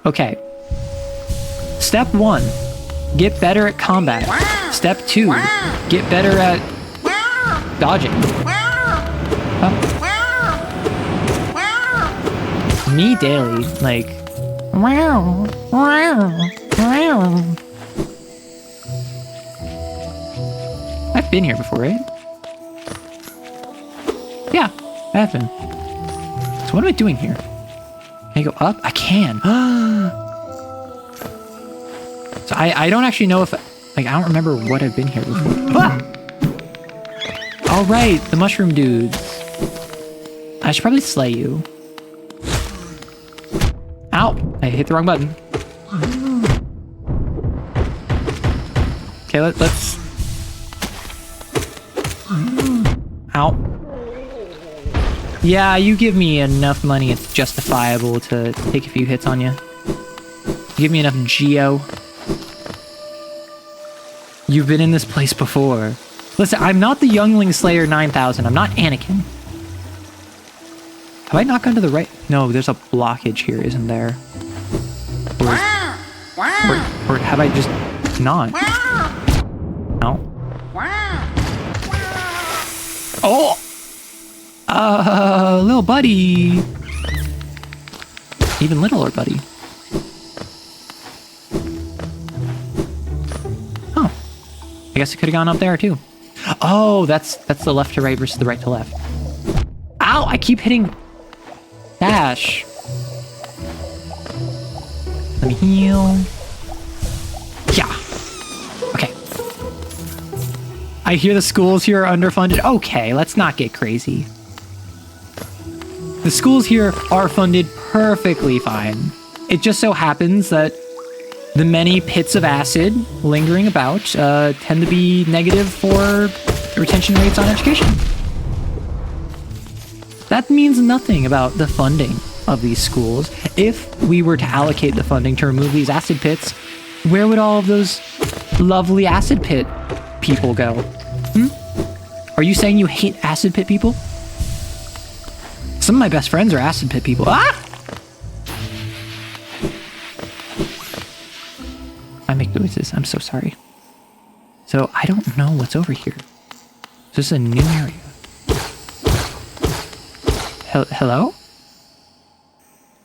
Okay. Step 1. Get better at combat. Step 2. Get better at dodging. Oh. Me daily, like, Wow. Wow. Wow. I've been here before, right? Yeah, I have been. So what am I doing here? Can I go up? I can. So I don't actually know if... Like, I don't remember what I've been here before. Ah! All right, the mushroom dudes. I should probably slay you. Ow! I hit the wrong button. Okay, let's... Ow. Yeah, you give me enough money, it's justifiable to take a few hits on you. You give me enough geo. You've been in this place before. Listen, I'm not the Youngling Slayer 9000. I'm not Anakin. Have I not gone to the right? No, there's a blockage here, isn't there? Or have I just not? No. Oh! Little buddy. Even littler buddy. Oh. I guess it could have gone up there too. Oh, that's the left to right versus the right to left. Ow! I keep hitting dash. Let me heal. Yeah. Okay. I hear the schools here are underfunded. Okay, let's not get crazy. The schools here are funded perfectly fine. It just so happens that the many pits of acid lingering about tend to be negative for retention rates on education. That means nothing about the funding of these schools. If we were to allocate the funding to remove these acid pits, where would all of those lovely acid pit people go? Are you saying you hate acid pit people? Some of my best friends are acid pit people. Ah! I make noises. I'm so sorry. So I don't know what's over here. This is a new area. Hello?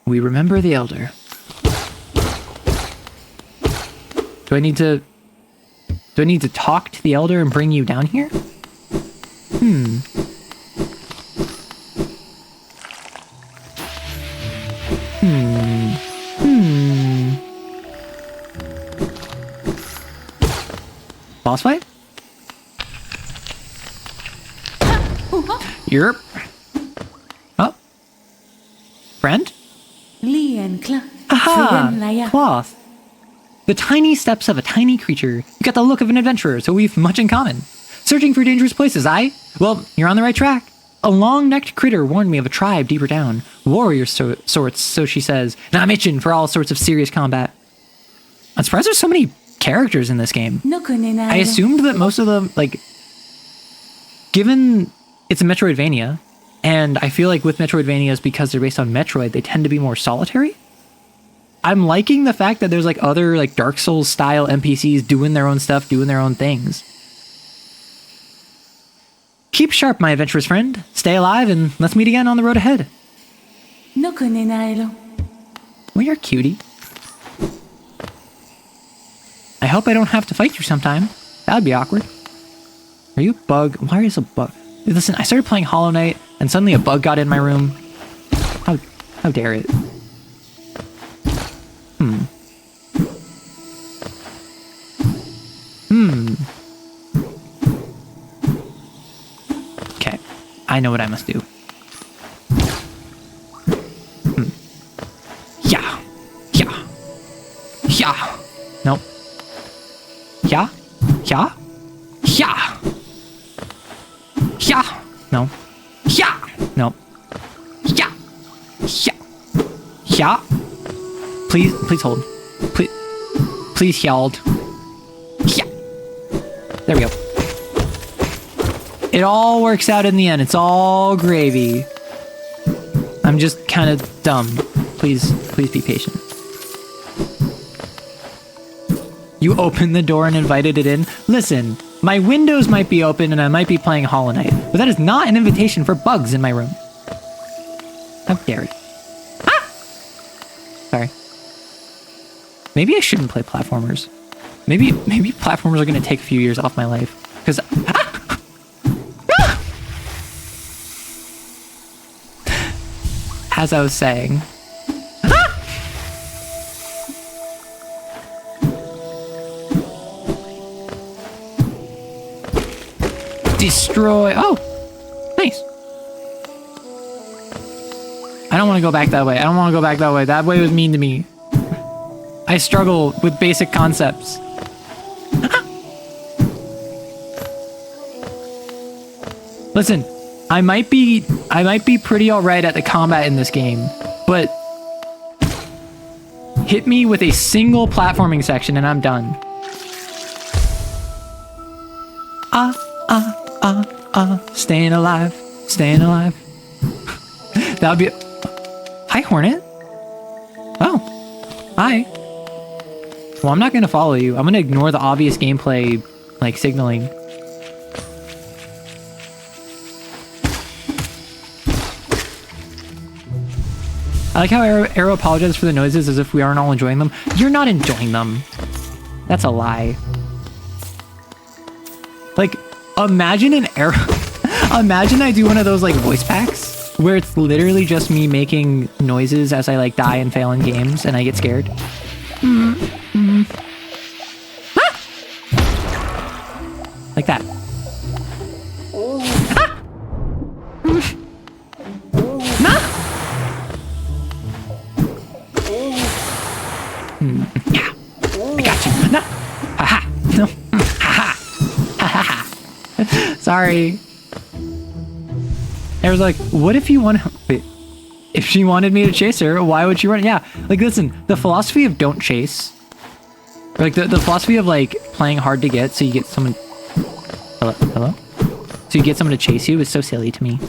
We remember the elder. Do I need to talk to the elder and bring you down here? Boss fight? Yerp. Oh. Friend? Aha! Cloth. The tiny steps of a tiny creature. You got the look of an adventurer, so we've much in common. Searching for dangerous places, aye? Well, you're on the right track. A long-necked critter warned me of a tribe deeper down. Warrior sorts, so she says. And I'm itching for all sorts of serious combat. I'm surprised there's so many characters in this game. I assumed that most of them, like... Given it's a Metroidvania, and I feel like with Metroidvanias, because they're based on Metroid, they tend to be more solitary. I'm liking the fact that there's like other like Dark Souls style NPCs doing their own stuff, doing their own things. Keep sharp, my adventurous friend. Stay alive and let's meet again on the road ahead. Well, you're a cutie. I hope I don't have to fight you sometime. That would be awkward. Are you a bug? Why is a bug? Listen, I started playing Hollow Knight and suddenly a bug got in my room. How dare it? Okay, I know what I must do. Yeah. Yeah. Yeah. Nope. Yeah. Yeah. Yeah. Yeah. No. Yeah. No. Yeah. Yeah. Yeah. Please hold. Please hold. Yeah. There we go. It all works out in the end. It's all gravy. I'm just kind of dumb. Please be patient. You opened the door and invited it in? Listen, my windows might be open and I might be playing Hollow Knight, but that is not an invitation for bugs in my room. How dare you? Ah! Sorry. Maybe I shouldn't play platformers. Maybe platformers are gonna take a few years off my life. Because as I was saying. Destroy. Oh, nice. I don't want to go back that way. I don't want to go back that way. That way was mean to me. I struggle with basic concepts. Listen, I might be pretty alright at the combat in this game, but hit me with a single platforming section and I'm done. Staying alive, staying alive. That would be. Hi, Hornet. Oh, hi. Well, I'm not gonna follow you. I'm gonna ignore the obvious gameplay, like signaling. I like how Arrow apologizes for the noises as if we aren't all enjoying them. You're not enjoying them. That's a lie. Like, imagine an Arrow. Imagine I do one of those like voice packs where it's literally just me making noises as I like die and fail in games and I get scared. Like that. Yeah. I got you. No. Haha. No. Haha. Ha. Sorry. It was like, what if you want to... Wait. If she wanted me to chase her, why would she run? Yeah. Like, listen, the philosophy of don't chase. Or like, the philosophy of, like, playing hard to get so you get someone... Hello? So you get someone to chase you is so silly to me.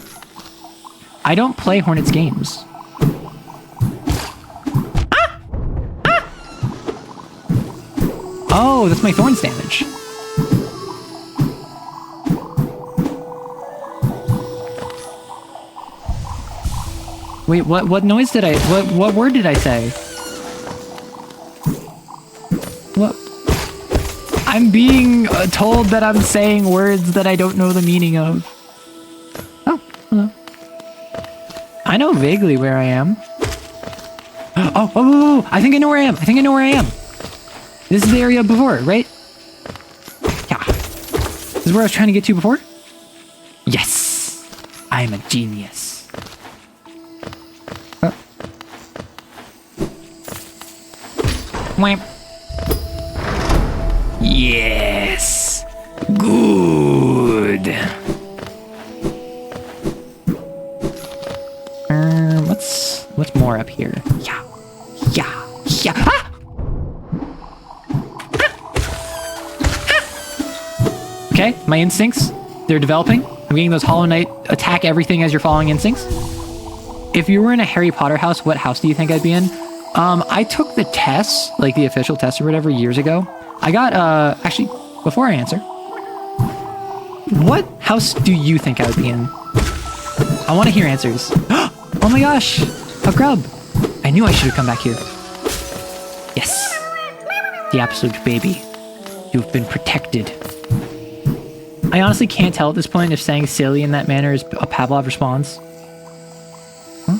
I don't play Hornets games. Oh, that's my thorns damage. Wait, what noise did I... What word did I say? What? I'm being told that I'm saying words that I don't know the meaning of. Oh, hello. I know vaguely where I am. Oh, I think I know where I am. This is the area before, right? Yeah. This is where I was trying to get to before? Yes! I am a genius. Wham. Yes! Good! What's more up here? Yeah. Ah! Okay, my instincts, they're developing. I'm getting those Hollow Knight attack everything as you're following instincts. If you were in a Harry Potter house, what house do you think I'd be in? I took the test, like the official test or whatever, years ago. I got, actually, before I answer, what house do you think I would be in? I want to hear answers. Oh my gosh, a grub. I knew I should have come back here. Yes, the absolute baby. You've been protected. I honestly can't tell at this point if saying silly in that manner is a Pavlov response. Huh?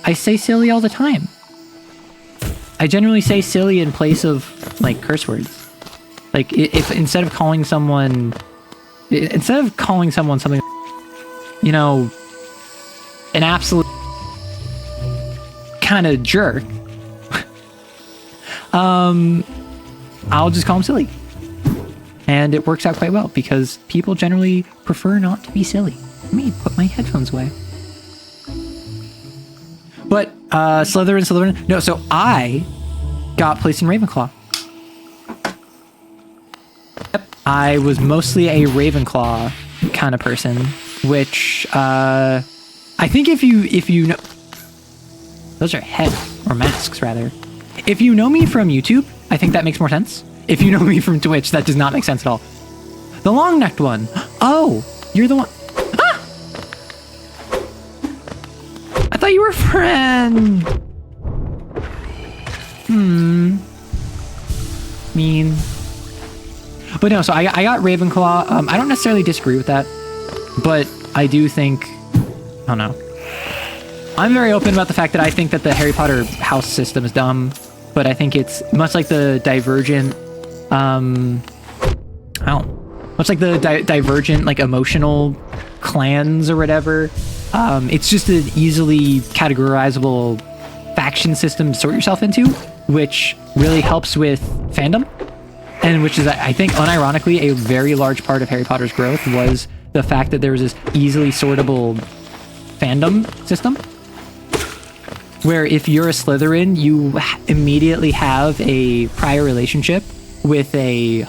I say silly all the time. I generally say silly in place of, like, curse words. Like, if instead of calling someone something, you know, an absolute kind of jerk, I'll just call him silly. And it works out quite well because people generally prefer not to be silly. Let me put my headphones away. But, Slytherin. No, so I got placed in Ravenclaw. Yep. I was mostly a Ravenclaw kind of person, which, I think if you know... Those are heads, or masks, rather. If you know me from YouTube, I think that makes more sense. If you know me from Twitch, that does not make sense at all. The long-necked one. Oh, you're the one... Ah! I thought you were a friend. mean. But no, so I got Ravenclaw. I don't necessarily disagree with that, but I do think, I don't know. I'm very open about the fact that I think that the Harry Potter house system is dumb, but I think it's much like the Divergent, much like the Divergent, like emotional clans or whatever. It's just an easily categorizable faction system to sort yourself into, which really helps with fandom, and which is, I think, unironically, a very large part of Harry Potter's growth was the fact that there was this easily sortable fandom system, where if you're a Slytherin, you immediately have a prior relationship with a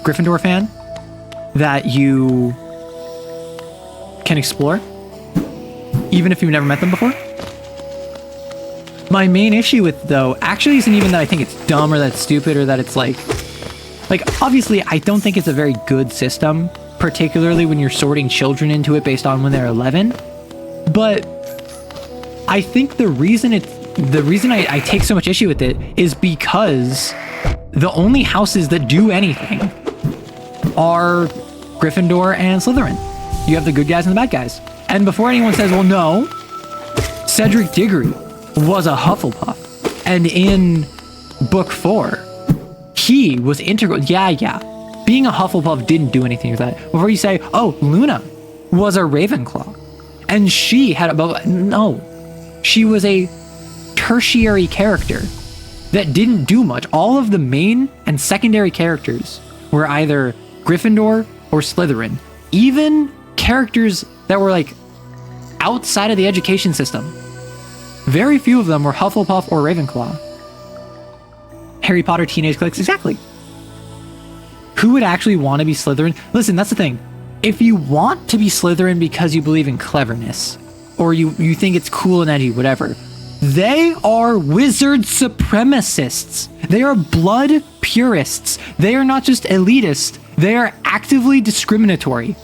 Gryffindor fan that you can explore, even if you've never met them before. My main issue with, though, actually isn't even that I think it's dumb or that it's stupid or that it's like, obviously, I don't think it's a very good system, particularly when you're sorting children into it based on when they're 11. But I think the reason I take so much issue with it is because the only houses that do anything are Gryffindor and Slytherin. You have the good guys and the bad guys. And before anyone says, well, no, Cedric Diggory was a Hufflepuff. And in book 4, he was integral. Yeah. Being a Hufflepuff didn't do anything with that. Before you say, oh, Luna was a Ravenclaw. And she had no. She was a tertiary character that didn't do much. All of the main and secondary characters were either Gryffindor or Slytherin. Even characters that were like outside of the education system, very few of them were Hufflepuff or Ravenclaw. Harry Potter teenage cliques, exactly. Who would actually want to be Slytherin? Listen, that's the thing. If you want to be Slytherin because you believe in cleverness, or you think it's cool and edgy, whatever, they are wizard supremacists. They are blood purists. They are not just elitist. They are actively discriminatory.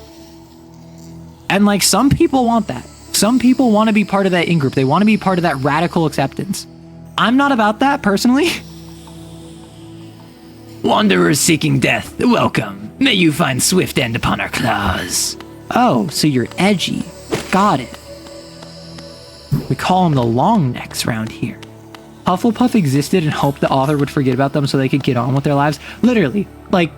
And like, some people want that. Some people want to be part of that in-group. They want to be part of that radical acceptance. I'm not about that, personally. Wanderers seeking death, welcome. May you find swift end upon our claws. Oh, so you're edgy. Got it. We call them the long necks round here. Hufflepuff existed and hoped the author would forget about them so they could get on with their lives. Literally, like,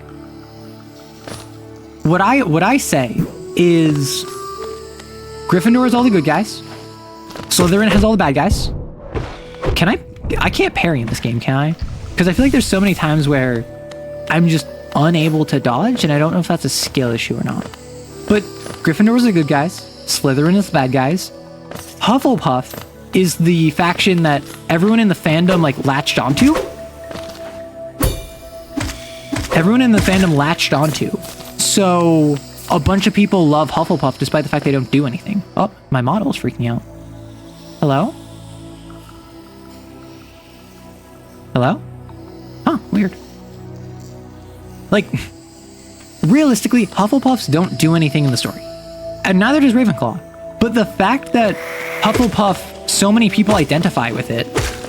what I say is Gryffindor is all the good guys. Slytherin has all the bad guys. I can't parry in this game, can I? Because I feel like there's so many times where I'm just unable to dodge, and I don't know if that's a skill issue or not. But Gryffindor is the good guys. Slytherin is the bad guys. Hufflepuff is the faction that everyone in the fandom like latched onto. So a bunch of people love Hufflepuff despite the fact they don't do anything. Oh, my model is freaking out. Hello? Hello? Huh, weird. Like, realistically, Hufflepuffs don't do anything in the story. And neither does Ravenclaw. But the fact that Hufflepuff, so many people identify with it,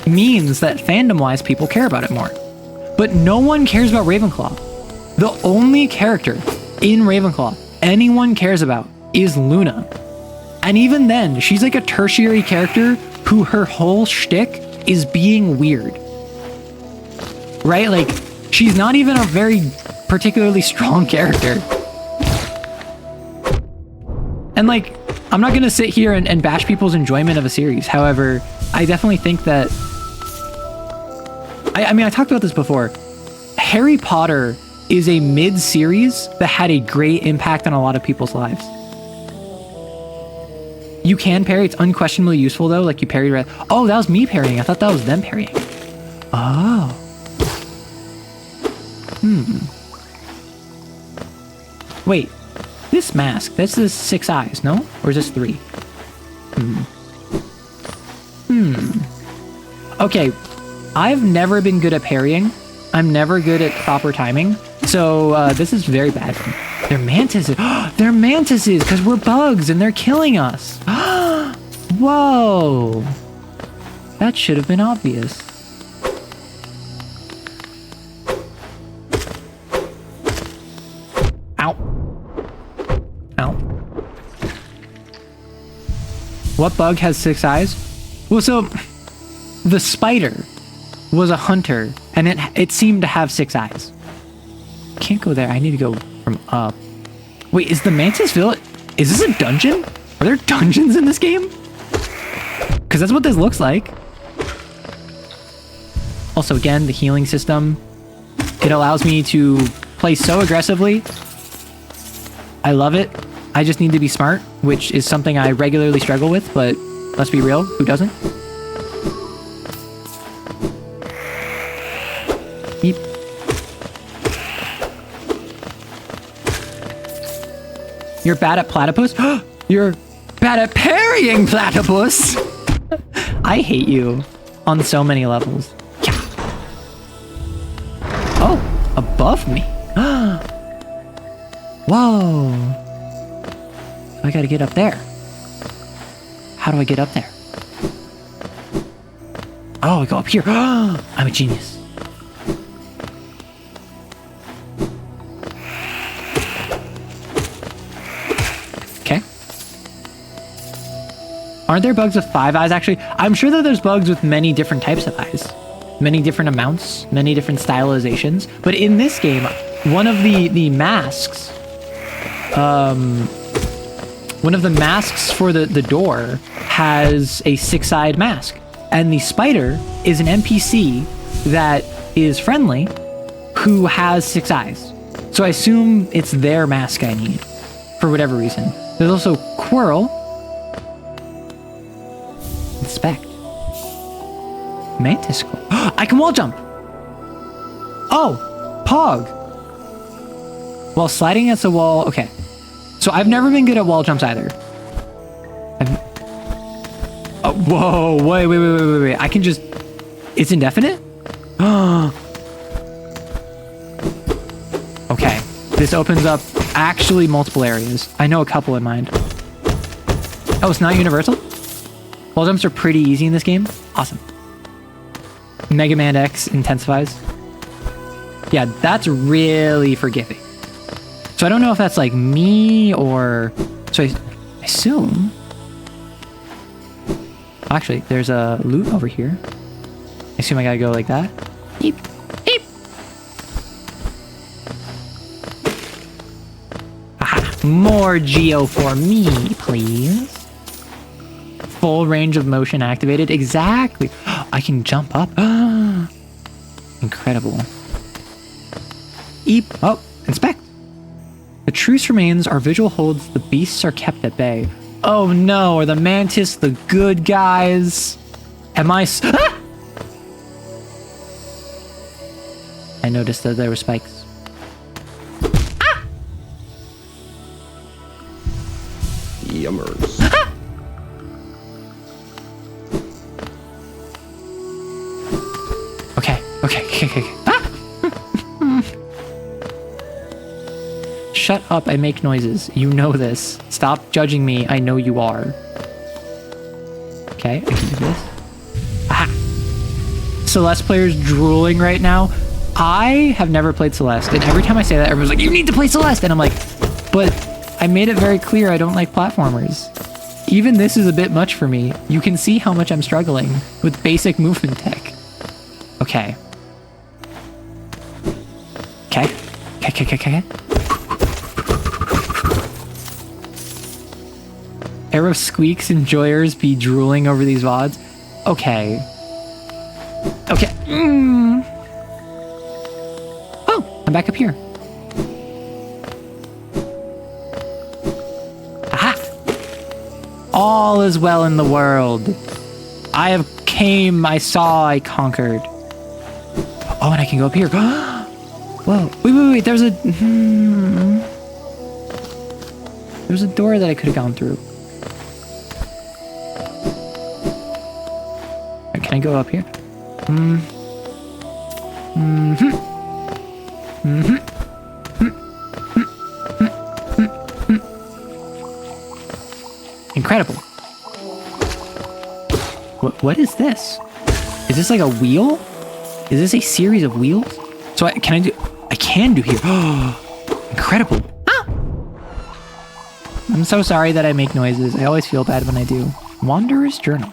means that fandom-wise people care about it more. But no one cares about Ravenclaw. The only character in Ravenclaw anyone cares about is Luna. And even then, she's like a tertiary character who her whole shtick is being weird. Right? Like, she's not even a very particularly strong character. And like, I'm not gonna sit here and bash people's enjoyment of a series. However, I definitely think that... I mean, I talked about this before. Harry Potter is a mid-series that had a great impact on a lot of people's lives. You can parry. It's unquestionably useful, though. Like, you parried... Oh, that was me parrying. I thought that was them parrying. Oh. Wait. This mask, that's the 6 eyes, no? Or is this 3? Okay, I've never been good at parrying. I'm never good at proper timing. So, this is very bad for me. They're mantises. They're mantises, because we're bugs and they're killing us. Whoa. That should have been obvious. What bug has 6 eyes? Well, so the spider was a hunter, and it seemed to have 6 eyes. Can't go there. I need to go from up. Wait, is the Mantis Village? Is this a dungeon? Are there dungeons in this game? Because that's what this looks like. Also, again, the healing system. It allows me to play so aggressively. I love it. I just need to be smart, which is something I regularly struggle with, but let's be real, who doesn't? Beep. You're bad at platypus? You're bad at parrying platypus! I hate you on so many levels. Yeah. Oh, above me. Whoa. I gotta get up there. How do I get up there? Oh, I go up here. I'm a genius. Okay. Aren't there bugs with 5 eyes, actually? I'm sure that there's bugs with many different types of eyes. Many different amounts, many different stylizations. But in this game, one of the masks... one of the masks for the door has a 6-eyed mask. And the spider is an NPC that is friendly who has 6 eyes. So I assume it's their mask I need for whatever reason. There's also Quirrell. Inspect. Mantis Claw. I can wall jump! Oh! Pog! While sliding against the wall... Okay. So I've never been good at wall jumps either. Oh, whoa, wait. I can just... It's indefinite? Okay. This opens up actually multiple areas. I know a couple in mind. Oh, it's not universal? Wall jumps are pretty easy in this game. Awesome. Mega Man X intensifies. Yeah, that's really forgiving. So I don't know if that's like me or... So I assume... Actually, there's a loot over here. I assume I gotta go like that. Beep, beep. Aha, more Geo for me, please. Full range of motion activated. Exactly. I can jump up. Incredible. Eep. Oh, inspect. The truce remains. Our vigil holds. The beasts are kept at bay. Oh no, are the mantis the good guys? Am I I noticed that there were spikes. Ah! Yummers. Ah! Okay. Ah! Shut up, I make noises. You know this. Stop judging me, I know you are. Okay, I can do this. Aha! Celeste player's drooling right now. I have never played Celeste, and every time I say that, everyone's like, you need to play Celeste! And I'm like, but I made it very clear I don't like platformers. Even this is a bit much for me. You can see how much I'm struggling with basic movement tech. Okay. Okay. Arrow squeaks enjoyers be drooling over these VODs. Okay. Oh, I'm back up here. Aha! All is well in the world. I have came, I saw, I conquered. Oh, and I can go up here. Whoa. Wait. There's a... There's a door that I could have gone through. Can I go up here? Incredible. What is this? Is this like a wheel? Is this a series of wheels? So I can do here. Incredible. Ah! I'm so sorry that I make noises. I always feel bad when I do. Wanderer's Journal.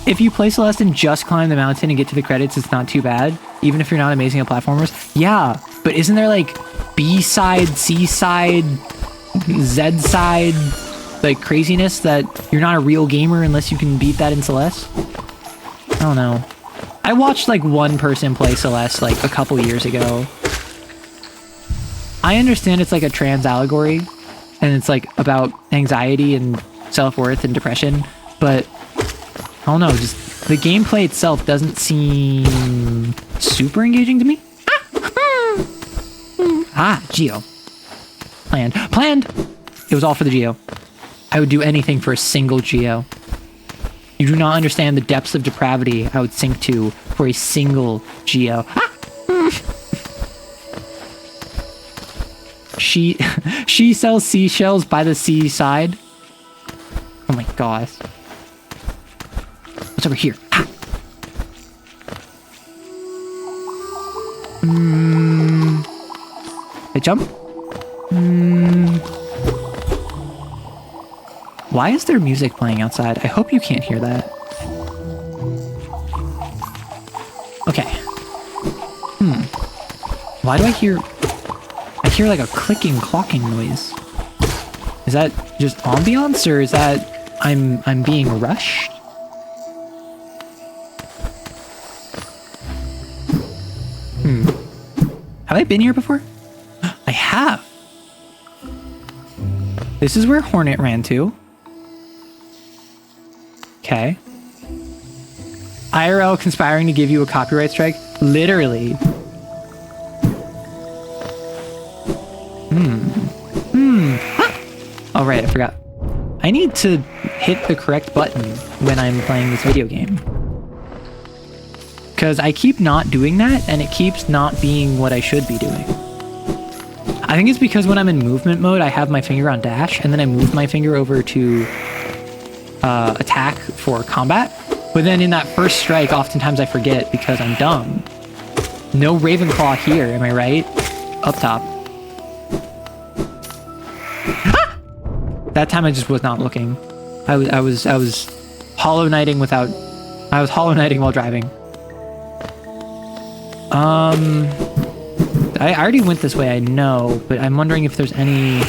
If you play Celeste and just climb the mountain and get to the credits, it's not too bad. Even if you're not amazing at platformers. Yeah, but isn't there like B-side, C-side, Z-side, like craziness that you're not a real gamer unless you can beat that in Celeste? I don't know. I watched like one person play Celeste like a couple years ago. I understand it's like a trans allegory and it's like about anxiety and self-worth and depression, but I don't know, just the gameplay itself doesn't seem super engaging to me. Geo. Planned! It was all for the Geo. I would do anything for a single Geo. You do not understand the depths of depravity I would sink to for a single Geo. She sells seashells by the seaside. Oh my gosh. What's over here? I jump? Why is there music playing outside? I hope you can't hear that. Okay. Why do I hear like a clicking, clocking noise? Is that just ambiance, or is that I'm being rushed? Have I been here before? I have. This is where Hornet ran to. Okay. IRL conspiring to give you a copyright strike? Literally. Oh right, I forgot. I need to hit the correct button when I'm playing this video game. Because I keep not doing that, and it keeps not being what I should be doing. I think it's because when I'm in movement mode, I have my finger on dash, and then I move my finger over to attack for combat. But then in that first strike, oftentimes I forget because I'm dumb. No Ravenclaw here, am I right? Up top. That time I just was not looking. I was Hollow Knighting without... I was Hollow Knighting while driving. I already went this way, I know, but I'm wondering if there's any...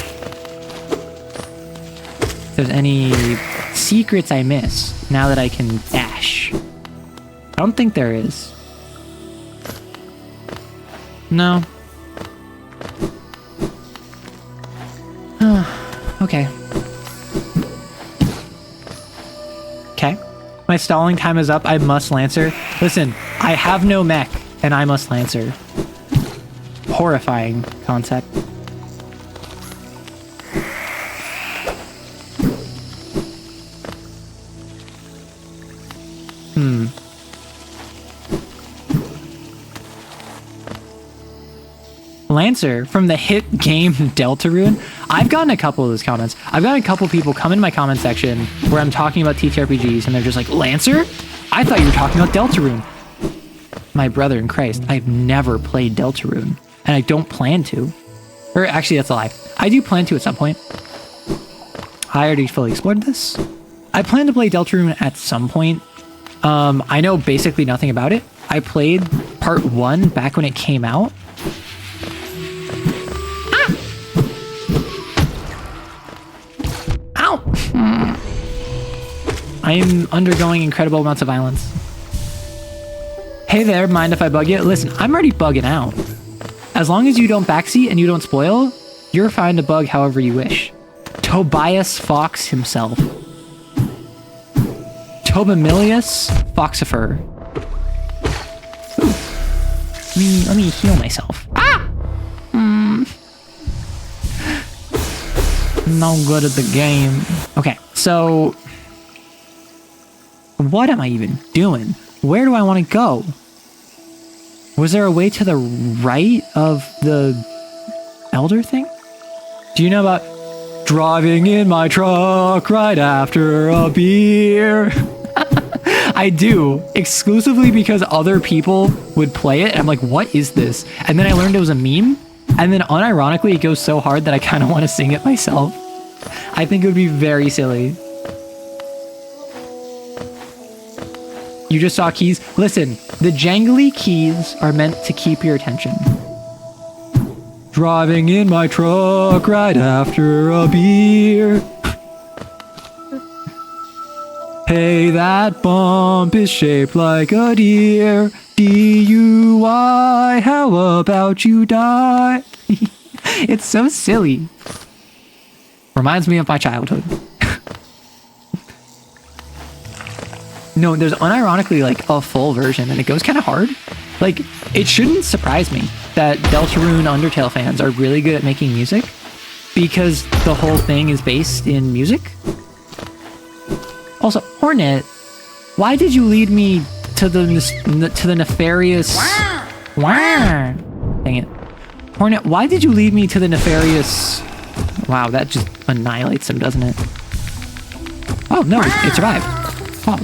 secrets I missed now that I can dash. I don't think there is. No. Okay. Okay. My stalling time is up. I must Lancer. Listen, I have no mech, and I must Lancer. Horrifying concept. Lancer from the hit game Deltarune. I've gotten a couple of those comments. I've gotten a couple people come in my comment section where I'm talking about TTRPGs and they're just like, Lancer? I thought you were talking about Deltarune. My brother in Christ, I've never played Deltarune, and I don't plan to. Or actually, that's a lie. I do plan to at some point. I already fully explored this. I plan to play Deltarune at some point. I know basically nothing about it. I played part 1 back when it came out. I am undergoing incredible amounts of violence. Hey there, mind if I bug you? Listen, I'm already bugging out. As long as you don't backseat and you don't spoil, you're fine to bug however you wish. Tobias Fox himself. Tobamilius Foxifer. Let me heal myself. No good at the game. Okay, so... what am I even doing? Where do I want to go? Was there a way to the right of the elder thing? Do you know about driving in my truck right after a beer? I do, exclusively because other people would play it, and I'm like, what is this? And then I learned it was a meme, and then unironically it goes so hard that I kind of want to sing it myself. I think it would be very silly. You just saw keys. Listen, the jangly keys are meant to keep your attention. Driving in my truck right after a beer. Hey, that bump is shaped like a deer. DUI, how about you die? It's so silly. Reminds me of my childhood. No, there's unironically like a full version and it goes kind of hard. Like, it shouldn't surprise me that Deltarune Undertale fans are really good at making music because the whole thing is based in music. Also, Hornet, why did you lead me to the nefarious... Wah! Dang it. Hornet, why did you lead me to the nefarious... Wow, that just annihilates him, doesn't it? Oh, no, it survived. Wow.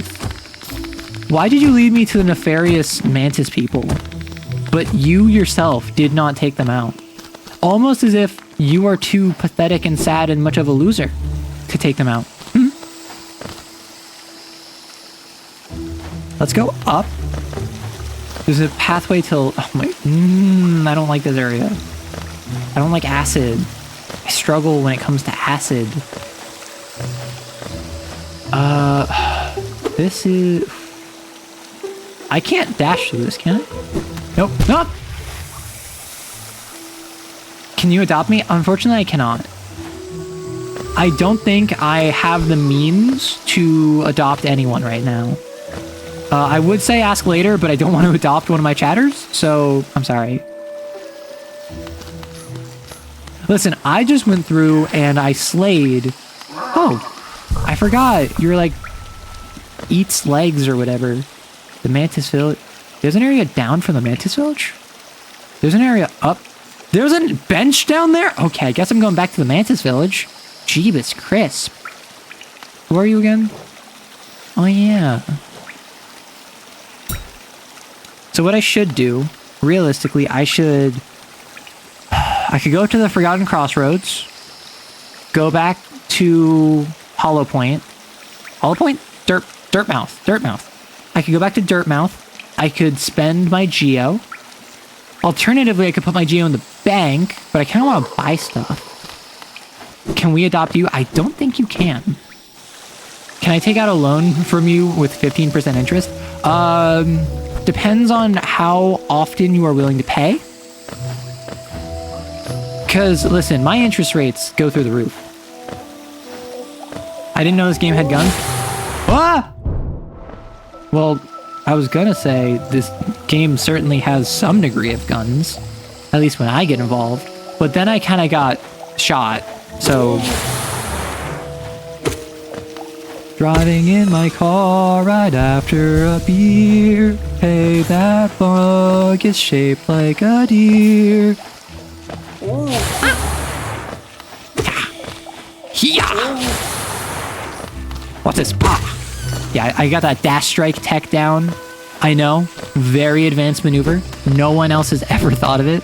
Why did you lead me to the nefarious mantis people, but you yourself did not take them out? Almost as if you are too pathetic and sad and much of a loser to take them out. Let's go up. There's a pathway till... Oh my... I don't like this area. I don't like acid. I struggle when it comes to acid. This is... I can't dash through this, can I? Nope. Nope! Can you adopt me? Unfortunately, I cannot. I don't think I have the means to adopt anyone right now. I would say ask later, but I don't want to adopt one of my chatters, so I'm sorry. Listen, I just went through and I slayed... Oh, I forgot. You're like... Eats legs or whatever. The Mantis Village. There's an area down from the Mantis Village? There's an area up. There's a bench down there? Okay, I guess I'm going back to the Mantis Village. Jeebus crisp. Who are you again? Oh, yeah. So what I should do, realistically, I could go to the Forgotten Crossroads, go back to Hollow Point. Hollow Point? Dirtmouth. I could go back to Dirtmouth. I could spend my Geo. Alternatively, I could put my Geo in the bank, but I kind of want to buy stuff. Can we adopt you? I don't think you can. Can I take out a loan from you with 15% interest? Depends on how often you are willing to pay. Because, listen, my interest rates go through the roof. I didn't know this game had guns. Ah! Well, I was gonna say, this game certainly has some degree of guns. At least when I get involved. But then I kind of got shot, so... Driving in my car right after a beer. Hey, that bug is shaped like a deer. What's this? Yeah, I got that dash strike tech down. I know. Very advanced maneuver. No one else has ever thought of it.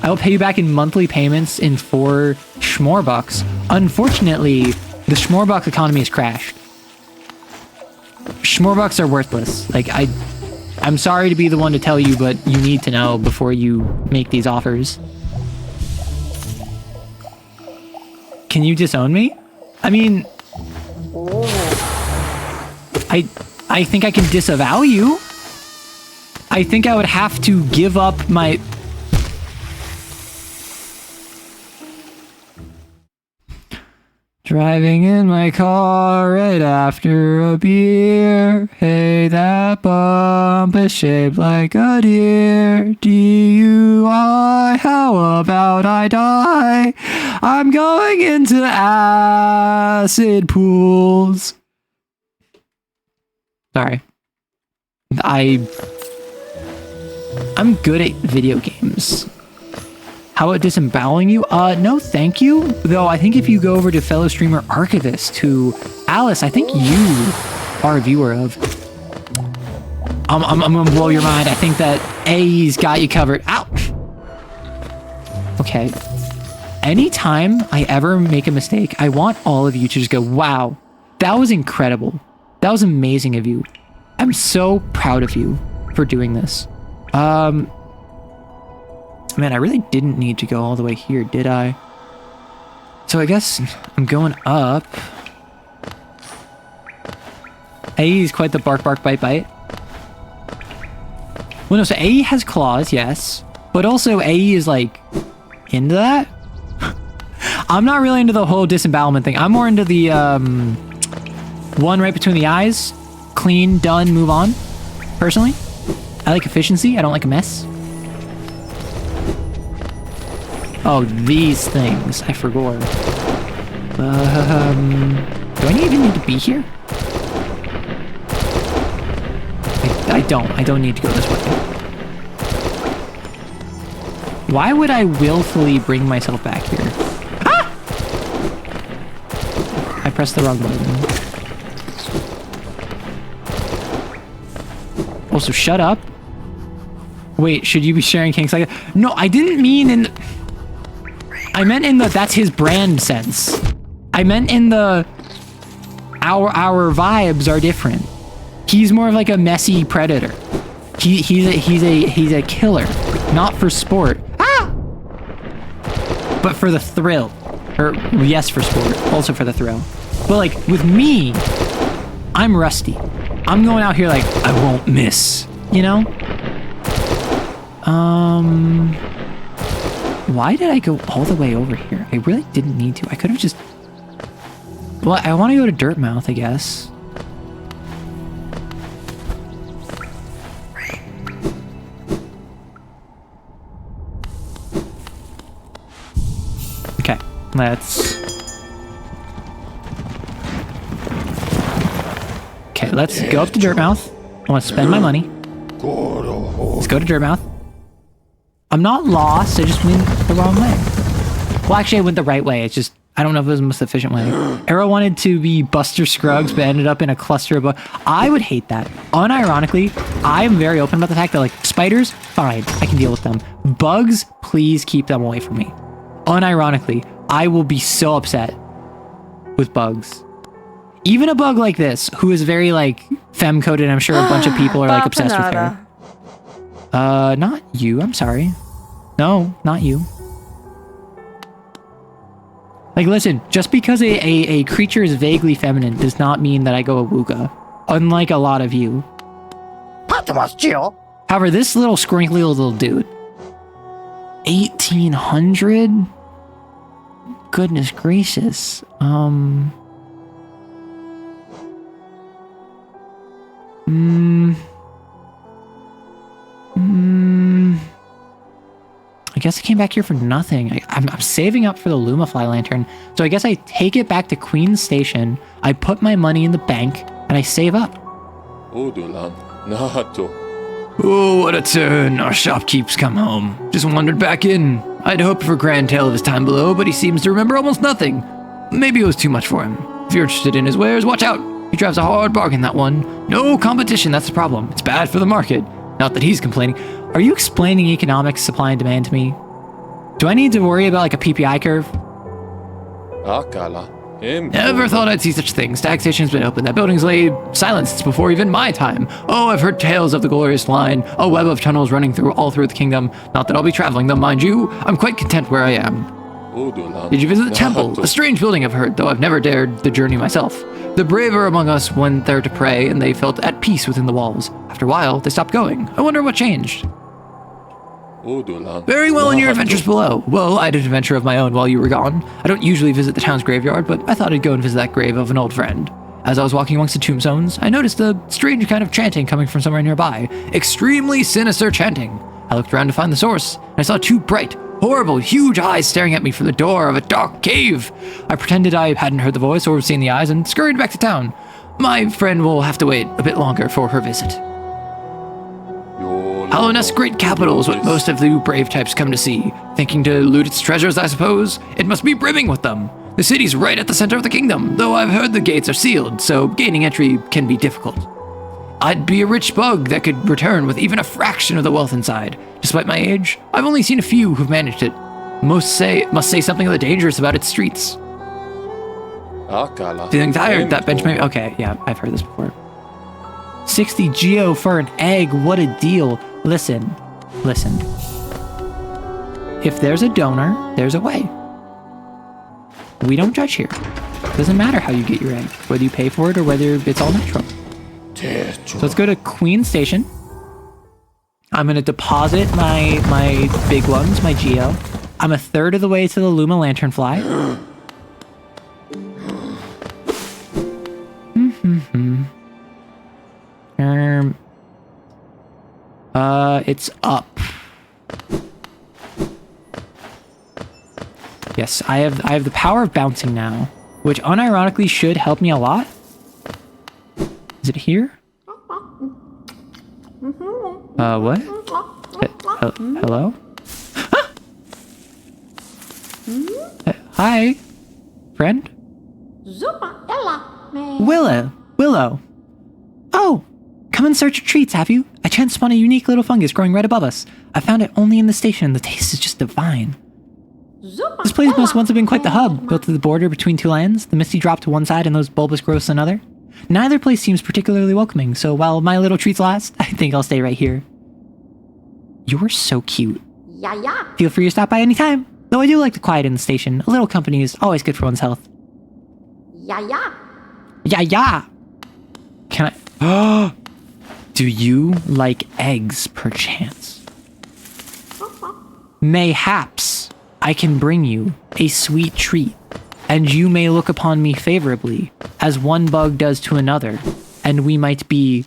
I will pay you back in monthly payments in 4 schmorbucks. Unfortunately, the schmorbuck economy has crashed. Schmorbucks are worthless. Like, I'm sorry to be the one to tell you, but you need to know before you make these offers. Can you disown me? I mean... I think I can disavow you. I think I would have to give up my... Driving in my car right after a beer. Hey, that bump is shaped like a deer. DUI, how about I die? I'm going into acid pools. Sorry. I'm good at video games. How about disemboweling you? No, thank you. Though I think if you go over to fellow streamer Archivist, who Alice, I think you are a viewer of. I'm gonna blow your mind. I think that he's got you covered. Ow! Okay. Anytime I ever make a mistake, I want all of you to just go, wow, that was incredible. That was amazing of you. I'm so proud of you for doing this. Man, I really didn't need to go all the way here, did I? So I guess I'm going up. AE is quite the bark, bark, bite, bite. Well, no, so AE has claws, yes. But also AE is, like, into that? I'm not really into the whole disembowelment thing. I'm more into the, one right between the eyes. Clean, done, move on. Personally. I like efficiency. I don't like a mess. Oh, these things. I forgot. Do I even need to be here? I don't. I don't need to go this way. Why would I willfully bring myself back here? Ah! I pressed the wrong button. Also, shut up. Wait, should you be sharing kinks like that? No, I didn't mean in... I meant in the that's his brand sense. I meant in the... Our vibes are different. He's more of like a messy predator. He's a killer, not for sport. Ah! But for the thrill. Or yes, for sport, also for the thrill. But like with me, I'm rusty. I'm going out here like I won't miss, you know? Why did I go all the way over here? I really didn't need to. I could have just... Well, I want to go to Dirtmouth, I guess. Okay, let's go up to Dirtmouth. I want to spend my money. Let's go to Dirtmouth. I'm not lost, I just went the wrong way. Well, actually, I went the right way. It's just, I don't know if it was the most efficient way. Arrow wanted to be Buster Scruggs, but ended up in a cluster of... I would hate that. Unironically, I am very open about the fact that, like, spiders, fine, I can deal with them. Bugs, please keep them away from me. Unironically, I will be so upset with bugs. Even a bug like this, who is very, like, femme-coded, I'm sure a bunch of people are, like, obsessed with her. Not you, I'm sorry. No, not you. Like, listen, just because a creature is vaguely feminine does not mean that I go awooga. Unlike a lot of you. However, this little scrinkly little dude. 1800? Goodness gracious. I guess I came back here for nothing. I'm saving up for the Lumafly lantern, so I guess I take it back to Queen's Station, I put my money in the bank, and I save up. Oh, what a turn. Our shopkeep's come home. Just wandered back in. I'd hoped for a grand tale of his time below, but he seems to remember almost nothing. Maybe it was too much for him. If you're interested in his wares, watch out. He drives a hard bargain, that one. No competition, that's the problem. It's bad for the market. Not that he's complaining. Are you explaining economics, supply and demand to me? Do I need to worry about like a PPI curve? Never thought I'd see such things. Taxation's been open. That building's laid silent since before even my time. Oh, I've heard tales of the glorious line. A web of tunnels running all through the kingdom. Not that I'll be traveling them, mind you. I'm quite content where I am. Did you visit the temple? A strange building, I've heard, though I've never dared the journey myself. The braver among us went there to pray, and they felt at peace within the walls. After a while, they stopped going. I wonder what changed. Very well in your adventures below. Well, I had an adventure of my own while you were gone. I don't usually visit the town's graveyard, but I thought I'd go and visit that grave of an old friend. As I was walking amongst the tombstones, I noticed a strange kind of chanting coming from somewhere nearby. Extremely sinister chanting. I looked around to find the source, and I saw two bright, horrible, huge eyes staring at me from the door of a dark cave. I pretended I hadn't heard the voice or seen the eyes and scurried back to town. My friend will have to wait a bit longer for her visit. Hallownest's great capital is what most of the brave types come to see. Thinking to loot its treasures, I suppose? It must be brimming with them. The city's right at the center of the kingdom, though I've heard the gates are sealed, so gaining entry can be difficult. I'd be a rich bug that could return with even a fraction of the wealth inside. Despite my age, I've only seen a few who've managed it. Must say something of the dangerous about its streets. Feeling tired, that bench may... Okay, yeah, I've heard this before. 60 geo for an egg. What a deal. Listen. If there's a donor, there's a way. We don't judge here. Doesn't matter how you get your egg, whether you pay for it or whether it's all natural. So let's go to Queen Station. I'm gonna deposit my big ones, my Geo. I'm a third of the way to the Luma Lanternfly. It's up. Yes, I have the power of bouncing now, which unironically should help me a lot. Is it here? What? Hello? Hi, friend? Willow. Oh, come and search your treats, have you? I chanced upon a unique little fungus growing right above us. I found it only in the station. The taste is just divine. This place must once have been quite the hub, built to the border between two lands, the misty drop to one side and those bulbous growths another. Neither place seems particularly welcoming, so while my little treats last, I think I'll stay right here. You're so cute. Feel free to stop by any time. Though I do like the quiet in the station, a little company is always good for one's health. Yeah. Can I... Do you like eggs, perchance? Mayhaps I can bring you a sweet treat, and you may look upon me favorably, as one bug does to another, and we might be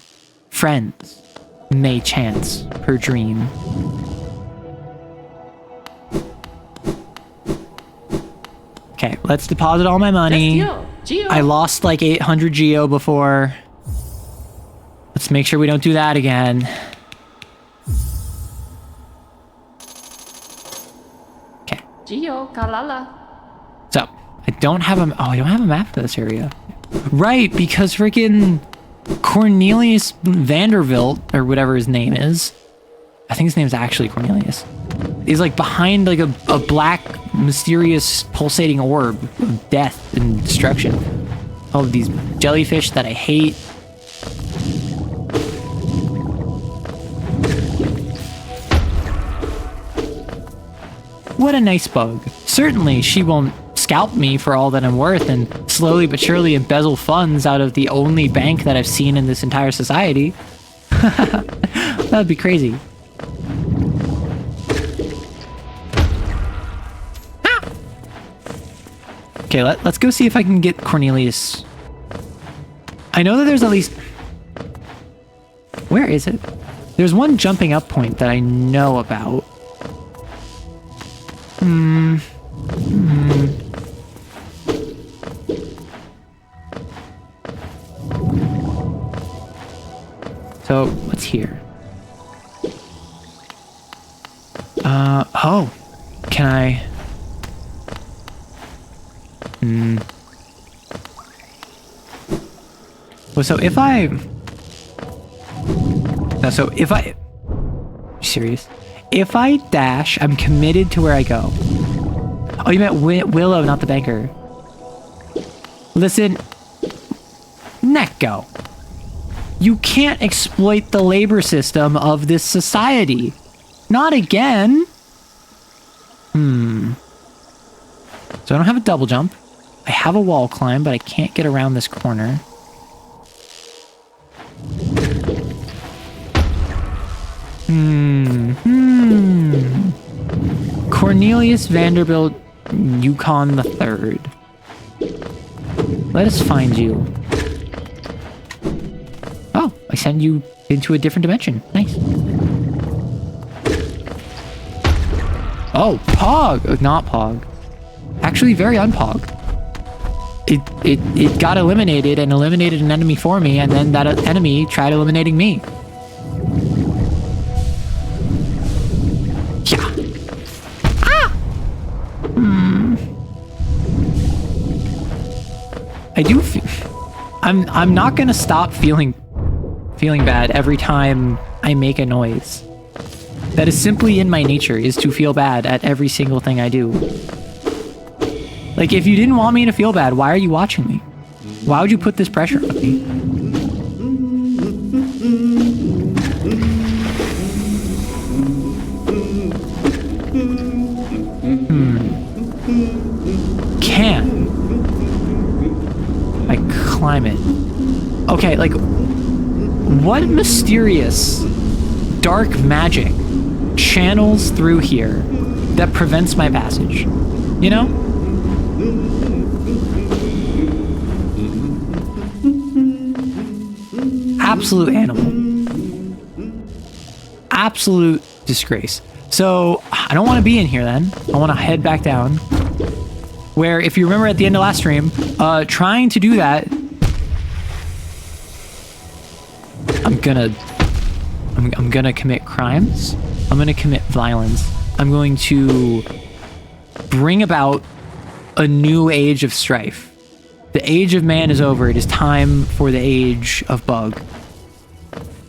friends, may chance, per dream. Okay, let's deposit all my money. I lost like 800 Geo before. Let's make sure we don't do that again. Okay. Geo, Kalala. So, I don't have a... Oh, I don't have a map for this area. Right, because freaking Cornelius Vanderbilt, or whatever his name is. I think his name's actually Cornelius. He's like behind like a black, mysterious, pulsating orb of death and destruction. All of these jellyfish that I hate. What a nice bug. Certainly she won't scalp me for all that I'm worth and slowly but surely embezzle funds out of the only bank that I've seen in this entire society. That would be crazy. Okay, let's go see if I can get Cornelius. I know that there's at least... Where is it? There's one jumping up point that I know about. So, what's here? Oh. Can I... Well, so if I... No, so if I... Serious? If I dash, I'm committed to where I go. Oh, you meant Willow, not the banker. Listen. Necko. You can't exploit the labor system of this society. Not again. So I don't have a double jump. I have a wall climb, but I can't get around this corner. Cornelius Vanderbilt, Yukon the Third. Let us find you. Oh, I send you into a different dimension. Nice. Oh, Pog! Not Pog. Actually, very unpog. It got eliminated and eliminated an enemy for me, and then that enemy tried eliminating me. Yeah. Ah! I do feel... I'm not gonna stop feeling bad every time I make a noise. That is simply in my nature, is to feel bad at every single thing I do. Like, if you didn't want me to feel bad, why are you watching me? Why would you put this pressure on me? I climb it. Okay, like, what mysterious dark magic channels through here that prevents my passage? You know? Absolute animal. Absolute disgrace. So, I don't want to be in here then. I want to head back down. Where, if you remember at the end of last stream, trying to do that, I'm gonna commit crimes. I'm gonna commit violence. I'm going to bring about a new age of strife. The age of man is over. It is time for the age of bug.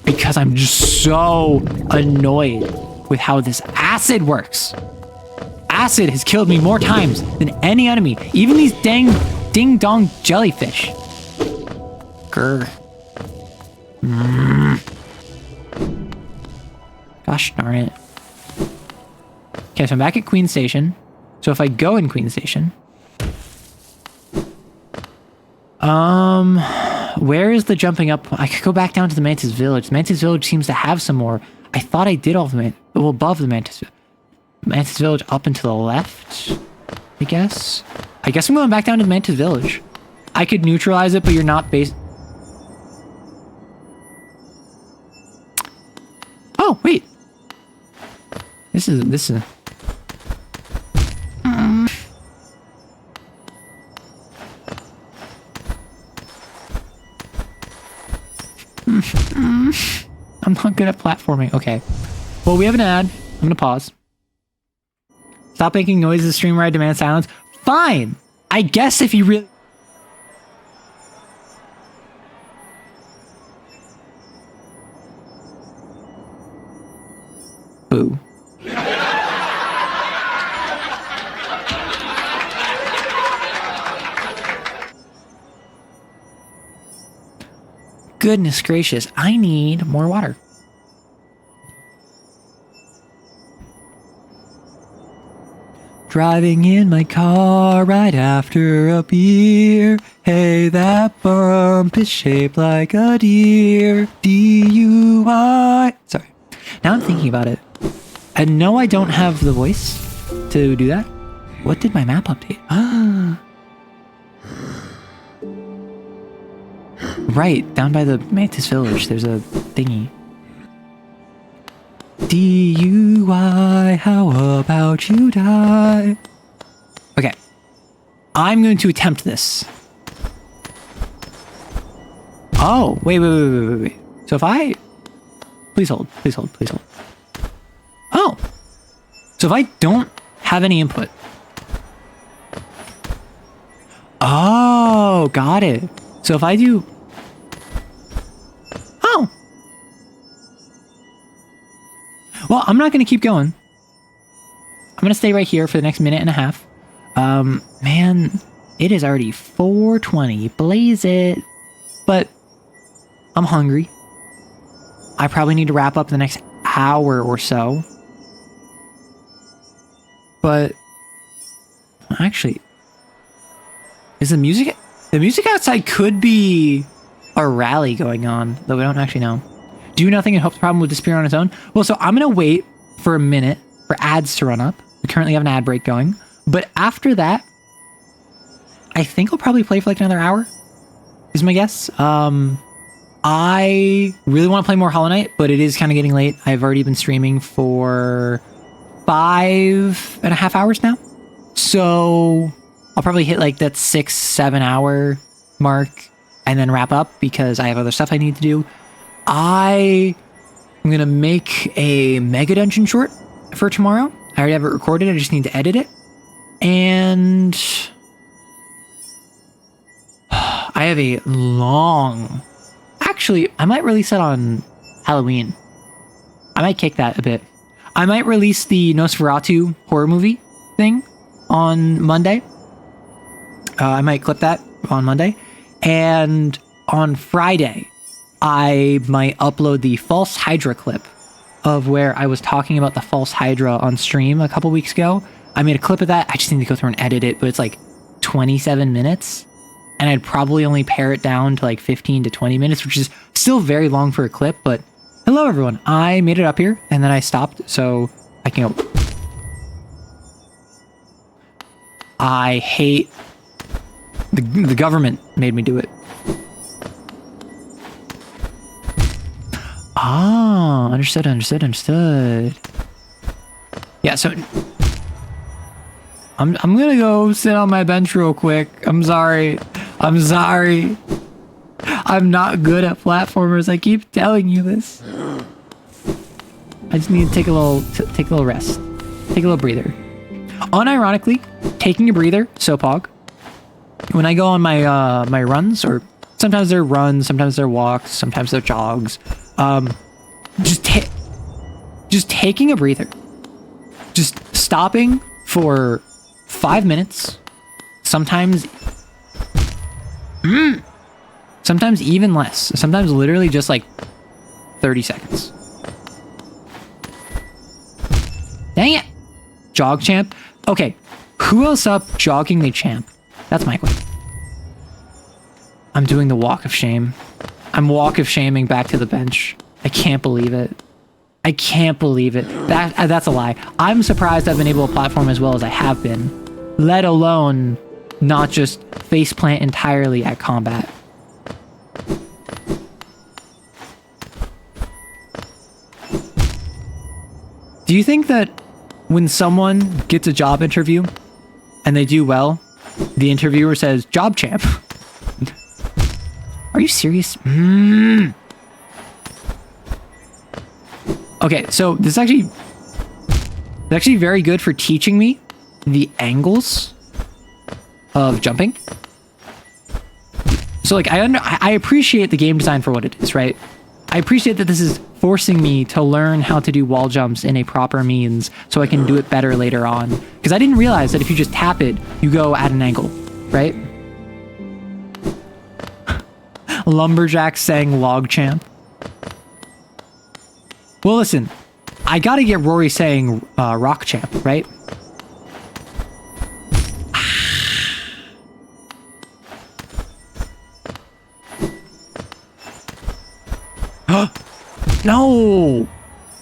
Because I'm just so annoyed with how this acid works. Acid has killed me more times than any enemy. Even these dang ding-dong jellyfish. Grr. Gosh darn it. Okay, so I'm back at Queen Station. So if I go in Queen Station... where is the jumping up? I could go back down to the Mantis Village. The Mantis Village seems to have some more. I thought I did all of the well, above the Mantis Village up and to the left, I guess. I guess I'm going back down to the Mantis Village. I could neutralize it, but you're not based... Oh, wait. This is... I'm not good at platforming. Okay. Well, we have an ad. I'm gonna pause. Stop making noises, streamer. I demand silence. Fine. I guess if you really... Boo. Goodness gracious, I need more water. Driving in my car right after a beer. Hey, that bump is shaped like a deer. DUI. Sorry. Now I'm thinking about it. And no, I don't have the voice to do that. What did my map update? Ah. Right, down by the Mantis Village, there's a thingy. DUI, how about you die? Okay. I'm going to attempt this. Oh, wait. So if I... Please hold. Oh! So if I don't have any input... Oh, got it. So if I do... Oh! Well, I'm not going to keep going. I'm going to stay right here for the next minute and a half. Man, it is already 4:20. Blaze it. But I'm hungry. I probably need to wrap up the next hour or so. But actually, is the music outside could be a rally going on, though we don't actually know. Do nothing and hope the problem will disappear on its own. Well, so I'm gonna wait for a minute for ads to run up. We currently have an ad break going, but after that, I think I'll probably play for like another hour. Is my guess. I really want to play more Hollow Knight, but it is kind of getting late. I've already been streaming for 5.5 hours now. So I'll probably hit like that 6-7 hour mark and then wrap up because I have other stuff I need to do. I'm going to make a Mega Dungeon short for tomorrow. I already have it recorded. I just need to edit it. And I have a long... Actually, I might release that on Halloween. I might kick that a bit. I might release the Nosferatu horror movie thing on Monday. I might clip that on Monday. And on Friday, I might upload the False Hydra clip of where I was talking about the False Hydra on stream a couple weeks ago. I made a clip of that. I just need to go through and edit it, but it's like 27 minutes. and I'd probably only pare it down to like 15 to 20 minutes, which is still very long for a clip, but hello everyone. I made it up here and then I stopped so I can go. I hate the government made me do it. Ah, understood. Yeah, so I'm gonna go sit on my bench real quick. I'm sorry. I'm not good at platformers. I keep telling you this. I just need to take a little rest. Take a little breather. Unironically, taking a breather, so pog. When I go on my my runs, or sometimes they're runs, sometimes they're walks, sometimes they're jogs, just taking a breather. Just stopping for 5 minutes, sometimes even less, sometimes literally just like 30 seconds. Dang it! Jog champ? Okay, who else up jogging the champ? That's my question. I'm doing the walk of shame. I'm walk of shaming back to the bench. I can't believe it. I can't believe it. That's a lie. I'm surprised I've been able to platform as well as I have been, let alone not just faceplant entirely at combat. Do you think that when someone gets a job interview and they do well, the interviewer says, "Job champ"? Are you serious? Okay, so this is actually very good for teaching me the angles of jumping. So like I appreciate the game design for what it is, right? I appreciate that this is forcing me to learn how to do wall jumps in a proper means so I can do it better later on. Because I didn't realize that if you just tap it, you go at an angle, right? Lumberjack saying log champ. Well, listen, I gotta get Rory saying rock champ, right? No!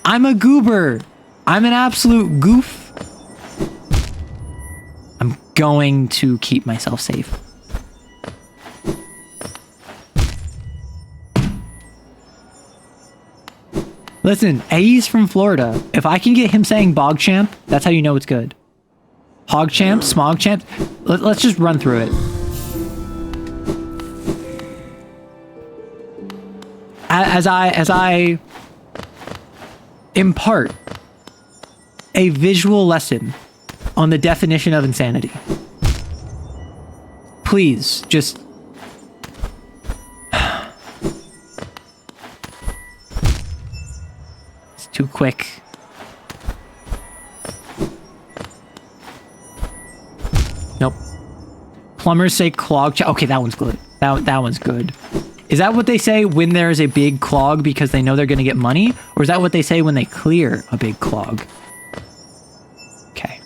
I'm a goober! I'm an absolute goof. I'm going to keep myself safe. Listen, A's from Florida. If I can get him saying bog champ, that's how you know it's good. Hog champ, smog champ. Let's just run through it. As I impart a visual lesson on the definition of insanity, please just too quick. Nope. Plumbers say clog. Okay, that one's good. That one's good. Is that what they say when there's a big clog because they know they're going to get money? Or is that what they say when they clear a big clog? Okay.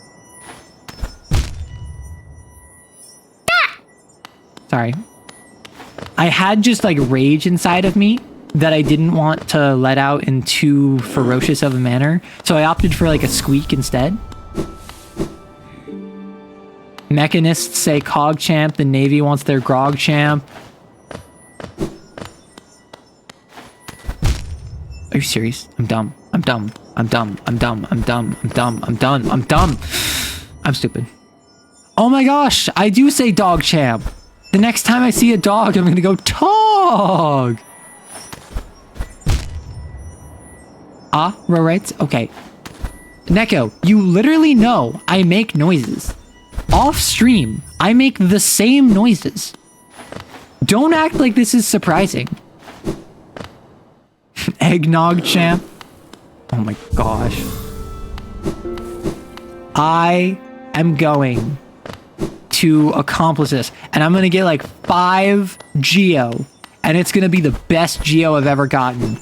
Sorry. I had just like rage inside of me that I didn't want to let out in too ferocious of a manner, so I opted for like a squeak instead. Mechanists say cog champ, the Navy wants their grog champ. Are you serious? I'm dumb. I'm dumb. I'm dumb. I'm dumb. I'm dumb. I'm dumb. I'm done. I'm dumb. I'm stupid. Oh my gosh, I do say dog champ. The next time I see a dog, I'm gonna go dog. Ah, right? Okay. Neko, you literally know I make noises. Off stream, I make the same noises. Don't act like this is surprising. Eggnog champ. Oh my gosh. I am going to accomplish this, and I'm gonna get like 5 Geo, and it's gonna be the best Geo I've ever gotten.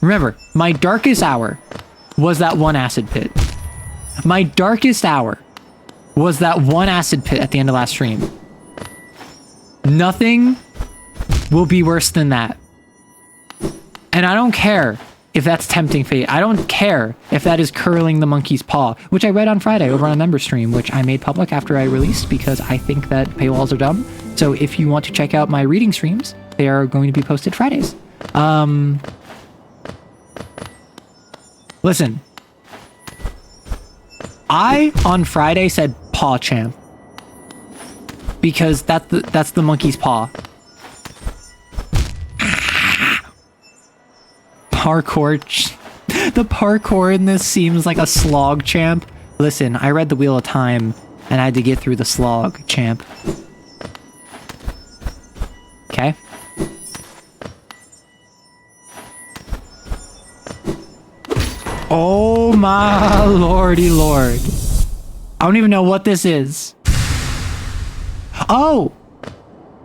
Remember, my darkest hour was that one acid pit. My darkest hour was that one acid pit at the end of last stream. Nothing will be worse than that. And I don't care if that's tempting fate. I don't care if that is curling the monkey's paw, which I read on Friday over on a member stream, which I made public after I released because I think that paywalls are dumb. So if you want to check out my reading streams, they are going to be posted Fridays. Listen. I, on Friday, said paw champ. Because that's the monkey's paw. Parkour. The parkour in this seems like a slog champ. Listen, I read the Wheel of Time, and I had to get through the slog champ. Okay? Oh my lordy lord. I don't even know what this is. Oh!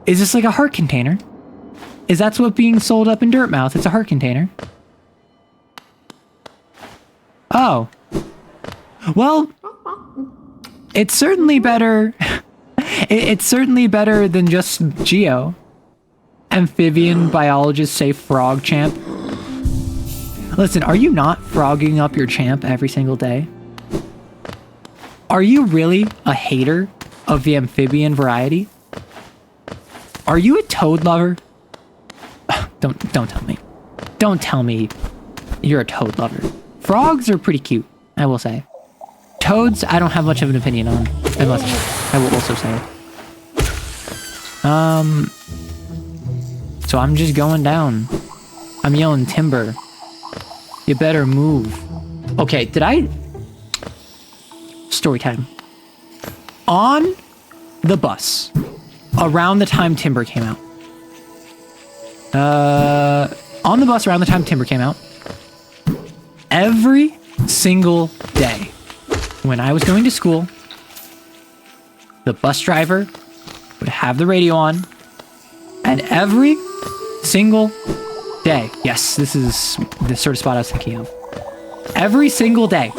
Is this like a heart container? Is that what's being sold up in Dirtmouth? It's a heart container. Oh. Well, it's certainly better. It's certainly better than just Geo. Amphibian biologists say frog champ. Listen, are you not frogging up your champ every single day? Are you really a hater of the amphibian variety? Are you a toad lover? Don't tell me. Don't tell me you're a toad lover. Frogs are pretty cute, I will say. Toads, I don't have much of an opinion on. I will also say. So I'm just going down. I'm yelling timber. You better move. Okay, story time. On the bus, around the time Timber came out. On the bus around the time Timber came out, every single day when I was going to school, the bus driver would have the radio on, and every single day, yes, this is the sort of spot I was thinking of. Every single day,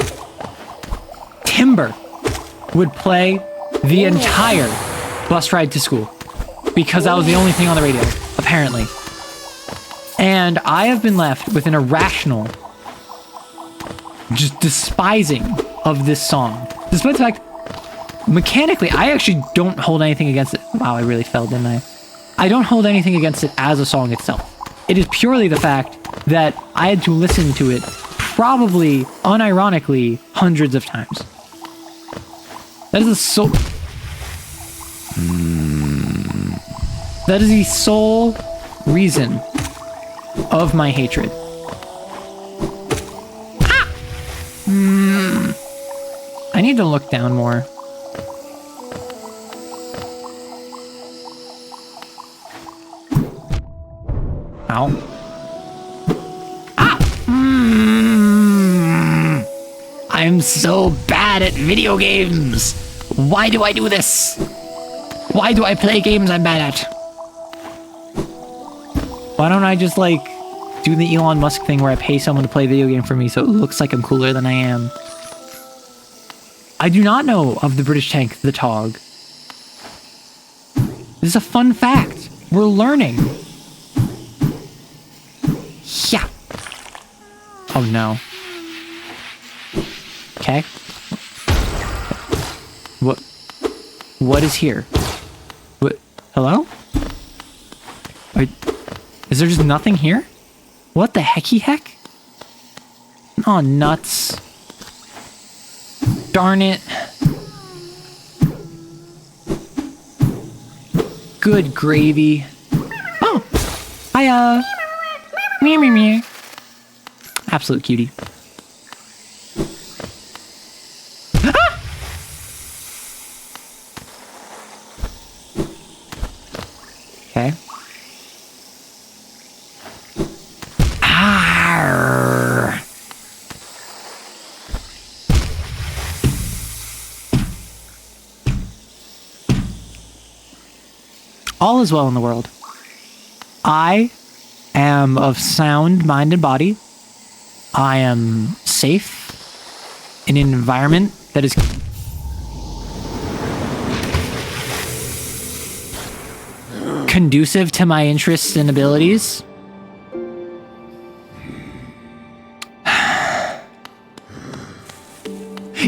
Timber would play the entire bus ride to school because that was the only thing on the radio, apparently. And I have been left with an irrational, just despising of this song. Despite the fact, mechanically, I actually don't hold anything against it. Wow, I really fell, didn't I? I don't hold anything against it as a song itself. It is purely the fact that I had to listen to it probably, unironically, hundreds of times. That is the sole... That is the sole reason of my hatred. Ah! I need to look down more. Ow. Ah! I'm so bad at video games. Why do I do this? Why do I play games I'm bad at? Why don't I just, like, do the Elon Musk thing where I pay someone to play a video game for me so it looks like I'm cooler than I am? I do not know of the British tank, the Tog. This is a fun fact. We're learning. Yeah. Oh, no. Okay. What is here? What? Hello? Is there just nothing here? What the hecky heck? Oh, nuts. Darn it. Good gravy. Oh! Hiya! Meow, meow, meow. Absolute cutie. Ah! Okay. Arr. All is well in the world. I am of sound mind and body. I am safe. in an environment that is conducive to my interests and abilities.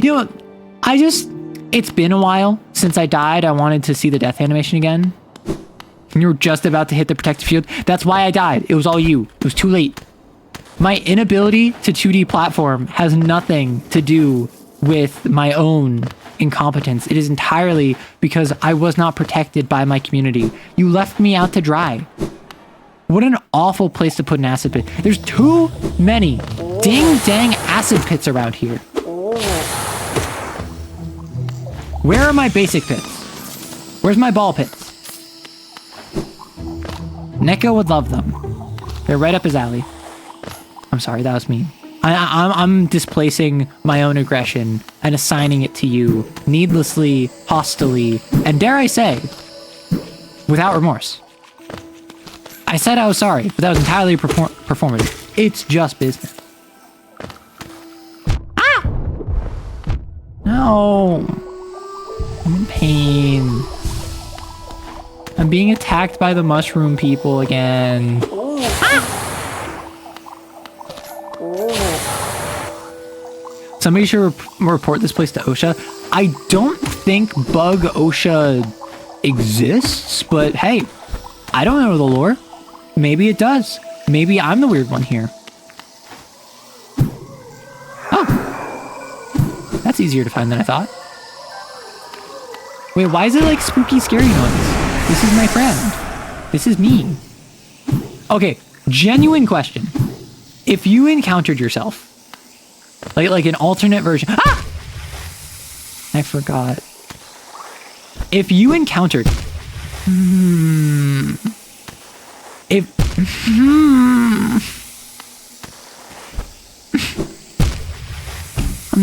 You know, it's been a while since I died. I wanted to see the death animation again. And you were just about to hit the protective shield. That's why I died. It was all you. It was too late. My inability to 2D platform has nothing to do with my own incompetence. It is entirely because I was not protected by my community. You left me out to dry. What an awful place to put an acid pit. There's too many ding-dang acid pits around here. Where are my basic pits? Where's my ball pits? Neko would love them. They're right up his alley. I'm sorry, that was mean. I'm displacing my own aggression and assigning it to you needlessly, hostilely, and dare I say, without remorse. I said I was sorry, but that was entirely performative. It's just business. Ah! No. I'm in pain. I'm being attacked by the mushroom people again. Ah! Somebody should report this place to OSHA. I don't think Bug OSHA exists, but hey, I don't know the lore. Maybe it does. Maybe I'm the weird one here. Oh, that's easier to find than I thought. Wait, why is it like spooky, scary noise? This is my friend. This is me. Okay, genuine question. If you encountered yourself, like an alternate version. Ah! I forgot. If you encountered. I'm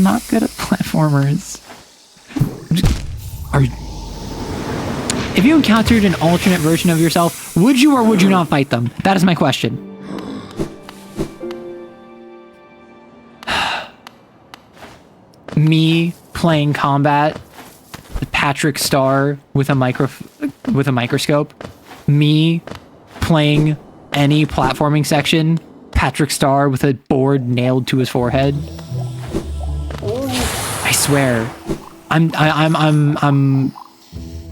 not good at platformers. If you encountered an alternate version of yourself, would you or would you not fight them? That is my question. Me playing combat, Patrick Star with a microscope. Me playing any platforming section, Patrick Star with a board nailed to his forehead. I swear, I'm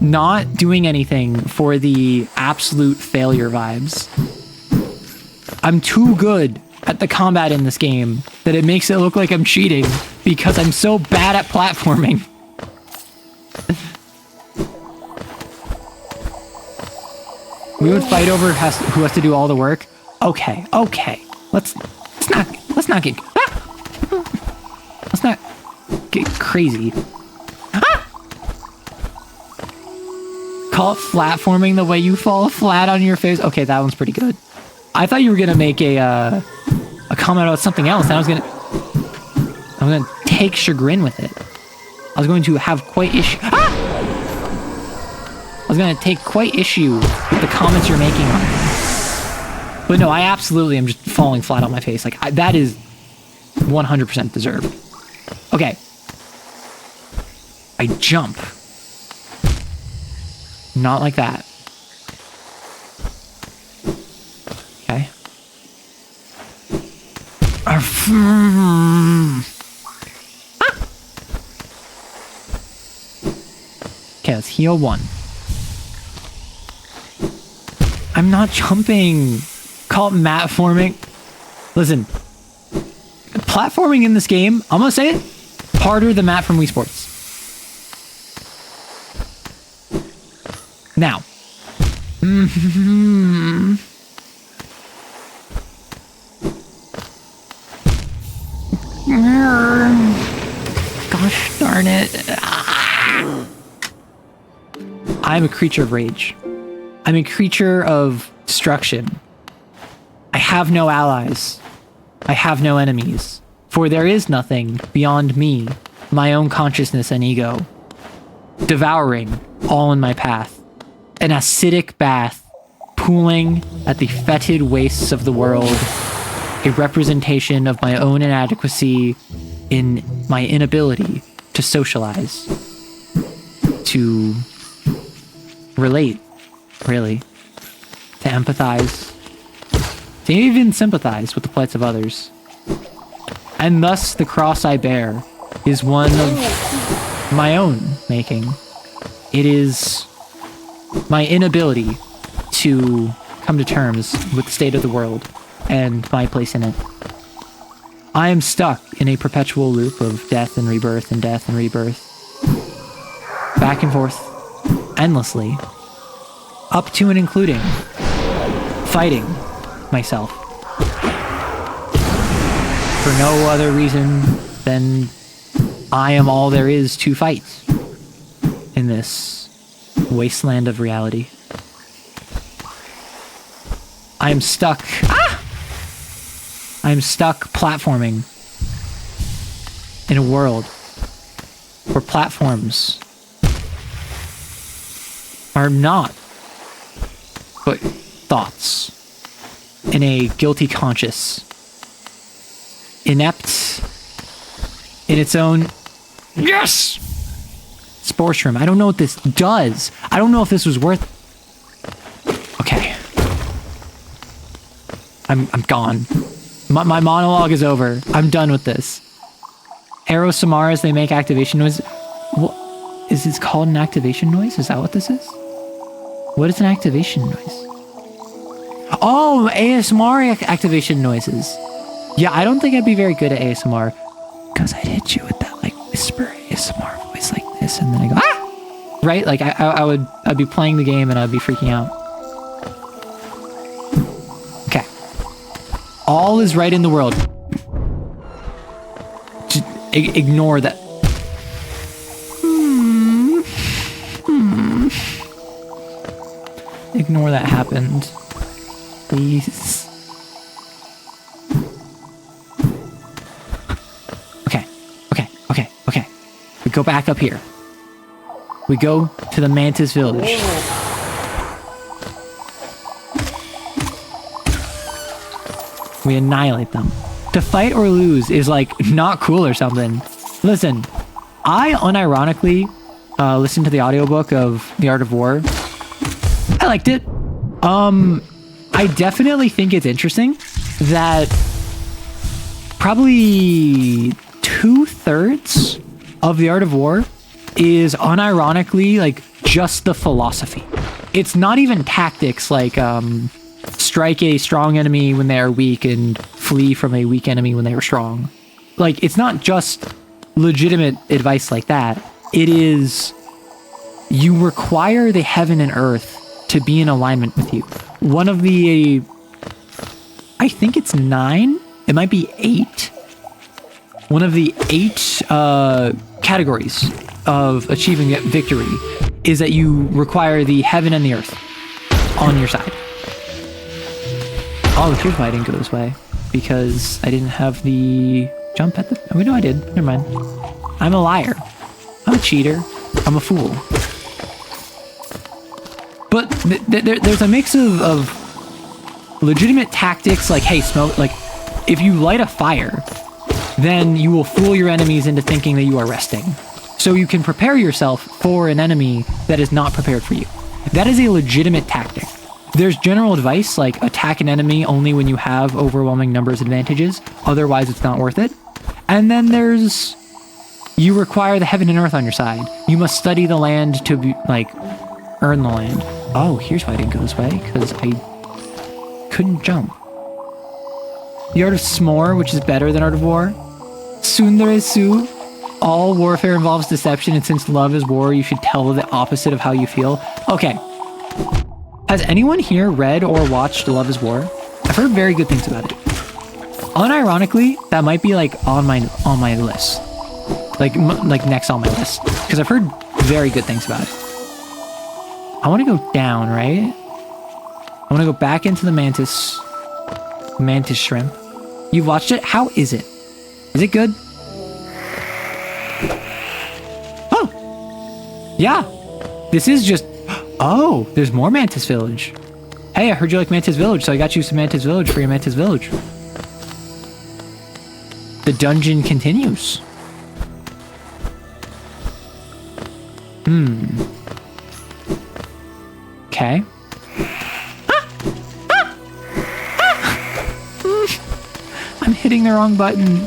not doing anything for the absolute failure vibes. I'm too good at the combat in this game that it makes it look like I'm cheating because I'm so bad at platforming. We would fight over who has to do all the work. Okay. Let's not get crazy. Ah! Call it platforming the way you fall flat on your face. Okay, that one's pretty good. I thought you were gonna make a comment about something else, and I was gonna take chagrin with it. I was going to have quite issue. Ah! I was gonna take quite issue with the comments you're making on it. But no, I absolutely am just falling flat on my face. Like that is 100% deserved. Okay. I jump. Not like that. Okay. Okay, let's heal one. I'm not jumping. Call it matforming. Listen, platforming in this game, I'm gonna say it, harder than Matt from Wii Sports. Now. Gosh darn it. I'm a creature of rage. I'm a creature of destruction. I have no allies. I have no enemies. For there is nothing beyond me, my own consciousness and ego, devouring all in my path. An acidic bath, pooling at the fetid wastes of the world, a representation of my own inadequacy in my inability to socialize, to relate, really, to empathize, to even sympathize with the plights of others. And thus the cross I bear is one of my own making. It is my inability to come to terms with the state of the world and my place in it. I am stuck in a perpetual loop of death and rebirth and death and rebirth. Back and forth, endlessly. Up to and including fighting myself. For no other reason than I am all there is to fight in this wasteland of reality. I am stuck. I am stuck platforming in a world where platforms are not but thoughts in a guilty conscience, inept in its own sports room. I don't know what this does. I don't know if this was worth. Okay, I'm gone. My monologue is over. I'm done with this. Arrow Samaras, they make activation noise. What is this called? An activation noise? Is that what this is? What is an activation noise? Oh, ASMR activation noises. Yeah, I don't think I'd be very good at ASMR because I'd hit you with that like whisper ASMR voice like this, and then I go right. Like I'd be playing the game and I'd be freaking out. Okay, all is right in the world. Just ignore that. Ignore that happened, please. Okay. We go back up here. We go to the Mantis Village. We annihilate them. To fight or lose is like not cool or something. Listen, I unironically listened to the audiobook of The Art of War. I liked it. I definitely think it's interesting that probably 2/3 of The Art of War is unironically like just the philosophy. It's not even tactics like strike a strong enemy when they are weak and flee from a weak enemy when they are strong. Like, it's not just legitimate advice like that. It is, you require the heaven and earth to be in alignment with you. One of the, I think it's 9, it might be 8. One of the 8 categories of achieving victory is that you require the heaven and the earth on your side. Oh, here's why I didn't go this way. Because I didn't have the jump at the... Oh, no, I did. Never mind. I'm a liar. I'm a cheater. I'm a fool. But there's a mix of legitimate tactics, like, hey, smoke... Like, if you light a fire, then you will fool your enemies into thinking that you are resting. So you can prepare yourself for an enemy that is not prepared for you. That is a legitimate tactic. There's general advice like attack an enemy only when you have overwhelming numbers advantages, otherwise it's not worth it. And then there's, you require the heaven and earth on your side. You must study the land to be, like, earn the land. Oh, here's why I didn't go this way, because I couldn't jump. The Art of S'more, which is better than Art of War. Sundere Su. All warfare involves deception, and since love is war, you should tell the opposite of how you feel. Okay. Has anyone here read or watched Love is War? I've heard very good things about it. Unironically, that might be like on my list. Like next on my list. Because I've heard very good things about it. I want to go down, right? I want to go back into the mantis shrimp. You've watched it? How is it? Is it good? Oh! Yeah! This is just... Oh, there's more Mantis Village. Hey, I heard you like Mantis Village, so I got you some Mantis Village for your Mantis Village. The dungeon continues. Okay. I'm hitting the wrong button.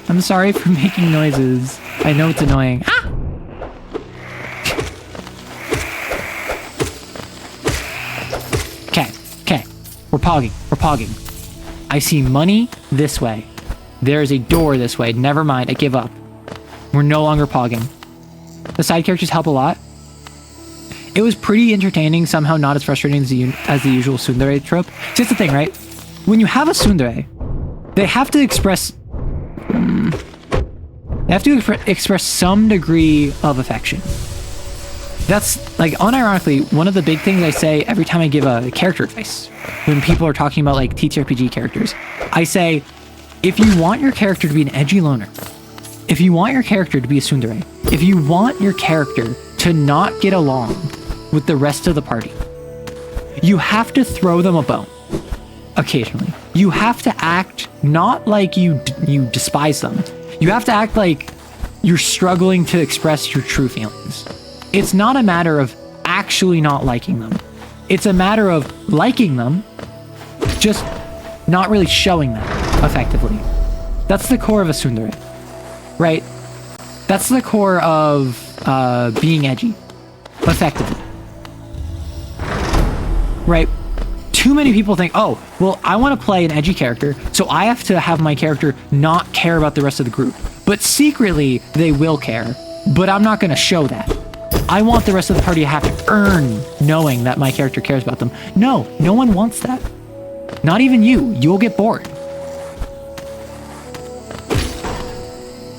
I'm sorry for making noises. I know it's annoying. Okay. We're pogging. I see money this way. There is a door this way. Never mind, I give up. We're no longer pogging. The side characters help a lot. It was pretty entertaining, somehow not as frustrating as the usual tsundere trope. So that's the thing, right? When you have a tsundere, they have to express... They have to express some degree of affection. That's, like, unironically, one of the big things I say every time I give a character advice. When people are talking about, like, TTRPG characters. I say, if you want your character to be an edgy loner, if you want your character to be a tsundere, if you want your character to not get along with the rest of the party, you have to throw them a bone. Occasionally. You have to act not like you despise them. You have to act like you're struggling to express your true feelings. It's not a matter of actually not liking them. It's a matter of liking them, just not really showing them effectively. That's the core of a tsundere, right? That's the core of being edgy, effectively. Right? Too many people think, oh, well, I want to play an edgy character, so I have to have my character not care about the rest of the group. But secretly, they will care. But I'm not going to show that. I want the rest of the party to have to earn knowing that my character cares about them. No, no one wants that. Not even you. You'll get bored.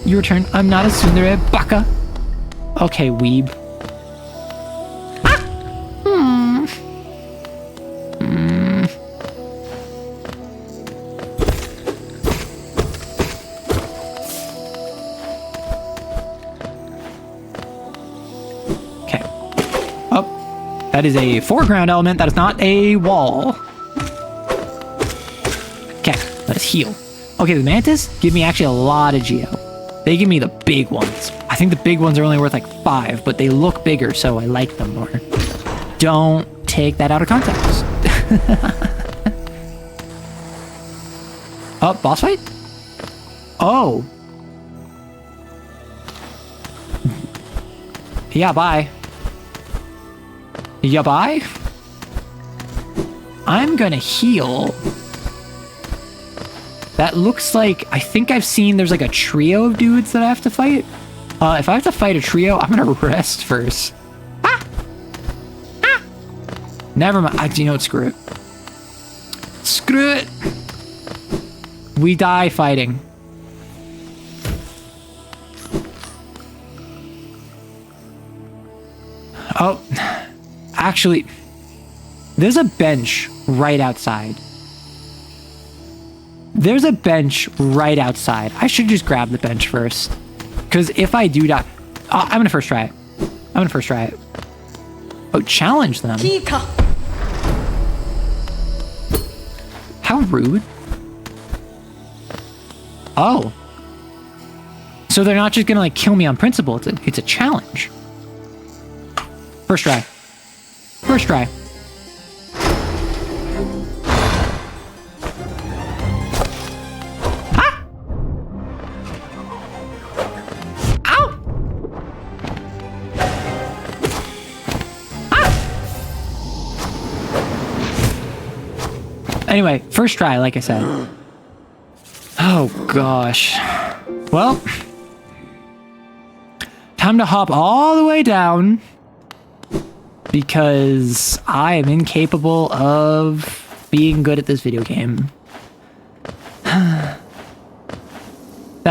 Your turn. I'm not a tsundere, baka. Okay, weeb. That is a foreground element. That is not a wall. Okay, let us heal. Okay, the mantis give me actually a lot of geo. They give me the big ones. I think the big ones are only worth like 5, but they look bigger, so I like them more. Don't take that out of context. Oh, boss fight? Oh. Yeah, bye. Yeah, bye. I'm gonna heal. That looks like... I think I've seen there's like a trio of dudes that I have to fight. If I have to fight a trio, I'm gonna rest first. Never mind. You know what? Screw it. Screw it. We die fighting. Oh... Actually, there's a bench right outside. There's a bench right outside. I should just grab the bench first. Because if I do die... I'm going to first try it. Oh, challenge them. How rude. Oh. So they're not just going to like kill me on principle. It's a challenge. First try. Ah! Ow! Ah! Anyway, first try, like I said. Oh, gosh. Well, time to hop all the way down. Because I am incapable of being good at this video game. That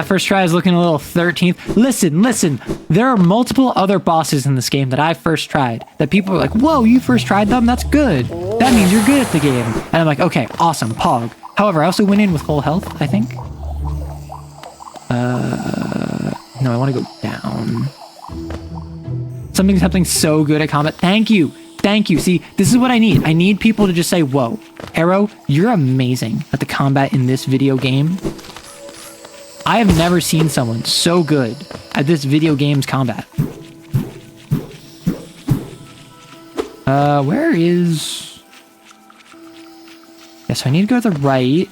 first try is looking a little 13th. Listen. There are multiple other bosses in this game that I first tried. That people are like, whoa, you first tried them? That's good. That means you're good at the game. And I'm like, okay, awesome, pog. However, I also went in with full health, I think. No, I want to go down. Something so good at combat. Thank you. See, this is what I need. I need people to just say, whoa. Arrow, you're amazing at the combat in this video game. I have never seen someone so good at this video game's combat. Where is... Yeah, so I need to go to the right.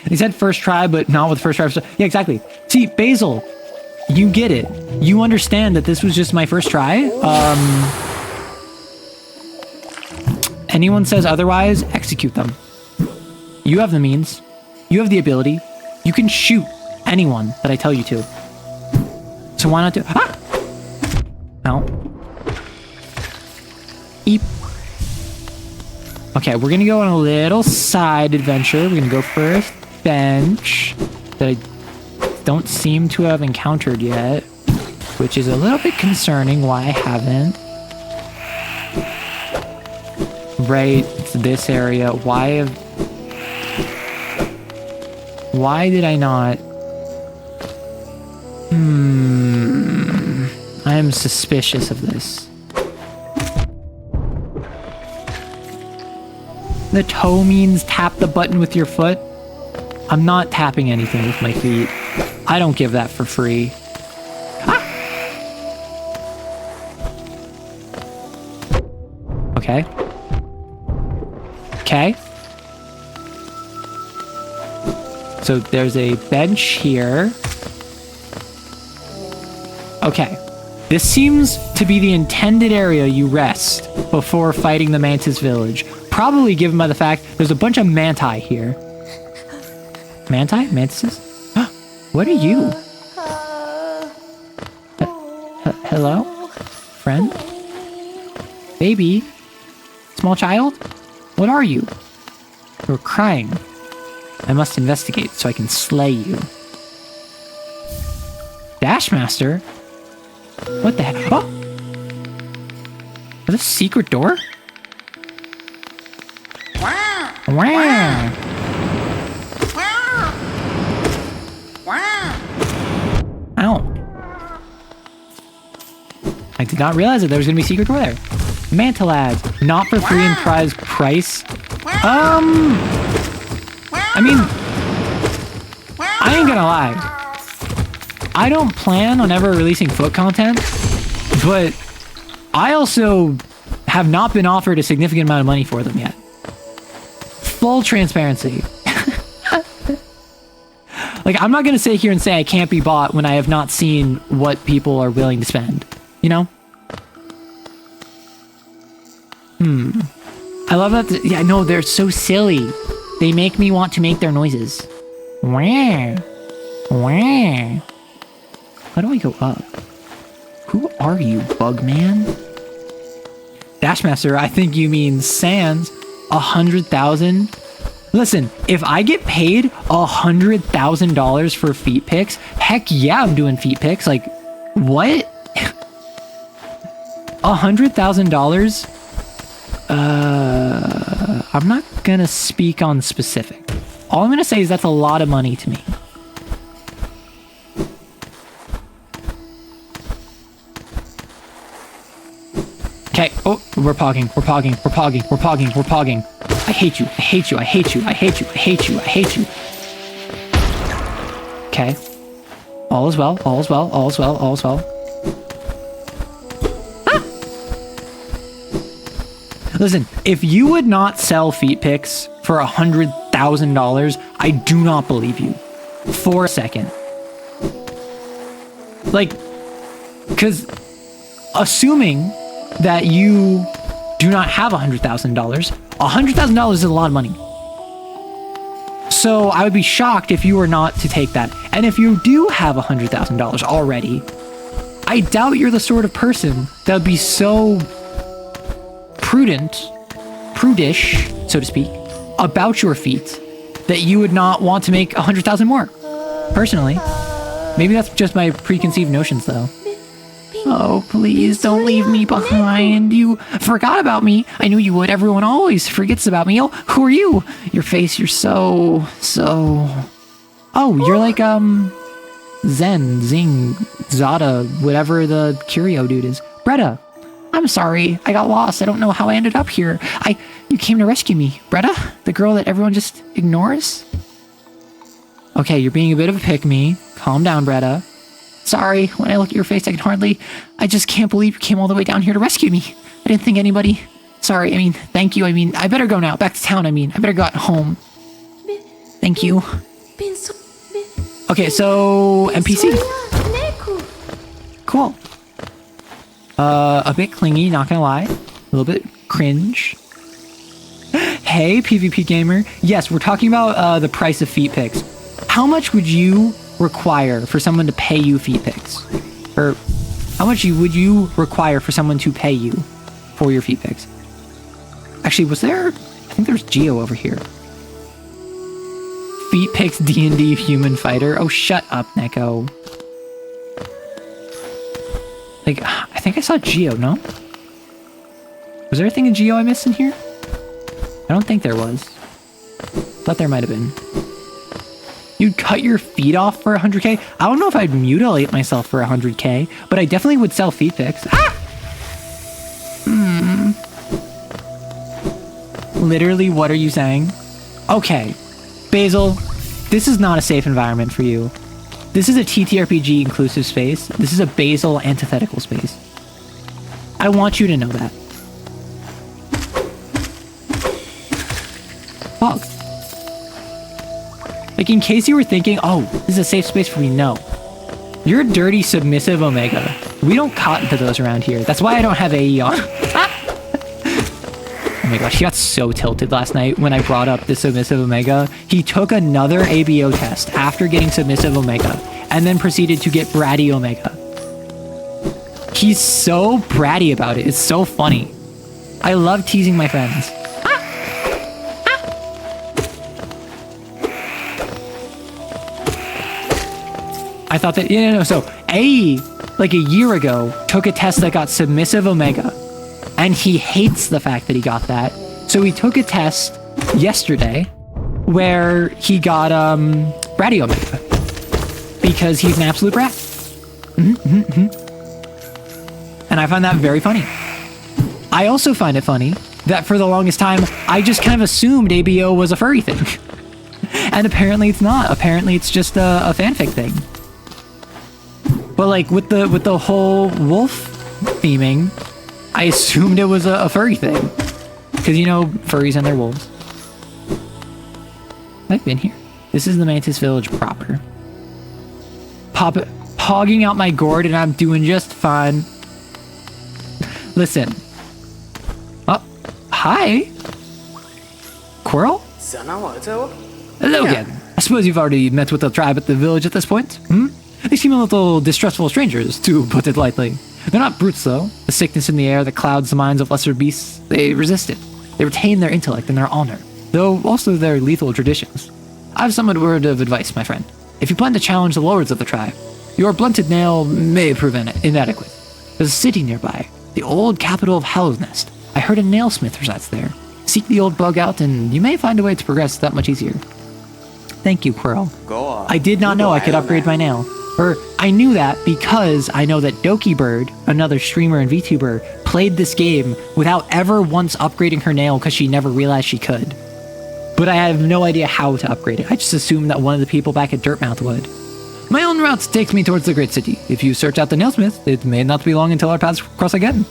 He said first try, but not with first try. Yeah, exactly. See, Basil, you get it. You understand that this was just my first try. Anyone says otherwise, execute them. You have the means. You have the ability. You can shoot anyone that I tell you to. So why not do... Ah! No. Eep. Okay, we're gonna go on a little side adventure. We're gonna go for a bench that I don't seem to have encountered yet, which is a little bit concerning why I haven't. Right, it's this area. Why did I not? I am suspicious of this. The toe means tap the button with your foot. I'm not tapping anything with my feet. I don't give that for free. Ah! Okay. Okay. So there's a bench here. Okay. This seems to be the intended area you rest before fighting the Mantis village. Probably given by the fact there's a bunch of manti here. Manti? Mantises? What are you? Hello? Friend? Baby? Small child? What are you? You're crying. I must investigate so I can slay you. Dashmaster? What the heck? Oh! Is this a secret door? Wow! Wow! Ow. I did not realize that there was going to be a secret door there. Mantalads. Not for free and prize price. I mean, I ain't gonna lie. I don't plan on ever releasing foot content, but I also have not been offered a significant amount of money for them yet. Full transparency. Like, I'm not gonna sit here and say I can't be bought when I have not seen what people are willing to spend, you know? I love that. Yeah, no, they're so silly. They make me want to make their noises. Wah. Wah. How do I go up? Who are you, Bugman? Dashmaster, I think you mean Sans. 100,000? Listen, if I get paid $100,000 for feet pics, heck yeah, I'm doing feet pics. Like, what? $100,000? I'm not gonna speak on specific. All I'm gonna say is that's a lot of money to me. Okay. Oh, we're pogging. We're pogging. We're pogging. We're pogging. We're pogging. I hate you. I hate you. I hate you. I hate you. I hate you. I hate you. Okay. All is well. All is well. All is well. All is well. Listen, if you would not sell feet pics for $100,000, I do not believe you. For a second. Like, because assuming that you do not have $100,000, $100,000 is a lot of money. So I would be shocked if you were not to take that. And if you do have $100,000 already, I doubt you're the sort of person that would be so prudish, so to speak, about your feet that you would not want to make 100,000 more. Personally. Maybe that's just my preconceived notions, though. Oh, please don't leave me behind. You forgot about me. I knew you would. Everyone always forgets about me. Oh, who are you? Your face, you're so... Oh, you're like, Zen, Zing, Zada, whatever the Curio dude is. Bretta, I'm sorry. I got lost. I don't know how I ended up here. You came to rescue me. Bretta? The girl that everyone just ignores? Okay, you're being a bit of a pick-me. Calm down, Bretta. Sorry, when I look at your face, I just can't believe you came all the way down here to rescue me. I didn't think anybody... Sorry, thank you. I better go now. Back to town, I better go home. Thank you. Okay, so NPC. Cool. A bit clingy, not gonna lie. A little bit cringe. Hey, PvP gamer. Yes, we're talking about the price of feet pics. How much would you require for someone to pay you feet pics? Or how much would you require for someone to pay you for your feet pics? Actually, was there... I think there's Geo over here. Feet pics D&D human fighter. Oh, shut up, Neko. Like, I think I saw Geo, no? Was there a thing in Geo I missed in here? I don't think there was. Thought there might have been. You'd cut your feet off for 100k? I don't know if I'd mutilate myself for 100k, but I definitely would sell feet pics. Ah! Literally, what are you saying? Okay, Basil, this is not a safe environment for you. This is a TTRPG inclusive space. This is a Basil antithetical space. I want you to know that. Fuck. Like, in case you were thinking, oh, this is a safe space for me, no. You're a dirty, submissive Omega. We don't cotton to those around here. That's why I don't have AE on. Oh my gosh, he got so tilted last night when I brought up the Submissive Omega. He took another ABO test after getting Submissive Omega, and then proceeded to get Bratty Omega. He's so bratty about it. It's so funny. I love teasing my friends. I thought that, yeah, no, so AE, like a year ago, took a test that got Submissive Omega. And he hates the fact that he got that. So he took a test yesterday where he got Bratty Omega. Because he's an absolute brat. And I find that very funny. I also find it funny that for the longest time, I just kind of assumed ABO was a furry thing. And apparently it's not. Apparently it's just a fanfic thing. But like with the whole wolf theming, I assumed it was a furry thing. Because, you know, furries and their wolves. I've been here. This is the Mantis Village proper. Pogging out my gourd and I'm doing just fine. Listen. Oh, hi. Quirrell? Hello again. I suppose you've already met with the tribe at the village at this point, hmm? They seem a little distrustful strangers, to put it lightly. They're not brutes, though. The sickness in the air that clouds the minds of lesser beasts, they resist it. They retain their intellect and their honor, though also their lethal traditions. I have some word of advice, my friend. If you plan to challenge the lords of the tribe, your blunted nail may prove inadequate. There's a city nearby, the old capital of Hell's Nest. I heard a nailsmith resides there. Seek the old bug out, and you may find a way to progress that much easier. Thank you, Quirrell. I did not know I could upgrade my nail. Or, I knew that because I know that Doki Bird, another streamer and VTuber, played this game without ever once upgrading her nail because she never realized she could. But I have no idea how to upgrade it. I just assumed that one of the people back at Dirtmouth would. My own route takes me towards the great city. If you search out the nailsmith, it may not be long until our paths cross again.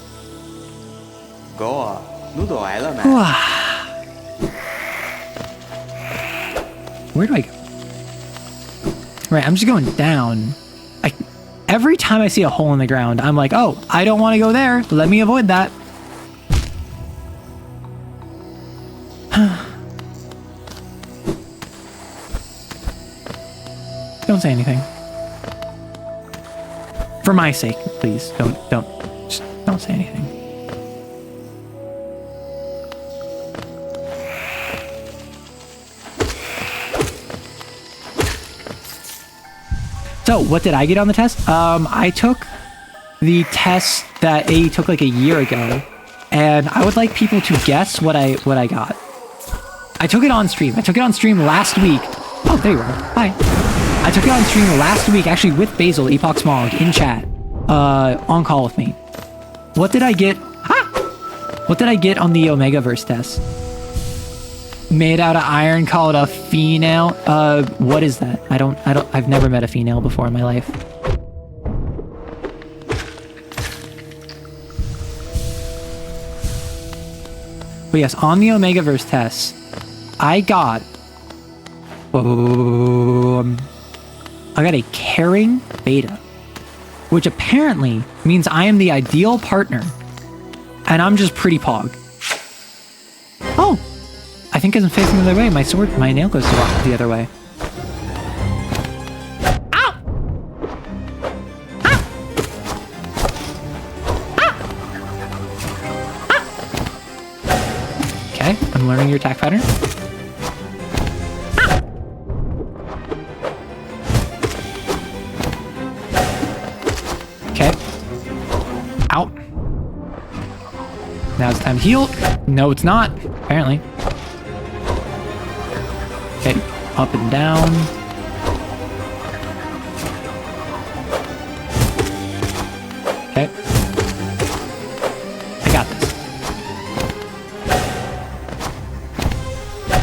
Where do I go? Right, I'm just going down. Every time I see a hole in the ground, I'm like, oh, I don't want to go there. Let me avoid that. Don't say anything. For my sake, please. Just don't say anything. So, what did I get on the test? I took the test that A took like a year ago, and I would like people to guess what I got. I took it on stream. I took it on stream last week. Oh, there you are. Hi. I took it on stream last week, actually with Basil, Epoch Smog, in chat, on call with me. What did I get? What did I get on the Omegaverse test? Made out of iron, called a female. What is that? I've never met a female before in my life. But yes, on the Omegaverse test, I got a caring beta, which apparently means I am the ideal partner, and I'm just pretty pog. Oh, I think I'm facing the other way. My nail goes the other way. Ow! Ow! Ow! Ow! Okay, I'm learning your attack pattern. Okay. Out. Now it's time to heal. No, it's not. Apparently. Okay. Up and down. Okay. I got this.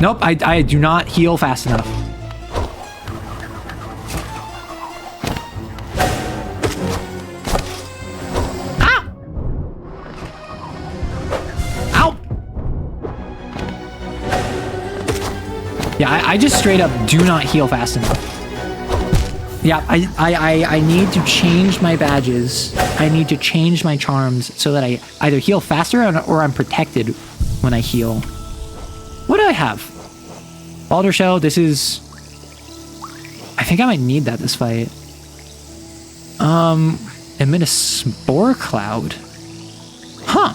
Nope, I do not heal fast enough. Yeah, I just straight up do not heal fast enough. Yeah, I need to change my badges. I need to change my charms so that I either heal faster or I'm protected when I heal. What do I have? Baldur Shell, this is... I think I might need that this fight. Emit a Spore Cloud. Huh.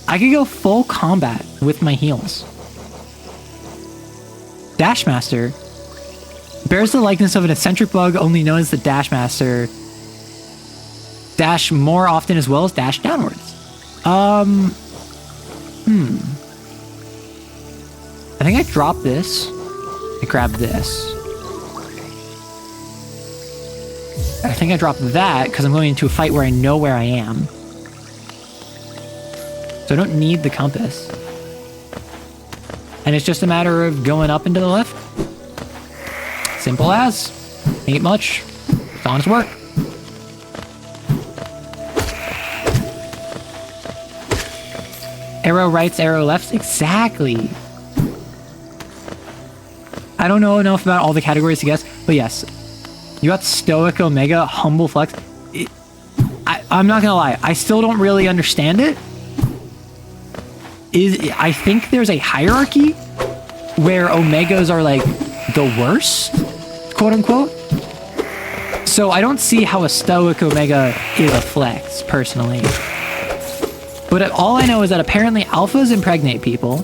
I could go full combat with my heals. Dashmaster bears the likeness of an eccentric bug only known as the Dashmaster. Dash more often as well as dash downwards. I think I dropped this. I grabbed this. I think I dropped that because I'm going into a fight where I know where I am. So I don't need the compass. And it's just a matter of going up and to the left. Simple as. Ain't much. It's honest work. Arrow rights, arrow lefts. Exactly. I don't know enough about all the categories to guess, but yes. You got Stoic, Omega, Humble Flex. I'm not gonna lie. I still don't really understand it. I think there's a hierarchy where Omegas are like the worst, quote unquote. So I don't see how a Stoic Omega is a flex, personally. But all I know is that apparently Alphas impregnate people,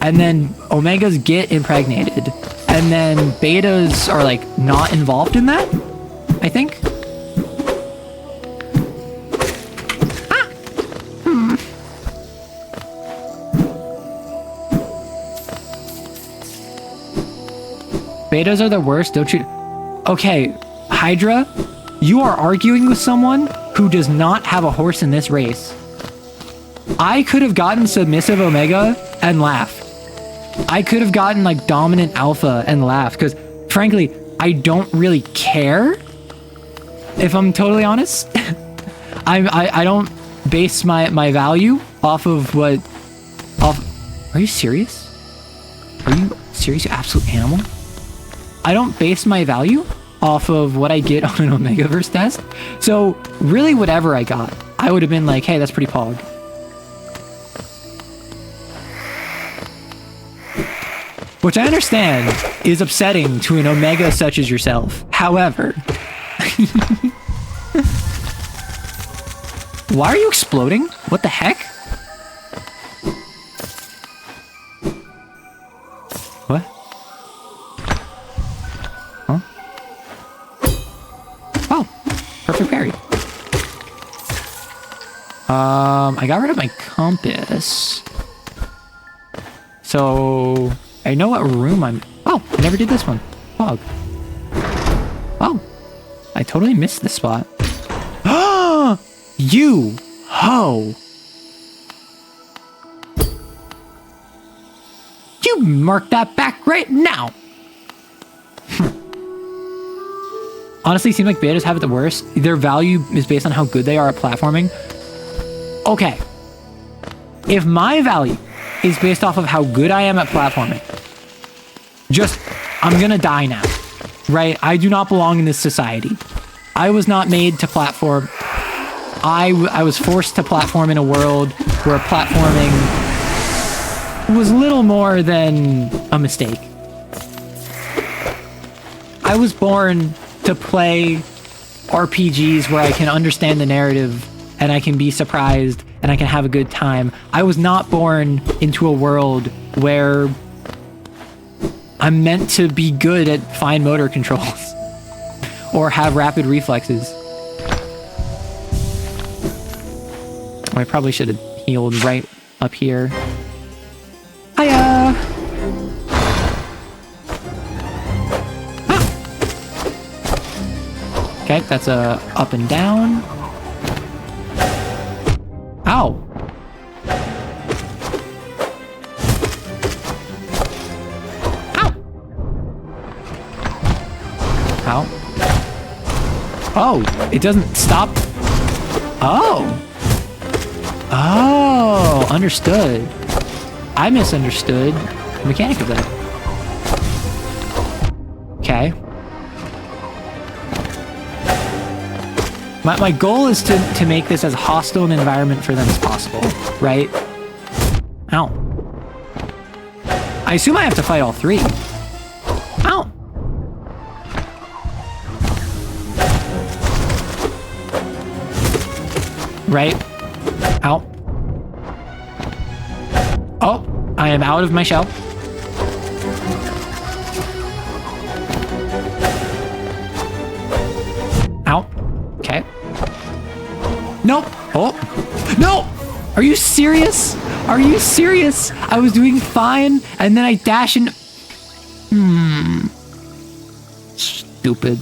and then Omegas get impregnated, and then Betas are like not involved in that, I think. Betas are the worst, don't you? Okay, Hydra, you are arguing with someone who does not have a horse in this race. I could have gotten submissive Omega and laughed. I could have gotten like dominant Alpha and laughed, because frankly, I don't really care. If I'm totally honest, I don't base my value off of what. Are you serious? Are you serious, you absolute animal? I don't base my value off of what I get on an Omegaverse test. So really whatever I got, I would have been like, hey, that's pretty pog. Which I understand is upsetting to an Omega such as yourself. However... Why are you exploding? What the heck? What? Huh? Oh, perfect parry. I got rid of my compass. So I know what room I'm... Oh, I never did this one. Fog. Oh, I totally missed this spot. You ho! You mark that back right now! Honestly, it seems like betas have it the worst. Their value is based on how good they are at platforming. Okay. If my value is based off of how good I am at platforming, I'm gonna die now, right? I do not belong in this society. I was not made to platform. I was forced to platform in a world where platforming was little more than a mistake. I was born to play RPGs where I can understand the narrative and I can be surprised and I can have a good time. I was not born into a world where I'm meant to be good at fine motor controls or have rapid reflexes. I probably should have healed right up here. Hiya! Ah! Okay, that's a up and down. Ow! Ow! Ow. Oh, it doesn't stop. Oh! Oh, understood. I misunderstood the mechanic of that. Okay. My goal is to make this as hostile an environment for them as possible, right? Ow. I assume I have to fight all three. Ow. Right? Ow. Oh, I am out of my shell. Ow. Okay. Nope. Oh. No! Are you serious? Are you serious? I was doing fine, and then I dash in... Stupid.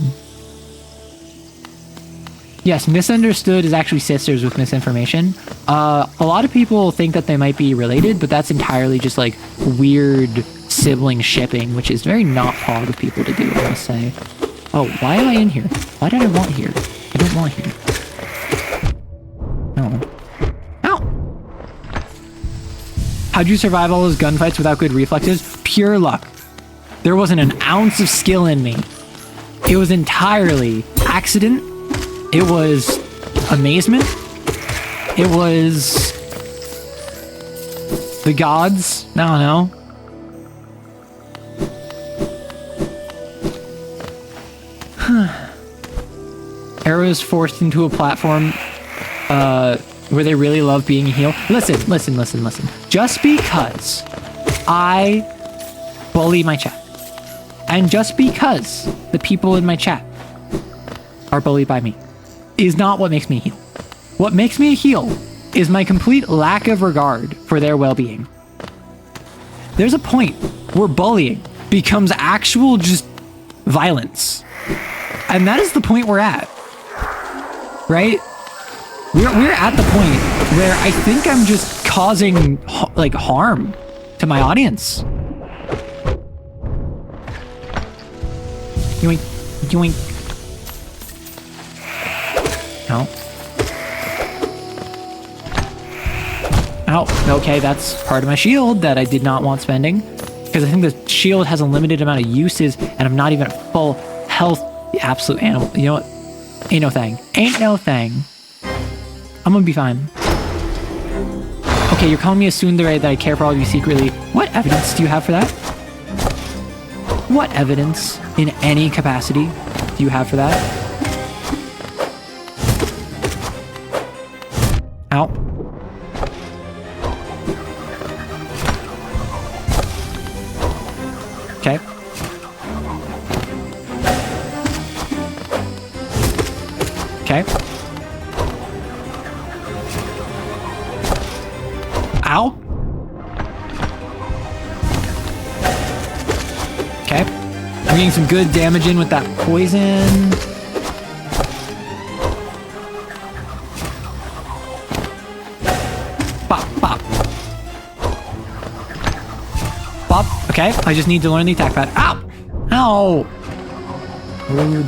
Yes, misunderstood is actually sisters with misinformation. A lot of people think that they might be related, but that's entirely just like weird sibling shipping, which is very not hard of people to do, I must say. Oh, why am I in here? Why did I want here? I don't want here. No. Ow! How'd you survive all those gunfights without good reflexes? Pure luck. There wasn't an ounce of skill in me. It was entirely accident. It was amazement. It was the gods. I don't know. Arrows forced into a platform where they really love being a heel. Listen. Just because I bully my chat, and just because the people in my chat are bullied by me, is not what makes me a heel. What makes me a heel is my complete lack of regard for their well-being. There's a point where bullying becomes actual just violence. And that is the point we're at. Right? We're at the point where I think I'm just causing like harm to my audience. Yoink, yoink. No. Oh, okay, that's part of my shield that I did not want spending. Because I think the shield has a limited amount of uses, and I'm not even at full health. The absolute animal. You know what? Ain't no thing. Ain't no thing. I'm gonna be fine. Okay, you're calling me a tsundere that I care for all of you secretly. What evidence do you have for that? What evidence, in any capacity, do you have for that? Ow. Okay. Okay. Ow. Okay. I'm getting some good damage in with that poison. Bop, bop. Bop. Okay, I just need to learn the attack pattern. Ow! Ow! Rude.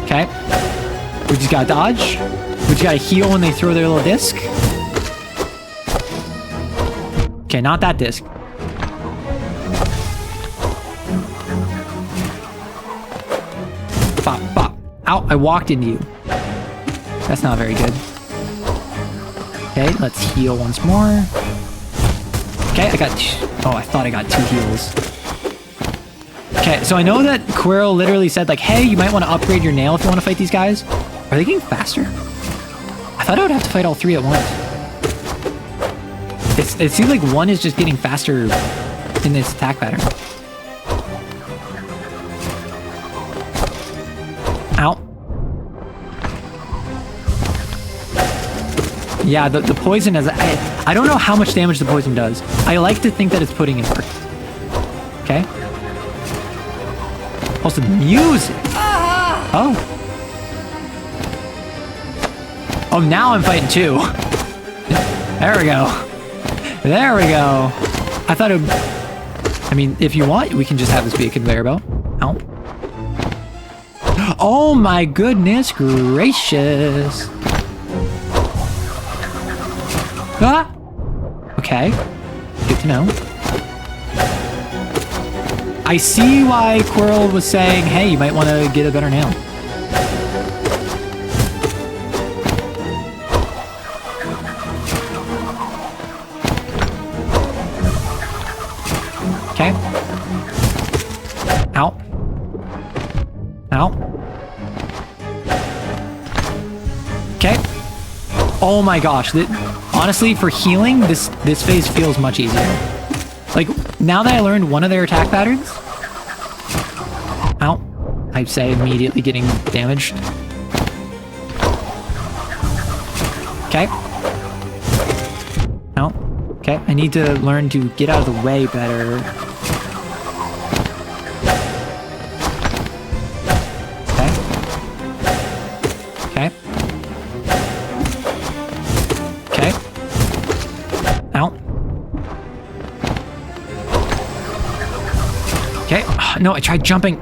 Okay. We just gotta dodge. We just gotta heal when they throw their little disc. Okay, not that disc. Bop, bop. Ow, I walked into you. That's not very good. Okay, let's heal once more. Okay, I got... Oh, I thought I got 2 heals. Okay, so I know that Quirrell literally said, like, hey, you might want to upgrade your nail if you want to fight these guys. Are they getting faster? I thought I would have to fight all 3 at once. It seems like one is just getting faster in its attack pattern. Ow. Yeah, the poison has... I don't know how much damage the poison does. I like to think that it's putting in work. Okay. Also, the music. Oh. Oh, now I'm fighting 2. There we go. There we go. I thought it would... I mean, if you want, we can just have this be a conveyor belt. Ow. Oh my goodness gracious. Ah! Okay. Good to know. I see why Quirrell was saying, hey, you might want to get a better nail. Okay. Ow. Ow. Okay. Oh my gosh. Honestly, for healing, this phase feels much easier. Like, now that I learned one of their attack patterns... Ow. I'd say immediately getting damaged. Okay. Ow. Okay, I need to learn to get out of the way better. Okay. Okay. Okay. Ow. Okay. No, I tried jumping.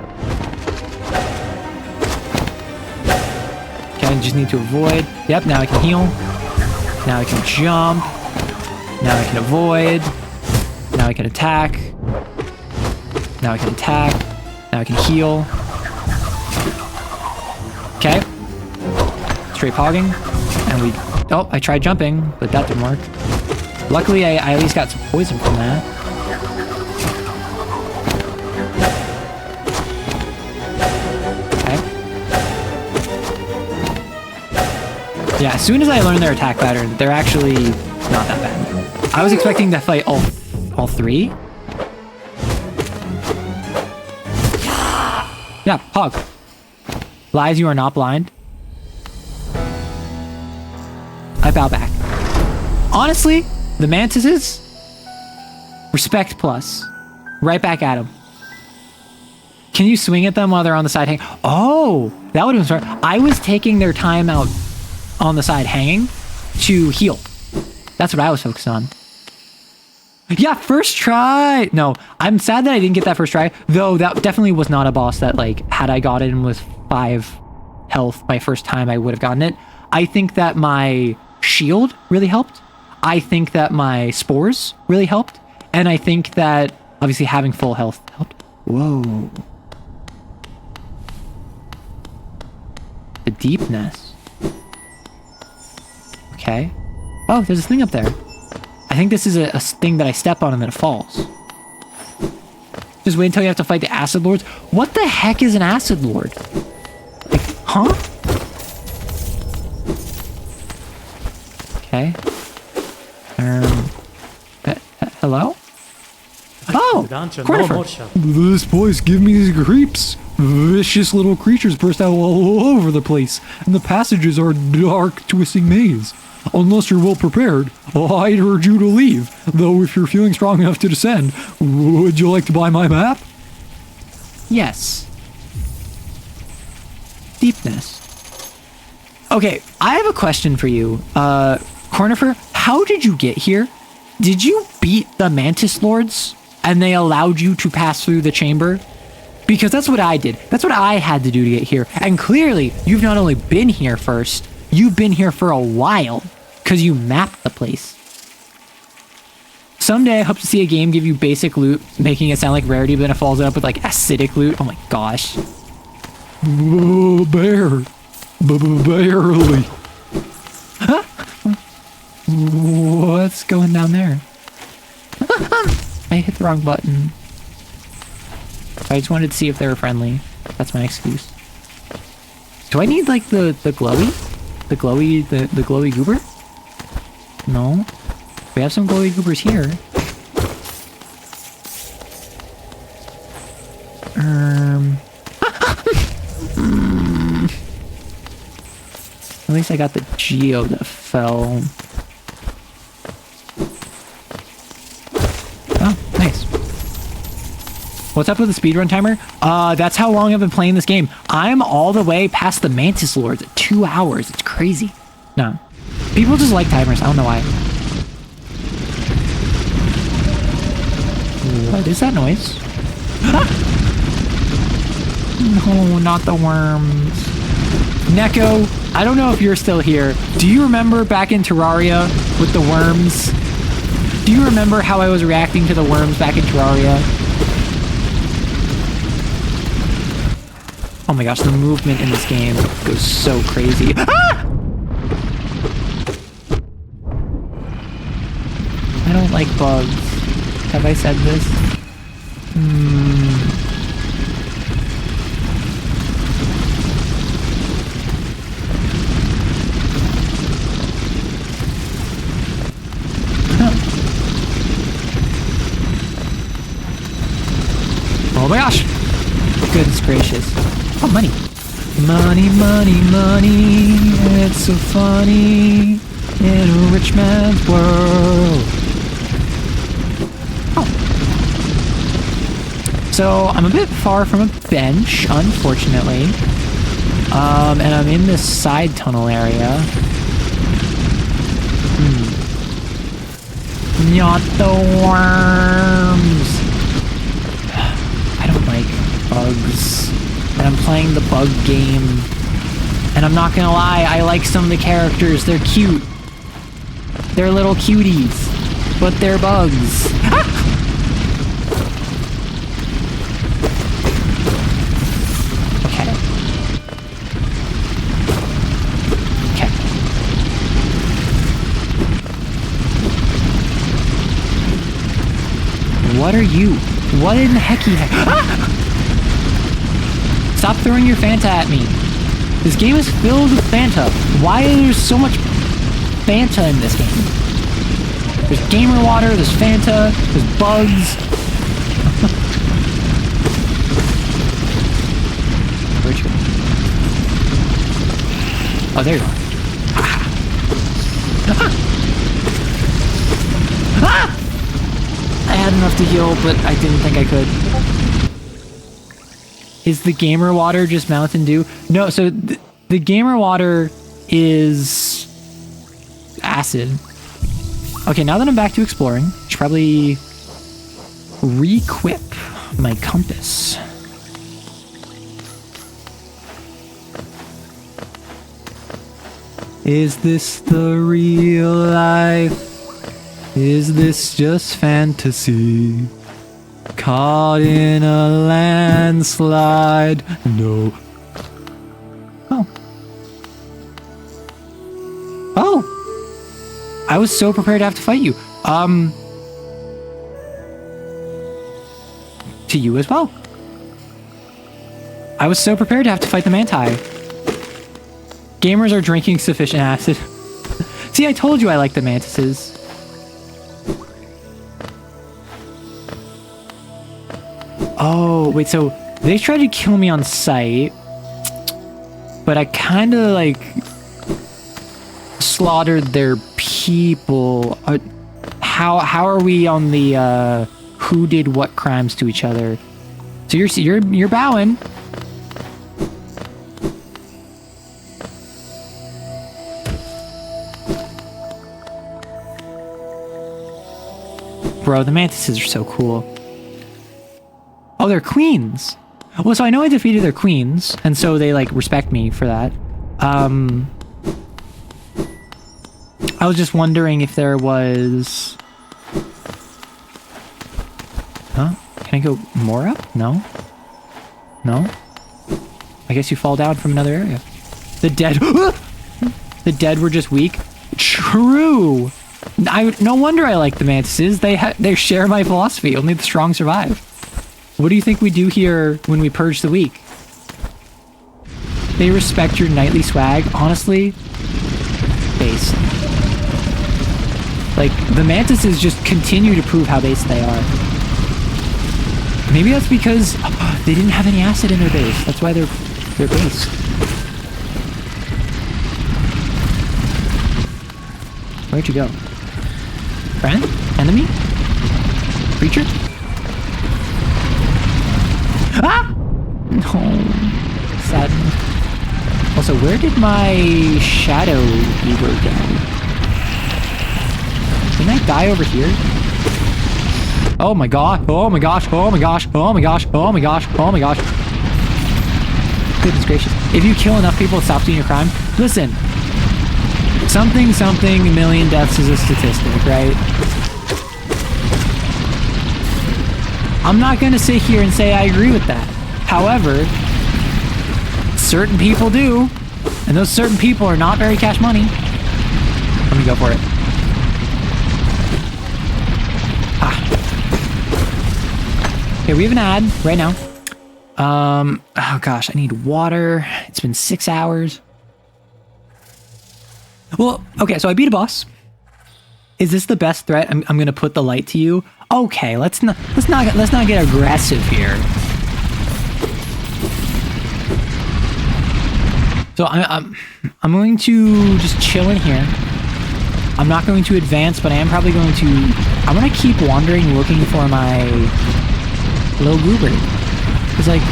Okay, I just need to avoid. Yep, now I can heal. Now I can jump. Now I can avoid. Now I can attack. Now I can attack. Now I can heal. Okay. Straight pogging. And we... Oh, I tried jumping, but that didn't work. Luckily, I at least got some poison from that. Okay. Yeah, as soon as I learn their attack pattern, they're actually not that bad. I was expecting to fight all 3. Yeah, Pog. Lies, you are not blind. I bow back. Honestly, the mantises, respect plus. Right back at them. Can you swing at them while they're on the side hanging? Oh, that would have been smart. I was taking their time out on the side hanging to heal. That's what I was focused on. Yeah, first try. No, I'm sad that I didn't get that first try, though that definitely was not a boss that, like, had I got it in with 5 health my first time, I would have gotten it. I think that my shield really helped. I think that my spores really helped. And I think that, obviously, having full health helped. Whoa. The deepness. Okay. Oh, there's a thing up there. I think this is a thing that I step on and then it falls. Just wait until you have to fight the Acid Lords. What the heck is an Acid Lord? Like, huh? Okay. Hello? Oh! Christopher. This place gives me the creeps. Vicious little creatures burst out all over the place, and the passages are a dark, twisting maze. Unless you're well prepared, I'd urge you to leave. Though if you're feeling strong enough to descend, would you like to buy my map? Yes. Deepness. Okay, I have a question for you. Cornifer, how did you get here? Did you beat the Mantis Lords and they allowed you to pass through the chamber? Because that's what I did. That's what I had to do to get here. And clearly, you've not only been here first, you've been here for a while because you mapped the place. Someday I hope to see a game give you basic loot, making it sound like rarity, but then it follows it up with like acidic loot. Oh my gosh. Bear. Barely. Huh? What's going down there? I hit the wrong button. I just wanted to see if they were friendly. That's my excuse. Do I need like the glowy? The glowy goober? No. We have some glowy goobers here. At least I got the geo that fell. Oh, nice. What's up with the speedrun timer? That's how long I've been playing this game. I'm all the way past the Mantis Lords at 2 hours. It's crazy. No. People just like timers. I don't know why. What is that noise? No, not the worms. Neko, I don't know if you're still here. Do you remember back in Terraria with the worms? Do you remember how I was reacting to the worms back in Terraria? Oh my gosh, the movement in this game goes so crazy. Ah! I don't like bugs. Have I said this? Oh my gosh! Goodness gracious. Oh, money. Money, money, money. It's so funny in a rich man's world. Oh. So, I'm a bit far from a bench, unfortunately. And I'm in this side tunnel area. Not the worms! I don't like bugs. And I'm playing the bug game. And I'm not gonna lie, I like some of the characters. They're cute. They're little cuties. But they're bugs. Ah! Okay. Okay. What are you? What in the heck? Ah! Stop throwing your Fanta at me. This game is filled with Fanta. Why is there so much Fanta in this game? There's gamer water, there's Fanta, there's bugs. Where'd you go? Oh, there you are. Ah. Ah! I had enough to heal, but I didn't think I could. Is the gamer water just Mountain Dew? No, so the gamer water is acid. Okay, now that I'm back to exploring, I should probably re-equip my compass. Is this the real life? Is this just fantasy? Caught in a landslide. No. Oh. Oh. I was so prepared to have to fight you. To you as well. I was so prepared to have to fight the Manti. Gamers are drinking sufficient acid. See, I told you I like the mantises. Oh, wait, so they tried to kill me on sight, but I kind of like slaughtered their people. How are we on the who did what crimes to each other? So you're bowing. Bro, the mantises are so cool. Oh, they're queens. Well, so I know I defeated their queens, and so they, like, respect me for that. I was just wondering if there was... Huh? Can I go more up? No? No? I guess you fall down from another area. The dead... The dead were just weak? True! No wonder I like the mantises. They share my philosophy. Only the strong survive. What do you think we do here when we purge the weak? They respect your nightly swag. Honestly, base. Like, the mantises just continue to prove how base they are. Maybe that's because they didn't have any acid in their base. That's why they're base. Where'd you go? Friend? Enemy? Creature? Ah! No. Sad. Also, where did my shadow Uber go? Didn't I die over here? Oh my god. Oh my gosh. Oh my gosh. Oh my gosh. Oh my gosh. Oh my gosh. Goodness gracious. If you kill enough people, it stops doing your crime. Listen. Something, a million deaths is a statistic, right? I'm not gonna sit here and say I agree with that. However, certain people do, and those certain people are not very cash money. Let me go for it. Ah. Okay, we have an ad right now. Oh gosh, I need water. It's been 6 hours. Well, okay, so I beat a boss. Is this the best threat? I'm gonna put the light to you. Okay, let's not get aggressive here. So I'm going to just chill in here. I'm not going to advance, but I am probably going to. I'm gonna keep wandering, looking for my little goober. It's like,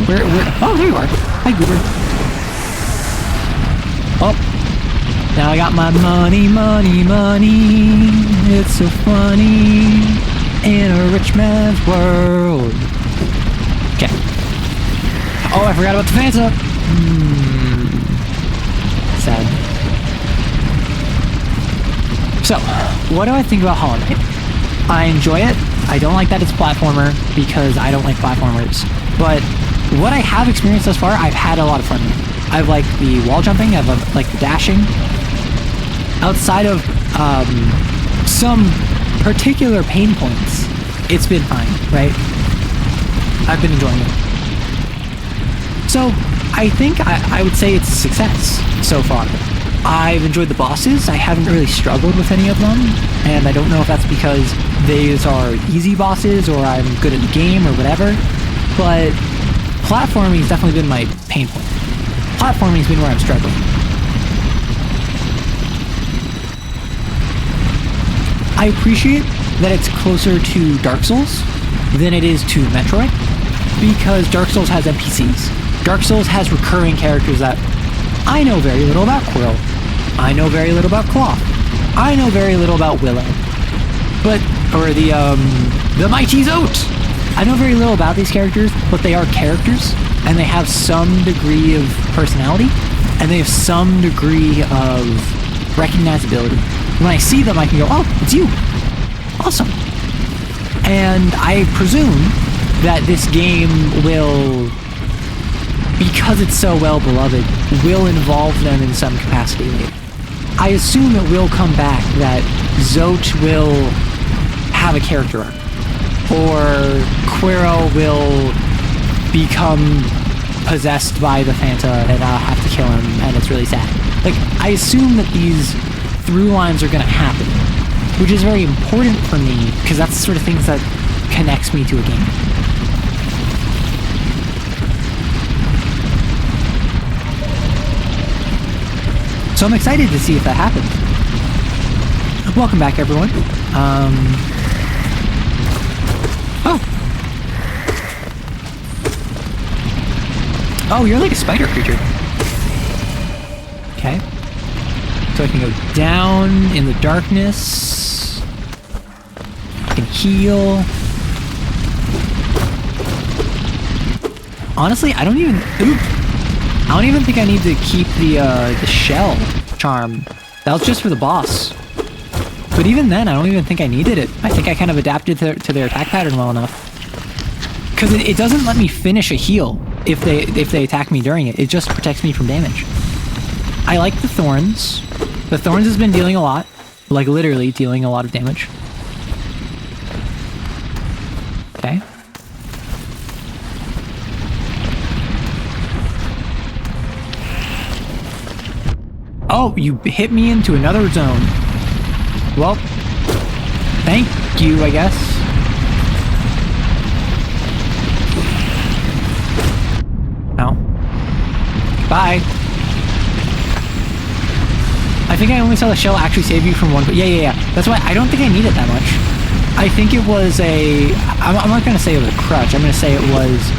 where? Oh, there you are. Hi, goober. Oh. Now I got my money. It's so funny in a rich man's world. Okay. Oh, I forgot about the Fanta. Sad. So, what do I think about Hollow Knight? I enjoy it. I don't like that it's platformer because I don't like platformers. But what I have experienced thus far, I've had a lot of fun with. I've liked the wall jumping. I've liked the dashing. Outside of some particular pain points, it's been fine, right? I've been enjoying it. So, I think I would say it's a success so far. I've enjoyed the bosses. I haven't really struggled with any of them, and I don't know if that's because these are easy bosses or I'm good at the game or whatever, but platforming has definitely been my pain point. Platforming has been where I'm struggling. I appreciate that it's closer to Dark Souls than it is to Metroid, because Dark Souls has NPCs. Dark Souls has recurring characters that I know very little about. Quill. I know very little about Claw. I know very little about Willow. Or the Mighty Zote. I know very little about these characters, but they are characters, and they have some degree of personality, and they have some degree of recognizability. When I see them, I can go, oh, it's you. Awesome. And I presume that this game will, because it's so well beloved, will involve them in some capacity later. I assume it will come back, that Zote will have a character arc, or Quero will become possessed by the Fanta and I'll have to kill him, and it's really sad. Like, I assume that these through lines are going to happen, which is very important for me, because that's the sort of things that connects me to a game. So I'm excited to see if that happens. Welcome back, everyone. Oh, you're like a spider creature. Okay. So I can go down in the darkness. I can heal. Honestly, I don't even think I need to keep the shell charm. That was just for the boss. But even then, I don't even think I needed it. I think I kind of adapted to their attack pattern well enough. Because it doesn't let me finish a heal if they attack me during it. It just protects me from damage. I like the thorns. The thorns has been dealing a lot. Like literally dealing a lot of damage. Okay. Oh, you hit me into another zone. Well, thank you, I guess. Ow. Bye. I think I only saw the shell actually save you from one, but yeah. That's why I don't think I need it that much. I think it was I'm not gonna say it was a crutch. I'm gonna say it was,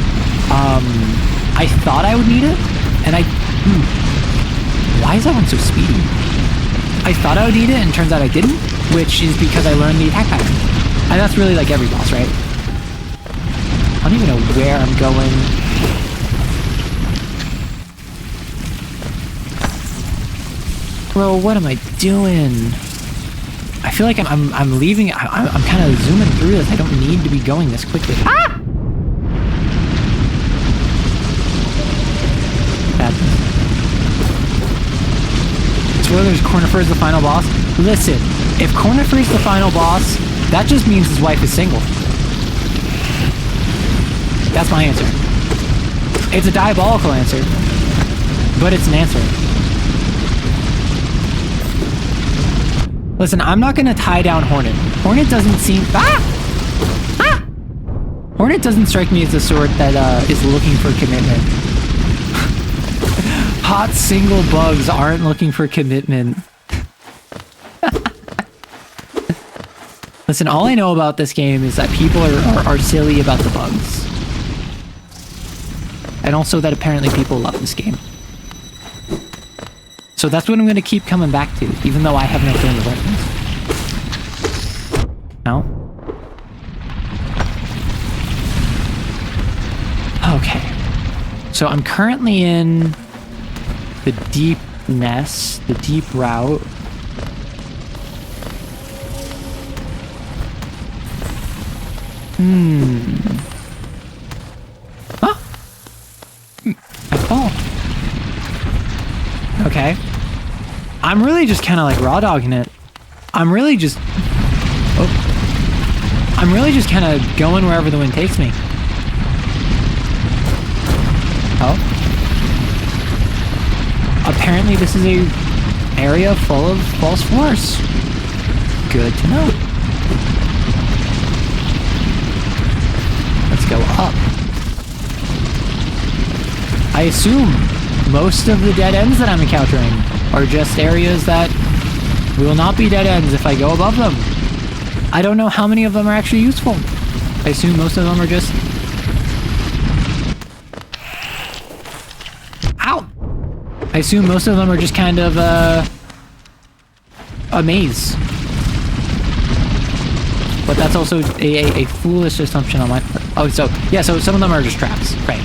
I thought I would need it, and why is that one so speedy? I thought I would need it, and it turns out I didn't, which is because I learned the attack pattern. And that's really like every boss, right? I don't even know where I'm going. Bro, what am I doing? I feel like I'm leaving. I'm kind of zooming through this. I don't need to be going this quickly. Ah! Badness. Spoilers, Cornifer is the final boss. Listen, if Cornifer is the final boss, that just means his wife is single. That's my answer. It's a diabolical answer, but it's an answer. Listen, I'm not gonna tie down Hornet. Hornet doesn't seem... Hornet doesn't strike me as the sort that is looking for commitment. Hot single bugs aren't looking for commitment. Listen, all I know about this game is that people are silly about the bugs. And also that apparently people love this game. So that's what I'm going to keep coming back to, even though I have no frame of reference. No? Okay. So I'm currently in the deep nest, the deep route. Huh? I fall. Okay. I'm really just kind of like raw dogging it. I'm really just kind of going wherever the wind takes me. Oh. Apparently this is a area full of false floors. Good to know. Let's go up. I assume most of the dead ends that I'm encountering are just areas that will not be dead ends if I go above them. I don't know how many of them are actually useful. I assume most of them are just... Ow! I assume most of them are just kind of, a maze. But that's also a foolish assumption on my part. Oh, so, yeah, so some of them are just traps. Right.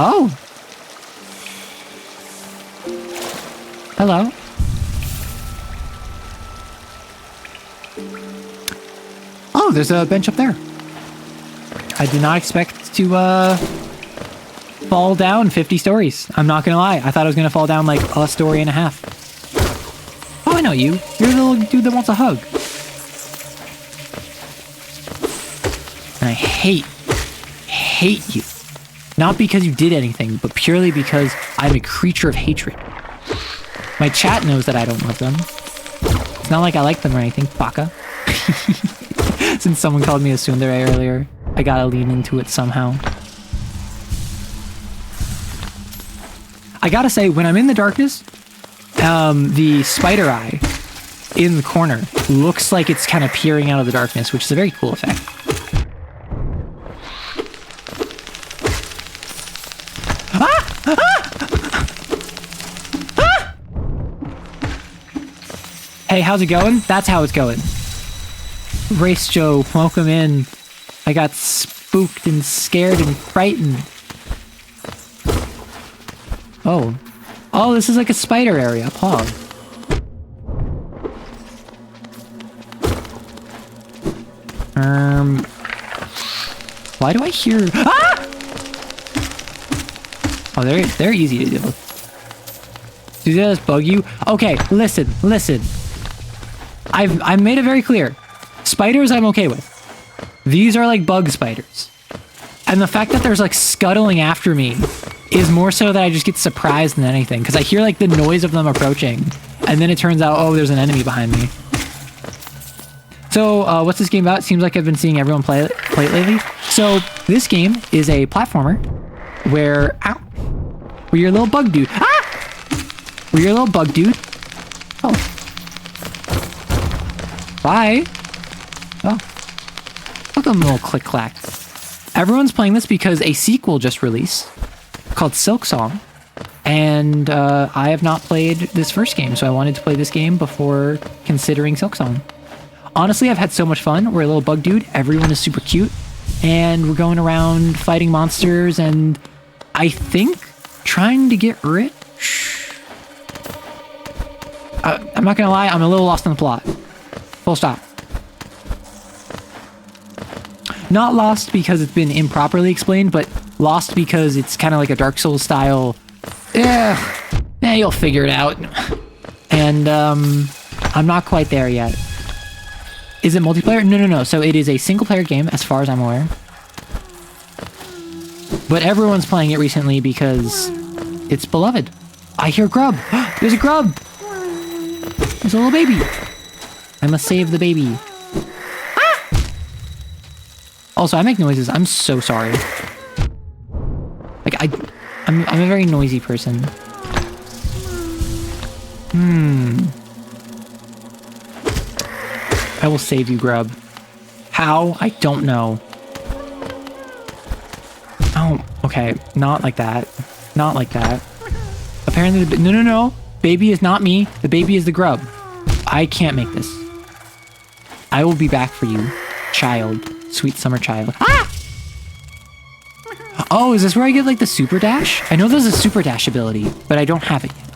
Oh! Hello. Oh, there's a bench up there. I did not expect to, fall down 50 stories. I'm not gonna lie. I thought I was gonna fall down like a story and a half. Oh, I know you. You're the little dude that wants a hug. And I hate you. Not because you did anything, but purely because I'm a creature of hatred. My chat knows that I don't love them. It's not like I like them or anything, baka. Since someone called me a tsundere earlier, I gotta lean into it somehow. I gotta say, when I'm in the darkness, the spider eye in the corner looks like it's kind of peering out of the darkness, which is a very cool effect. Hey, how's it going? That's how it's going. Race Joe, welcome in. I got spooked and scared and frightened. Oh. Oh, this is like a spider area. Pog. Why do I hear... Ah! Oh, they're easy to deal with. Do they just bug you? Okay, listen. I've made it very clear. Spiders I'm okay with. These are like bug spiders. And the fact that there's like scuttling after me is more so that I just get surprised than anything. Because I hear like the noise of them approaching. And then it turns out, oh, there's an enemy behind me. So, what's this game about? Seems like I've been seeing everyone play it lately. So, this game is a platformer where... Ow! Where you're a little bug dude. Ah! Where you're a little bug dude. Oh. Bye. Oh. Welcome, little click-clack. Everyone's playing this because a sequel just released called Silksong. And I have not played this first game, so I wanted to play this game before considering Silksong. Honestly, I've had so much fun. We're a little bug dude. Everyone is super cute. And we're going around fighting monsters and I think trying to get rich. I'm not gonna lie, I'm a little lost in the plot. Full stop. Not lost because it's been improperly explained, but lost because it's kind of like a Dark Souls style. You'll figure it out. And I'm not quite there yet. Is it multiplayer? No. So it is a single player game as far as I'm aware. But everyone's playing it recently because it's beloved. I hear grub. There's a grub. There's a little baby. I must save the baby. Ah! Also, I make noises. I'm so sorry. Like I'm a very noisy person. I will save you, grub. How? I don't know. Oh, okay. Not like that. Not like that. Apparently, no. Baby is not me. The baby is the grub. I can't make this. I will be back for you, child. Sweet summer child. Ah! Oh, is this where I get like the super dash? I know there's a super dash ability, but I don't have it yet.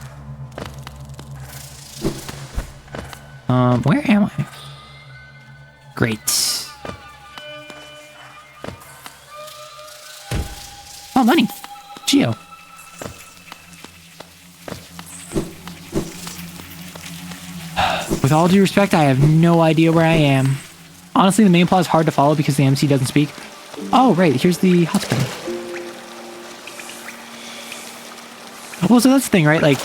Where am I? Great. Oh, money. Geo. With all due respect, I have no idea where I am. Honestly, the main plot is hard to follow because the MC doesn't speak. Oh, right. Here's the hot spring. Well, so that's the thing, right? Like,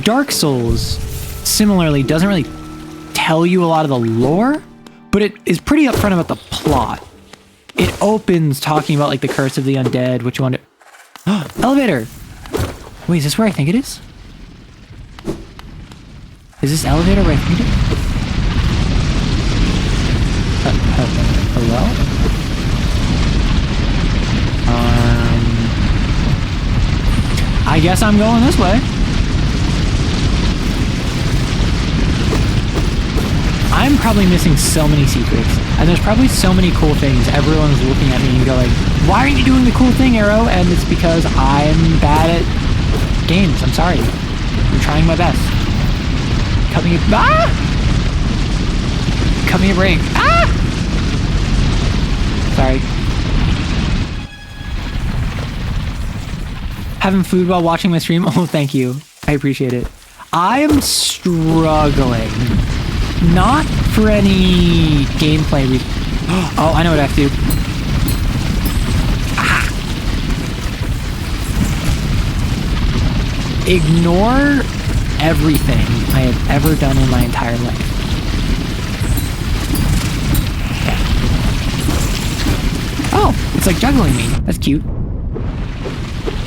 Dark Souls, similarly, doesn't really tell you a lot of the lore, but it is pretty upfront about the plot. It opens talking about, like, the curse of the undead, which you want to... Elevator! Wait, is this where I think it is? Is this elevator where I think it is? Hello? I guess I'm going this way. I'm probably missing so many secrets, and there's probably so many cool things. Everyone's looking at me and going, why aren't you doing the cool thing, Arrow? And it's because I'm bad at games. I'm sorry. I'm trying my best. Cut me a... Cut me a break. Sorry. Having food while watching my stream? Oh, thank you. I appreciate it. I am struggling. Not for any gameplay reason. Oh, I know what I have to do. Ignore everything I have ever done in my entire life. Okay. It's like juggling me. That's cute.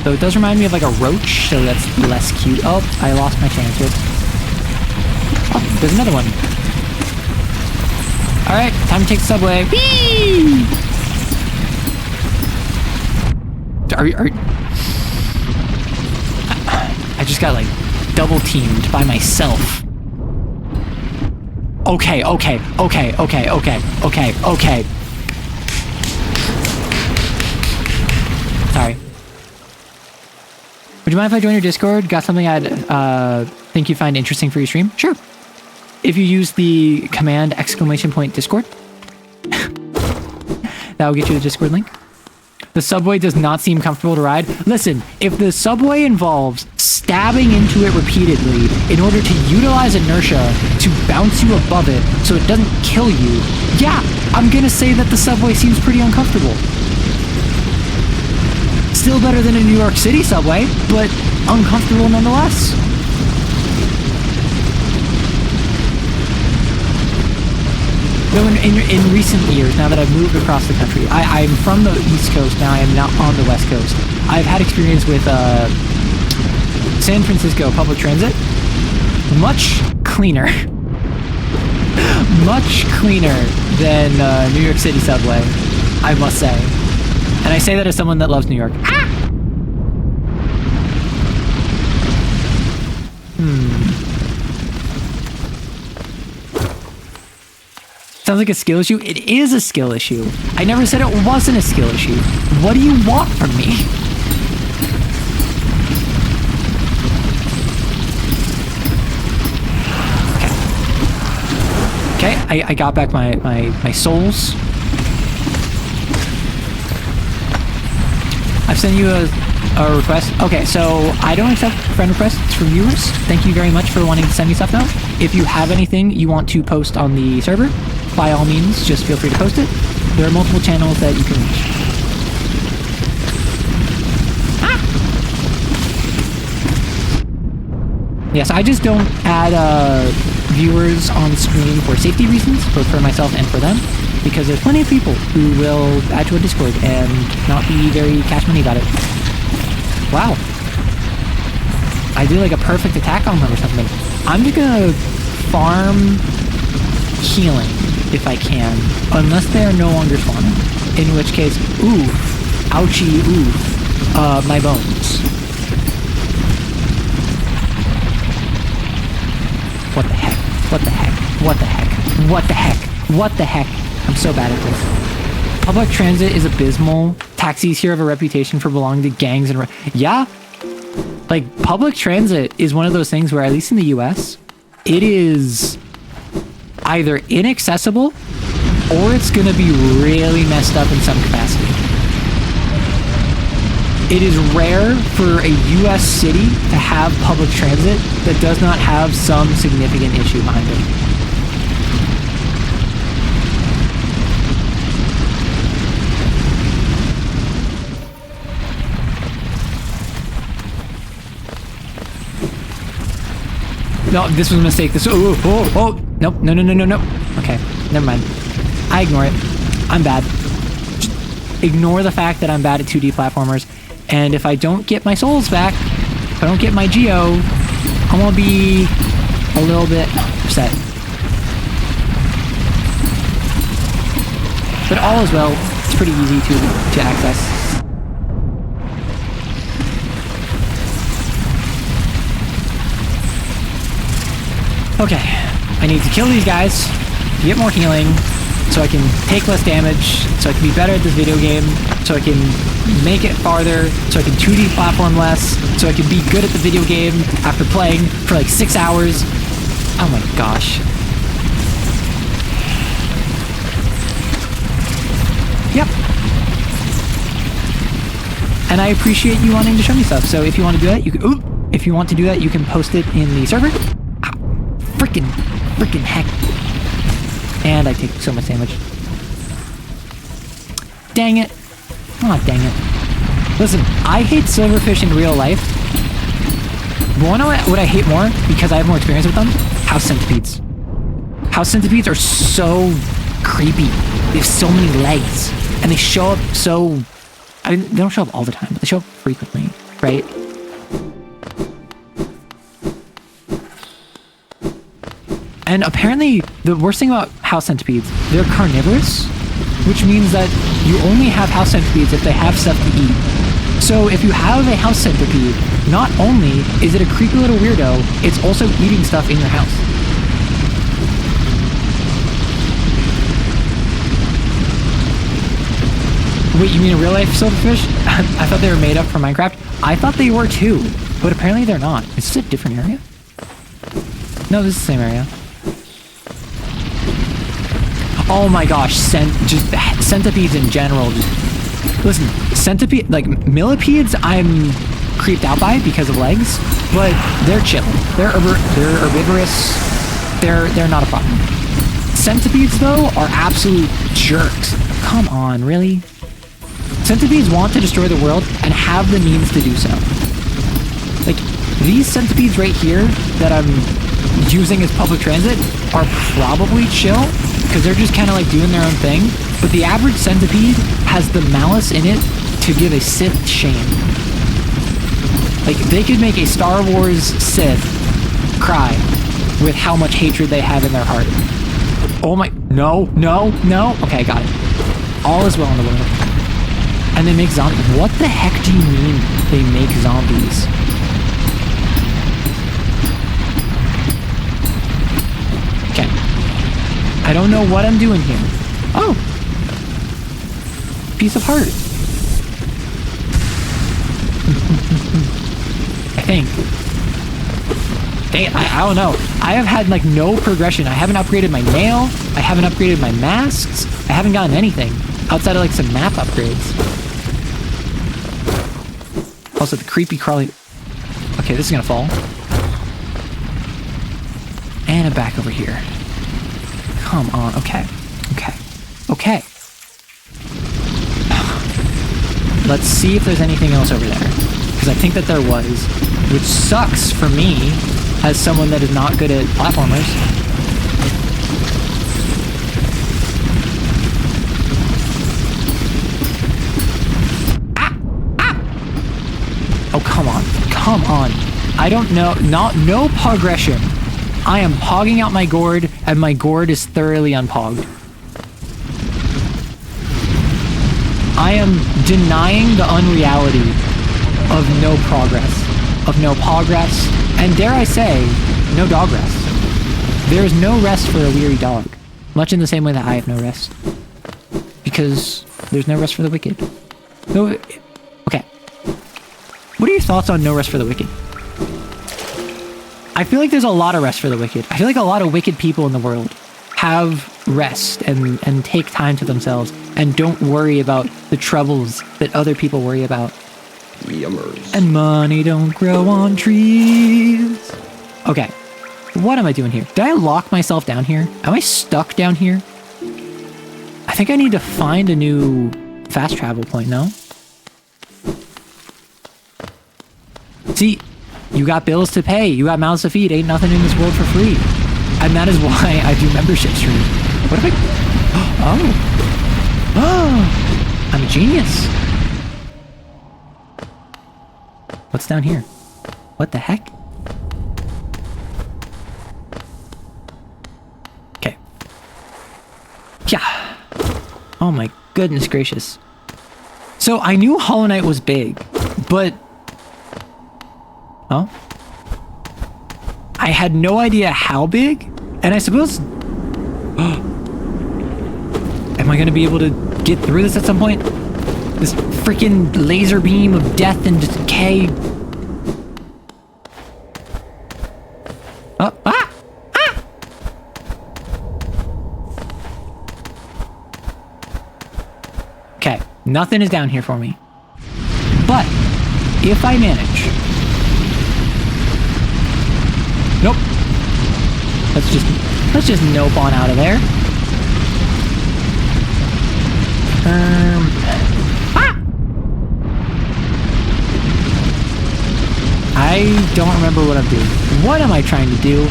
Though it does remind me of like a roach, so that's less cute. Oh, I lost my chance here. Oh, there's another one. Alright, time to take the subway. Whee! I just got like double teamed by myself. Okay. Sorry. Would you mind if I join your Discord? Got something I'd think you'd find interesting for your stream? Sure. If you use the command !Discord, that will get you the Discord link. The subway does not seem comfortable to ride. Listen, if the subway involves stabbing into it repeatedly in order to utilize inertia to bounce you above it so it doesn't kill you, yeah, I'm gonna say that the subway seems pretty uncomfortable. Still better than a New York City subway, but uncomfortable nonetheless. Though in recent years, now that I've moved across the country, I'm from the East Coast, now I am not on the West Coast. I've had experience with San Francisco public transit. Much cleaner. Much cleaner than New York City subway, I must say. And I say that as someone that loves New York. Ah! Sounds like a skill issue. It is a skill issue. I never said it wasn't a skill issue. What do you want from me? Okay, I got back my souls. I've sent you a request. Okay, so I don't accept friend requests from viewers. Thank you very much for wanting to send me stuff now. If you have anything you want to post on the server, by all means, just feel free to post it. There are multiple channels that you can reach. Ah! Yes, I just don't add viewers on screen for safety reasons, both for myself and for them, because there's plenty of people who will add to a Discord and not be very cash money about it. Wow. I did like a perfect attack on them or something. I'm just gonna farm healing if I can, unless they are no longer spawning, in which case, oof, ouchie, oof, my bones. What the heck? What the heck? What the heck? What the heck? What the heck? I'm so bad at this. Public transit is abysmal. Taxis here have a reputation for belonging to gangs and... Yeah? Like, public transit is one of those things where, at least in the US, it is either inaccessible or it's gonna be really messed up in some capacity. It is rare for a US city to have public transit that does not have some significant issue behind it. No, this was a mistake. This. Oh. Nope. No. Okay, never mind. I ignore it. I'm bad. Just ignore the fact that I'm bad at 2D platformers. And if I don't get my souls back, if I don't get my Geo, I'm gonna be a little bit upset. But all is well. It's pretty easy to access. Okay, I need to kill these guys to get more healing, so I can take less damage, so I can be better at this video game, so I can make it farther, so I can 2D platform less, so I can be good at the video game after playing for like 6 hours. Oh my gosh. Yep. And I appreciate you wanting to show me stuff, so if you want to do that, you can, if you want to do that, you can post it in the server. Freaking heck. And I take so much damage. Dang it. Aw, dang it. Listen, I hate silverfish in real life. But wanna know what I hate more? Because I have more experience with them? House centipedes. House centipedes are so creepy. They have so many legs. and they show up so... I mean, they don't show up all the time, but they show up frequently, right? And apparently, the worst thing about house centipedes, they're carnivorous, which means that you only have house centipedes if they have stuff to eat. So if you have a house centipede, not only is it a creepy little weirdo, it's also eating stuff in your house. Wait, you mean a real life silverfish? I thought they were made up for Minecraft. I thought they were too, but apparently they're not. Is this a different area? No, this is the same area. Oh my gosh, just centipedes in general. Just listen, centipede, like millipedes, I'm creeped out by because of legs, but they're chill. They're herbivorous. They're not a problem. Centipedes though are absolute jerks. Come on, really? Centipedes want to destroy the world and have the means to do so. Like these centipedes right here that I'm using as public transit are probably chill because they're just kind of like doing their own thing, but the average centipede has the malice in it to give a Sith shame. Like they could make a Star Wars Sith cry with how much hatred they have in their heart. Oh my, no. Okay, got it. All is well in the world. And they make zombies. What the heck do you mean they make zombies? Okay. I don't know what I'm doing here. Oh! Piece of heart. I think. Dang, I don't know. I have had like no progression. I haven't upgraded my nail. I haven't upgraded my masks. I haven't gotten anything outside of like some map upgrades. Also the creepy crawly... Okay, this is gonna fall. And I'm back over here. Come on, okay. Let's see if there's anything else over there. Because I think that there was. Which sucks for me, as someone that is not good at platformers. Oh, come on. I don't know, no progression. I am pogging out my gourd, and my gourd is thoroughly unpogged. I am denying the unreality of no progress, and dare I say, no dog rest. There is no rest for a weary dog, much in the same way that I have no rest. Because there's no rest for the wicked. No, okay. What are your thoughts on no rest for the wicked? I feel like there's a lot of rest for the wicked. I feel like a lot of wicked people in the world have rest and take time to themselves and don't worry about the troubles that other people worry about. Yummers. And money don't grow on trees. Okay, what am I doing here? Did I lock myself down here? Am I stuck down here? I think I need to find a new fast travel point, no? See, you got bills to pay, you got mouths to feed, ain't nothing in this world for free. And that is why I do membership streams. What if I... Oh, I'm a genius. What's down here? What the heck? Okay. Yeah. Oh my goodness gracious. So I knew Hollow Knight was big, but... Oh? I had no idea how big, and I suppose... Am I gonna be able to get through this at some point? This freaking laser beam of death and decay. Oh, ah! Ah! Okay, nothing is down here for me. But, if I manage... Nope. Let's just nope on out of there. Ah! I don't remember what I'm doing. What am I trying to do?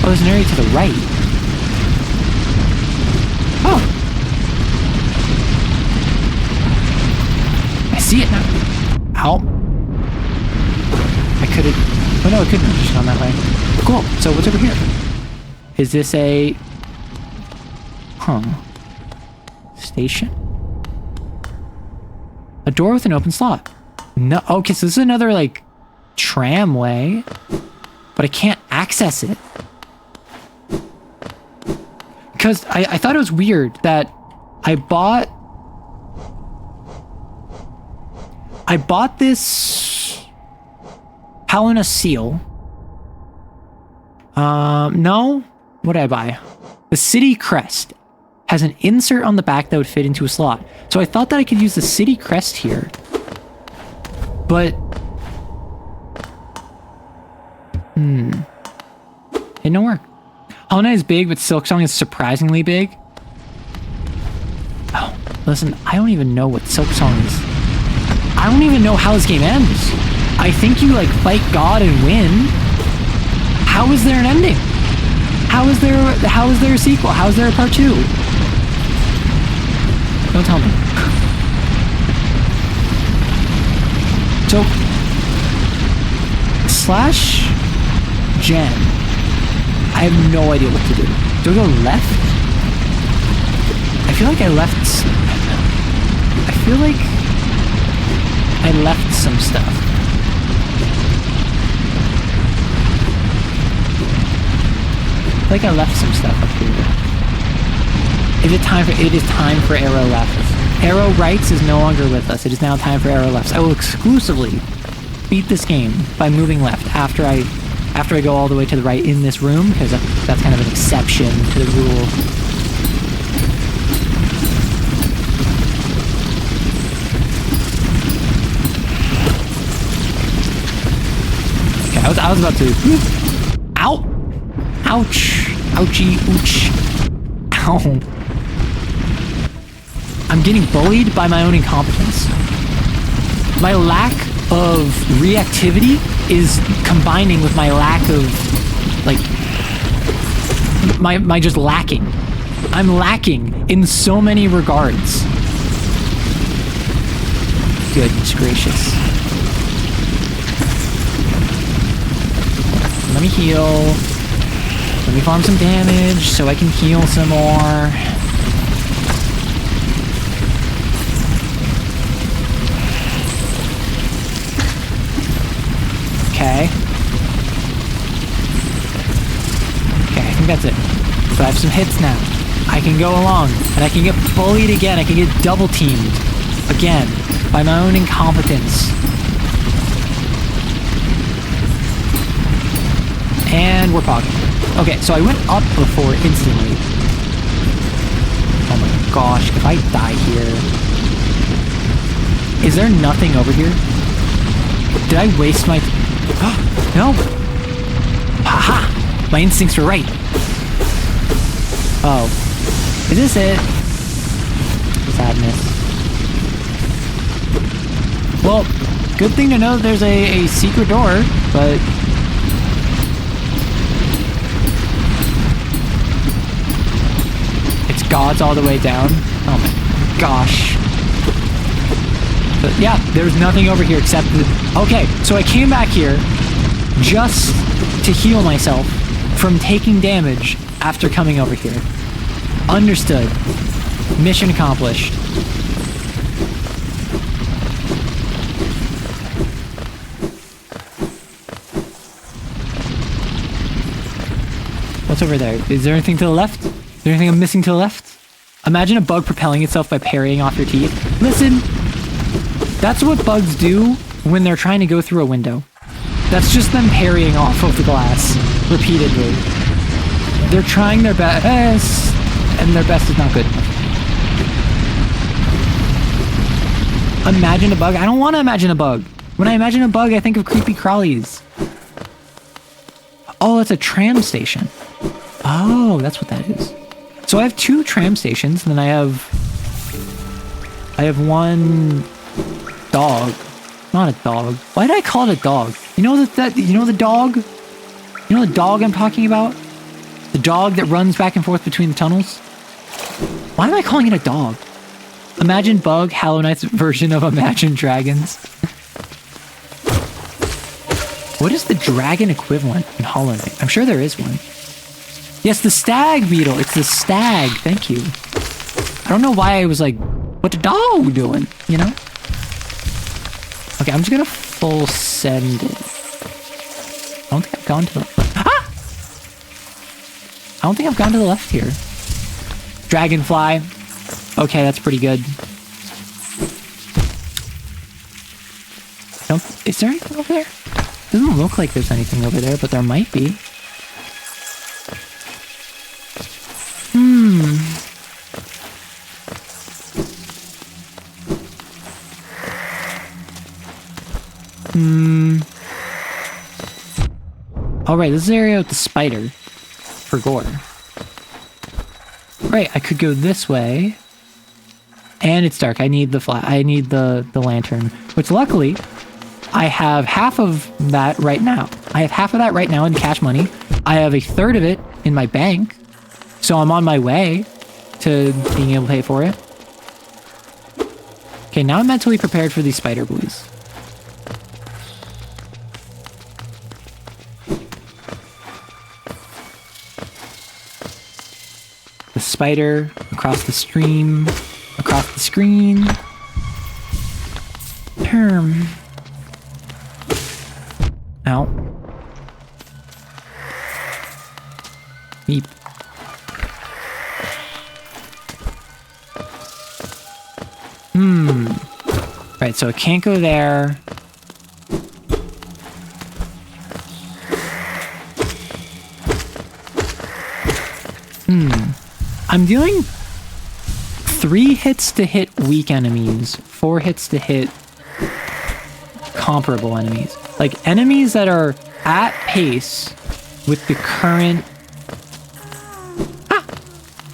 Oh, there's an area to the right. see it now. Ow. I could've... Oh no, I couldn't have just gone that way. Cool. So what's over here? Is this a... Huh. Station? A door with an open slot. No, okay, so this is another, like, tramway. But I can't access it. Because I thought it was weird that I bought this Palina seal. No. What did I buy? The city crest has an insert on the back that would fit into a slot. So I thought that I could use the city crest here. But... it didn't work. Hollow Knight is big, but Silksong is surprisingly big. Oh, listen, I don't even know what Silksong is. I don't even know how this game ends. I think you, like, fight God and win. How is there an ending? How is there a sequel? How is there a part 2? Don't tell me. So, slash Gen. I have no idea what to do. Do I go left? I feel like I left some stuff. I left some stuff up here. It is time for Arrow left. Arrow rights is no longer with us. It is now time for Arrow left. I will exclusively beat this game by moving left after I go all the way to the right in this room, because that's kind of an exception to the rule. Okay, I was about to... Ow! Ouch! Ouchie! Ouch! Ow! I'm getting bullied by my own incompetence. My lack of reactivity is combining with my lack of, like, my just lacking. I'm lacking in so many regards. Goodness gracious. Let me heal. Let me farm some damage so I can heal some more. Okay. Okay, I think that's it. So I have some hits now. I can go along, and I can get bullied again. I can get double teamed again by my own incompetence. And we're pogging. Okay, so I went up before instantly. Oh my gosh, if I die here... Is there nothing over here? Did I waste my... No! Haha! My instincts were right. Oh. Is this it? Sadness. Well, good thing to know that there's a secret door, but... It's God's all the way down. Oh my gosh. But yeah, there's nothing over here except the... Okay, so I came back here just to heal myself from taking damage after coming over here. Understood. Mission accomplished. What's over there? Is there anything to the left? Is there anything I'm missing to the left? Imagine a bug propelling itself by parrying off your teeth. Listen! That's what bugs do when they're trying to go through a window. That's just them parrying off of the glass repeatedly. They're trying their best, and their best is not good enough. Imagine a bug? I don't want to imagine a bug. When I imagine a bug, I think of creepy crawlies. Oh, it's a tram station. Oh, that's what that is. So I have 2 tram stations, and then I have one dog. Not a dog. Why did I call it a dog? You know you know the dog? You know the dog I'm talking about? The dog that runs back and forth between the tunnels? Why am I calling it a dog? Imagine Bug, Hollow Knight's version of Imagine Dragons. What is the dragon equivalent in Hollow Knight? I'm sure there is one. Yes, the stag beetle. It's the stag. Thank you. I don't know why I was like, what the dog doing? You know? Okay, I'm just gonna full send it. I don't think I've gone to the left. Ah! I don't think I've gone to the left here. Dragonfly. Okay, that's pretty good. Is there anything over there? Doesn't look like there's anything over there, but there might be. Alright, this is the area with the spider. For gore. Right, I could go this way. And it's dark. I need the lantern. Which luckily, I have half of that right now. I have half of that right now in cash money. I have a third of it in my bank. So I'm on my way to being able to pay for it. Okay, now I'm mentally prepared for these spider boys. The spider across the stream, across the screen. Term. Ow. Meep. Right, so it can't go there. I'm doing 3 hits to hit weak enemies, 4 hits to hit comparable enemies. Like, enemies that are at pace with the current...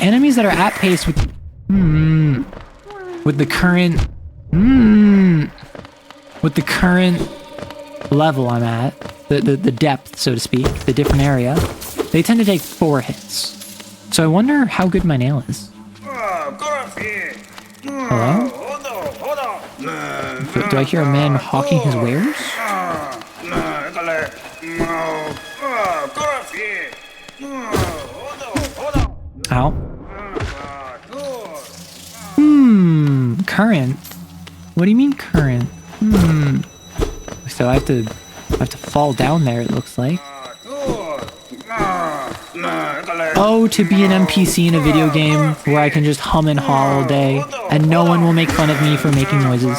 Enemies that are at pace with... With the current... With the current level I'm at, the depth, so to speak, the different area, they tend to take 4 hits. So I wonder how good my nail is. Hello? Do I hear a man hawking his wares? Ow. Current? What do you mean current? So I have to fall down there, it looks like. Oh, to be an NPC in a video game where I can just hum and haw all day and no one will make fun of me for making noises.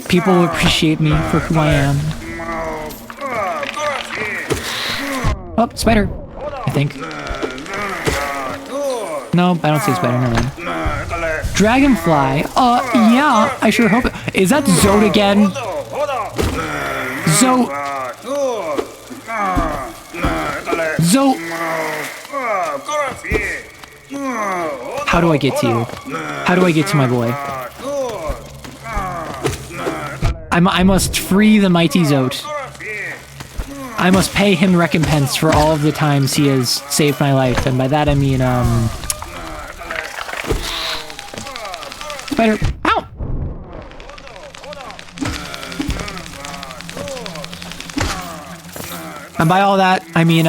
People will appreciate me for who I am. Oh, spider. I think. No, I don't see a spider, never mind. Dragonfly. Yeah, I sure hope it. Is that Zode again? How do I get to you? How do I get to my boy? I must free the mighty Zote. I must pay him recompense for all of the times he has saved my life, and by that I mean, Spider. Ow! And by all that, I mean,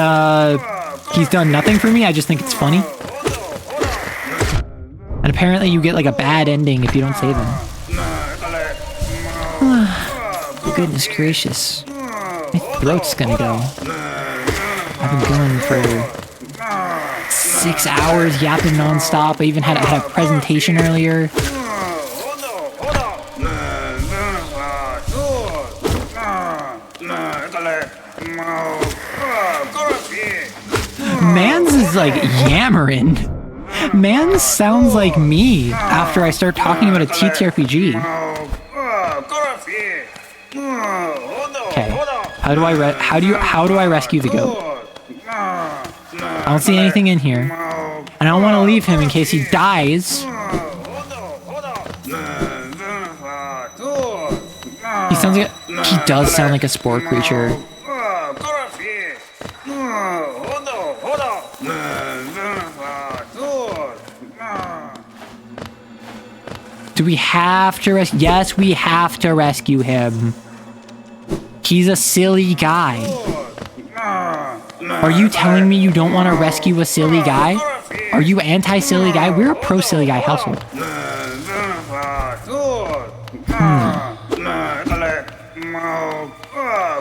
he's done nothing for me, I just think it's funny. And apparently you get like a bad ending if you don't save him. Goodness gracious. My throat's gonna go. I've been going for 6 hours yapping non-stop. I even had a presentation earlier. Mans is like yammering. Mans sounds like me after I start talking about a TTRPG. Okay, how do I rescue the goat? I don't see anything in here, and I don't want to leave him in case he dies. He does sound like a spore creature. we have to yes, we have to rescue him. He's a silly guy. Are you telling me you don't want to rescue a silly guy? Are you anti-silly guy? We're a pro-silly guy household.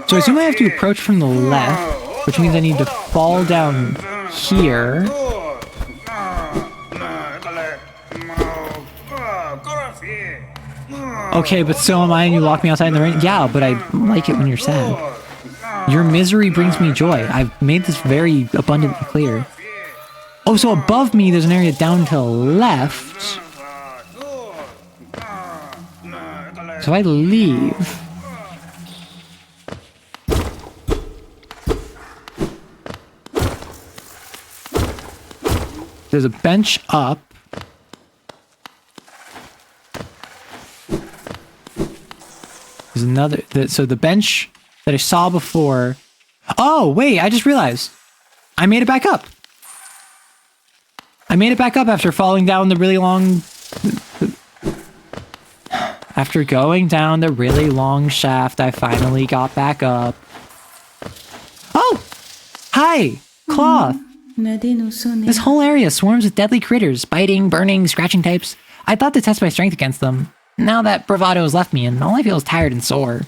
So I assume I have to approach from the left, which means I need to fall down here. Okay, but so am I and you lock me outside in the rain? Yeah, but I like it when you're sad. Your misery brings me joy. I've made this very abundantly clear. Oh, so above me there's an area down to the left. So I leave. There's a bench up. There's another. So the bench that I saw before. Oh, wait, I just realized. I made it back up. I made it back up after falling down the really long... After going down the really long shaft, I finally got back up. Oh! Hi! Cloth! This whole area swarms with deadly critters, biting, burning, scratching types. I thought to test my strength against them. Now that bravado has left me, and all I feel is tired and sore.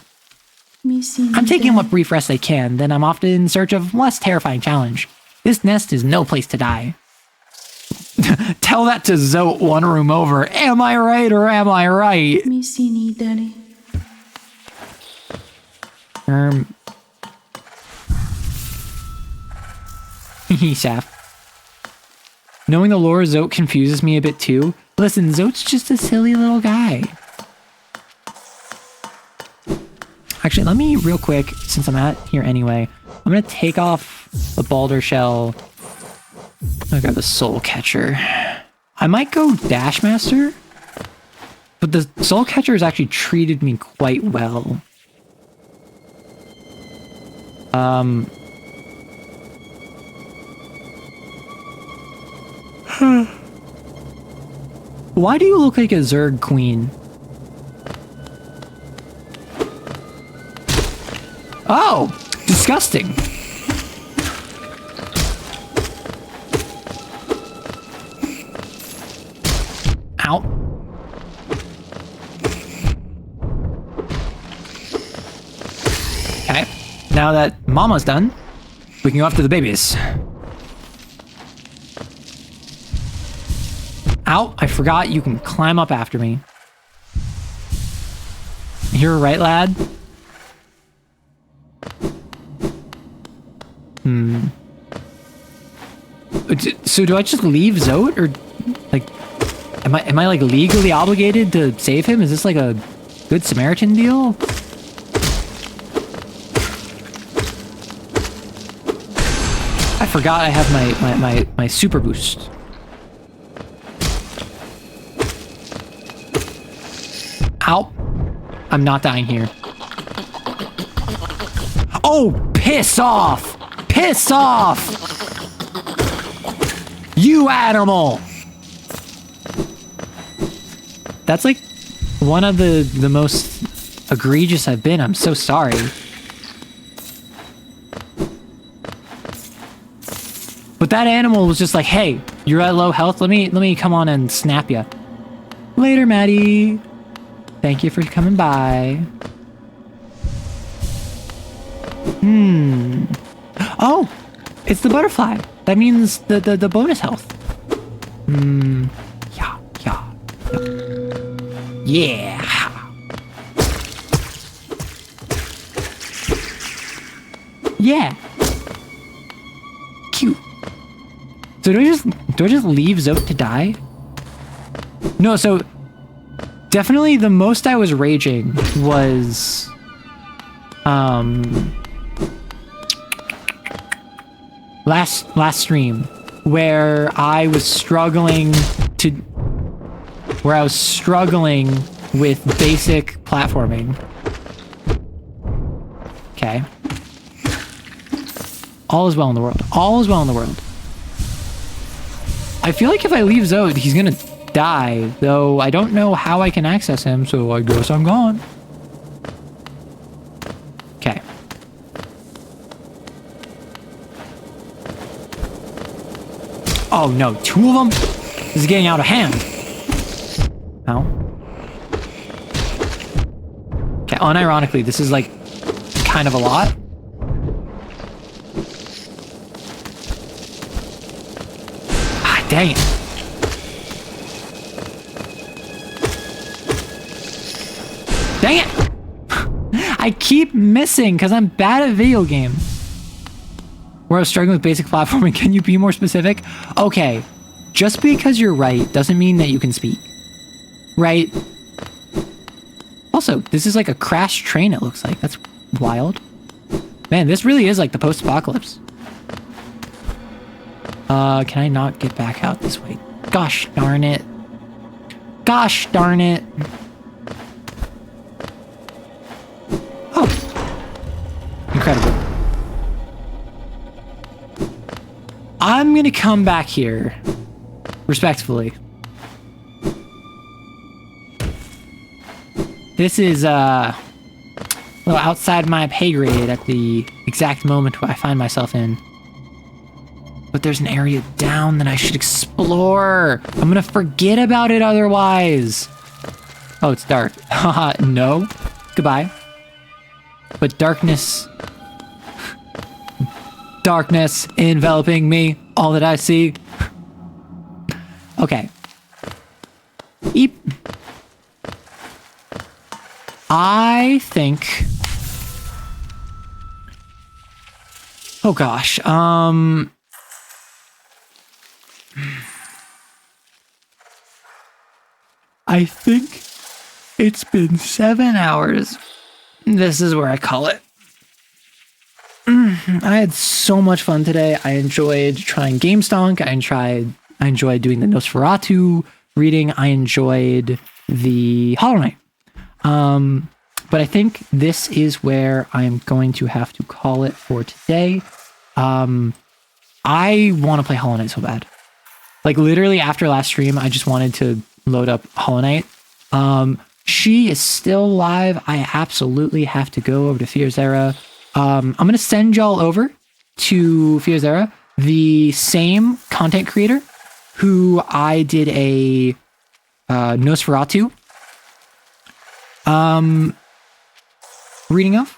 I'm taking what brief rest I can, then I'm off in search of a less terrifying challenge. This nest is no place to die. Tell that to Zote one room over. Am I right or am I right? Shaft. Knowing the lore of Zote confuses me a bit too. Listen, Zote's just a silly little guy. Actually, let me real quick, since I'm at here anyway, I'm gonna take off the Balder Shell. I got the Soul Catcher. I might go Dash Master, but the Soul Catcher has actually treated me quite well. Why do you look like a Zerg Queen? Oh! Disgusting! Ow. Okay. Now that Mama's done, we can go after the babies. Ow, I forgot you can climb up after me. You're right, lad? So do I just leave Zote, or like am I like legally obligated to save him? Is this like a Good Samaritan deal? I forgot I have my super boost. Ow. I'm not dying here. Oh, piss off! Piss off! You animal! That's like one of the most egregious I've been. I'm so sorry. But that animal was just like, hey, you're at low health. Let me come on and snap you. Later, Maddie. Thank you for coming by. Oh, it's the butterfly. That means the bonus health. Yeah. Yeah. Cute. So do I just leave Zote to die? No, so definitely the most I was raging was last stream, where I was struggling with basic platforming. Okay. All is well in the world. All is well in the world. I feel like if I leave Zote, he's gonna die, though I don't know how I can access him, so I guess I'm gone. Okay. Oh no, 2 of them? This is getting out of hand. Ow. Okay, unironically, this is like kind of a lot. Ah, dang it. Dang it! I keep missing because I'm bad at video games. Where I was struggling with basic platforming, can you be more specific? Okay, just because you're right doesn't mean that you can speak. Right? Also, this is like a crashed train, it looks like. That's wild. Man, this really is like the post-apocalypse. Can I not get back out this way? Gosh darn it. Gosh darn it. Oh. Incredible. I'm gonna come back here. Respectfully. This is, a little outside my pay grade at the exact moment where I find myself in. But there's an area down that I should explore. I'm gonna forget about it otherwise. Oh, it's dark. Haha, no. Goodbye. But darkness... Darkness enveloping me. All that I see. Okay. Eep. I think... Oh gosh, I think it's been 7 hours. This is where I call it. I had so much fun today. I enjoyed trying GameStonk. I enjoyed doing the Nosferatu reading. I enjoyed the Hollow Knight. But I think this is where I'm going to have to call it for today. I want to play Hollow Knight so bad. Like literally after last stream, I just wanted to load up Hollow Knight. She is still live. I absolutely have to go over to Fear's Era. I'm going to send y'all over to Fear's Era, the same content creator who I did a Nosferatu reading of,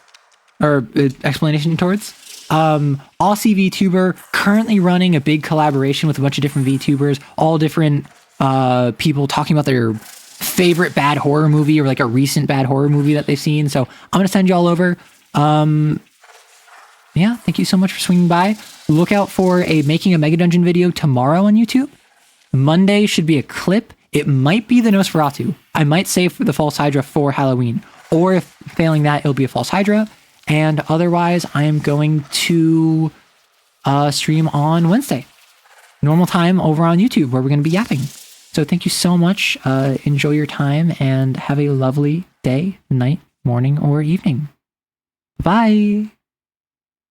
or explanation towards. Aussie VTuber, currently running a big collaboration with a bunch of different VTubers, all different people talking about their favorite bad horror movie or like a recent bad horror movie that they've seen. So I'm going to send y'all over. Yeah, thank you so much for swinging by. Look out for a Making a Mega Dungeon video tomorrow on YouTube. Monday should be a clip. It might be the Nosferatu. I might save the False Hydra for Halloween. Or if failing that, it'll be a False Hydra. And otherwise, I am going to stream on Wednesday. Normal time over on YouTube where we're going to be yapping. So thank you so much. Enjoy your time and have a lovely day, night, morning, or evening. Bye.